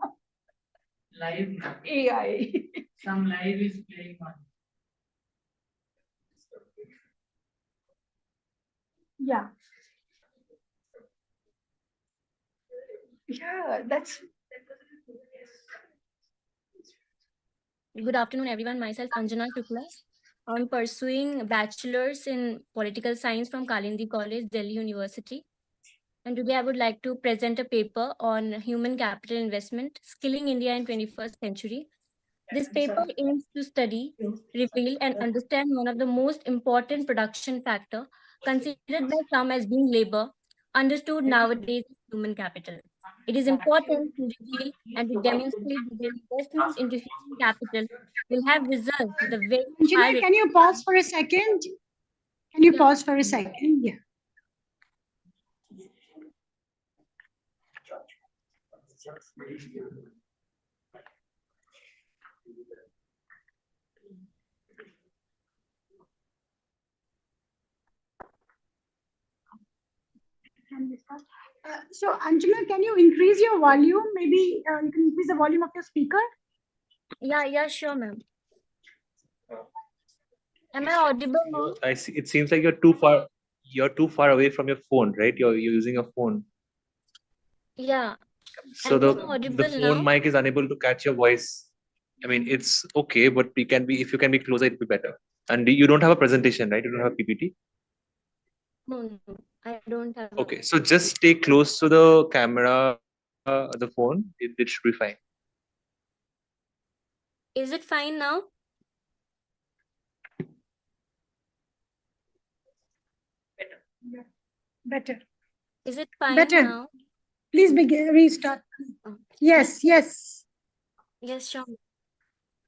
Live. AI. Some live is playing on. Yeah. Yeah, that's. Good afternoon, everyone. Myself, Anjana Shukla. I'm pursuing bachelor's in political science from Kalindi College, Delhi University. And today I would like to present a paper on human capital investment, skilling India in 21st century. This paper aims to study, reveal, and understand one of the most important production factor considered by some as being labor, understood nowadays as human capital. It is important to reveal and to demonstrate that the investment into human capital will have results with a very high. Anjana, can you pause for a second? Can you pause for a second? Yeah. So Anjana, can you increase your volume? Maybe you can increase the volume of your speaker. Yeah, sure, ma'am. Am I audible now? I see. It seems like you're too far. You're too far away from your phone, right? You're using a phone. Yeah. So the phone mic is unable to catch your voice. I mean, it's okay, but we can be if you can be closer, it'd be better. And you don't have a presentation, right? You don't have a PPT. No, I don't have. Okay, so just stay close to the camera, the phone. It should be fine. Is it fine now? Better. Is it fine Better. now? Please restart. Yes, yes. Yes, sure.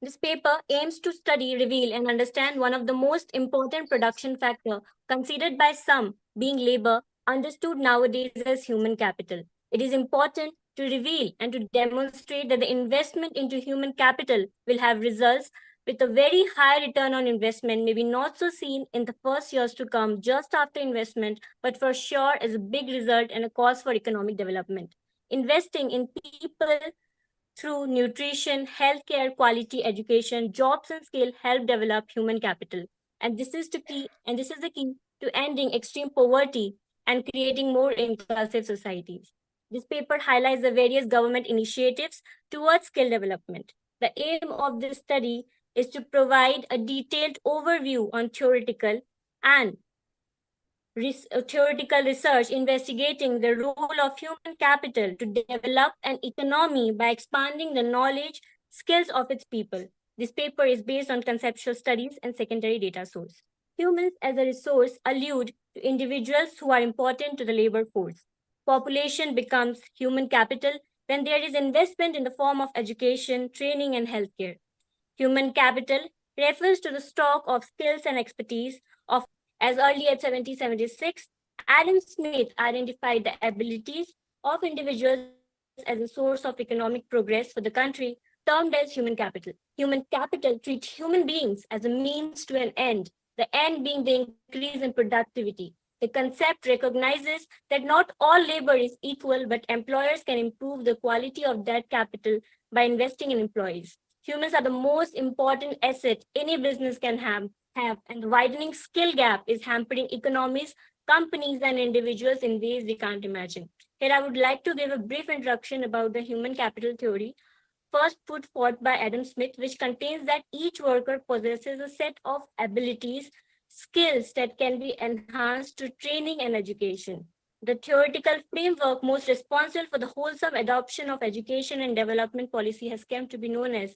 This paper aims to study, reveal, and understand one of the most important production factor considered by some being labor, understood nowadays as human capital. It is important to reveal and to demonstrate that the investment into human capital will have results with a very high return on investment, maybe not so seen in the first years to come just after investment, but for sure as a big result and a cause for economic development. Investing in people through nutrition, healthcare, quality education, jobs and skill help develop human capital. And this is the key to ending extreme poverty and creating more inclusive societies. This paper highlights the various government initiatives towards skill development. The aim of this study is to provide a detailed overview on and theoretical research investigating the role of human capital to develop an economy by expanding the knowledge, skills of its people. This paper is based on conceptual studies and secondary data source. Humans as a resource allude to individuals who are important to the labor force. Population becomes human capital when there is investment in the form of education, training, and healthcare. Human capital refers to the stock of skills and expertise of as early as 1776, Adam Smith identified the abilities of individuals as a source of economic progress for the country, termed as human capital. Human capital treats human beings as a means to an end, the end being the increase in productivity. The concept recognizes that not all labor is equal, but employers can improve the quality of that capital by investing in employees. Humans are the most important asset any business can have, and the widening skill gap is hampering economies, companies, and individuals in ways we can't imagine. Here, I would like to give a brief introduction about the human capital theory, first put forth by Adam Smith, which contains that each worker possesses a set of abilities, skills that can be enhanced through training and education. The theoretical framework most responsible for the wholesome adoption of education and development policy has come to be known as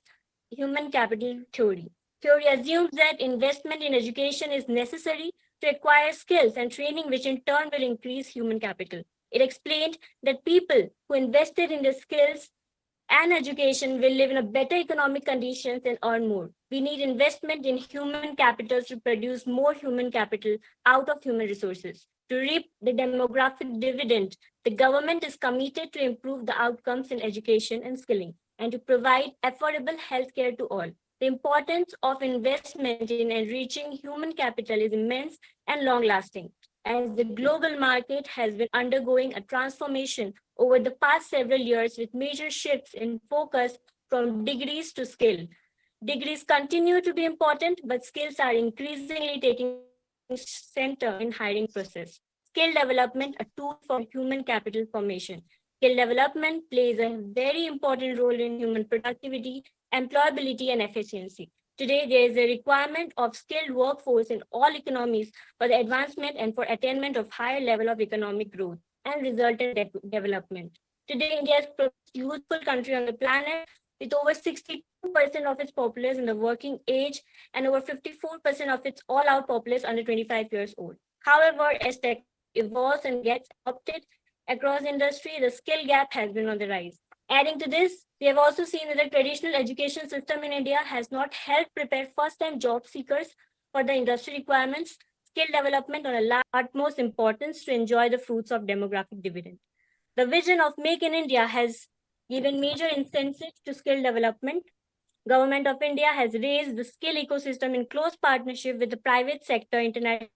human capital theory. Theory assumes that investment in education is necessary to acquire skills and training, which in turn will increase human capital. It explained that people who invested in their skills and education will live in a better economic conditions and earn more. We need investment in human capital to produce more human capital out of human resources. To reap the demographic dividend, the government is committed to improve the outcomes in education and skilling and to provide affordable healthcare to all. The importance of investment in enriching human capital is immense and long-lasting, as the global market has been undergoing a transformation over the past several years with major shifts in focus from degrees to skill. Degrees continue to be important, but skills are increasingly taking center in hiring process. Skill development, a tool for human capital formation. Skill development plays a very important role in human productivity, employability, and efficiency. Today, there is a requirement of skilled workforce in all economies for the advancement and for attainment of higher level of economic growth and resultant development. Today, India is the most youthful country on the planet with over 62% of its populace in the working age and over 54% of its all-out populace under 25 years old. However, as technology evolves and gets adopted across industry, the skill gap has been on the rise. Adding to this, we have also seen that the traditional education system in India has not helped prepare first-time job seekers for the industry requirements. Skill development on a large utmost importance to enjoy the fruits of demographic dividend. The vision of Make in India has given major incentives to skill development. Government of India has raised the skill ecosystem in close partnership with the private sector international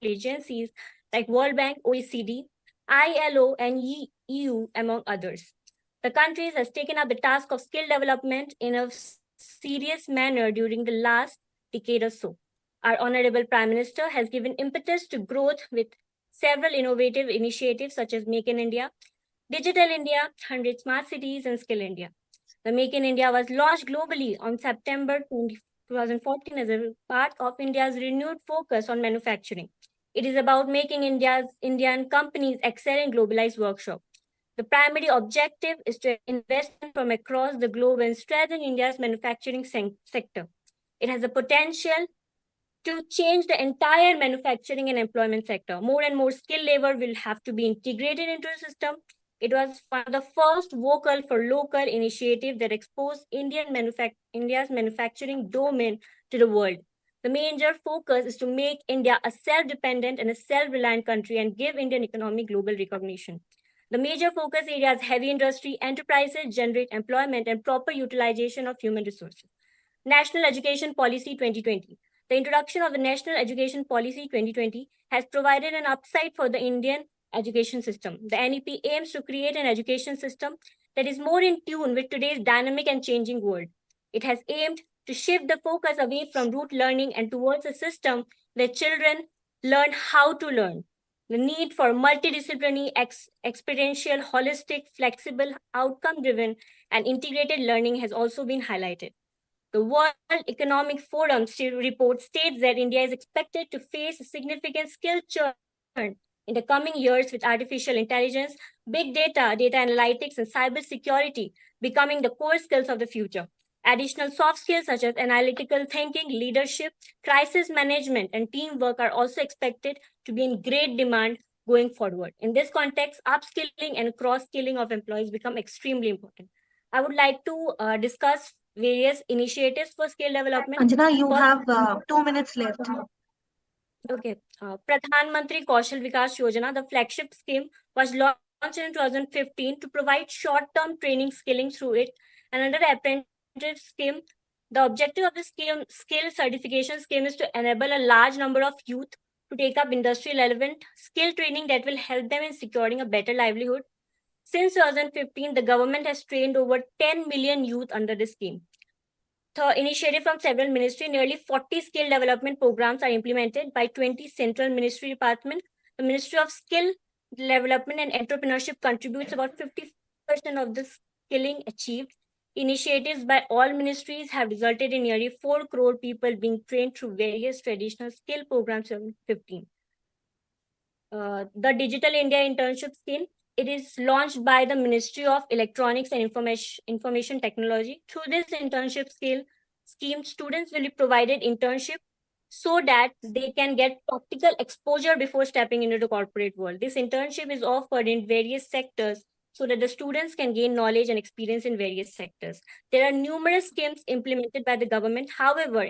agencies like World Bank, OECD, ILO, and EU, among others. The country has taken up the task of skill development in a serious manner during the last decade or so. Our Honorable Prime Minister has given impetus to growth with several innovative initiatives such as Make in India. Digital India, 100 Smart Cities, and Skill India. The Make in India was launched globally on September 2014 as a part of India's renewed focus on manufacturing. It is about making Indian companies excel in globalized workshop. The primary objective is to invest from across the globe and strengthen India's manufacturing sector. It has the potential to change the entire manufacturing and employment sector. More and more skilled labor will have to be integrated into the system. It was one of the first vocal for local initiative that exposed India's manufacturing domain to the world. The major focus is to make India a self-dependent and a self-reliant country and give Indian economy global recognition. The major focus areas: heavy industry, enterprises, generate employment, and proper utilization of human resources. National Education Policy 2020. The introduction of the National Education Policy 2020 has provided an upside for the Indian education system. The NEP aims to create an education system that is more in tune with today's dynamic and changing world. It has aimed to shift the focus away from rote learning and towards a system where children learn how to learn. The need for multidisciplinary, experiential, holistic, flexible, outcome-driven, and integrated learning has also been highlighted. The World Economic Forum report states that India is expected to face a significant skill churn in the coming years, with artificial intelligence, big data, data analytics, and cybersecurity becoming the core skills of the future. Additional soft skills such as analytical thinking, leadership, crisis management, and teamwork are also expected to be in great demand going forward. In this context, upskilling and cross-skilling of employees become extremely important. I would like to discuss various initiatives for skill development. Anjana, you First, have 2 minutes left. Okay. Pradhan Mantri Kaushal Vikas Yojana, the flagship scheme, was launched in 2015 to provide short-term training skilling through it. And under the apprenticeship scheme, the objective of the skill certification scheme is to enable a large number of youth to take up industry-relevant skill training that will help them in securing a better livelihood. Since 2015, the government has trained over 10 million youth under this scheme. The initiative from several ministries, nearly 40 skill development programs are implemented by 20 central ministry departments. The Ministry of Skill Development and Entrepreneurship contributes about 50% of the skilling achieved. Initiatives by all ministries have resulted in nearly 4 crore people being trained through various traditional skill programs in 2015. The Digital India Internship Scheme, it is launched by the Ministry of Electronics and Information Technology. Through this internship scheme, students will be provided internship so that they can get practical exposure before stepping into the corporate world. This internship is offered in various sectors so that the students can gain knowledge and experience in various sectors. There are numerous schemes implemented by the government. However,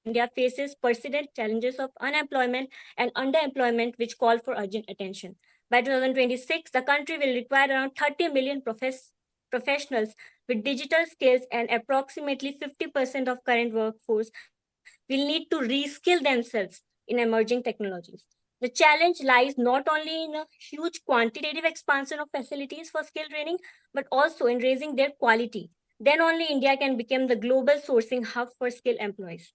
India faces persistent challenges of unemployment and underemployment, which call for urgent attention. By 2026, the country will require around 30 million professionals with digital skills, and approximately 50% of current workforce will need to reskill themselves in emerging technologies. The challenge lies not only in a huge quantitative expansion of facilities for skill training, but also in raising their quality. Then only India can become the global sourcing hub for skilled employees.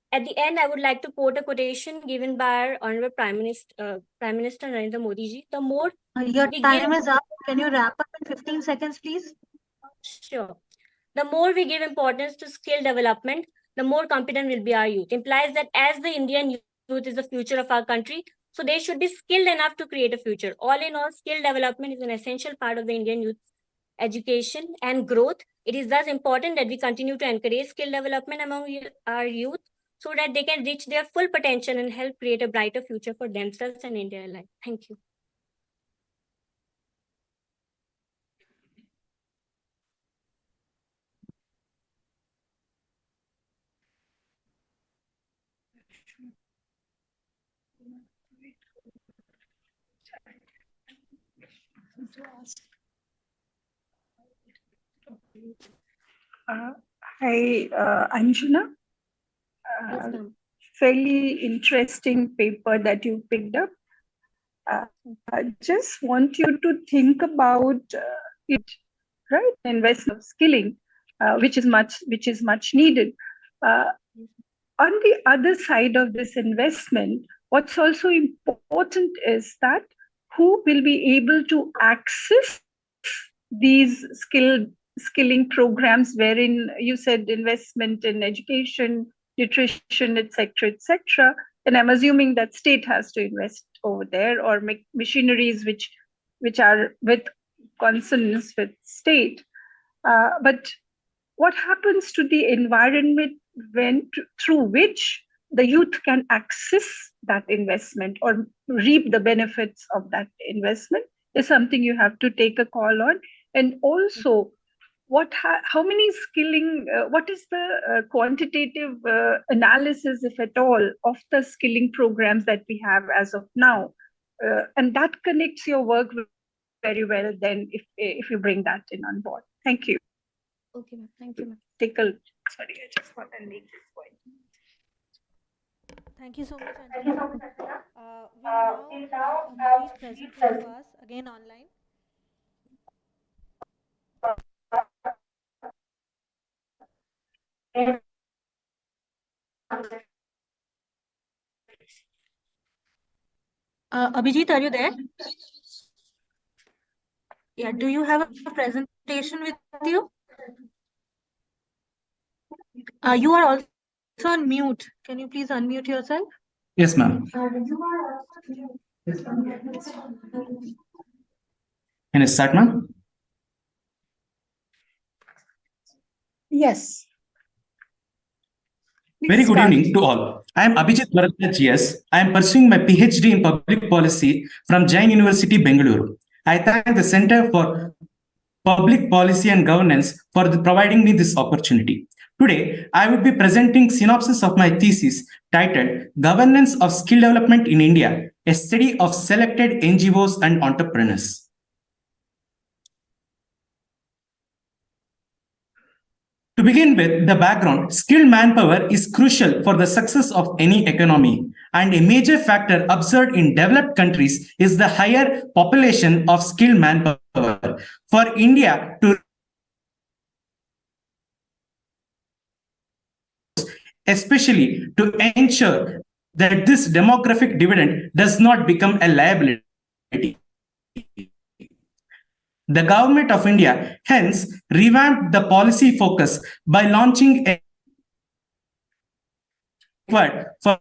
At the end, I would like to quote a quotation given by our Honorable Prime Minister Narendra Modi ji. The more your time is up. Can you wrap up in 15 seconds, please? Sure. The more we give importance to skill development, the more competent will be our youth. Implies that as the Indian youth is the future of our country, so they should be skilled enough to create a future. All in all, skill development is an essential part of the Indian youth education and growth. It is thus important that we continue to encourage skill development among our youth so that they can reach their full potential and help create a brighter future for themselves and India alike. Thank you. Hi, Anjana. Fairly interesting paper that you picked up. I just want you to think about it, right? Invest of skilling, which is much needed. On the other side of this investment, what's also important is that who will be able to access these skilling programs wherein you said investment in education, nutrition, etc., etc. And I'm assuming that state has to invest over there or make machineries which are with consonance with state. But what happens to the environment through which the youth can access that investment or reap the benefits of that investment is something you have to take a call on. And also, how many skilling, what is the quantitative analysis, if at all, of the skilling programs that we have as of now? And that connects your work very well then if you bring that in on board. Thank you. Okay, ma'am. Thank you, ma'am. Sorry, I just want to make this point. Thank you so much, Anjana. We now have Amrit present with us, again online. Abhijit, are you there? Yeah, do you have a presentation with you? You are also on mute. Can you please unmute yourself? Yes, ma'am. Can I start, ma'am? Yes. Very good evening to all. I am Abhijit Bharatwaj GS. I am pursuing my PhD in Public Policy from Jain University, Bengaluru. I thank the Center for Public Policy and Governance for providing me this opportunity. Today, I would be presenting synopsis of my thesis titled Governance of Skill Development in India, a study of selected NGOs and entrepreneurs. To begin with, the background, skilled manpower is crucial for the success of any economy, and a major factor observed in developed countries is the higher population of skilled manpower. For India to especially to ensure that this demographic dividend does not become a liability. The Government of India hence revamped the policy focus by launching a for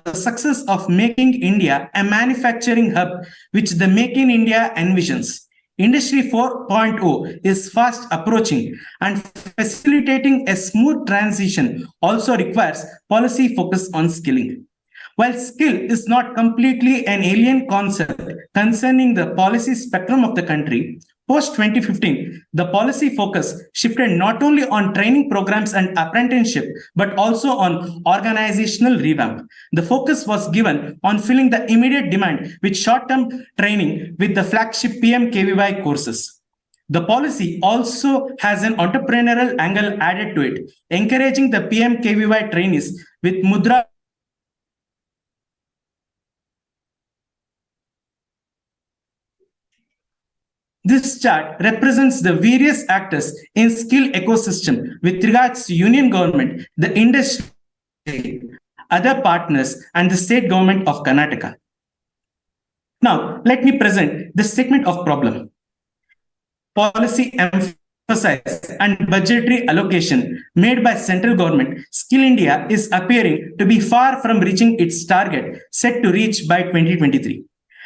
the success of making India a manufacturing hub, which the Make in India envisions. Industry 4.0 is fast approaching, and facilitating a smooth transition also requires policy focus on skilling. While skill is not completely an alien concept concerning the policy spectrum of the country, post-2015, the policy focus shifted not only on training programs and apprenticeship, but also on organizational revamp. The focus was given on filling the immediate demand with short-term training with the flagship PMKVY courses. The policy also has an entrepreneurial angle added to it, encouraging the PMKVY trainees with Mudra. This chart represents the various actors in skill ecosystem with regards to union government, the industry, other partners, and the state government of Karnataka. Now, let me present the segment of problem. Policy emphasis and budgetary allocation made by central government, Skill India is appearing to be far from reaching its target set to reach by 2023.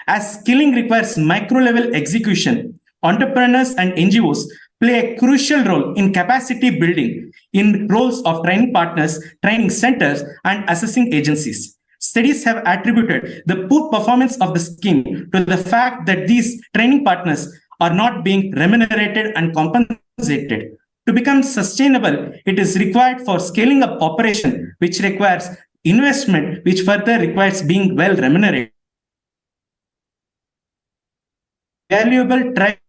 As skilling requires micro-level execution, entrepreneurs and NGOs play a crucial role in capacity building in roles of training partners, training centers, and assessing agencies. Studies have attributed the poor performance of the scheme to the fact that these training partners are not being remunerated and compensated. To become sustainable, it is required for scaling up operation, which requires investment, which further requires being well remunerated. Valuable tripartite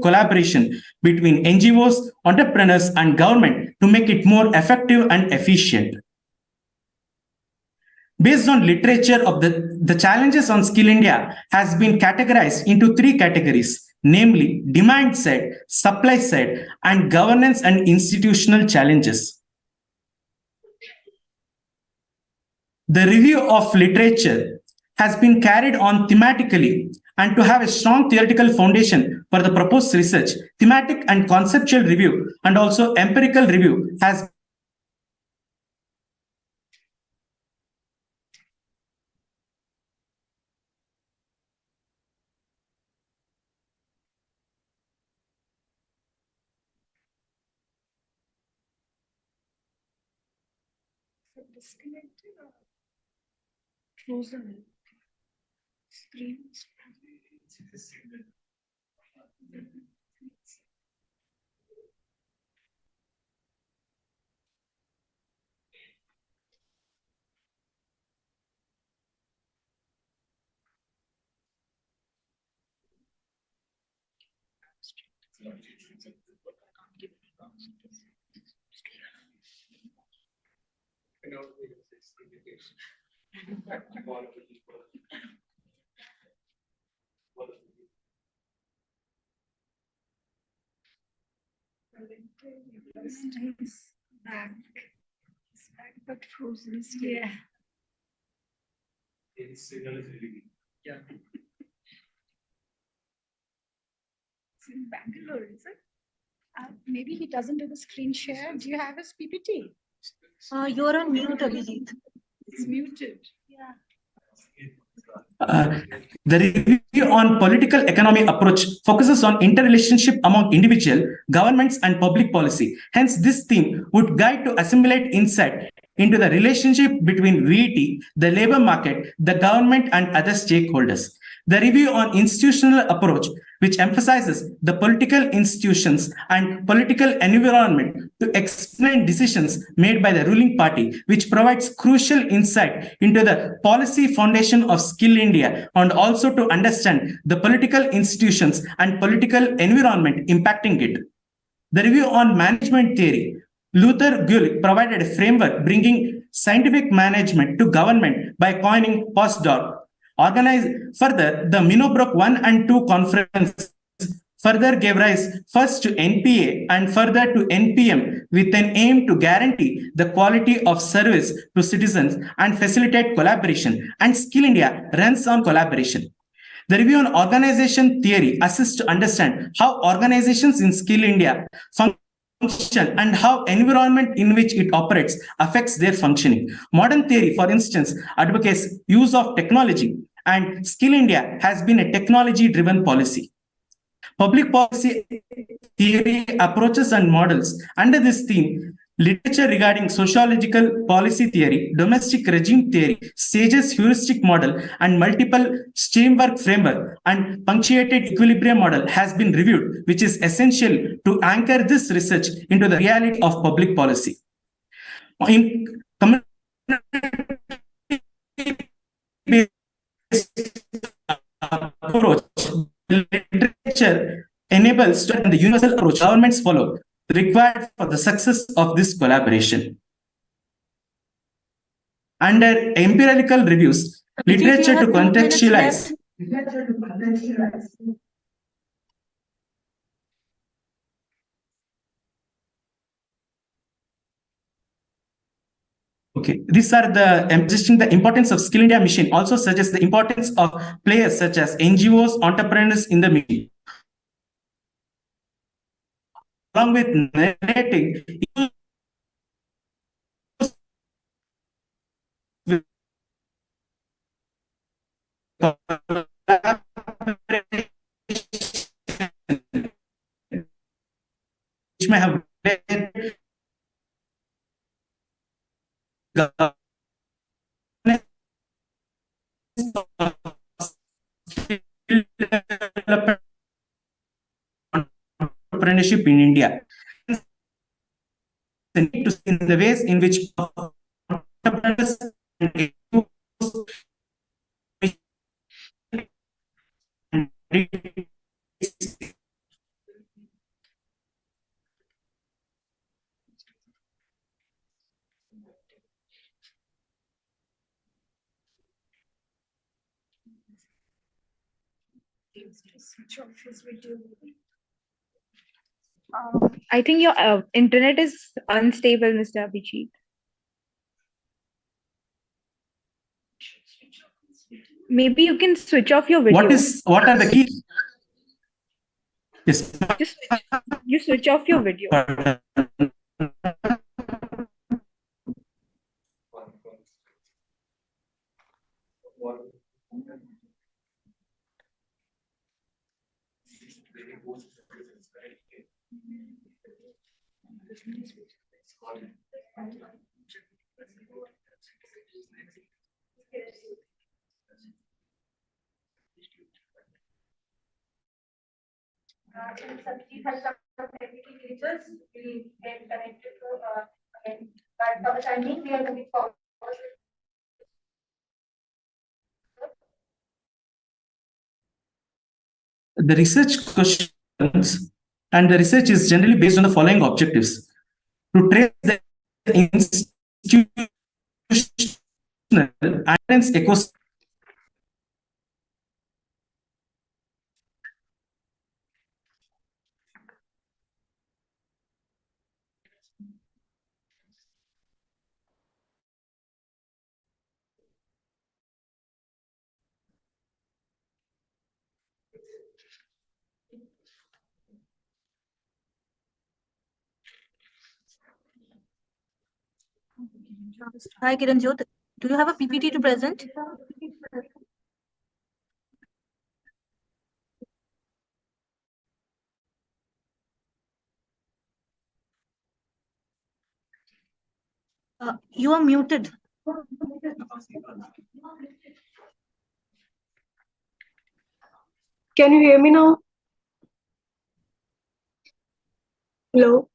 collaboration between NGOs, entrepreneurs, and government to make it more effective and efficient. Based on literature of the challenges on Skill India has been categorized into three categories, namely demand side, supply side, and governance and institutional challenges. The review of literature has been carried on thematically, and to have a strong theoretical foundation for the proposed research, thematic and conceptual review and also empirical review has disconnected or frozen. Screen. Nice. Back. It's back but frozen still. Yeah. Yeah. It's in Bangalore, is it? Maybe he doesn't do the screen share. Do you have his PPT? You're on mute, Abhijit. It's muted. Yeah. The review on political economy approach focuses on interrelationship among individual, governments, and public policy. Hence, this theme would guide to assimilate insight into the relationship between VET, the labor market, the government, and other stakeholders. The review on institutional approach, which emphasizes the political institutions and political environment to explain decisions made by the ruling party, which provides crucial insight into the policy foundation of Skill India and also to understand the political institutions and political environment impacting it. The review on management theory. Luther Gulick provided a framework bringing scientific management to government by coining postdoc. Further, the Minobrook 1 and 2 conference further gave rise first to NPA and further to NPM with an aim to guarantee the quality of service to citizens and facilitate collaboration. And Skill India runs on collaboration. The review on organization theory assists to understand how organizations in Skill India function and how environment in which it operates affects their functioning. Modern theory, for instance, advocates use of technology, and Skill India has been a technology-driven policy. Public policy theory approaches and models. Under this theme, literature regarding sociological policy theory, domestic regime theory, stages heuristic model, and multiple streamwork framework and punctuated equilibrium model has been reviewed, which is essential to anchor this research into the reality of public policy. In approach, literature enables the universal approach governments follow required for the success of this collaboration. Under empirical reviews, literature to contextualize. Okay, these are the existing the importance of Skill India mission also suggests the importance of players such as NGOs, entrepreneurs in the mission. Along with narrating which may have entrepreneurship in India. In the ways in which entrepreneurs switch off his video. I think your internet is unstable, Mr. Abhijit. Maybe you can switch off your video. What are the key? Yes. You switch off your video. Since Sanjeev has some technical glitches, we'll get connected to again. But for the time being, we are moving forward. The research questions, and the research is generally based on the following objectives: to trace the institutional and ecosystem. Hi, Kiranjot. Do you have a PPT to present? You are muted. Can you hear me now? Hello?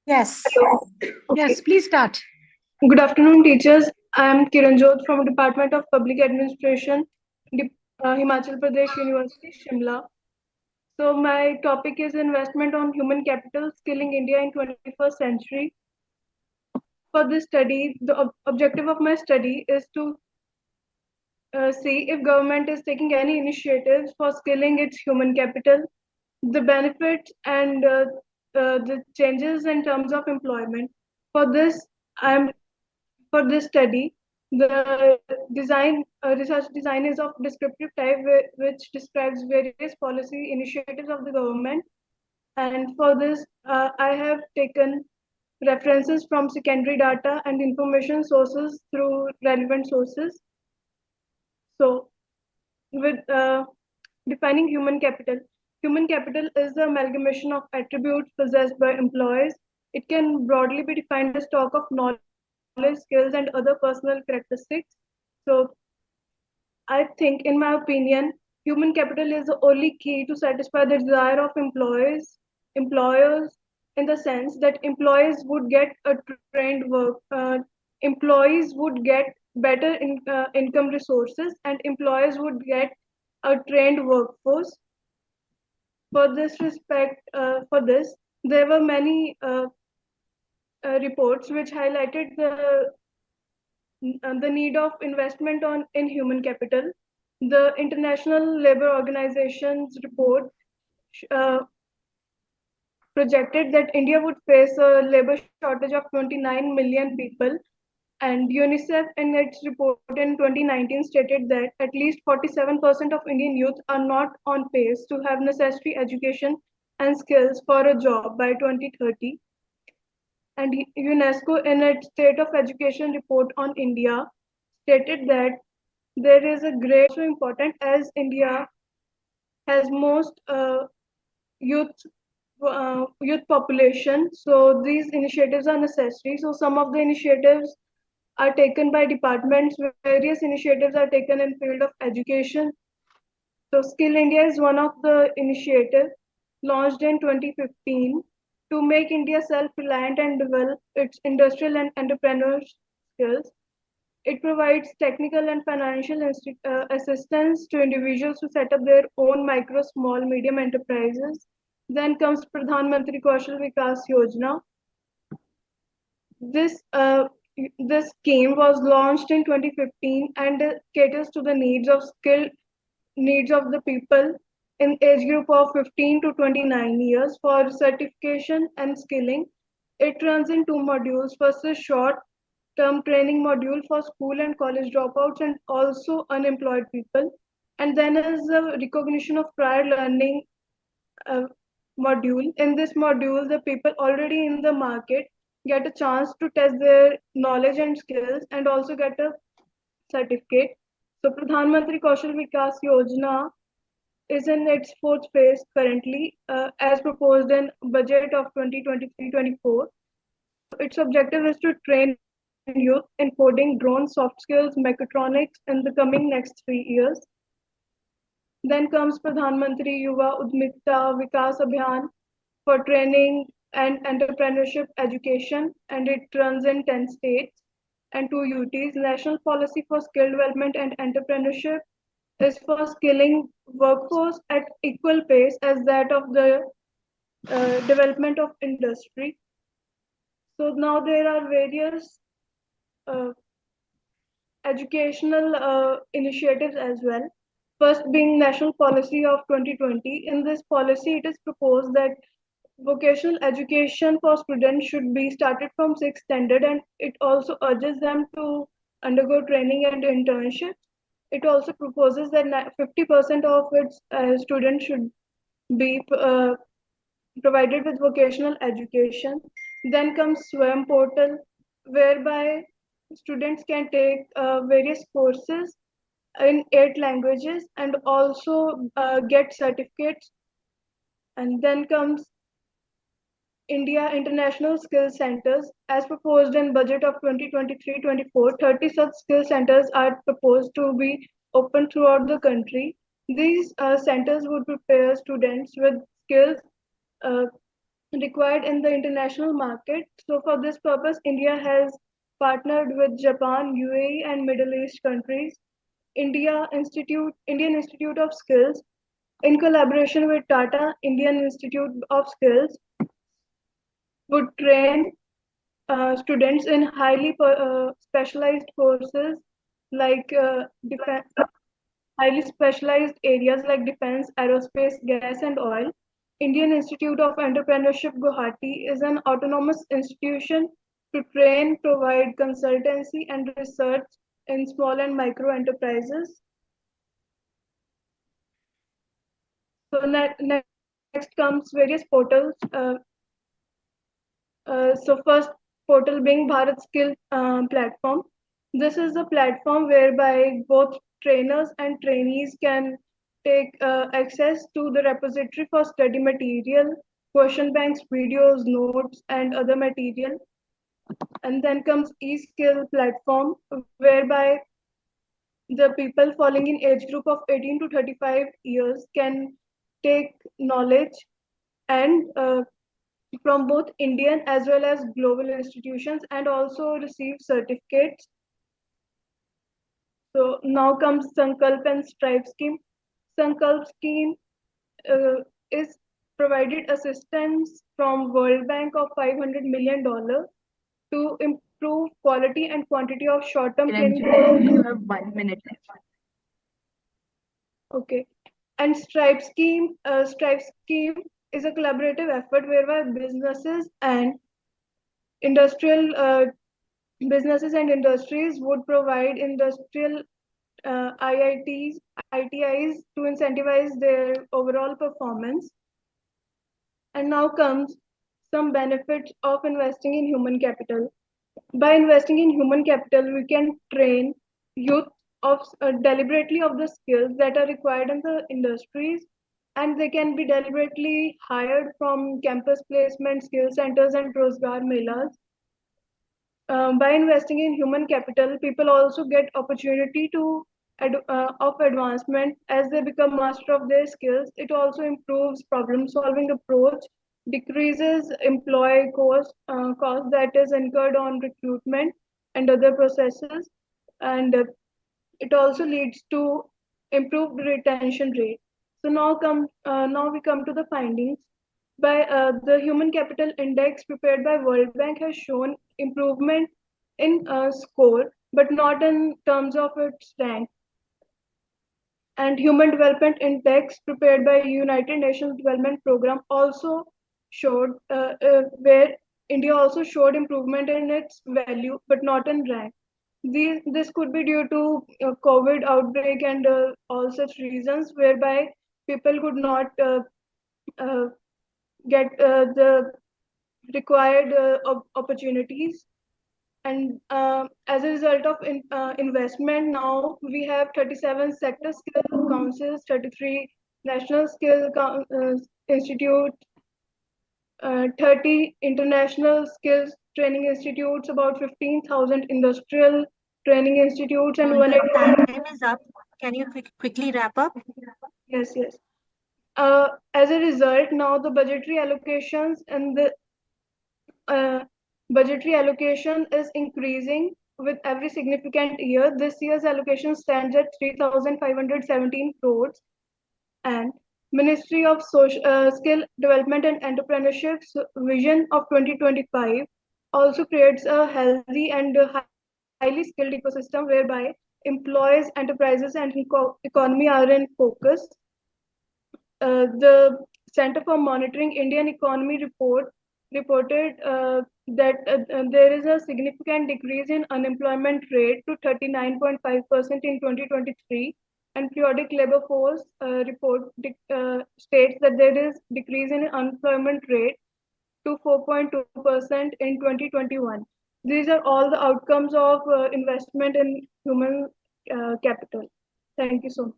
Yes. Hello. Okay. Yes, please start. Good afternoon, teachers. I am Kiranjot from Department of Public Administration, Himachal Pradesh University, Shimla. So my topic is investment on human capital, skilling India in 21st century. For this study, the objective of my study is to see if government is taking any initiatives for skilling its human capital, the benefits and the changes in terms of employment. For this, for this study, the research design is of descriptive type, which describes various policy initiatives of the government. And for this, I have taken references from secondary data and information sources through relevant sources. So, with defining human capital is the amalgamation of attributes possessed by employees. It can broadly be defined as stock of knowledge, skills, and other personal characteristics. So, I think, in my opinion, human capital is the only key to satisfy the desire of employers, in the sense that employees would get a trained work, employees would get better income resources, and employers would get a trained workforce. For this respect, there were many reports which highlighted the need of investment in human capital. The International Labour Organization's report projected that India would face a labor shortage of 29 million people, and UNICEF in its report in 2019 stated that at least 47% of Indian youth are not on pace to have necessary education and skills for a job by 2030. And UNESCO in its State of Education report on India stated that there is a great so important as India has most youth population. So these initiatives are necessary. So some of the initiatives are taken by departments. Various initiatives are taken in field of education. So Skill India is one of the initiatives launched in 2015 to make India self-reliant and develop its industrial and entrepreneurial skills. It provides technical and financial assistance to individuals to set up their own micro, small, medium enterprises. Then comes Pradhan Mantri Kaushal Vikas Yojana. This scheme was launched in 2015 and caters to the needs of the people in age group of 15 to 29 years for certification and skilling. It runs in two modules. First is short term training module for school and college dropouts and also unemployed people. And then is the recognition of prior learning module. In this module, the people already in the market get a chance to test their knowledge and skills and also get a certificate. So Pradhan Mantri Kaushal Vikas Yojana is in its fourth phase currently, as proposed in budget of 2023-24. Its objective is to train youth in coding, drone, soft skills, mechatronics in the coming next 3 years. Then comes Pradhan Mantri Yuva Udmikta Vikas Abhiyan for training and entrepreneurship education, and it runs in 10 states and 2 UTs. National Policy for Skill Development and Entrepreneurship is for skilling workforce at equal pace as that of the development of industry. So now there are various educational initiatives as well. First being National Policy of 2020. In this policy, it is proposed that vocational education for students should be started from 6th standard, and it also urges them to undergo training and internships. It also proposes that 50% of its students should be provided with vocational education. Then comes Swayam portal, whereby students can take various courses in 8 languages and also get certificates. And then comes India International Skill Centers. As proposed in budget of 2023-24, 30 such skill centers are proposed to be open throughout the country. These centers would prepare students with skills required in the international market. So for this purpose, India has partnered with Japan, UAE, and Middle East countries. Indian Institute of Skills, in collaboration with Tata Indian Institute of Skills, would train students in highly specialized courses like highly specialized areas like defense, aerospace, gas, and oil. Indian Institute of Entrepreneurship Guwahati is an autonomous institution to train, provide consultancy and research in small and micro enterprises. So next comes various portals. So first portal being Bharat Skill Platform. This is a platform whereby both trainers and trainees can take access to the repository for study material, question banks, videos, notes, and other material. And then comes e-skill platform, whereby the people falling in age group of 18 to 35 years can take knowledge and from both Indian as well as global institutions and also receive certificates. So now comes Sankalp and Strive scheme. Sankalp scheme is provided assistance from World Bank of $500 million to improve quality and quantity of short-term training. You have 1 minute left. Okay. And Stripe scheme is a collaborative effort whereby businesses and industries would provide industrial IITs, ITIs to incentivize their overall performance. And now comes some benefits of investing in human capital. By investing in human capital, we can train youth of deliberately of the skills that are required in the industries, and they can be deliberately hired from campus placement, skill centers, and Rozgar Melas. By investing in human capital, people also get opportunity of advancement as they become master of their skills. It also improves problem-solving approach, decreases employee cost that is incurred on recruitment and other processes, and it also leads to improved retention rate. So now we come to the findings. By the Human Capital Index prepared by World Bank has shown improvement in score, but not in terms of its rank. And Human Development Index prepared by United Nations Development Program also showed where India also showed improvement in its value, but not in rank. This could be due to COVID outbreak and all such reasons whereby people could not uh, get the required opportunities. And as a result of investment, now we have 37 sector skill councils, 33 national institute, 30 international skills training institutes, about 15,000 industrial training institutes, and Time is up. Can you quickly wrap up? Yes, yes. As a result, now the budgetary allocations and the budgetary allocation is increasing with every significant year. This year's allocation stands at 3,517 crores, and Ministry of Skill Development and Entrepreneurship's vision of 2025 also creates a healthy and highly skilled ecosystem whereby employees, enterprises, and economy are in focus. The Center for Monitoring Indian Economy reported that there is a significant decrease in unemployment rate to 39.5% in 2023, and periodic labor force report states that there is decrease in unemployment rate to 4.2% in 2021. These are all the outcomes of investment in human capital. Thank you so much.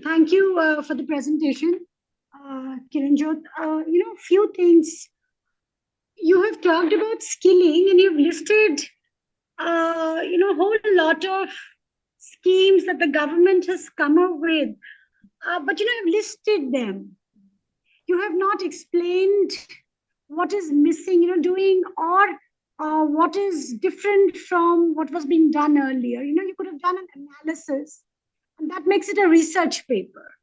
Thank you for the presentation, Kiranjot. Few things. You have talked about skilling and you've listed, a whole lot of schemes that the government has come up with. But I've listed them. You have not explained what is missing, doing, or what is different from what was being done earlier. You could have done an analysis, and that makes it a research paper.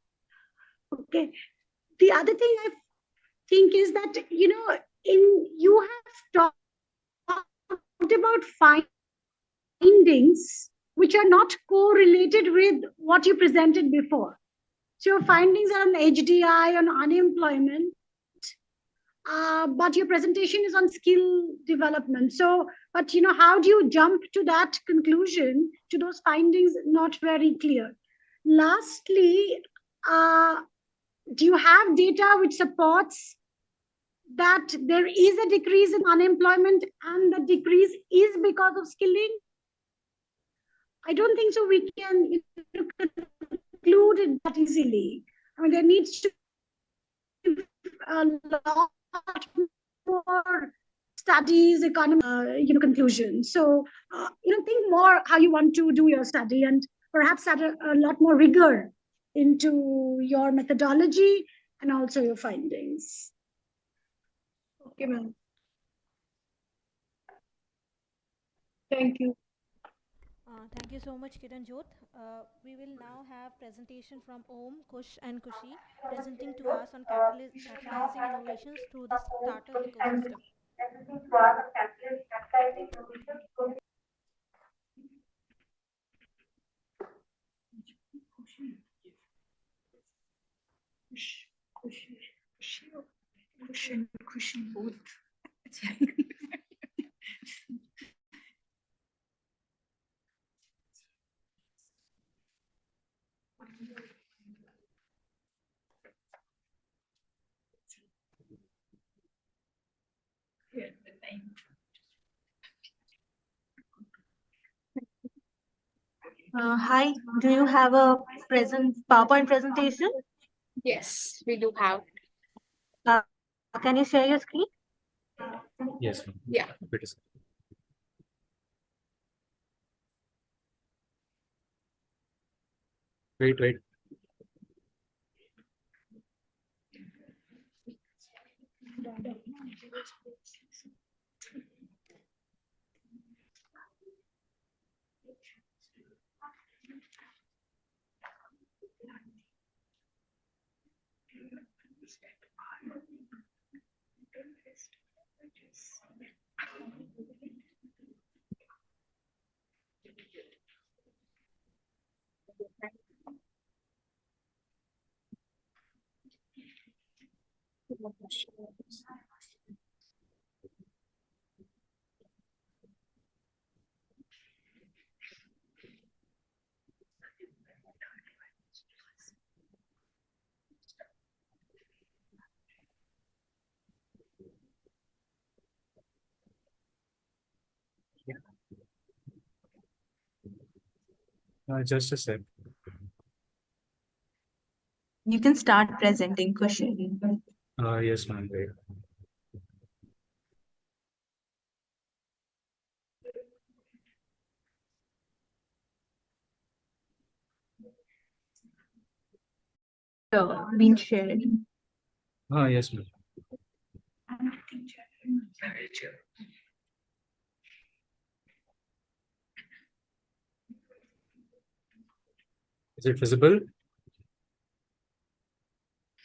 Okay. The other thing I think is that, you have talked about findings which are not correlated with what you presented before. So your findings are on HDI, on unemployment, but your presentation is on skill development. So, but how do you jump to that conclusion, to those findings? Not very clear. Lastly, do you have data which supports that there is a decrease in unemployment and the decrease is because of skilling? I don't think so we can conclude it that easily. I mean, there needs to be a lot more studies, conclusion. So, think more how you want to do your study, and perhaps add a lot more rigor into your methodology and also your findings. Okay, ma'am. Thank you. Thank you so much, Kiranjot. We will now have presentation from Om, Kush, and Kushi, presenting to us on catalyzing innovations through the startup ecosystem. Kushi both. Hi, do you have a PowerPoint presentation? Yes, we do have. Can you share your screen? Yes. Yeah. Wait. Just a sec. You can start presenting question. Yes, ma'am. Right. Been shared. Yes, ma'am. Is it visible?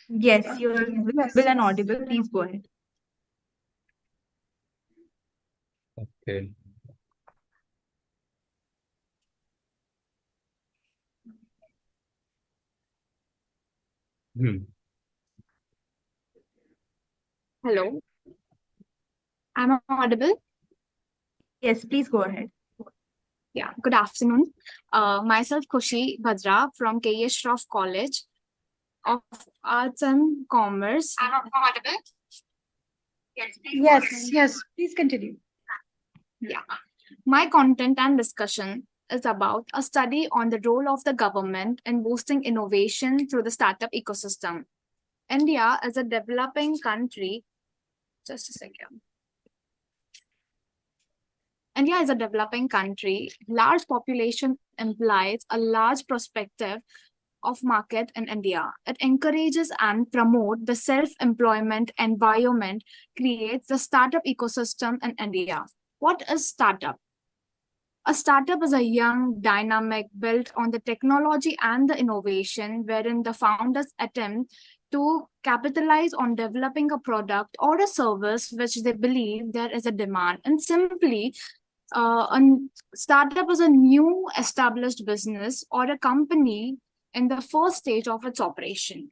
Yes, you're visible and audible. Please go ahead. Okay. Hello. Am I audible? Yes, please go ahead. Yeah, good afternoon. Myself Khushi Bhadra from K.A. Shroff College of Arts and Commerce. Am I audible? Yes, please continue. Yeah. My content and discussion is about a study on the role of the government in boosting innovation through the startup ecosystem. India is a developing country. Just a second. India is a developing country. Large population implies a large perspective of market in India. It encourages and promotes the self-employment environment, creates the startup ecosystem in India. What is startup? A startup is a young, dynamic, built on the technology and the innovation, wherein the founders attempt to capitalize on developing a product or a service which they believe there is a demand. And simply, a startup is a new established business or a company in the first stage of its operation.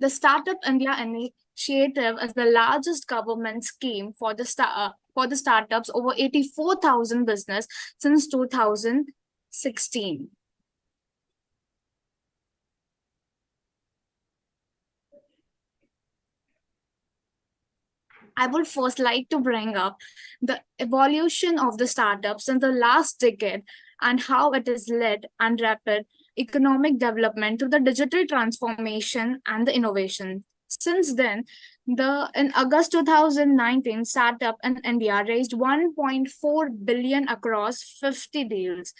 The Startup India initiative is the largest government scheme for the startups, over 84,000 business since 2016. I would first like to bring up the evolution of the startups in the last decade and how it is led and rapid economic development to the digital transformation and the innovation. Since then, in August 2019, startup in India raised 1.4 billion across 50 deals.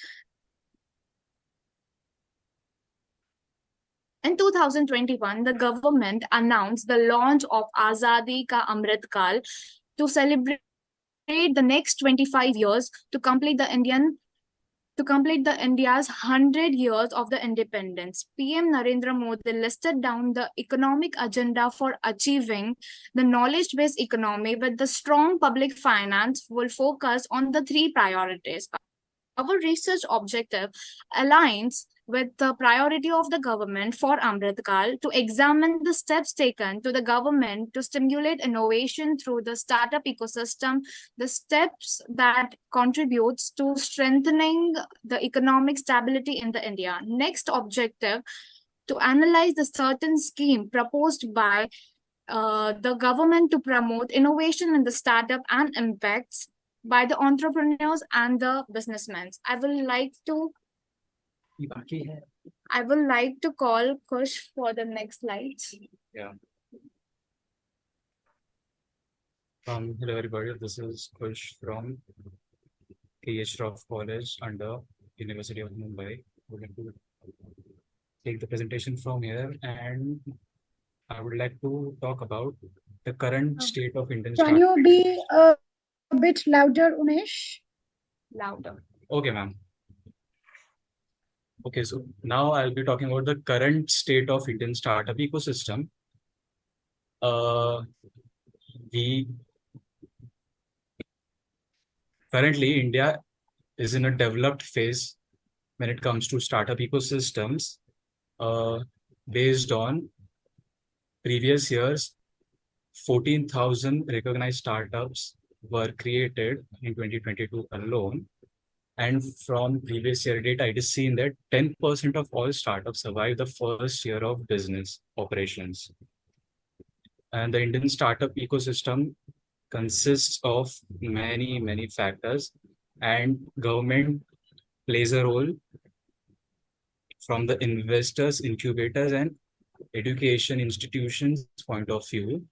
In 2021, the government announced the launch of Azadi Ka Amrit Kaal to celebrate the next 25 years to complete India's 100 years of the independence. PM Narendra Modi listed down the economic agenda for achieving the knowledge-based economy with the strong public finance will focus on the three priorities. Our research objective aligns with the priority of the government for Amrit Kaal to examine the steps taken to the government to stimulate innovation through the startup ecosystem, the steps that contributes to strengthening the economic stability in the India. Next objective, to analyze the certain scheme proposed by the government to promote innovation in the startup and impacts by the entrepreneurs and the businessmen. I would like to call Kush for the next slides. Yeah. Hello everybody, this is Kush from K.A. Shroff College under University of Mumbai. We're going to take the presentation from here, and I would like to talk about the current state of Indian Can you be a bit louder, Umesh? Louder. Okay, ma'am. Okay, so now I'll be talking about the current state of Indian startup ecosystem. Currently, India is in a developed phase when it comes to startup ecosystems, based on previous years, 14,000 recognized startups were created in 2022 alone. And from previous year data, it is seen that 10% of all startups survive the first year of business operations. And the Indian startup ecosystem consists of many factors, and government plays a role from the investors, incubators, and education institutions point of view.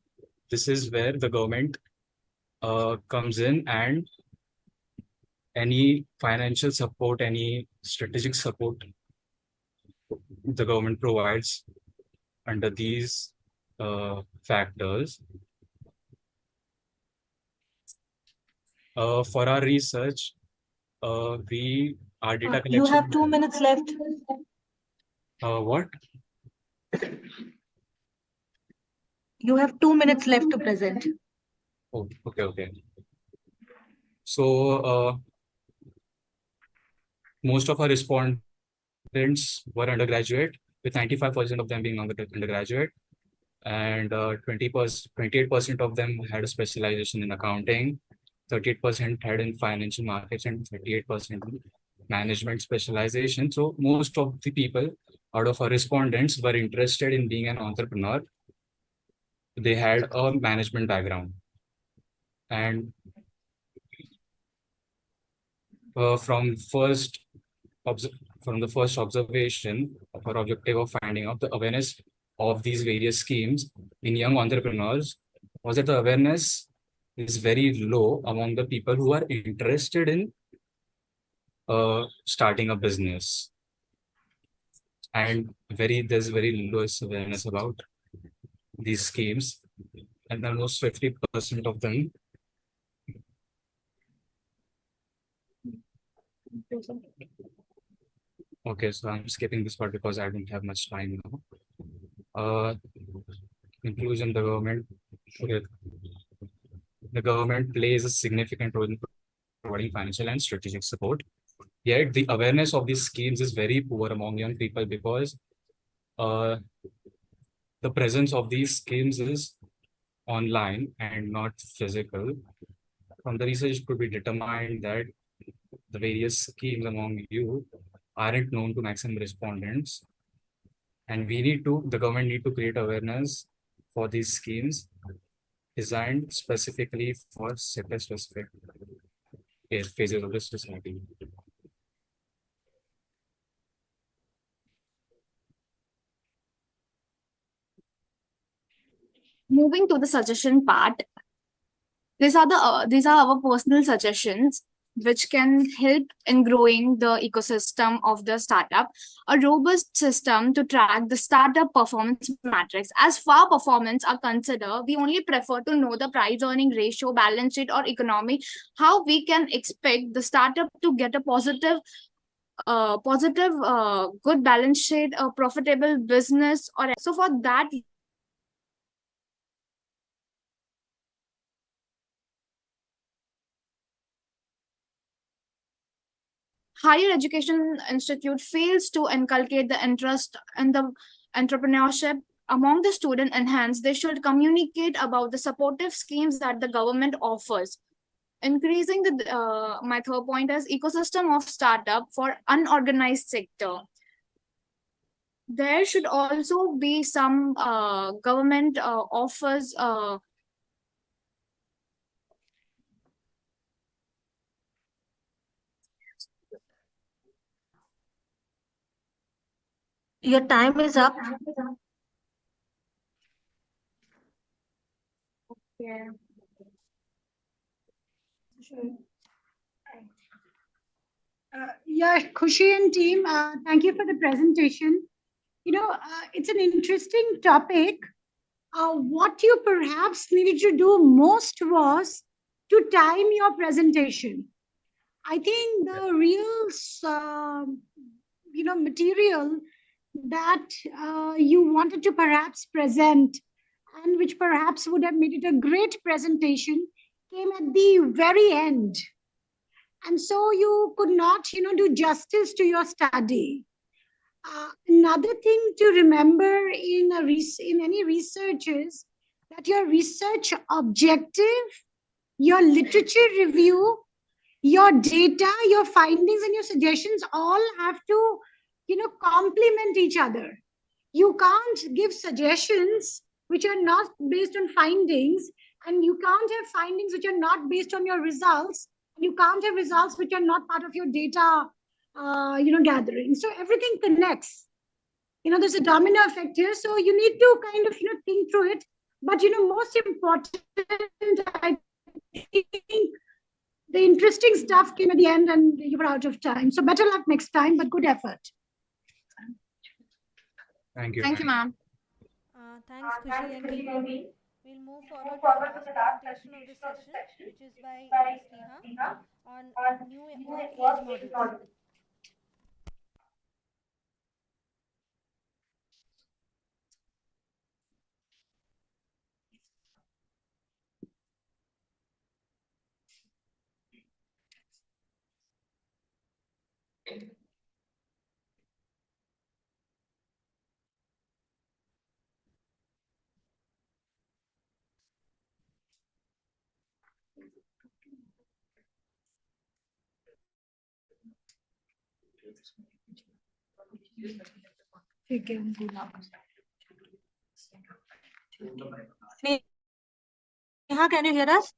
This is where the government comes in, and any financial support, any strategic support the government provides under these factors. For our research, our data collection. You have 2 minutes left. What? You have 2 minutes left to present. Oh, okay. So, most of our respondents were undergraduate, with 95% of them being undergraduate, and 28% of them had a specialization in accounting, 38% had in financial markets, and 38% in management specialization. So most of the people out of our respondents were interested in being an entrepreneur. They had a management background. And from the first observation of our objective of finding out the awareness of these various schemes in young entrepreneurs was that the awareness is very low among the people who are interested in starting a business. And there's very low awareness about these schemes, and almost 50% of them Okay, so I'm skipping this part because I don't have much time now. Conclusion, the government plays a significant role in providing financial and strategic support. Yet the awareness of these schemes is very poor among young people because the presence of these schemes is online and not physical. From the research, it could be determined that the various schemes among you aren't known to maximum respondents, and the government need to create awareness for these schemes designed specifically for sector-specific phases of the society. Moving to the suggestion part, these are our personal suggestions which can help in growing the ecosystem of the startup. A robust system to track the startup performance metrics. As far performance are considered, we only prefer to know the price earning ratio, balance sheet, or economy. How we can expect the startup to get a positive, good balance sheet, a profitable business, or so for that. Higher education institute fails to inculcate the interest in the entrepreneurship among the student and hence they should communicate about the supportive schemes that the government offers. Increasing my third point is ecosystem of startup for unorganized sector. There should also be some government offers Your time is up. Okay. Yeah, Khushi and team, thank you for the presentation. It's an interesting topic. What you perhaps needed to do most was to time your presentation. I think the real, material that you wanted to perhaps present and which perhaps would have made it a great presentation came at the very end. And so you could not, do justice to your study. Another thing to remember in any research is that your research objective, your literature review, your data, your findings, and your suggestions all have to, complement each other. You can't give suggestions which are not based on findings, and you can't have findings which are not based on your results, and you can't have results which are not part of your data, gathering. So everything connects. There's a domino effect here, so you need to kind of, think through it. But, most important, I think the interesting stuff came at the end and you were out of time. So better luck next time, but good effort. Thank you. Thank you, ma'am. Thanks, Khushi and team. We'll move forward to the last presentation of this session, which is by Ms. Neha on new work age models. Neha, can you hear us?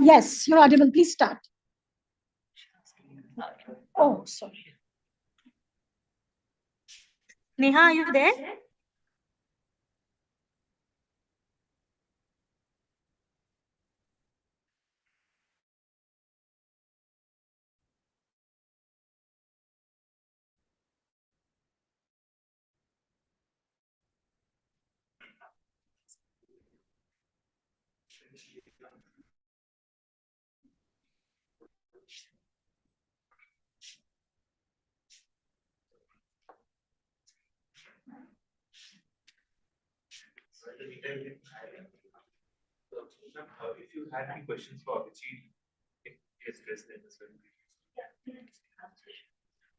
Yes, you're audible. Please start. Oh, sorry. Neha, are you there? If you had any questions for Abhijit, yes, address them as well.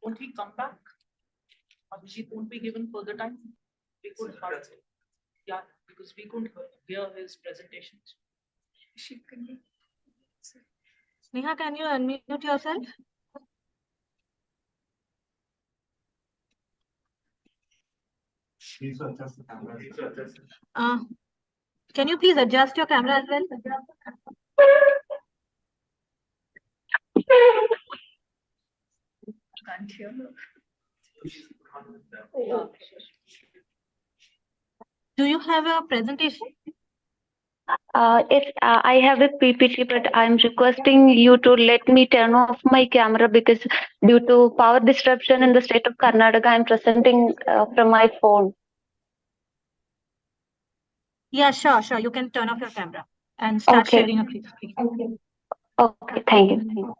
Won't he come back? Abhijit won't be given further time. We could yeah, because we couldn't hear his presentations. Neha, can you unmute yourself? Can you please adjust your camera as well? Can't hear. Do you have a presentation? If I have a PPT, but I'm requesting you to let me turn off my camera because due to power disruption in the state of Karnataka, I'm presenting from my phone. Yeah, sure. You can turn off your camera and start sharing a screen. Okay, thank you.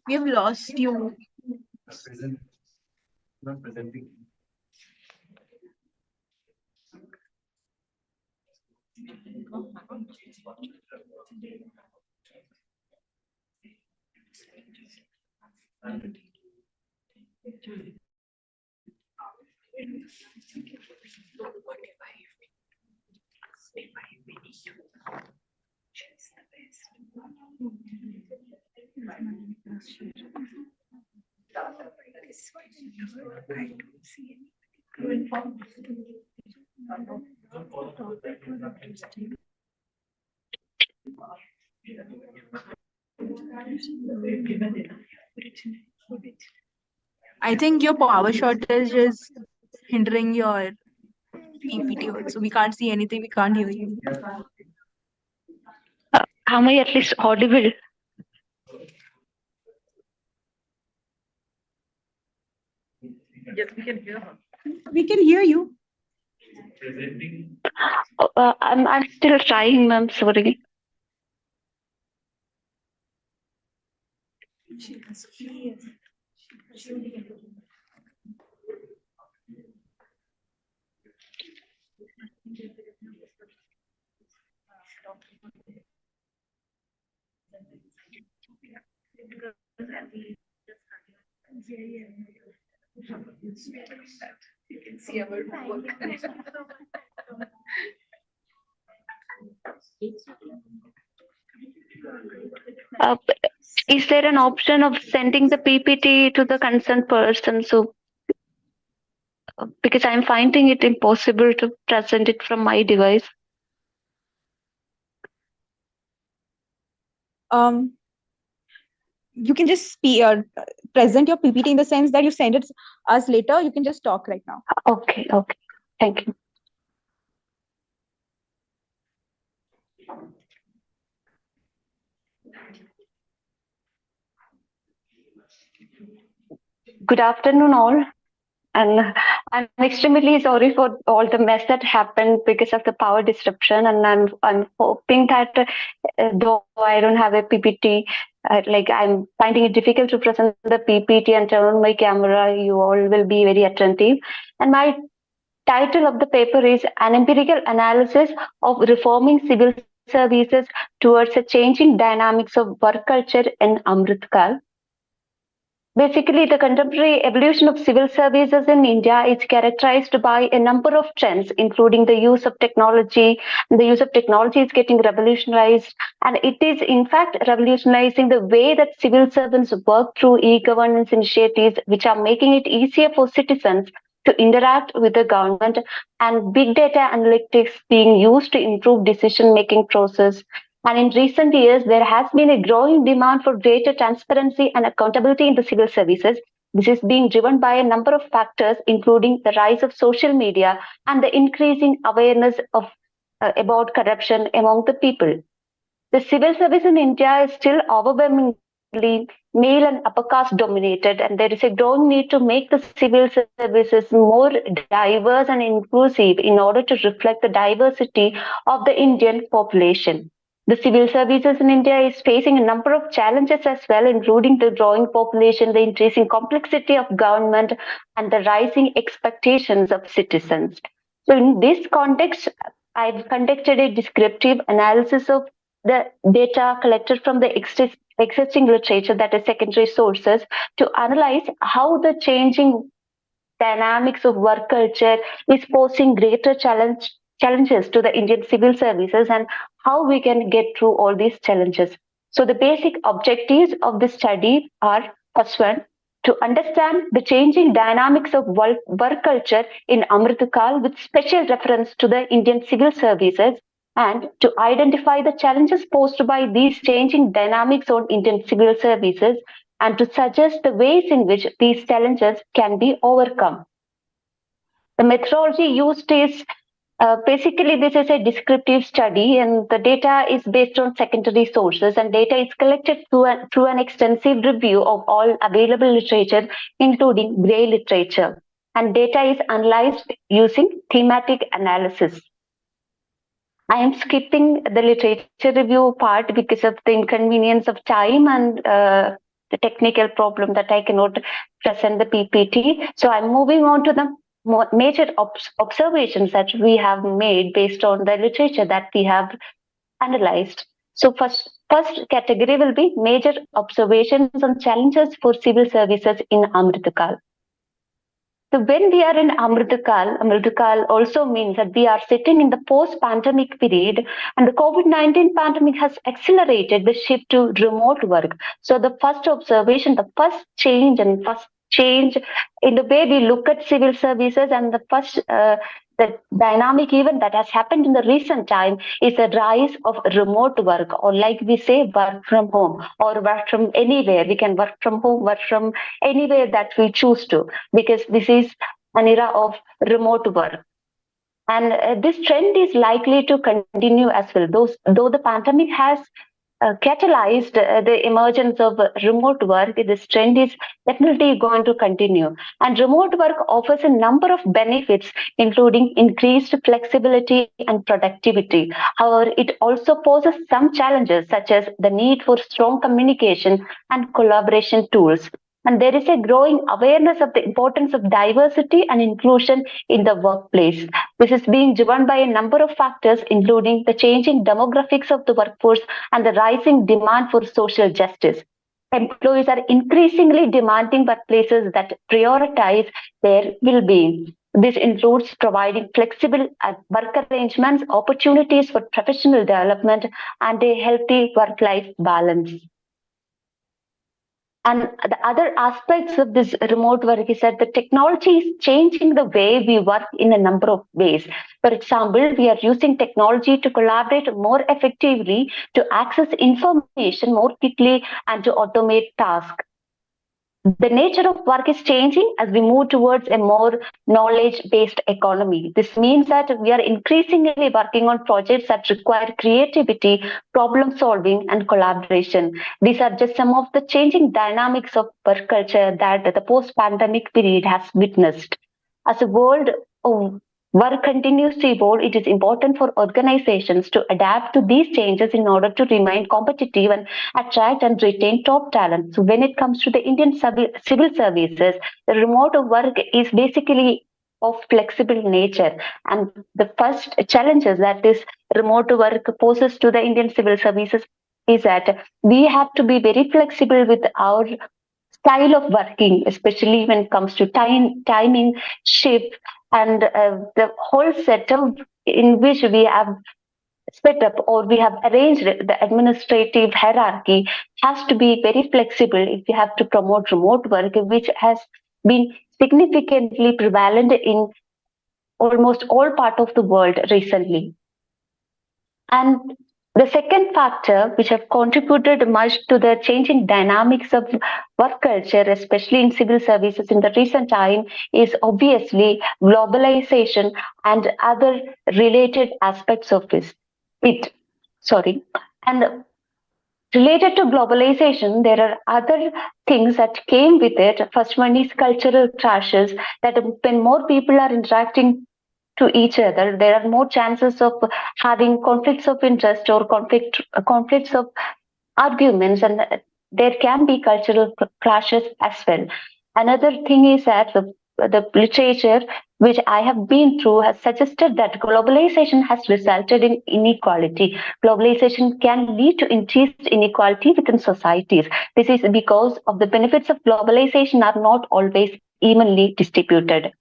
We have lost you. Not presenting. I don't see I think your power shortage is hindering your PPT also. We can't see anything, we can't hear you. Am I at least audible? Yes, we can hear her. We can hear you. I'm still trying, ma'am. Sorry. You can see our work. Is there an option of sending the PPT to the concerned person? So, because I'm finding it impossible to present it from my device. You can just present your PPT in the sense that you send it us later. You can just talk right now. Okay. Thank you. Good afternoon, all. And I'm extremely sorry for all the mess that happened because of the power disruption. And I'm hoping that though I don't have a PPT, I'm finding it difficult to present the PPT and turn on my camera. You all will be very attentive. And my title of the paper is An Empirical Analysis of Reforming Civil Services Towards a Changing Dynamics of Work Culture in Amrit Kaal. Basically, the contemporary evolution of civil services in India is characterized by a number of trends, including the use of technology. The use of technology is getting revolutionized, and it is in fact revolutionizing the way that civil servants work through e-governance initiatives, which are making it easier for citizens to interact with the government, and big data analytics being used to improve decision-making process. And in recent years, there has been a growing demand for greater transparency and accountability in the civil services. This is being driven by a number of factors, including the rise of social media and the increasing awareness of about corruption among the people. The civil service in India is still overwhelmingly male and upper caste dominated, and there is a growing need to make the civil services more diverse and inclusive in order to reflect the diversity of the Indian population. The civil services in India is facing a number of challenges as well, including the growing population, the increasing complexity of government, and the rising expectations of citizens. So, in this context, I've conducted a descriptive analysis of the data collected from the existing literature, that is secondary sources, to analyze how the changing dynamics of work culture is posing greater challenges to the Indian civil services and how we can get through all these challenges. So the basic objectives of this study are: first one, to understand the changing dynamics of work culture in Amrit Kaal with special reference to the Indian civil services, and to identify the challenges posed by these changing dynamics on Indian civil services, and to suggest the ways in which these challenges can be overcome. The methodology used is basically this is a descriptive study, and the data is based on secondary sources, and data is collected through an extensive review of all available literature, including grey literature. And data is analyzed using thematic analysis. I am skipping the literature review part because of the inconvenience of time and the technical problem that I cannot present the PPT. So I'm moving on to the major observations that we have made based on the literature that we have analyzed. So first category will be major observations and challenges for civil services in Amrit Kaal. So when we are in Amrit Kaal also means that we are sitting in the post-pandemic period, and the COVID-19 pandemic has accelerated the shift to remote work. So the first observation, the first change and first change in the way we look at civil services. And the dynamic event that has happened in the recent time is the rise of remote work, or like we say, work from home or work from anywhere. We can work from home, work from anywhere that we choose to, because this is an era of remote work. And this trend is likely to continue as well. Though the pandemic has catalyzed the emergence of remote work, this trend is definitely going to continue. And remote work offers a number of benefits, including increased flexibility and productivity. However, it also poses some challenges, such as the need for strong communication and collaboration tools. And there is a growing awareness of the importance of diversity and inclusion in the workplace. This is being driven by a number of factors, including the changing demographics of the workforce and the rising demand for social justice. Employees are increasingly demanding workplaces that prioritize their well-being. This includes providing flexible work arrangements, opportunities for professional development, and a healthy work-life balance. And the other aspects of this remote work is that the technology is changing the way we work in a number of ways. For example, we are using technology to collaborate more effectively, to access information more quickly, and to automate tasks. The nature of work is changing as we move towards a more knowledge-based economy. This means that we are increasingly working on projects that require creativity, problem solving, and collaboration. These are just some of the changing dynamics of work culture that the post-pandemic period has witnessed. As the world of work continues to evolve, it is important for organizations to adapt to these changes in order to remain competitive and attract and retain top talent. So when it comes to the Indian civil services, the remote work is basically of flexible nature. And the first challenges that this remote work poses to the Indian civil services is that we have to be very flexible with our style of working, especially when it comes to timing, shift, and the whole setup in which we have set up or we have arranged the administrative hierarchy has to be very flexible if we have to promote remote work, which has been significantly prevalent in almost all parts of the world recently. And the second factor, which have contributed much to the changing dynamics of work culture, especially in civil services in the recent time, is obviously globalization and other related aspects of it. And related to globalization, there are other things that came with it. First one is cultural clashes, that when more people are interacting to each other, there are more chances of having conflicts of interest or conflicts of arguments, and there can be cultural clashes as well. Another thing is that the literature which I have been through has suggested that globalization has resulted in inequality. Globalization can lead to increased inequality within societies. This is because of the benefits of globalization are not always evenly distributed.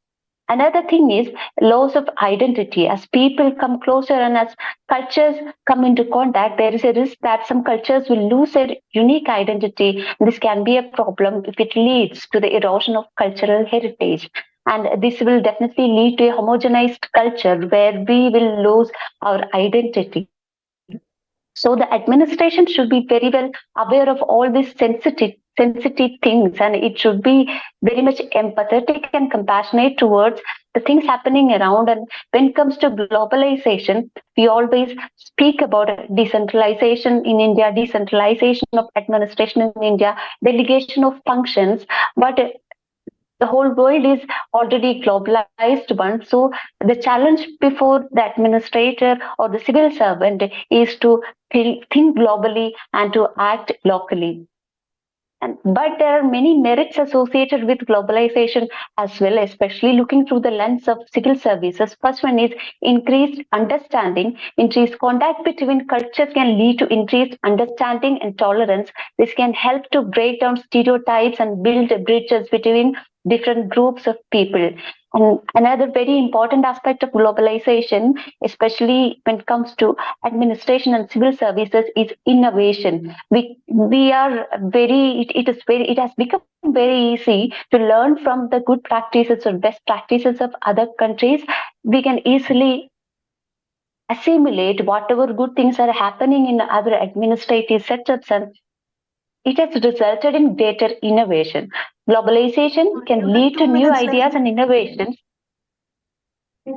Another thing is loss of identity. As people come closer and as cultures come into contact, there is a risk that some cultures will lose their unique identity. This can be a problem if it leads to the erosion of cultural heritage. And this will definitely lead to a homogenized culture where we will lose our identity. So the administration should be very well aware of all these sensitive things, and it should be very much empathetic and compassionate towards the things happening around. And when it comes to globalization, we always speak about decentralization in India, decentralization of administration in India, delegation of functions, but the whole world is already globalized one. So the challenge before the administrator or the civil servant is to think globally and to act locally. But there are many merits associated with globalization as well, especially looking through the lens of civil services. First one is increased understanding. Increased contact between cultures can lead to increased understanding and tolerance. This can help to break down stereotypes and build bridges between different groups of people. And another very important aspect of globalization, especially when it comes to administration and civil services, is innovation. We are it has become very easy to learn from the good practices or best practices of other countries. We can easily assimilate whatever good things are happening in other administrative setups, and it has resulted in greater innovation. Globalization can lead to new ideas and innovations.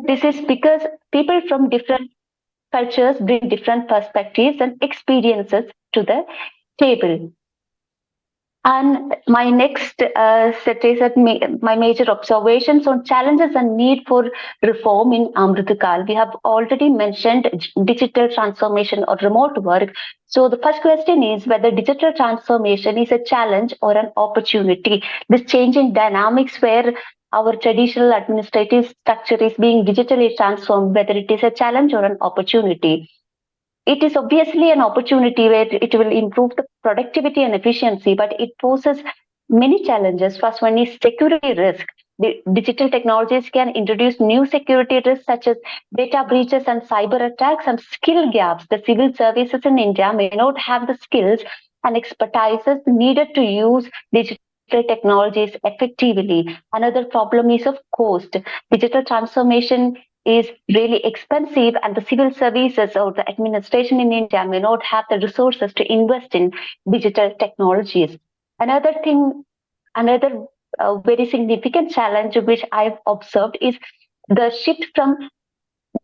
This is because people from different cultures bring different perspectives and experiences to the table. And my next set is that my major observations on challenges and need for reform in Amrit Kaal. We have already mentioned digital transformation or remote work. So the first question is whether digital transformation is a challenge or an opportunity. This changing dynamics where our traditional administrative structure is being digitally transformed, whether it is a challenge or an opportunity. It is obviously an opportunity where it will improve the productivity and efficiency, but it poses many challenges. First one is security risk. The digital technologies can introduce new security risks such as data breaches and cyber attacks and skill gaps. The civil services in India may not have the skills and expertises needed to use digital technologies effectively. Another problem is of cost. Digital transformation is really expensive, and the civil services or the administration in India may not have the resources to invest in digital technologies. Another thing, another very significant challenge which I've observed is the shift from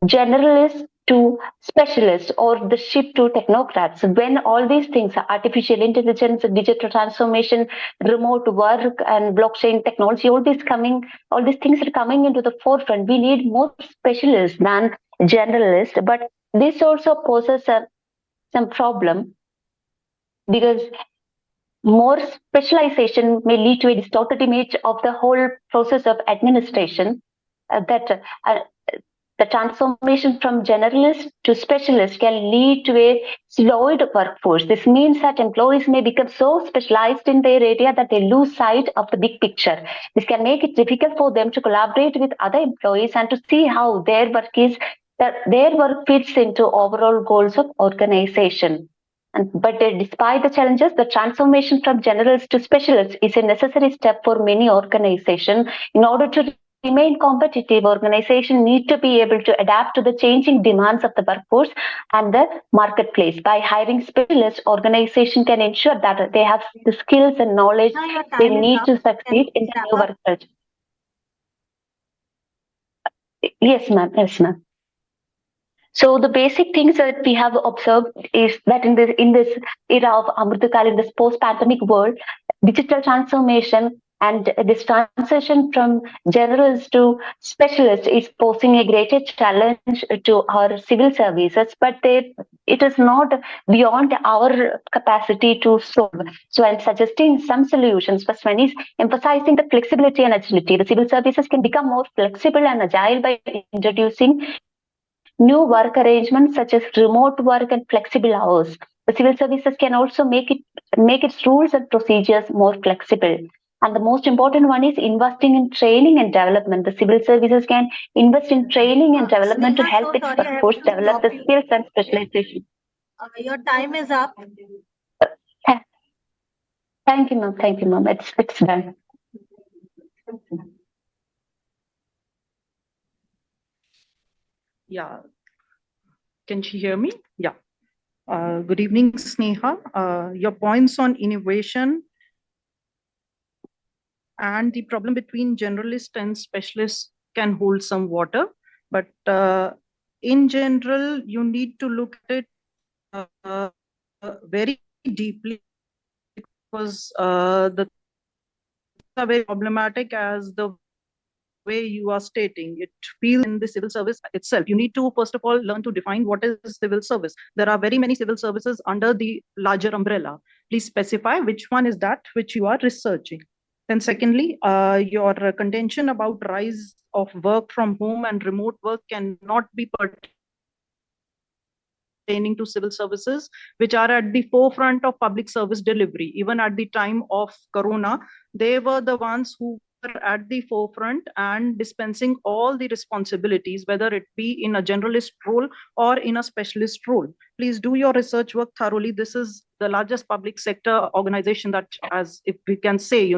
generalists to specialists or the shift to technocrats. When all these things, artificial intelligence, digital transformation, remote work, and blockchain technology, all these things are coming into the forefront. We need more specialists than generalists, but this also poses some problem because more specialization may lead to a distorted image of the whole process of administration. The transformation from generalist to specialist can lead to a slowed workforce. This means that employees may become so specialized in their area that they lose sight of the big picture. This can make it difficult for them to collaborate with other employees and to see how their work fits into overall goals of organization. But despite the challenges, the transformation from generalists to specialists is a necessary step for many organizations. In order to remain competitive, organizations need to be able to adapt to the changing demands of the workforce and the marketplace. By hiring specialists, organizations can ensure that they have the skills and knowledge they need to succeed in the new work culture. Yes, ma'am. Yes, ma'am. So the basic things that we have observed is that in this era of Amrit Kaal, in this post-pandemic world, digital transformation and this transition from generalists to specialists is posing a greater challenge to our civil services, but it is not beyond our capacity to solve. So I'm suggesting some solutions. First one is emphasizing the flexibility and agility. The civil services can become more flexible and agile by introducing new work arrangements such as remote work and flexible hours. The civil services can also make its rules and procedures more flexible. And the most important one is investing in training and development. The civil services can invest in training and development to help its workforce develop the skills and specialization. Your time is up. Thank you, ma'am. Thank you, ma'am. It's done. Yeah. Can she hear me? Yeah. Good evening, Sneha. Your points on innovation and the problem between generalist and specialist can hold some water. But in general, you need to look at it very deeply because the are very problematic as the way you are stating. It feels in the civil service itself. You need to, first of all, learn to define what is civil service. There are very many civil services under the larger umbrella. Please specify which one is that which you are researching. Then secondly, your contention about rise of work from home and remote work cannot be pertaining to civil services, which are at the forefront of public service delivery. Even at the time of Corona, they were the ones who at the forefront and dispensing all the responsibilities, whether it be in a generalist role or in a specialist role. Please do your research work thoroughly. This is the largest public sector organization that, as if we can say,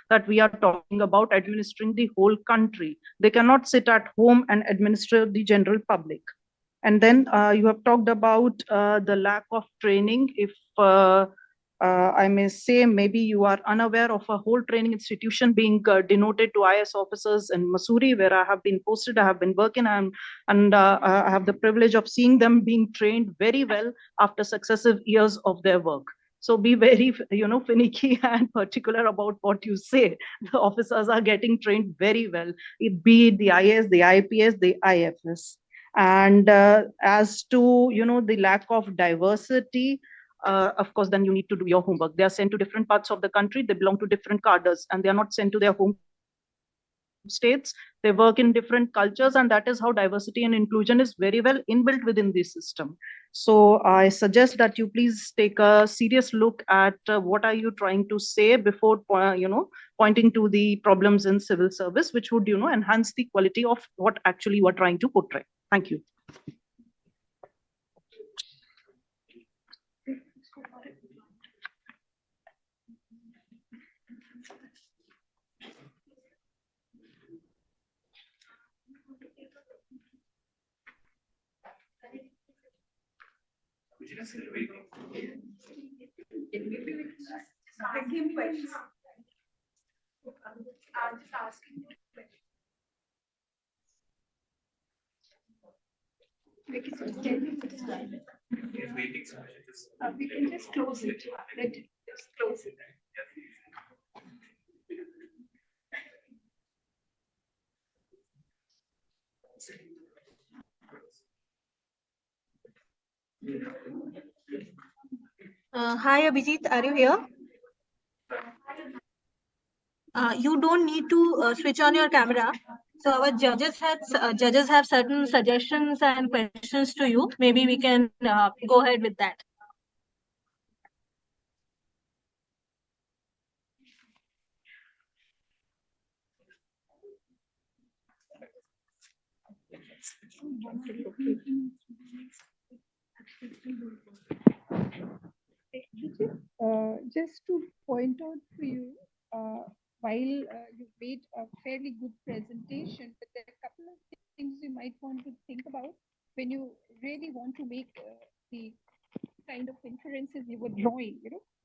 that we are talking about administering the whole country. They cannot sit at home and administer the general public. And then you have talked about the lack of training. If I may say, maybe you are unaware of a whole training institution being denoted to IS officers in Missouri, where I have been posted, I have been working, and I have the privilege of seeing them being trained very well after successive years of their work. So be very, finicky and particular about what you say. The officers are getting trained very well, be it the IS, the IPS, the IFS. And as to, the lack of diversity, of course, then you need to do your homework. They are sent to different parts of the country. They belong to different cadres, and they are not sent to their home states. They work in different cultures, and that is how diversity and inclusion is very well inbuilt within the system. So I suggest that you please take a serious look at what are you trying to say before, pointing to the problems in civil service, which would, enhance the quality of what actually you are trying to portray. Thank you. We can just close it. Just close it. Hi, Abhijit, are you here? You don't need to switch on your camera. So our judges have certain suggestions and questions to you. Maybe we can go ahead with that. Just to point out for you, while you made a fairly good presentation, but there are a couple of things you might want to think about when you really want to make the kind of inferences you were drawing,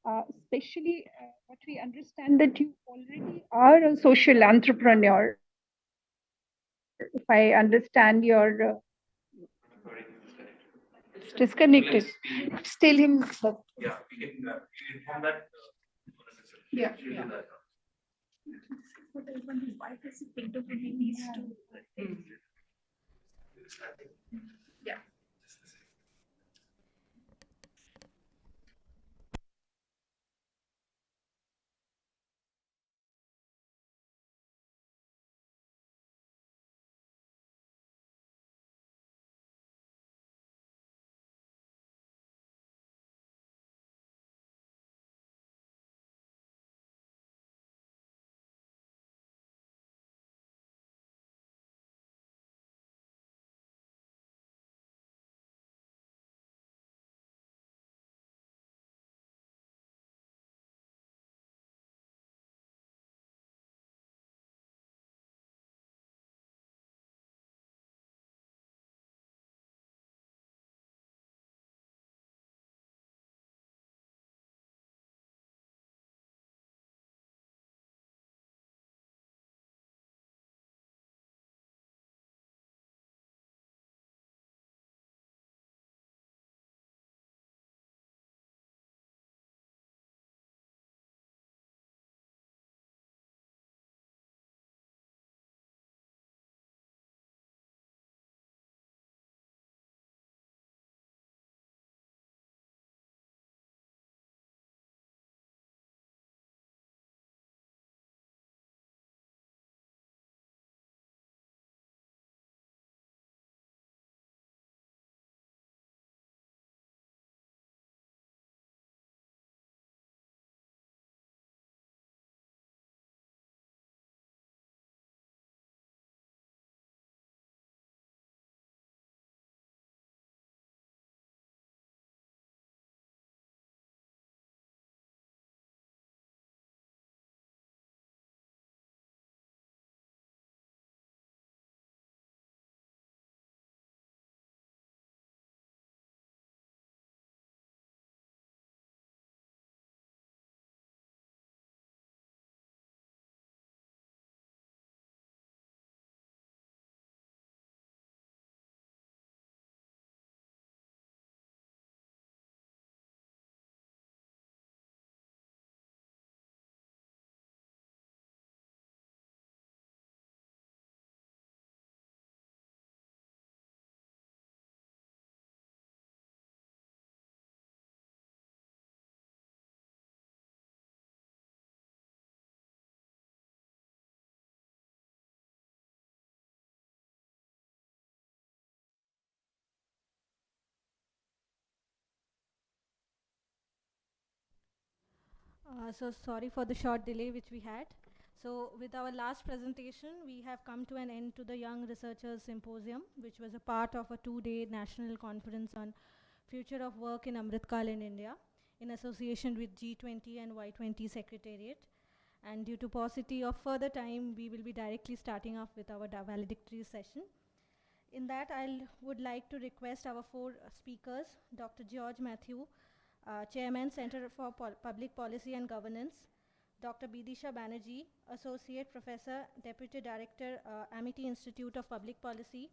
especially what we understand that you already are a social entrepreneur. If I understand your it's disconnected. Still him. Yeah, we can inform that. Yeah. Yeah. So sorry for the short delay which we had. So with our last presentation, we have come to an end to the Young Researchers Symposium, which was a part of a 2-day national conference on future of work in Amrit Kaal in India, in association with G20 and Y20 Secretariat. And due to paucity of further time, we will be directly starting off with our valedictory session. In that, I would like to request our 4 speakers, Dr. George Matthew, Chairman, Center for Public Policy and Governance, Dr. Bidisha Banerjee, Associate Professor, Deputy Director, Amity Institute of Public Policy,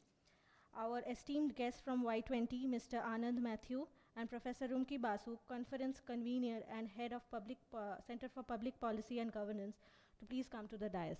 our esteemed guest from Y20, Mr. Anand Matthew, and Professor Rumki Basu, Conference Convener and Head of Center for Public Policy and Governance, to please come to the dais.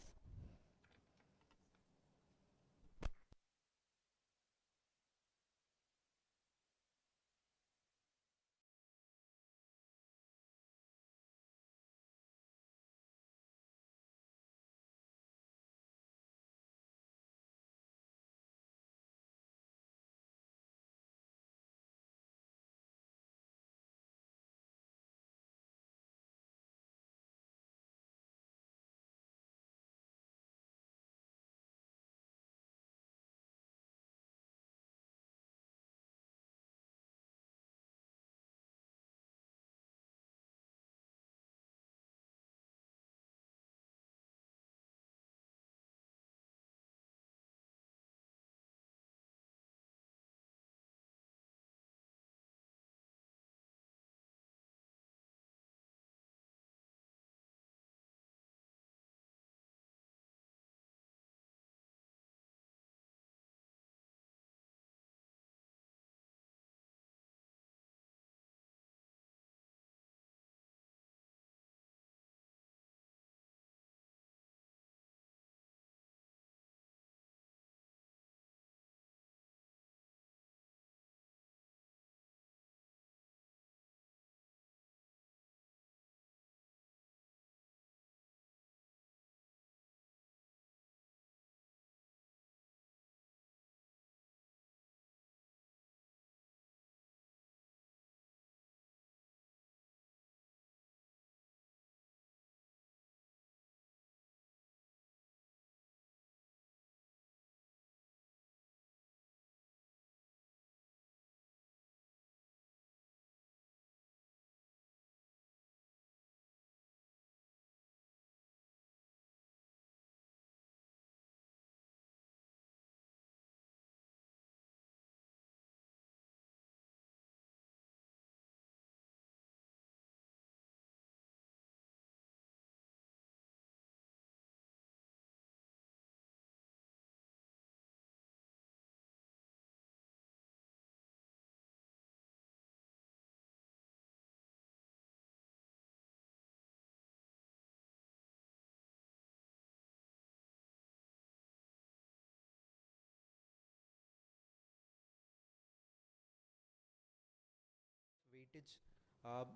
Weightage,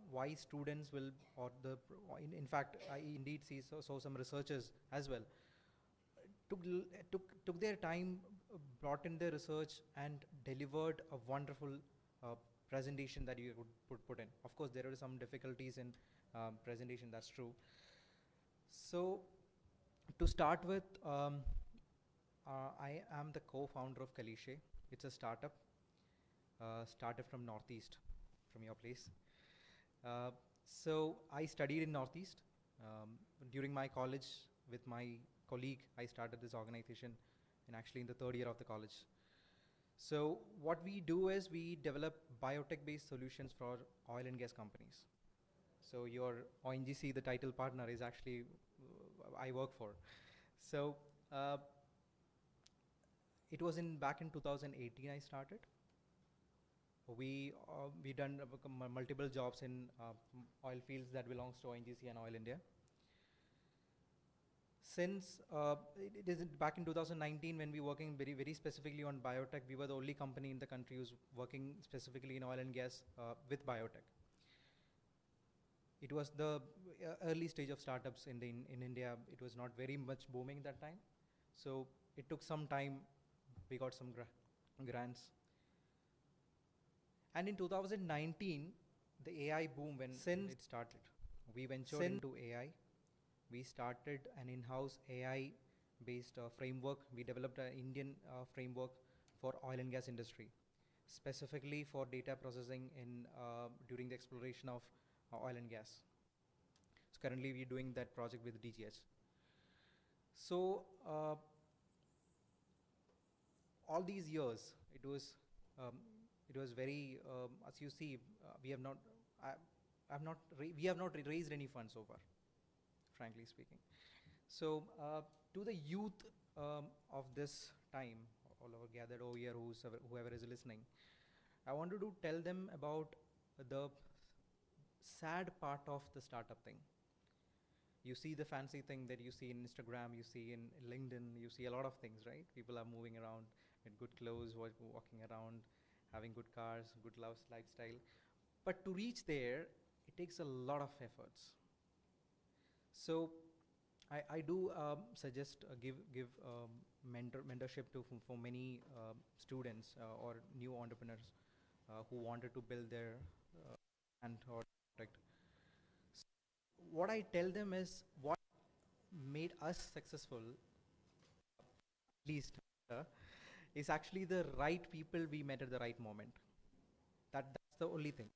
why students will, or in fact, I indeed saw some researchers as well, took their time, brought in their research and delivered a wonderful presentation that you would put in. Of course, there are some difficulties in presentation, that's true. So to start with, I am the co-founder of Kalishe. It's a startup from Northeast, from your place. So I studied in Northeast. During my college, with my colleague, I started this organization in the 3rd year of the college. So what we do is we develop biotech-based solutions for oil and gas companies. So your ONGC, the title partner, is actually I work for. So it was back in 2018 I started. We done multiple jobs in oil fields that belongs to ONGC and Oil India. Since it is back in 2019 when we working very specifically on biotech, we were the only company in the country who's working specifically in oil and gas with biotech. It was the early stage of startups in India. It was not very much booming that time. So it took some time. We got some grants. And in 2019, the AI boom, when it started, we ventured into AI. We started an in-house AI-based framework. We developed an Indian framework for oil and gas industry, specifically for data processing in during the exploration of oil and gas. So currently we're doing that project with DGH. So all these years, it was very, as you see, we have not raised any funds so far, frankly speaking. So to the youth of this time, all over gathered over here, whoever is listening, I wanted to tell them about the sad part of the startup thing. You see the fancy thing that you see in Instagram, you see in LinkedIn, you see a lot of things, right? People are moving around in good clothes, walking around, having good cars, good lifestyle. But to reach there, it takes a lot of efforts. So I do suggest give mentorship for many students or new entrepreneurs who wanted to build their and or product. So what I tell them is what made us successful, at least, is actually the right people we met at the right moment. That's the only thing.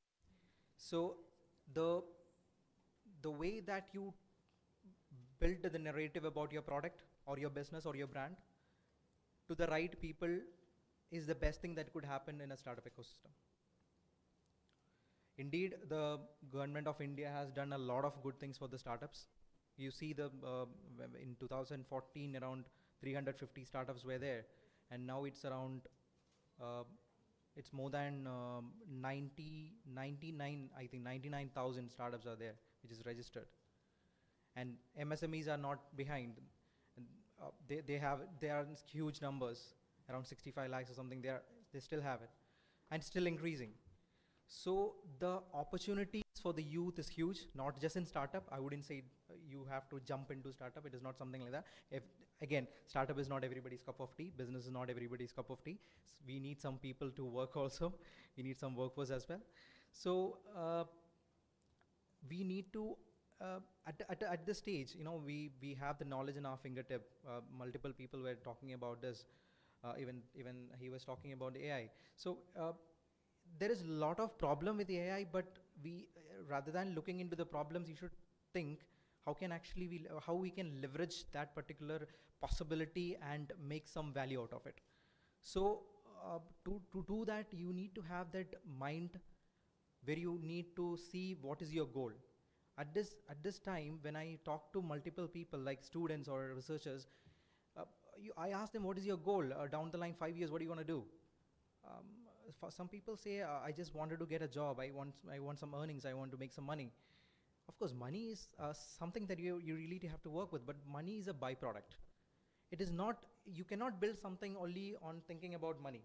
So the way that you build the narrative about your product or your business or your brand to the right people is the best thing that could happen in a startup ecosystem. Indeed, the government of India has done a lot of good things for the startups. You see in 2014, around 350 startups were there, and now it's around, it's more than 99,000 startups are there, which is registered. And MSMEs are not behind. And, they are in huge numbers, around 65 lakhs or something. They still have it, and still increasing. So the opportunities for the youth is huge, not just in startup. I wouldn't say you have to jump into startup. It is not something like that. Again, startup is not everybody's cup of tea. Business is not everybody's cup of tea. So we need some people to work also. We need some workforce as well. So we need to, at this stage, we have the knowledge in our fingertip. Multiple people were talking about this. Even he was talking about AI. So there is a lot of problem with the AI, but we, rather than looking into the problems, you should think how we can leverage that particular possibility and make some value out of it. So to do that, you need to have that mind where you need to see what is your goal. At this time, when I talk to multiple people like students or researchers, I ask them, what is your goal down the line, 5 years? What are you going to do? For some people say, I just wanted to get a job. I want some earnings. I want to make some money. Of course, money is something that you really have to work with, but money is a byproduct. It is not, you cannot build something only on thinking about money.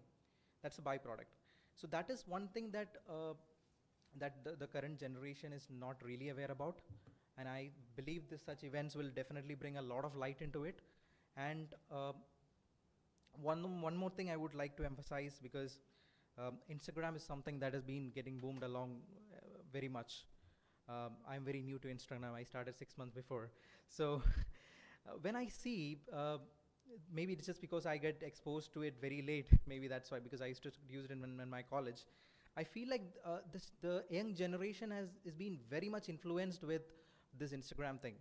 That's a byproduct. So that is one thing that the current generation is not really aware about. And I believe such events will definitely bring a lot of light into it. And one more thing I would like to emphasize, because Instagram is something that has been getting boomed along very much. I'm very new to Instagram. I started 6 months before. So when I see, maybe it's just because I get exposed to it very late. Maybe that's why, because I used to use it in my college. I feel like the young generation is been very much influenced with this Instagram thing.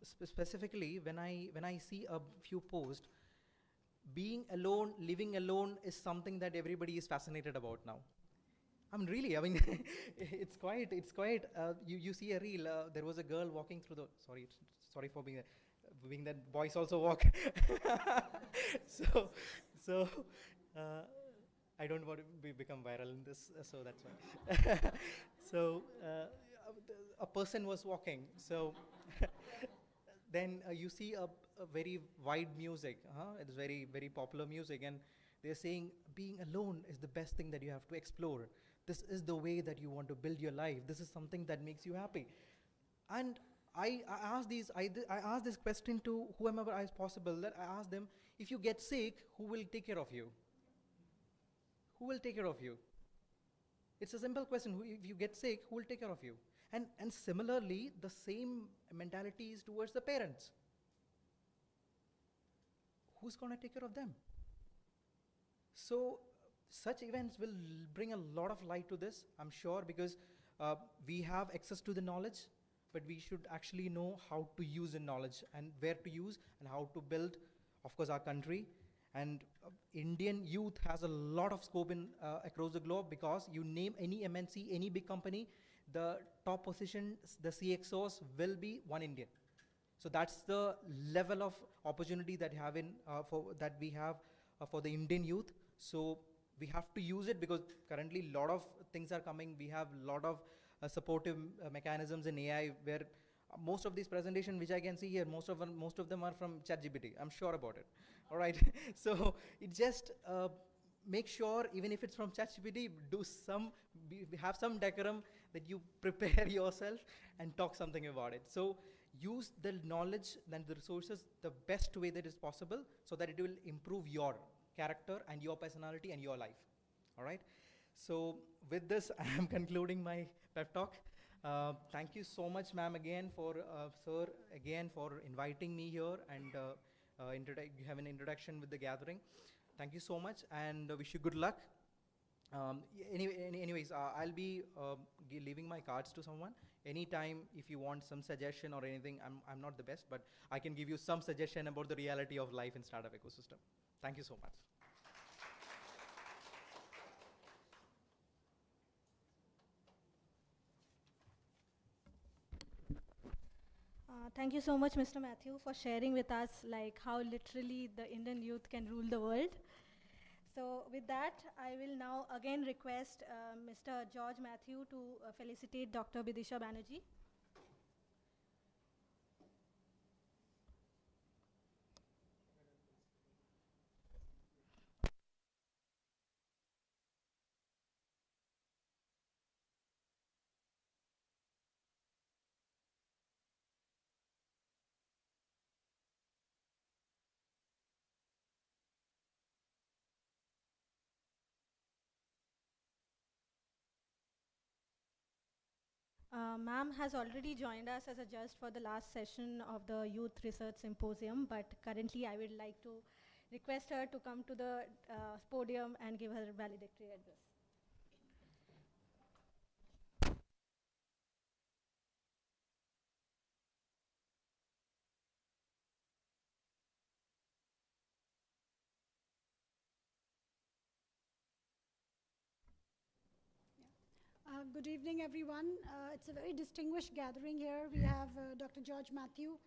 Specifically, when I see a few posts, being alone, living alone is something that everybody is fascinated about now. It's quite, you see a reel, there was a girl walking through the, sorry for being that boys also walk. so I don't want to become viral in this, so that's why. So a person was walking, so then you see a very wide music. It's very, very popular music, and they're saying being alone is the best thing that you have to explore. This is the way that you want to build your life. This is something that makes you happy. And I asked this question to whomever is possible. That I asked them, if you get sick, who will take care of you? Who will take care of you? It's a simple question. If you get sick, who will take care of you? And similarly, the same mentality is towards the parents. Who's going to take care of them? So such events will bring a lot of light to this, I'm sure, because we have access to the knowledge, but we should actually know how to use the knowledge and where to use and how to build, of course, our country. And Indian youth has a lot of scope in across the globe, because you name any MNC, any big company, the top position, the CXOs will be one Indian. So that's the level of opportunity that we have for the Indian youth. So we have to use it, because currently a lot of things are coming. We have a lot of supportive mechanisms in AI, where most of these presentations which I can see here, most of them are from ChatGPT. I'm sure about it. All right. So it just make sure, even if it's from ChatGPT, have some decorum, that you prepare yourself and talk something about it. So use the knowledge and the resources the best way that is possible, so that it will improve your character and your personality and your life. All right. So with this, I am concluding my pep talk. Thank you so much, ma'am, again for sir, again for inviting me here and have an introduction with the gathering. Thank you so much, and wish you good luck. Anyways, I'll be leaving my cards to someone. Anytime, if you want some suggestion or anything, I'm not the best, but I can give you some suggestion about the reality of life in startup ecosystem. Thank you so much. Thank you so much, Mr. Matthew, for sharing with us like how literally the Indian youth can rule the world. So with that, I will now again request Mr. George Matthew to felicitate Dr. Bidisha Banerjee. Ma'am has already joined us as a judge for the last session of the Youth Research Symposium, but currently I would like to request her to come to the podium and give her valedictory address. Good evening, everyone. It's a very distinguished gathering here. We have Dr. George Matthew,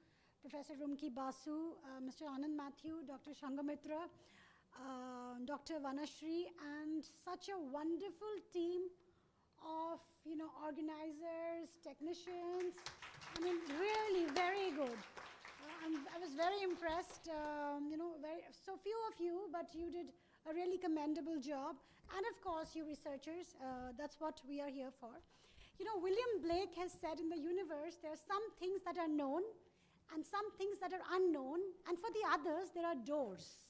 Professor Rumki Basu, Mr. Anand Matthew, Dr. Shangamitra, Dr. Vanashri, and such a wonderful team of organizers, technicians. I mean, really very good. I was very impressed. So few of you, but you did a really commendable job. And of course, you researchers, that's what we are here for. William Blake has said in the universe, there are some things that are known and some things that are unknown, and for the others, there are doors.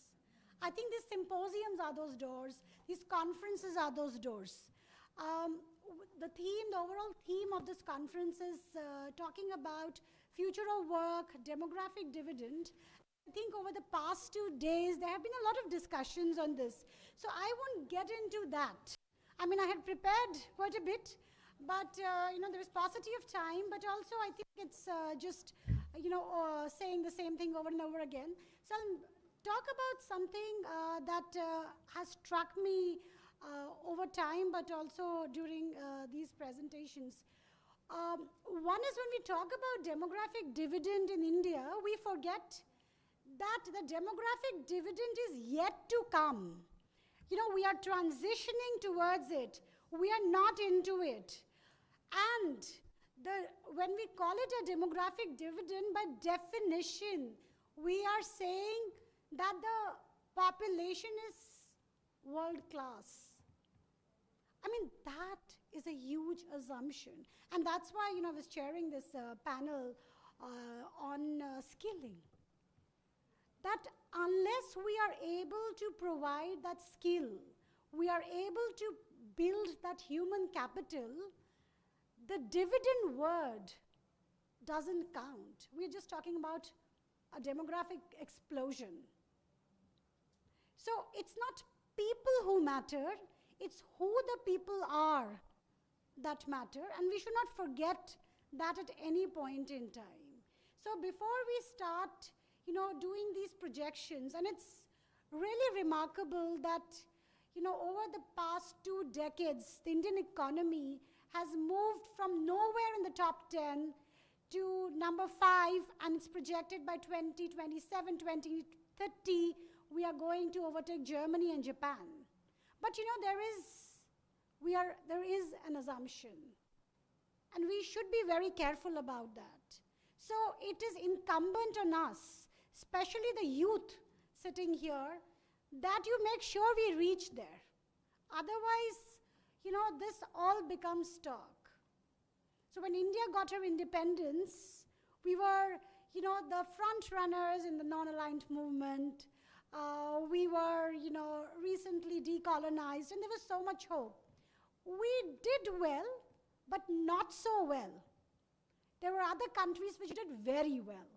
I think these symposiums are those doors. These conferences are those doors. The overall theme of this conference is talking about future of work, demographic dividend. I think over the past 2 days, there have been a lot of discussions on this. So I won't get into that. I mean, I had prepared quite a bit, but, there was paucity of time, but also I think it's just, saying the same thing over and over again. So I'll talk about something that has struck me over time, but also during these presentations. One is when we talk about demographic dividend in India, we forget that the demographic dividend is yet to come. We are transitioning towards it. We are not into it. And when we call it a demographic dividend, by definition, we are saying that the population is world class. I mean, that is a huge assumption. And that's why, I was chairing this panel on skilling. That unless we are able to provide that skill, we are able to build that human capital, the dividend word doesn't count. We're just talking about a demographic explosion. So it's not people who matter, it's who the people are that matter, and we should not forget that at any point in time. So before we start, doing these projections, and it's really remarkable that, over the past 2 decades, the Indian economy has moved from nowhere in the top 10 to number 5, and it's projected by 2027, 2030, we are going to overtake Germany and Japan. But there is an assumption, and we should be very careful about that. So it is incumbent on us, especially the youth sitting here, that you make sure we reach there. Otherwise, this all becomes talk. So when India got her independence, we were, the front runners in the non-aligned movement. We were, recently decolonized, and there was so much hope. We did well, but not so well. There were other countries which did very well.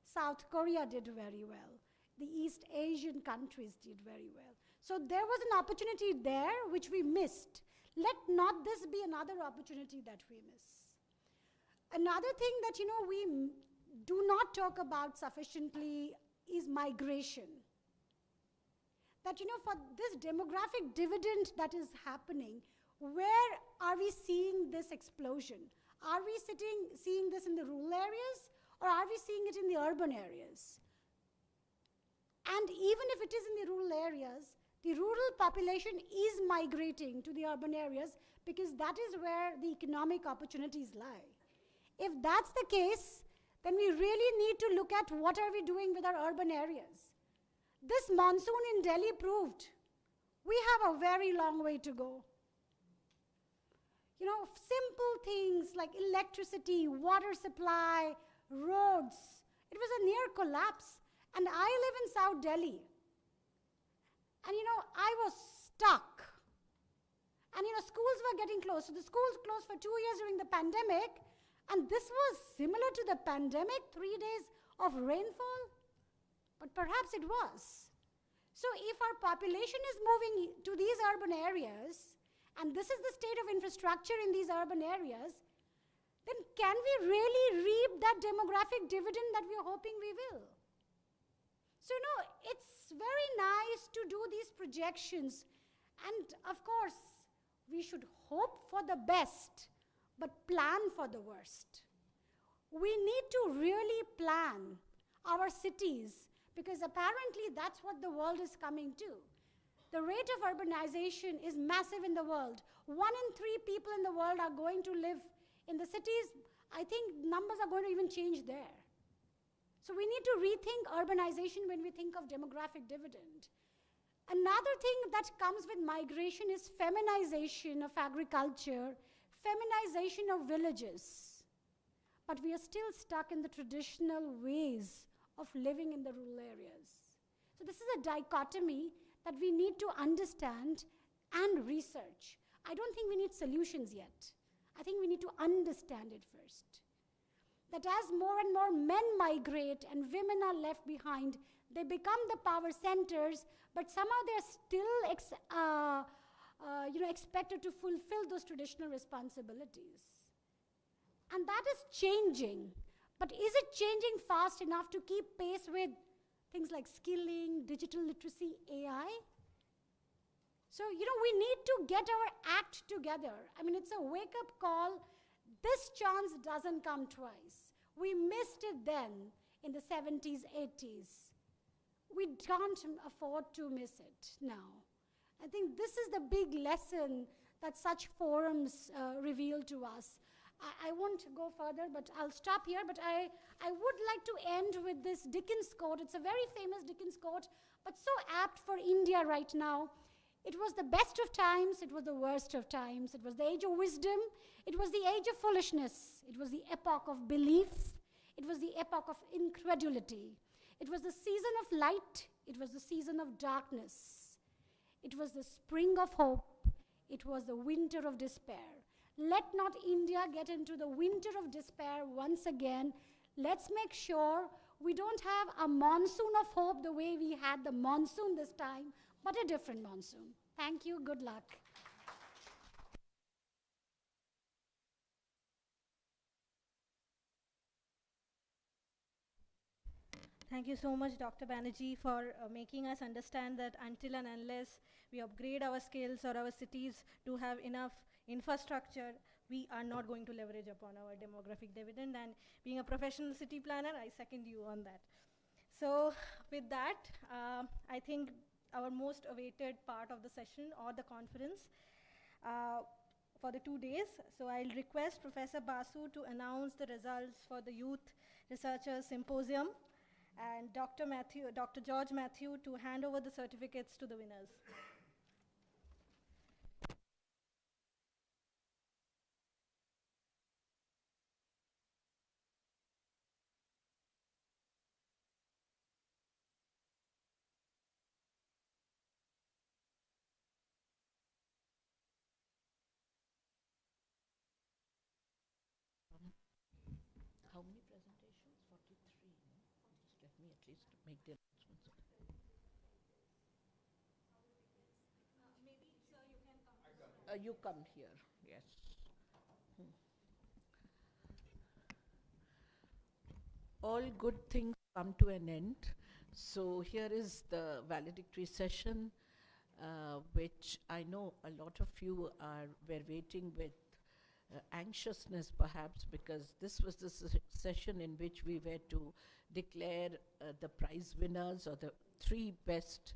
South Korea did very well. The East Asian countries did very well. So there was an opportunity there which we missed. Let not this be another opportunity that we miss. Another thing that, we do not talk about sufficiently is migration. That, for this demographic dividend that is happening, where are we seeing this explosion? Are we seeing this in the rural areas, or are we seeing it in the urban areas? And even if it is in the rural areas, the rural population is migrating to the urban areas because that is where the economic opportunities lie. If that's the case, then we really need to look at what are we doing with our urban areas. This monsoon in Delhi proved we have a very long way to go. Simple things like electricity, water supply, roads. It was a near collapse. And I live in South Delhi. And I was stuck. And schools were getting closed. So the schools closed for 2 years during the pandemic. And this was similar to the pandemic, 3 days of rainfall. But perhaps it was. So if our population is moving to these urban areas, and this is the state of infrastructure in these urban areas, then can we really reap that demographic dividend that we are hoping we will? So, it's very nice to do these projections. And of course, we should hope for the best, but plan for the worst. We need to really plan our cities, because apparently that's what the world is coming to. The rate of urbanization is massive in the world. 1 in 3 people in the world are going to live in the cities. I think numbers are going to even change there. So we need to rethink urbanization when we think of demographic dividend. Another thing that comes with migration is feminization of agriculture, feminization of villages. But we are still stuck in the traditional ways of living in the rural areas. So this is a dichotomy that we need to understand and research. I don't think we need solutions yet. I think we need to understand it first. That as more and more men migrate and women are left behind, they become the power centers, but somehow they're still expected to fulfill those traditional responsibilities. And that is changing. But is it changing fast enough to keep pace with things like skilling, digital literacy, AI? So, we need to get our act together. I mean, it's a wake-up call. This chance doesn't come twice. We missed it then in the 70s, 80s. We can't afford to miss it now. I think this is the big lesson that such forums reveal to us. I won't go further, but I'll stop here. But I would like to end with this Dickens quote. It's a very famous Dickens quote, but so apt for India right now. It was the best of times, it was the worst of times. It was the age of wisdom, it was the age of foolishness. It was the epoch of belief, it was the epoch of incredulity. It was the season of light, it was the season of darkness. It was the spring of hope, it was the winter of despair. Let not India get into the winter of despair once again. Let's make sure we don't have a monsoon of hope the way we had the monsoon this time, but a different monsoon. Thank you. Good luck. Thank you so much, Dr. Banerjee, for making us understand that until and unless we upgrade our skills or our cities to have enough infrastructure, we are not going to leverage upon our demographic dividend. And being a professional city planner, I second you on that. So with that, I think our most awaited part of the session or the conference for the 2 days. So I'll request Professor Basu to announce the results for the Youth Researchers Symposium, and Dr. George Matthew to hand over the certificates to the winners. How many presentations? 43. No? Just let me at least make the announcements. Maybe, sir, you can come. You come here, yes. All good things come to an end. So here is the valedictory session, which I know a lot of you were waiting with anxiousness perhaps, because this was the session in which we were to declare the prize winners, or the 3 best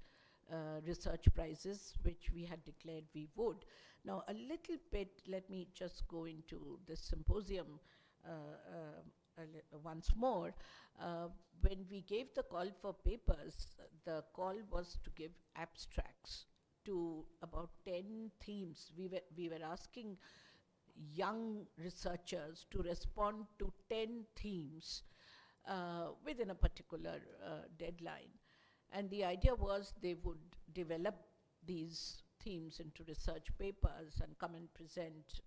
research prizes which we had declared we would. Now a little bit, let me just go into the symposium once more. When we gave the call for papers, the call was to give abstracts to about 10 themes. We were asking young researchers to respond to 10 themes within a particular deadline. And the idea was they would develop these themes into research papers and come and present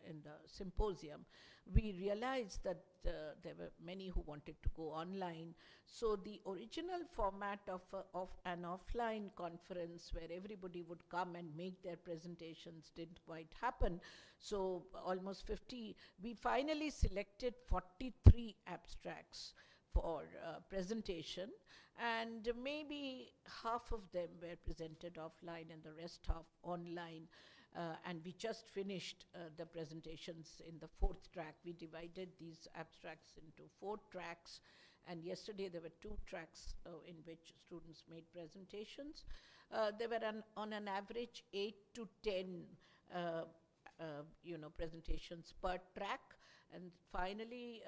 in the symposium. We realized that there were many who wanted to go online. So the original format of an offline conference where everybody would come and make their presentations didn't quite happen. So almost 50, we finally selected 43 abstracts for presentation, and maybe half of them were presented offline and the rest half online. And we just finished the presentations in the 4th track. We divided these abstracts into 4 tracks, and yesterday there were 2 tracks in which students made presentations. There were on an average 8 to 10 presentations per track. And finally,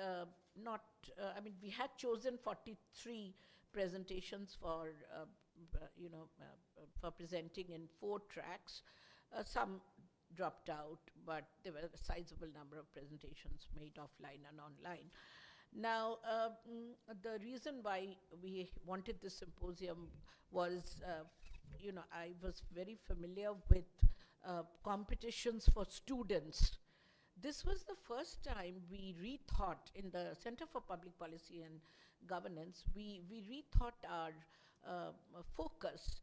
we had chosen 43 presentations for presenting in 4 tracks. Some dropped out, but there were a sizable number of presentations made offline and online. Now, the reason why we wanted this symposium was, I was very familiar with competitions for students. This was the first time we rethought, in the Center for Public Policy and Governance, we rethought our focus,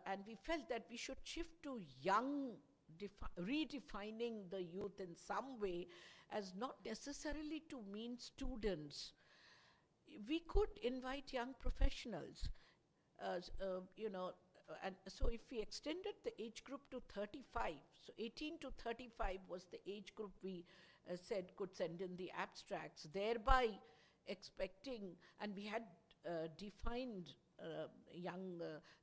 and we felt that we should shift to young, redefining the youth in some way as not necessarily to mean students. We could invite young professionals, and so if we extended the age group to 35, so 18 to 35 was the age group we said could send in the abstracts, thereby expecting, and we had defined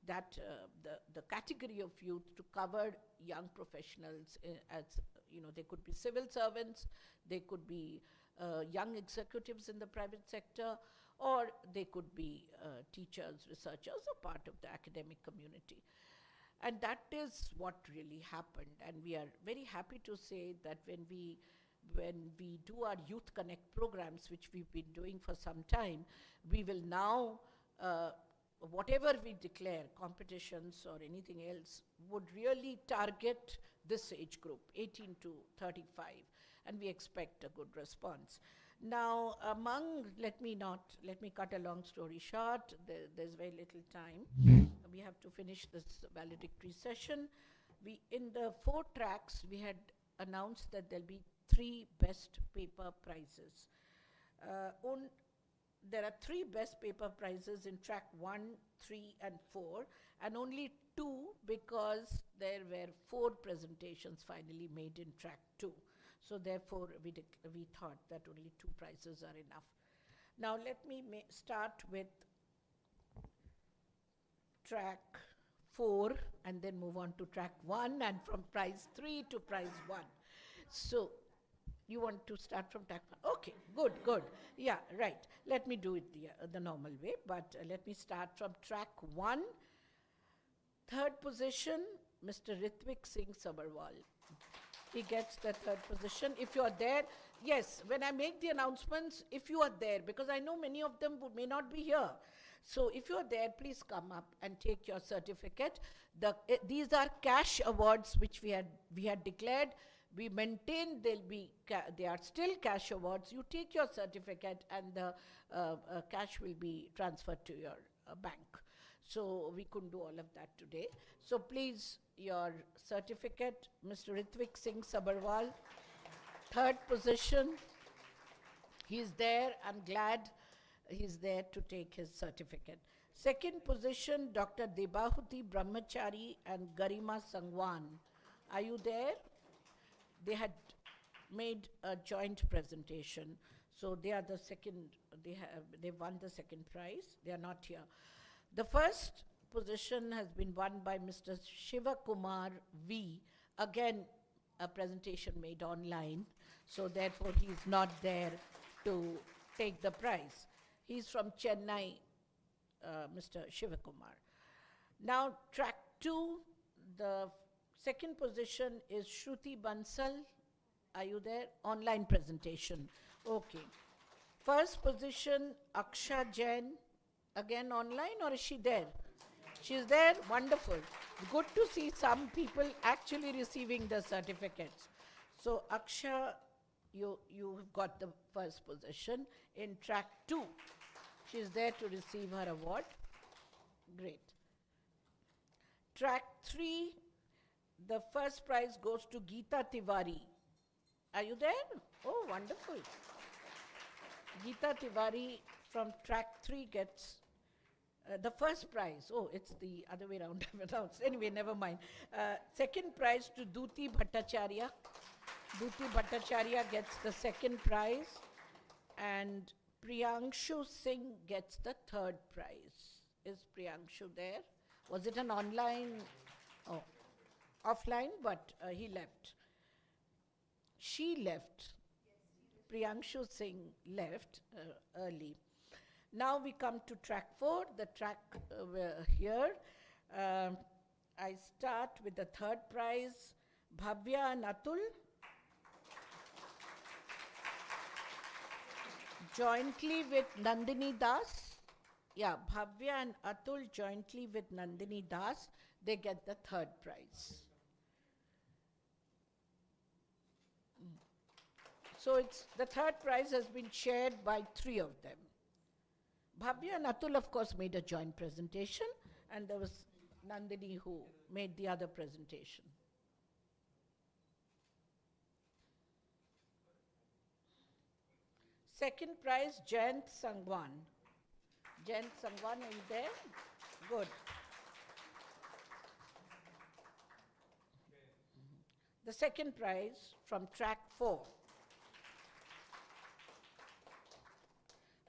the category of youth to cover young professionals as, they could be civil servants, they could be young executives in the private sector, or they could be teachers, researchers, or part of the academic community. And that is what really happened. And we are very happy to say that when we do our Youth Connect programs, which we've been doing for some time, we will now, whatever we declare, competitions or anything else, would really target this age group, 18 to 35. and we expect a good response. Now, let me cut a long story short. There's very little time. We have to finish this valedictory session. In the 4 tracks, we had announced that there'll be 3 best paper prizes. There are 3 best paper prizes in track 1, 3, and 4, and only 2 because there were 4 presentations finally made in track 2. So therefore, we thought that only 2 prizes are enough. Now let me start with track 4 and then move on to track 1, and from prize 3 to prize 1. So you want to start from track 1? Okay, good. Yeah, right. Let me do it the normal way, but let me start from track 1. 3rd position, Mr. Ritvik Singh Sabharwal. He gets the 3rd position. If you are there, yes, when I make the announcements, if you are there, because I know many of them may not be here. So if you are there, please come up and take your certificate. These are cash awards which we had declared. We maintain they are still cash awards. You take your certificate and the cash will be transferred to your bank. So we couldn't do all of that today. So please, your certificate, Mr. Ritvik Singh Sabharwal, 3rd position. He's there. I'm glad he's there to take his certificate. 2nd position, Dr. Debahuti Brahmachari and Garima Sangwan. Are you there? They had made a joint presentation. So they are the second, they won the 2nd prize. They are not here. The 1st position has been won by Mr. Shiva Kumar V. Again, a presentation made online. So therefore, he's not there to take the prize. He's from Chennai, Mr. Shiva Kumar. Now, track 2, the 2nd position is Shruti Bansal. Are you there? Online presentation. Okay. 1st position, Aksha Jain. Again online, or is she there? She's there? Wonderful. Good to see some people actually receiving the certificates. So Aksha, you have got the 1st position in track 2. She's there to receive her award. Great. Track 3, the 1st prize goes to Geeta Tiwari. Are you there? Oh, wonderful. Geeta Tiwari from track 3 gets the 1st prize. Oh, it's the other way around. Anyway, never mind. 2nd prize to Duti Bhattacharya. Duti Bhattacharya gets the 2nd prize, and Priyanshu Singh gets the 3rd prize. Is Priyanshu there? Was it an online? Oh, offline, but he left. She left. Priyanshu Singh left early. Now we come to track 4, the track here. I start with the 3rd prize, Bhavya and Atul. Jointly with Nandini Das. Yeah, Bhavya and Atul jointly with Nandini Das, they get the 3rd prize. So the 3rd prize has been shared by 3 of them. Bhavya and Atul, of course, made a joint presentation, and there was Nandini who made the other presentation. Second prize, Jayant Sangwan. Jayant Sangwan, are you there? Good. The 2nd prize from track 4.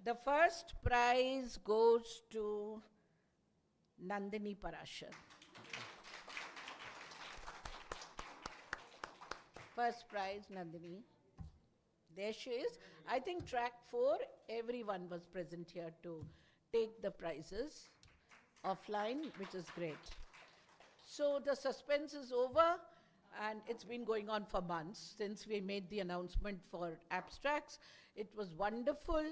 The 1st prize goes to Nandini Parashar. 1st prize, Nandini. There she is. I think track 4, everyone was present here to take the prizes offline, which is great. So the suspense is over, and it's been going on for months since we made the announcement for abstracts. It was wonderful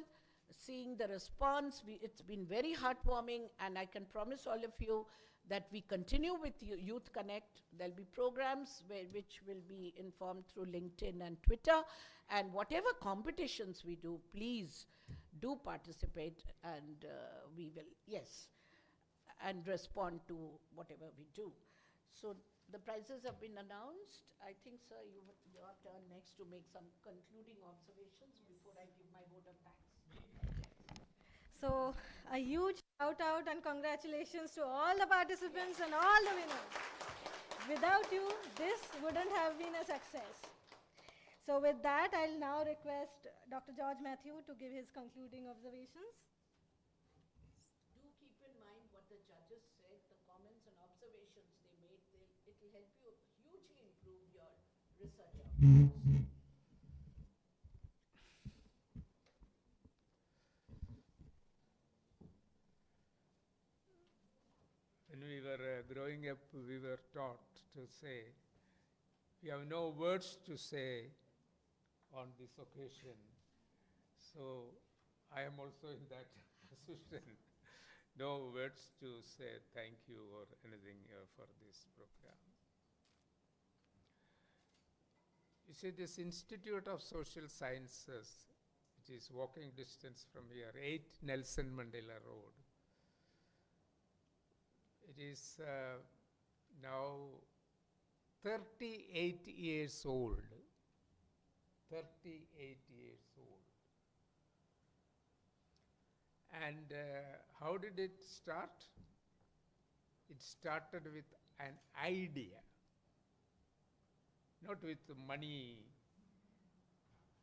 seeing the response. It's been very heartwarming, and I can promise all of you that we continue with Youth Connect. There'll be programs which will be informed through LinkedIn and Twitter. And whatever competitions we do, please do participate, and we will, yes, and respond to whatever we do. So the prizes have been announced. I think, sir, your turn next to make some concluding observations before I give my vote of thanks. So a huge shout out and congratulations to all the participants and all the winners. Without you, this wouldn't have been a success. So with that, I'll now request Dr. George Matthew to give his concluding observations. Do keep in mind what the judges said, the comments and observations they made. It will help you hugely improve your research outcomes. When we were growing up, we were taught to say, we have no words to say on this occasion. So I am also in that position. No words to say thank you or anything for this program. You see, this Institute of Social Sciences, which is walking distance from here, 8 Nelson Mandela Road. It is now 38 years old. 38 years old. And how did it start? It started with an idea, not with money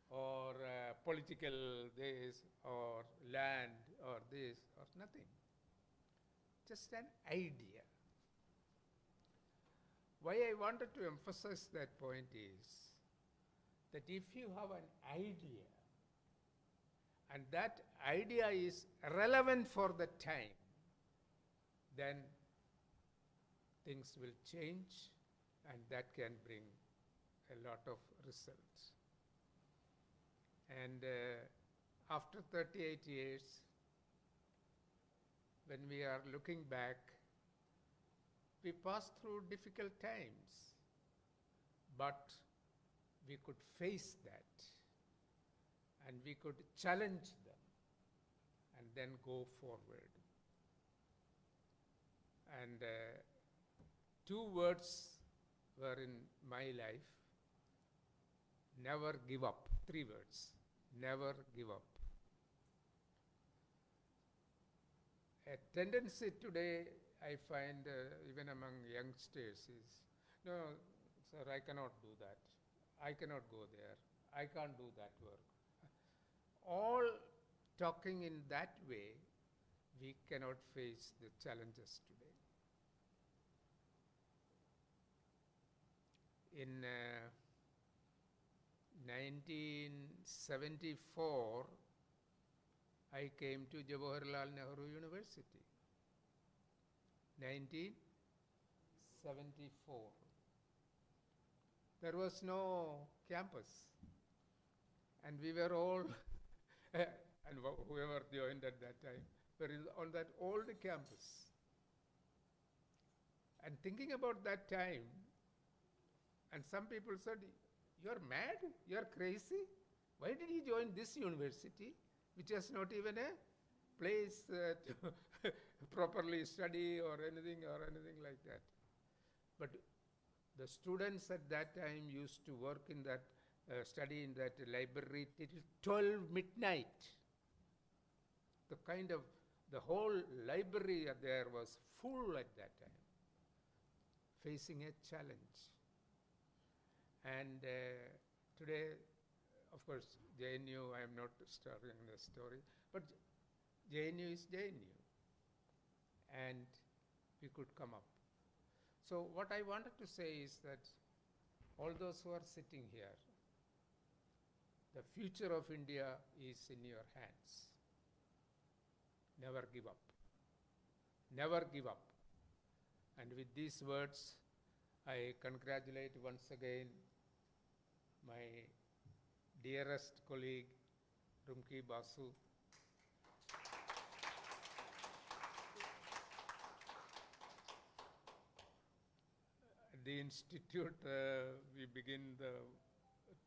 or political this or land or this or nothing. Just an idea. Why I wanted to emphasize that point is that if you have an idea and that idea is relevant for the time, then things will change and that can bring a lot of results. And after 38 years, when we are looking back, we passed through difficult times, but we could face that and we could challenge them and then go forward. And 2 words were in my life: never give up. 3 words: never give up. A tendency today I find even among youngsters is, no, sir, I cannot do that. I cannot go there. I can't do that work. All talking in that way, we cannot face the challenges today. In 1974, I came to Jawaharlal Nehru University. 1974. There was no campus. And we were all, and whoever joined at that time, were on that old campus. And thinking about that time, and some people said, "You're mad? You're crazy? Why did he join this university, which has not even a place to properly study or anything like that?" But the students at that time used to work in that, study in that library till 12 midnight. The whole library there was full at that time, facing a challenge. And today, of course, JNU, I am not starting the story, but JNU is JNU. And we could come up. So what I wanted to say is that all those who are sitting here, the future of India is in your hands. Never give up. Never give up. And with these words, I congratulate once again my dearest colleague, Rumki Basu. the institute, we begin the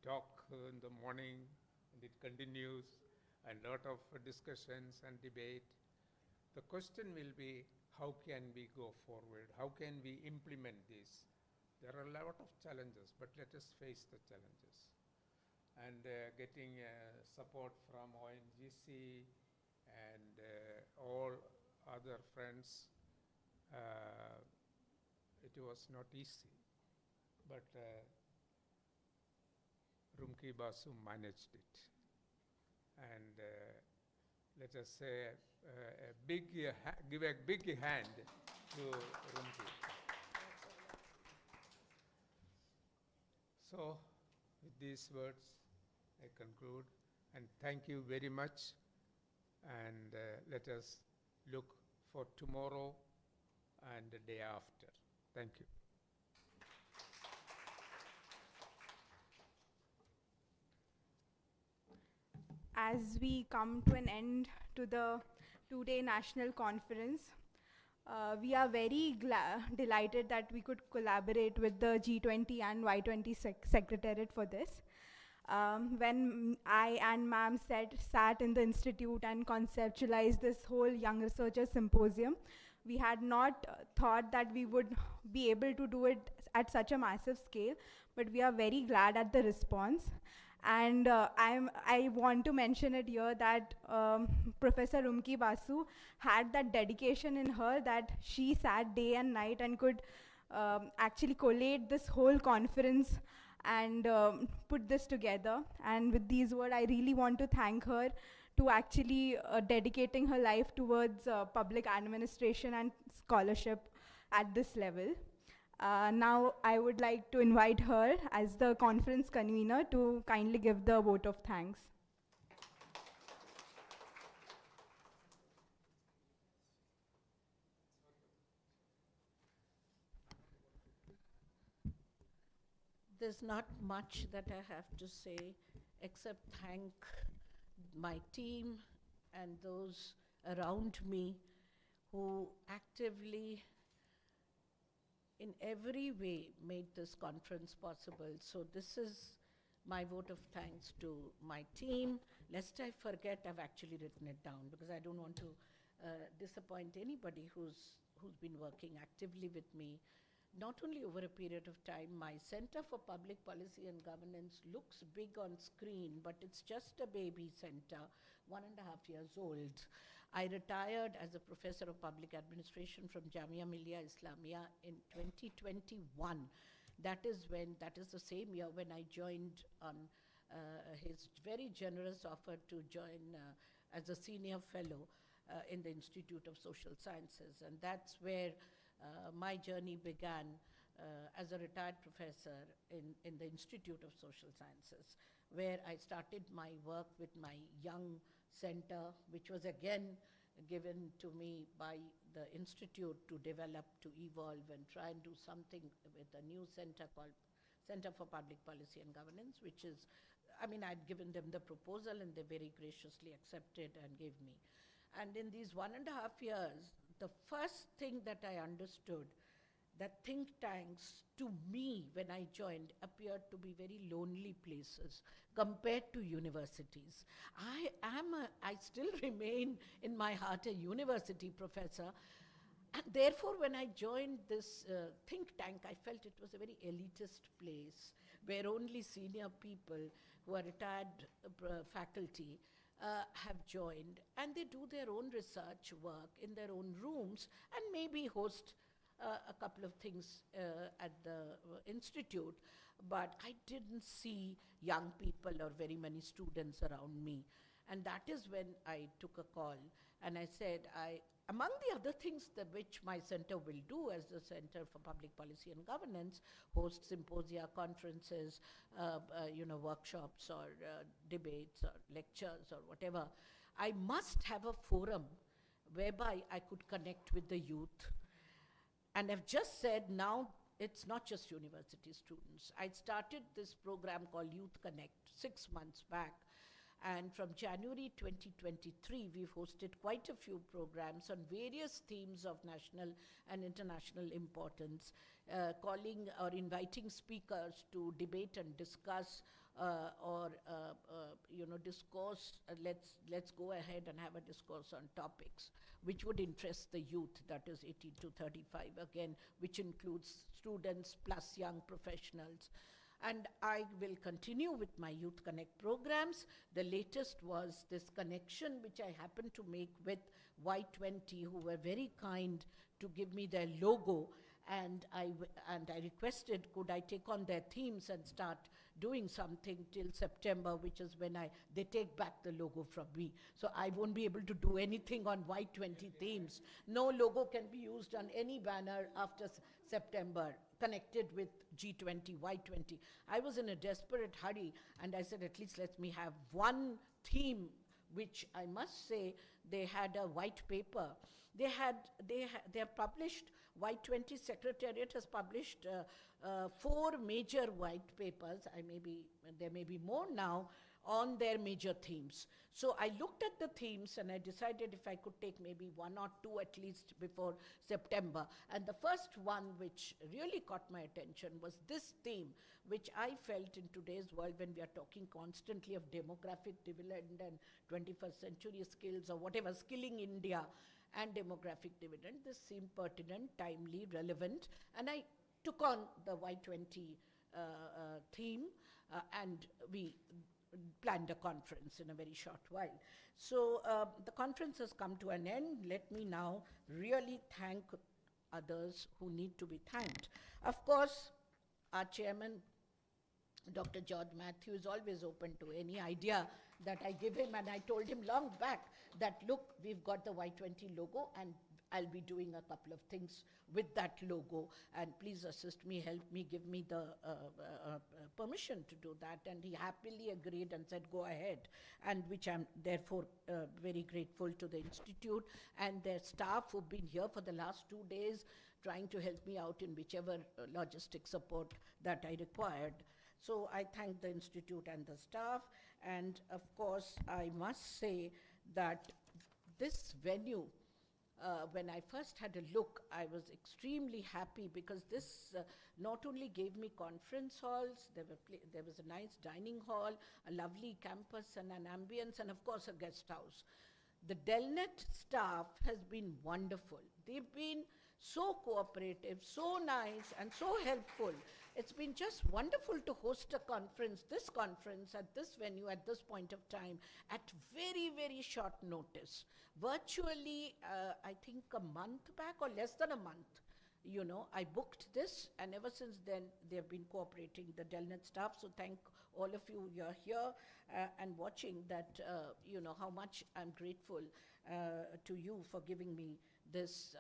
talk in the morning, and it continues, a lot of discussions and debate. The question will be, how can we go forward? How can we implement this? There are a lot of challenges, but let us face the challenges. And getting support from ONGC and all other friends, it was not easy, but Rumki Basu managed it. And let us say give a big hand to Rumki. So, with these words, I conclude, and thank you very much, and let us look for tomorrow and the day after. Thank you. As we come to an end to the two-day national conference, we are very delighted that we could collaborate with the G20 and Y20 Secretariat for this. When I and ma'am sat in the institute and conceptualized this whole Young Researchers Symposium, we had not thought that we would be able to do it at such a massive scale, but we are very glad at the response. And I want to mention it here that Professor Rumki Basu had that dedication in her that she sat day and night and could actually collate this whole conference and put this together. And with these words, I really want to thank her to actually dedicating her life towards public administration and scholarship at this level. Now I would like to invite her as the conference convener to kindly give the vote of thanks. There's not much that I have to say except thank my team and those around me who actively in every way made this conference possible. So this is my vote of thanks to my team. Lest I forget, I've actually written it down because I don't want to disappoint anybody who's been working actively with me. Not only over a period of time, my Center for Public Policy and Governance looks big on screen, but it's just a baby center, 1.5 years old. I retired as a professor of public administration from Jamia Millia Islamia in 2021. That is the same year when I joined on his very generous offer to join as a senior fellow in the Institute of Social Sciences. And that's where my journey began as a retired professor in the Institute of Social Sciences, where I started my work with my young center, which was again given to me by the Institute to develop, to evolve, and try and do something with a new center called Center for Public Policy and Governance, which is, I mean, I'd given them the proposal and they very graciously accepted and gave me. And in these 1.5 years, the first thing that I understood, that think tanks to me when I joined appeared to be very lonely places compared to universities. I still remain in my heart a university professor, and therefore when I joined this think tank, I felt it was a very elitist place where only senior people who are retired faculty have joined, and they do their own research work in their own rooms and maybe host a couple of things at the institute, but I didn't see young people or very many students around me. And that is when I took a call and I said, among the other things which my center will do as the Center for Public Policy and Governance, host symposia, conferences, workshops or debates or lectures or whatever, I must have a forum whereby I could connect with the youth. And I've just said now it's not just university students. I started this program called Youth Connect 6 months back. And from January 2023, we've hosted quite a few programs on various themes of national and international importance, calling or inviting speakers to debate and discuss or discourse. Let's go ahead and have a discourse on topics which would interest the youth, that is 18 to 35 again, which includes students plus young professionals. And I will continue with my Youth Connect programs. The latest was this connection which I happened to make with Y20, who were very kind to give me their logo, and I requested, could I take on their themes and start doing something till September, which is when they take back the logo from me. So I won't be able to do anything on Y20 themes. No logo can be used on any banner after September connected with G20-Y20. I was in a desperate hurry, and I said, at least let me have one theme, which I must say, they had a white paper. They have published, Y20 Secretariat has published 4 major white papers. There may be more now on their major themes. So I looked at the themes and I decided if I could take maybe 1 or 2 at least before September. And the first one which really caught my attention was this theme, which I felt in today's world, when we are talking constantly of demographic dividend and 21st century skills or whatever, skilling India and demographic dividend, this seemed pertinent, timely, relevant, and I took on the Y20 theme and we planned a conference in a very short while. So the conference has come to an end. Let me now really thank others who need to be thanked. Of course, our chairman, Dr. George Matthew, is always open to any idea that I give him, and I told him long back that, look, we've got the Y20 logo and I'll be doing a couple of things with that logo, and please assist me, help me, give me the permission to do that. And he happily agreed and said, go ahead, and which I'm therefore very grateful to the Institute and their staff who've been here for the last 2 days trying to help me out in whichever logistic support that I required. So I thank the Institute and the staff, and of course I must say that this venue, when I first had a look, I was extremely happy because this not only gave me conference halls, there was a nice dining hall, a lovely campus and an ambience, and of course a guest house. The DELNET staff has been wonderful. They've been so cooperative, so nice, and so helpful. It's been just wonderful to host a conference, this conference at this venue at this point of time at very, very short notice. Virtually, I think a month back or less than a month, I booked this, and ever since then they've been cooperating, the DELNET staff. So thank all of you, you're here and watching that, how much I'm grateful to you for giving me this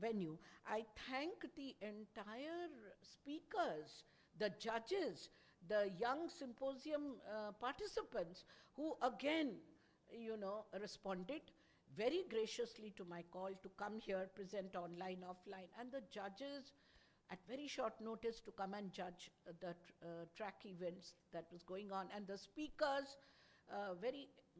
venue. I thank the entire speakers, the judges, the young symposium participants who again, responded very graciously to my call to come here, present online, offline, and the judges at very short notice to come and judge the track events that was going on. And the speakers,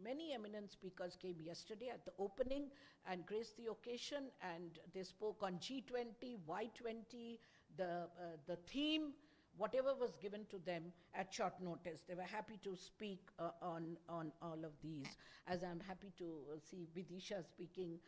many eminent speakers came yesterday at the opening and graced the occasion, and they spoke on G20, Y20, the theme, whatever was given to them at short notice. They were happy to speak on all of these, as I'm happy to see Vidisha speaking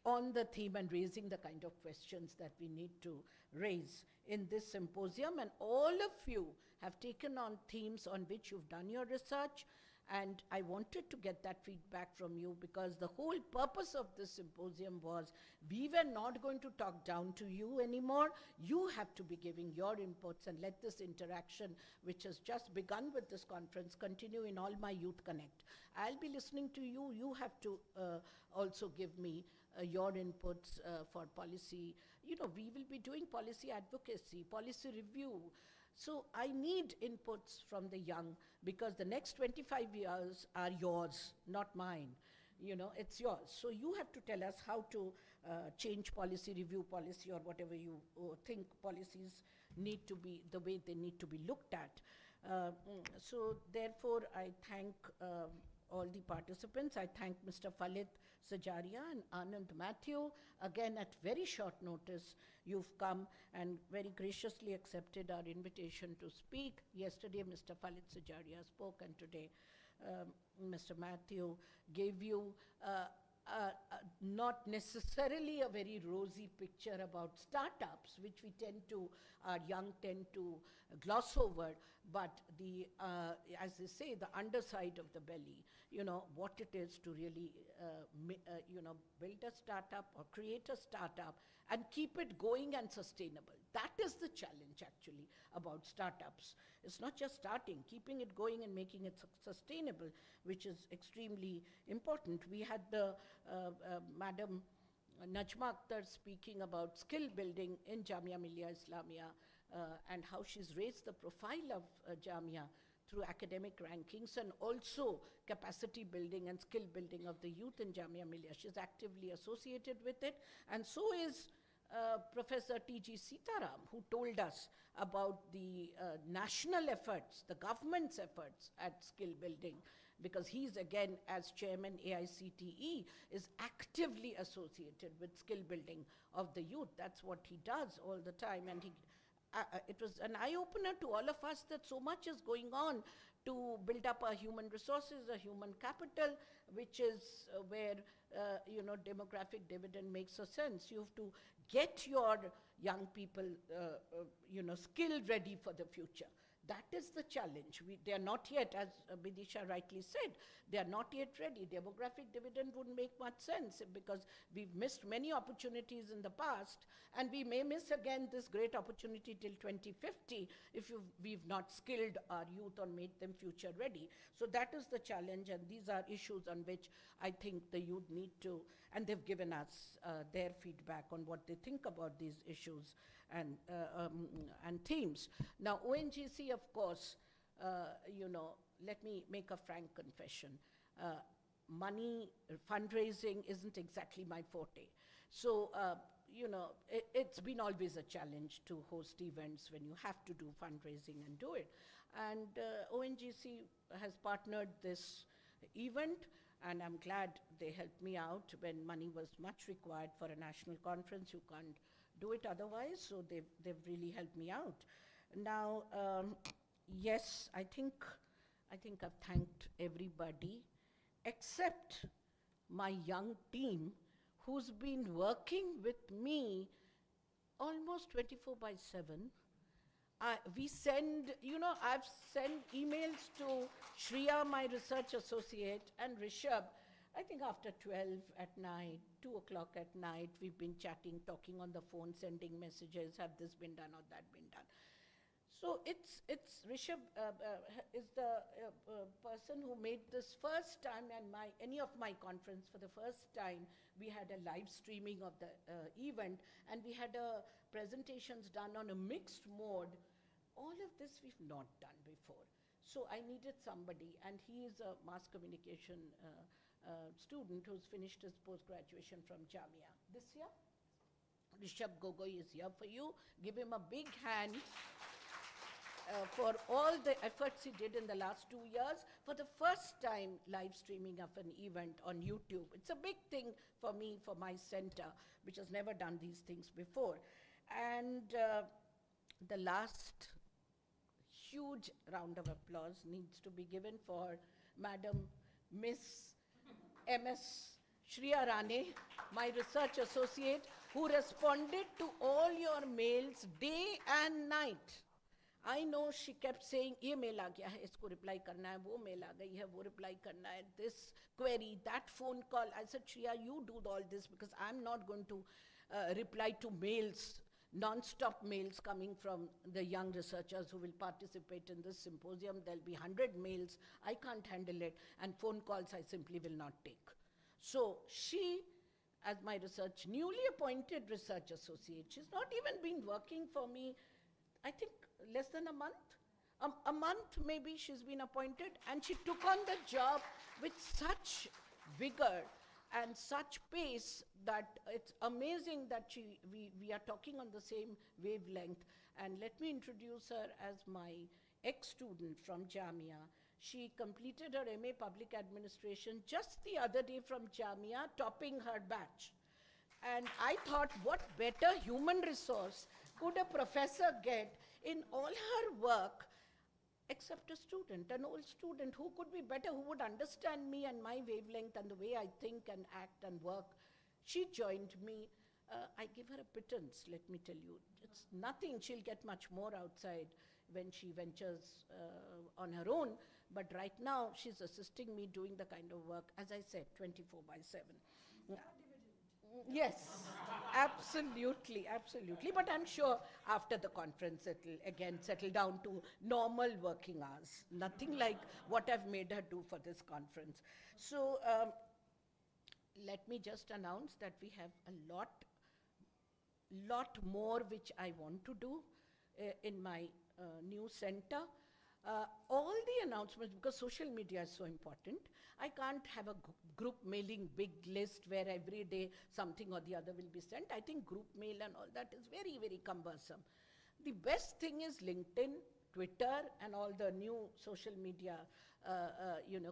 on the theme and raising the kind of questions that we need to raise in this symposium. And all of you have taken on themes on which you've done your research, and I wanted to get that feedback from you, because the whole purpose of this symposium was we were not going to talk down to you anymore. You have to be giving your inputs, and let this interaction, which has just begun with this conference, continue in all my Youth Connect. I'll be listening to you. You have to also give me your inputs for policy. We will be doing policy advocacy, policy review. So I need inputs from the young, because the next 25 years are yours, not mine. It's yours. So you have to tell us how to change policy, review policy, or whatever you think policies need to be, the way they need to be looked at. So therefore, I thank all the participants. I thank Mr. Falit Sajaria and Anand Matthew. Again, at very short notice, you've come and very graciously accepted our invitation to speak. Yesterday, Mr. Falit Sajaria spoke, and today, Mr. Matthew gave you not necessarily a very rosy picture about startups, which we tend to, our young tend to gloss over, but the, as they say, the underside of the belly, you know, what it is to really, you know, build a startup or create a startup and keep it going and sustainable. That is the challenge actually about startups. It's not just starting, keeping it going and making it sustainable, which is extremely important. We had the Madam Najma Akhtar speaking about skill building in Jamia Millia Islamia and how she's raised the profile of Jamia through academic rankings and also capacity building and skill building of the youth in Jamia Millia. She's actively associated with it, and so is Professor T.G. Sitaram, who told us about the national efforts, the government's efforts at skill building, because he's again, as chairman AICTE, is actively associated with skill building of the youth. That's what he does all the time, and he, it was an eye-opener to all of us that so much is going on to build up our human resources, a human capital, which is where, you know, demographic dividend makes a sense. You have to get your young people, you know, skill ready for the future. That is the challenge. They are not yet, as Bidisha rightly said, they are not yet ready. Demographic dividend wouldn't make much sense because we've missed many opportunities in the past, and we may miss again this great opportunity till 2050 if we've not skilled our youth or made them future ready. So that is the challenge, and these are issues on which I think the youth need to, and they've given us their feedback on what they think about these issues and themes. Now, ONGC, of course, you know, let me make a frank confession. Money, fundraising isn't exactly my forte. So, you know, it's been always a challenge to host events when you have to do fundraising and do it. And ONGC has partnered this event, and I'm glad they helped me out when money was much required for a national conference. You can't do it otherwise, so they've really helped me out. Now, yes, I think I've thanked everybody except my young team who's been working with me almost 24/7. We send, you know, I've sent emails to Shriya, my research associate, and Rishabh. I think after 12 at night, 2 o'clock at night, we've been chatting, talking on the phone, sending messages, have this been done or that been done. So it's Rishabh is the person who made this first time, and any of my conference for the first time, we had a live streaming of the event, and we had presentations done on a mixed mode. All of this we've not done before. So I needed somebody, and he is a mass communication student who's finished his post-graduation from Jamia this year. Rishabh Gogoi is here for you. Give him a big hand for all the efforts he did in the last 2 years. For the first time, live streaming of an event on YouTube. It's a big thing for me, for my center, which has never done these things before. And the last huge round of applause needs to be given for Madam Miss MS Shriya Rane, my research associate, who responded to all your mails day and night. I know she kept saying, ye mail aa gaya hai, isko reply karna hai, wo mail aa gayi hai, wo reply karna hai, this query, that phone call. I said, Shriya, you do all this because I'm not going to reply to mails, non-stop mails coming from the young researchers who will participate in this symposium. There'll be 100 mails. I can't handle it. And phone calls I simply will not take. So she, as my newly appointed research associate, she's not even been working for me, I think less than a month. A month maybe she's been appointed, and she took on the job with such vigor and such pace that it's amazing that we are talking on the same wavelength. And let me introduce her as my ex-student from Jamia. She completed her MA Public Administration just the other day from Jamia, topping her batch. And I thought, what better human resource could a professor get in all her work except a student, an old student? Who could be better, who would understand me and my wavelength and the way I think and act and work? She joined me. I give her a pittance, let me tell you. It's nothing. She'll get much more outside when she ventures on her own. But right now, she's assisting me doing the kind of work, as I said, 24/7. Yes, absolutely, absolutely. But I'm sure after the conference, it'll again settle down to normal working hours. Nothing like what I've made her do for this conference. So let me just announce that we have a lot more which I want to do in my new center. All the announcements, because social media is so important, I can't have a group mailing big list where every day something or the other will be sent. I think group mail and all that is very, very cumbersome. The best thing is LinkedIn, Twitter, and all the new social media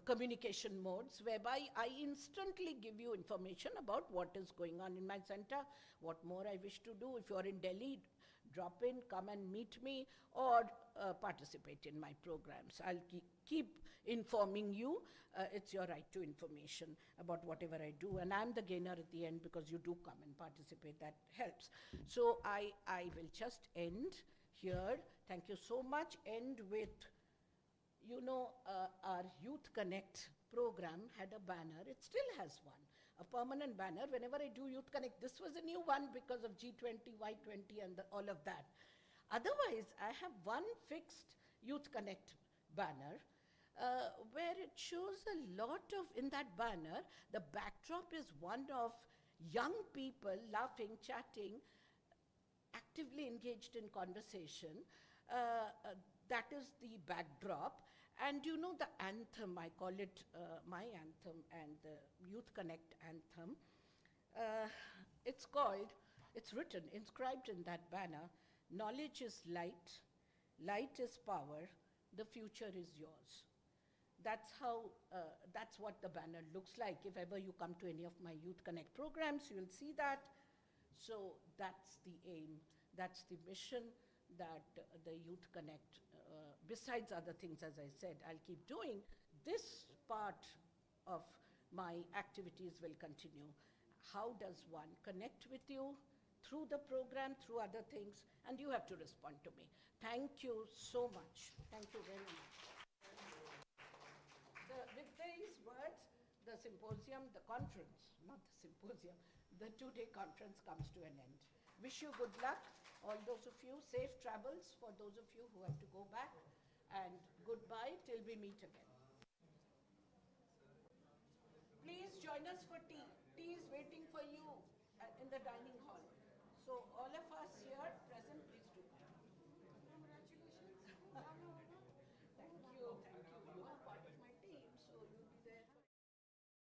communication modes, whereby I instantly give you information about what is going on in my center, what more I wish to do. If you're in Delhi, drop in, come and meet me, or participate in my programs. I'll keep informing you. It's your right to information about whatever I do, and I'm the gainer at the end because you do come and participate. That helps. So I will just end here. Thank you so much. End with, our Youth Connect program had a banner. It still has one, a permanent banner. Whenever I do Youth Connect, this was a new one because of G20-Y20 and all of that. Otherwise, I have one fixed Youth Connect banner where it shows a lot of, in that banner, the backdrop is one of young people laughing, chatting, actively engaged in conversation. That is the backdrop. And the anthem, I call it my anthem and the Youth Connect anthem. It's written, inscribed in that banner, knowledge is light, light is power, the future is yours. That's what the banner looks like. If ever you come to any of my Youth Connect programs, you will see that. So that's the aim, that's the mission that the Youth Connect, besides other things, as I said, I'll keep doing. This part of my activities will continue. How does one connect with you? Through the program, through other things, and you have to respond to me. Thank you so much. Thank you very much. With these words, the symposium, the conference, not the symposium, the two-day conference comes to an end. Wish you good luck, all those of you, safe travels for those of you who have to go back, and goodbye till we meet again. Please join us for tea. Tea is waiting for you in the dining hall. So all of us here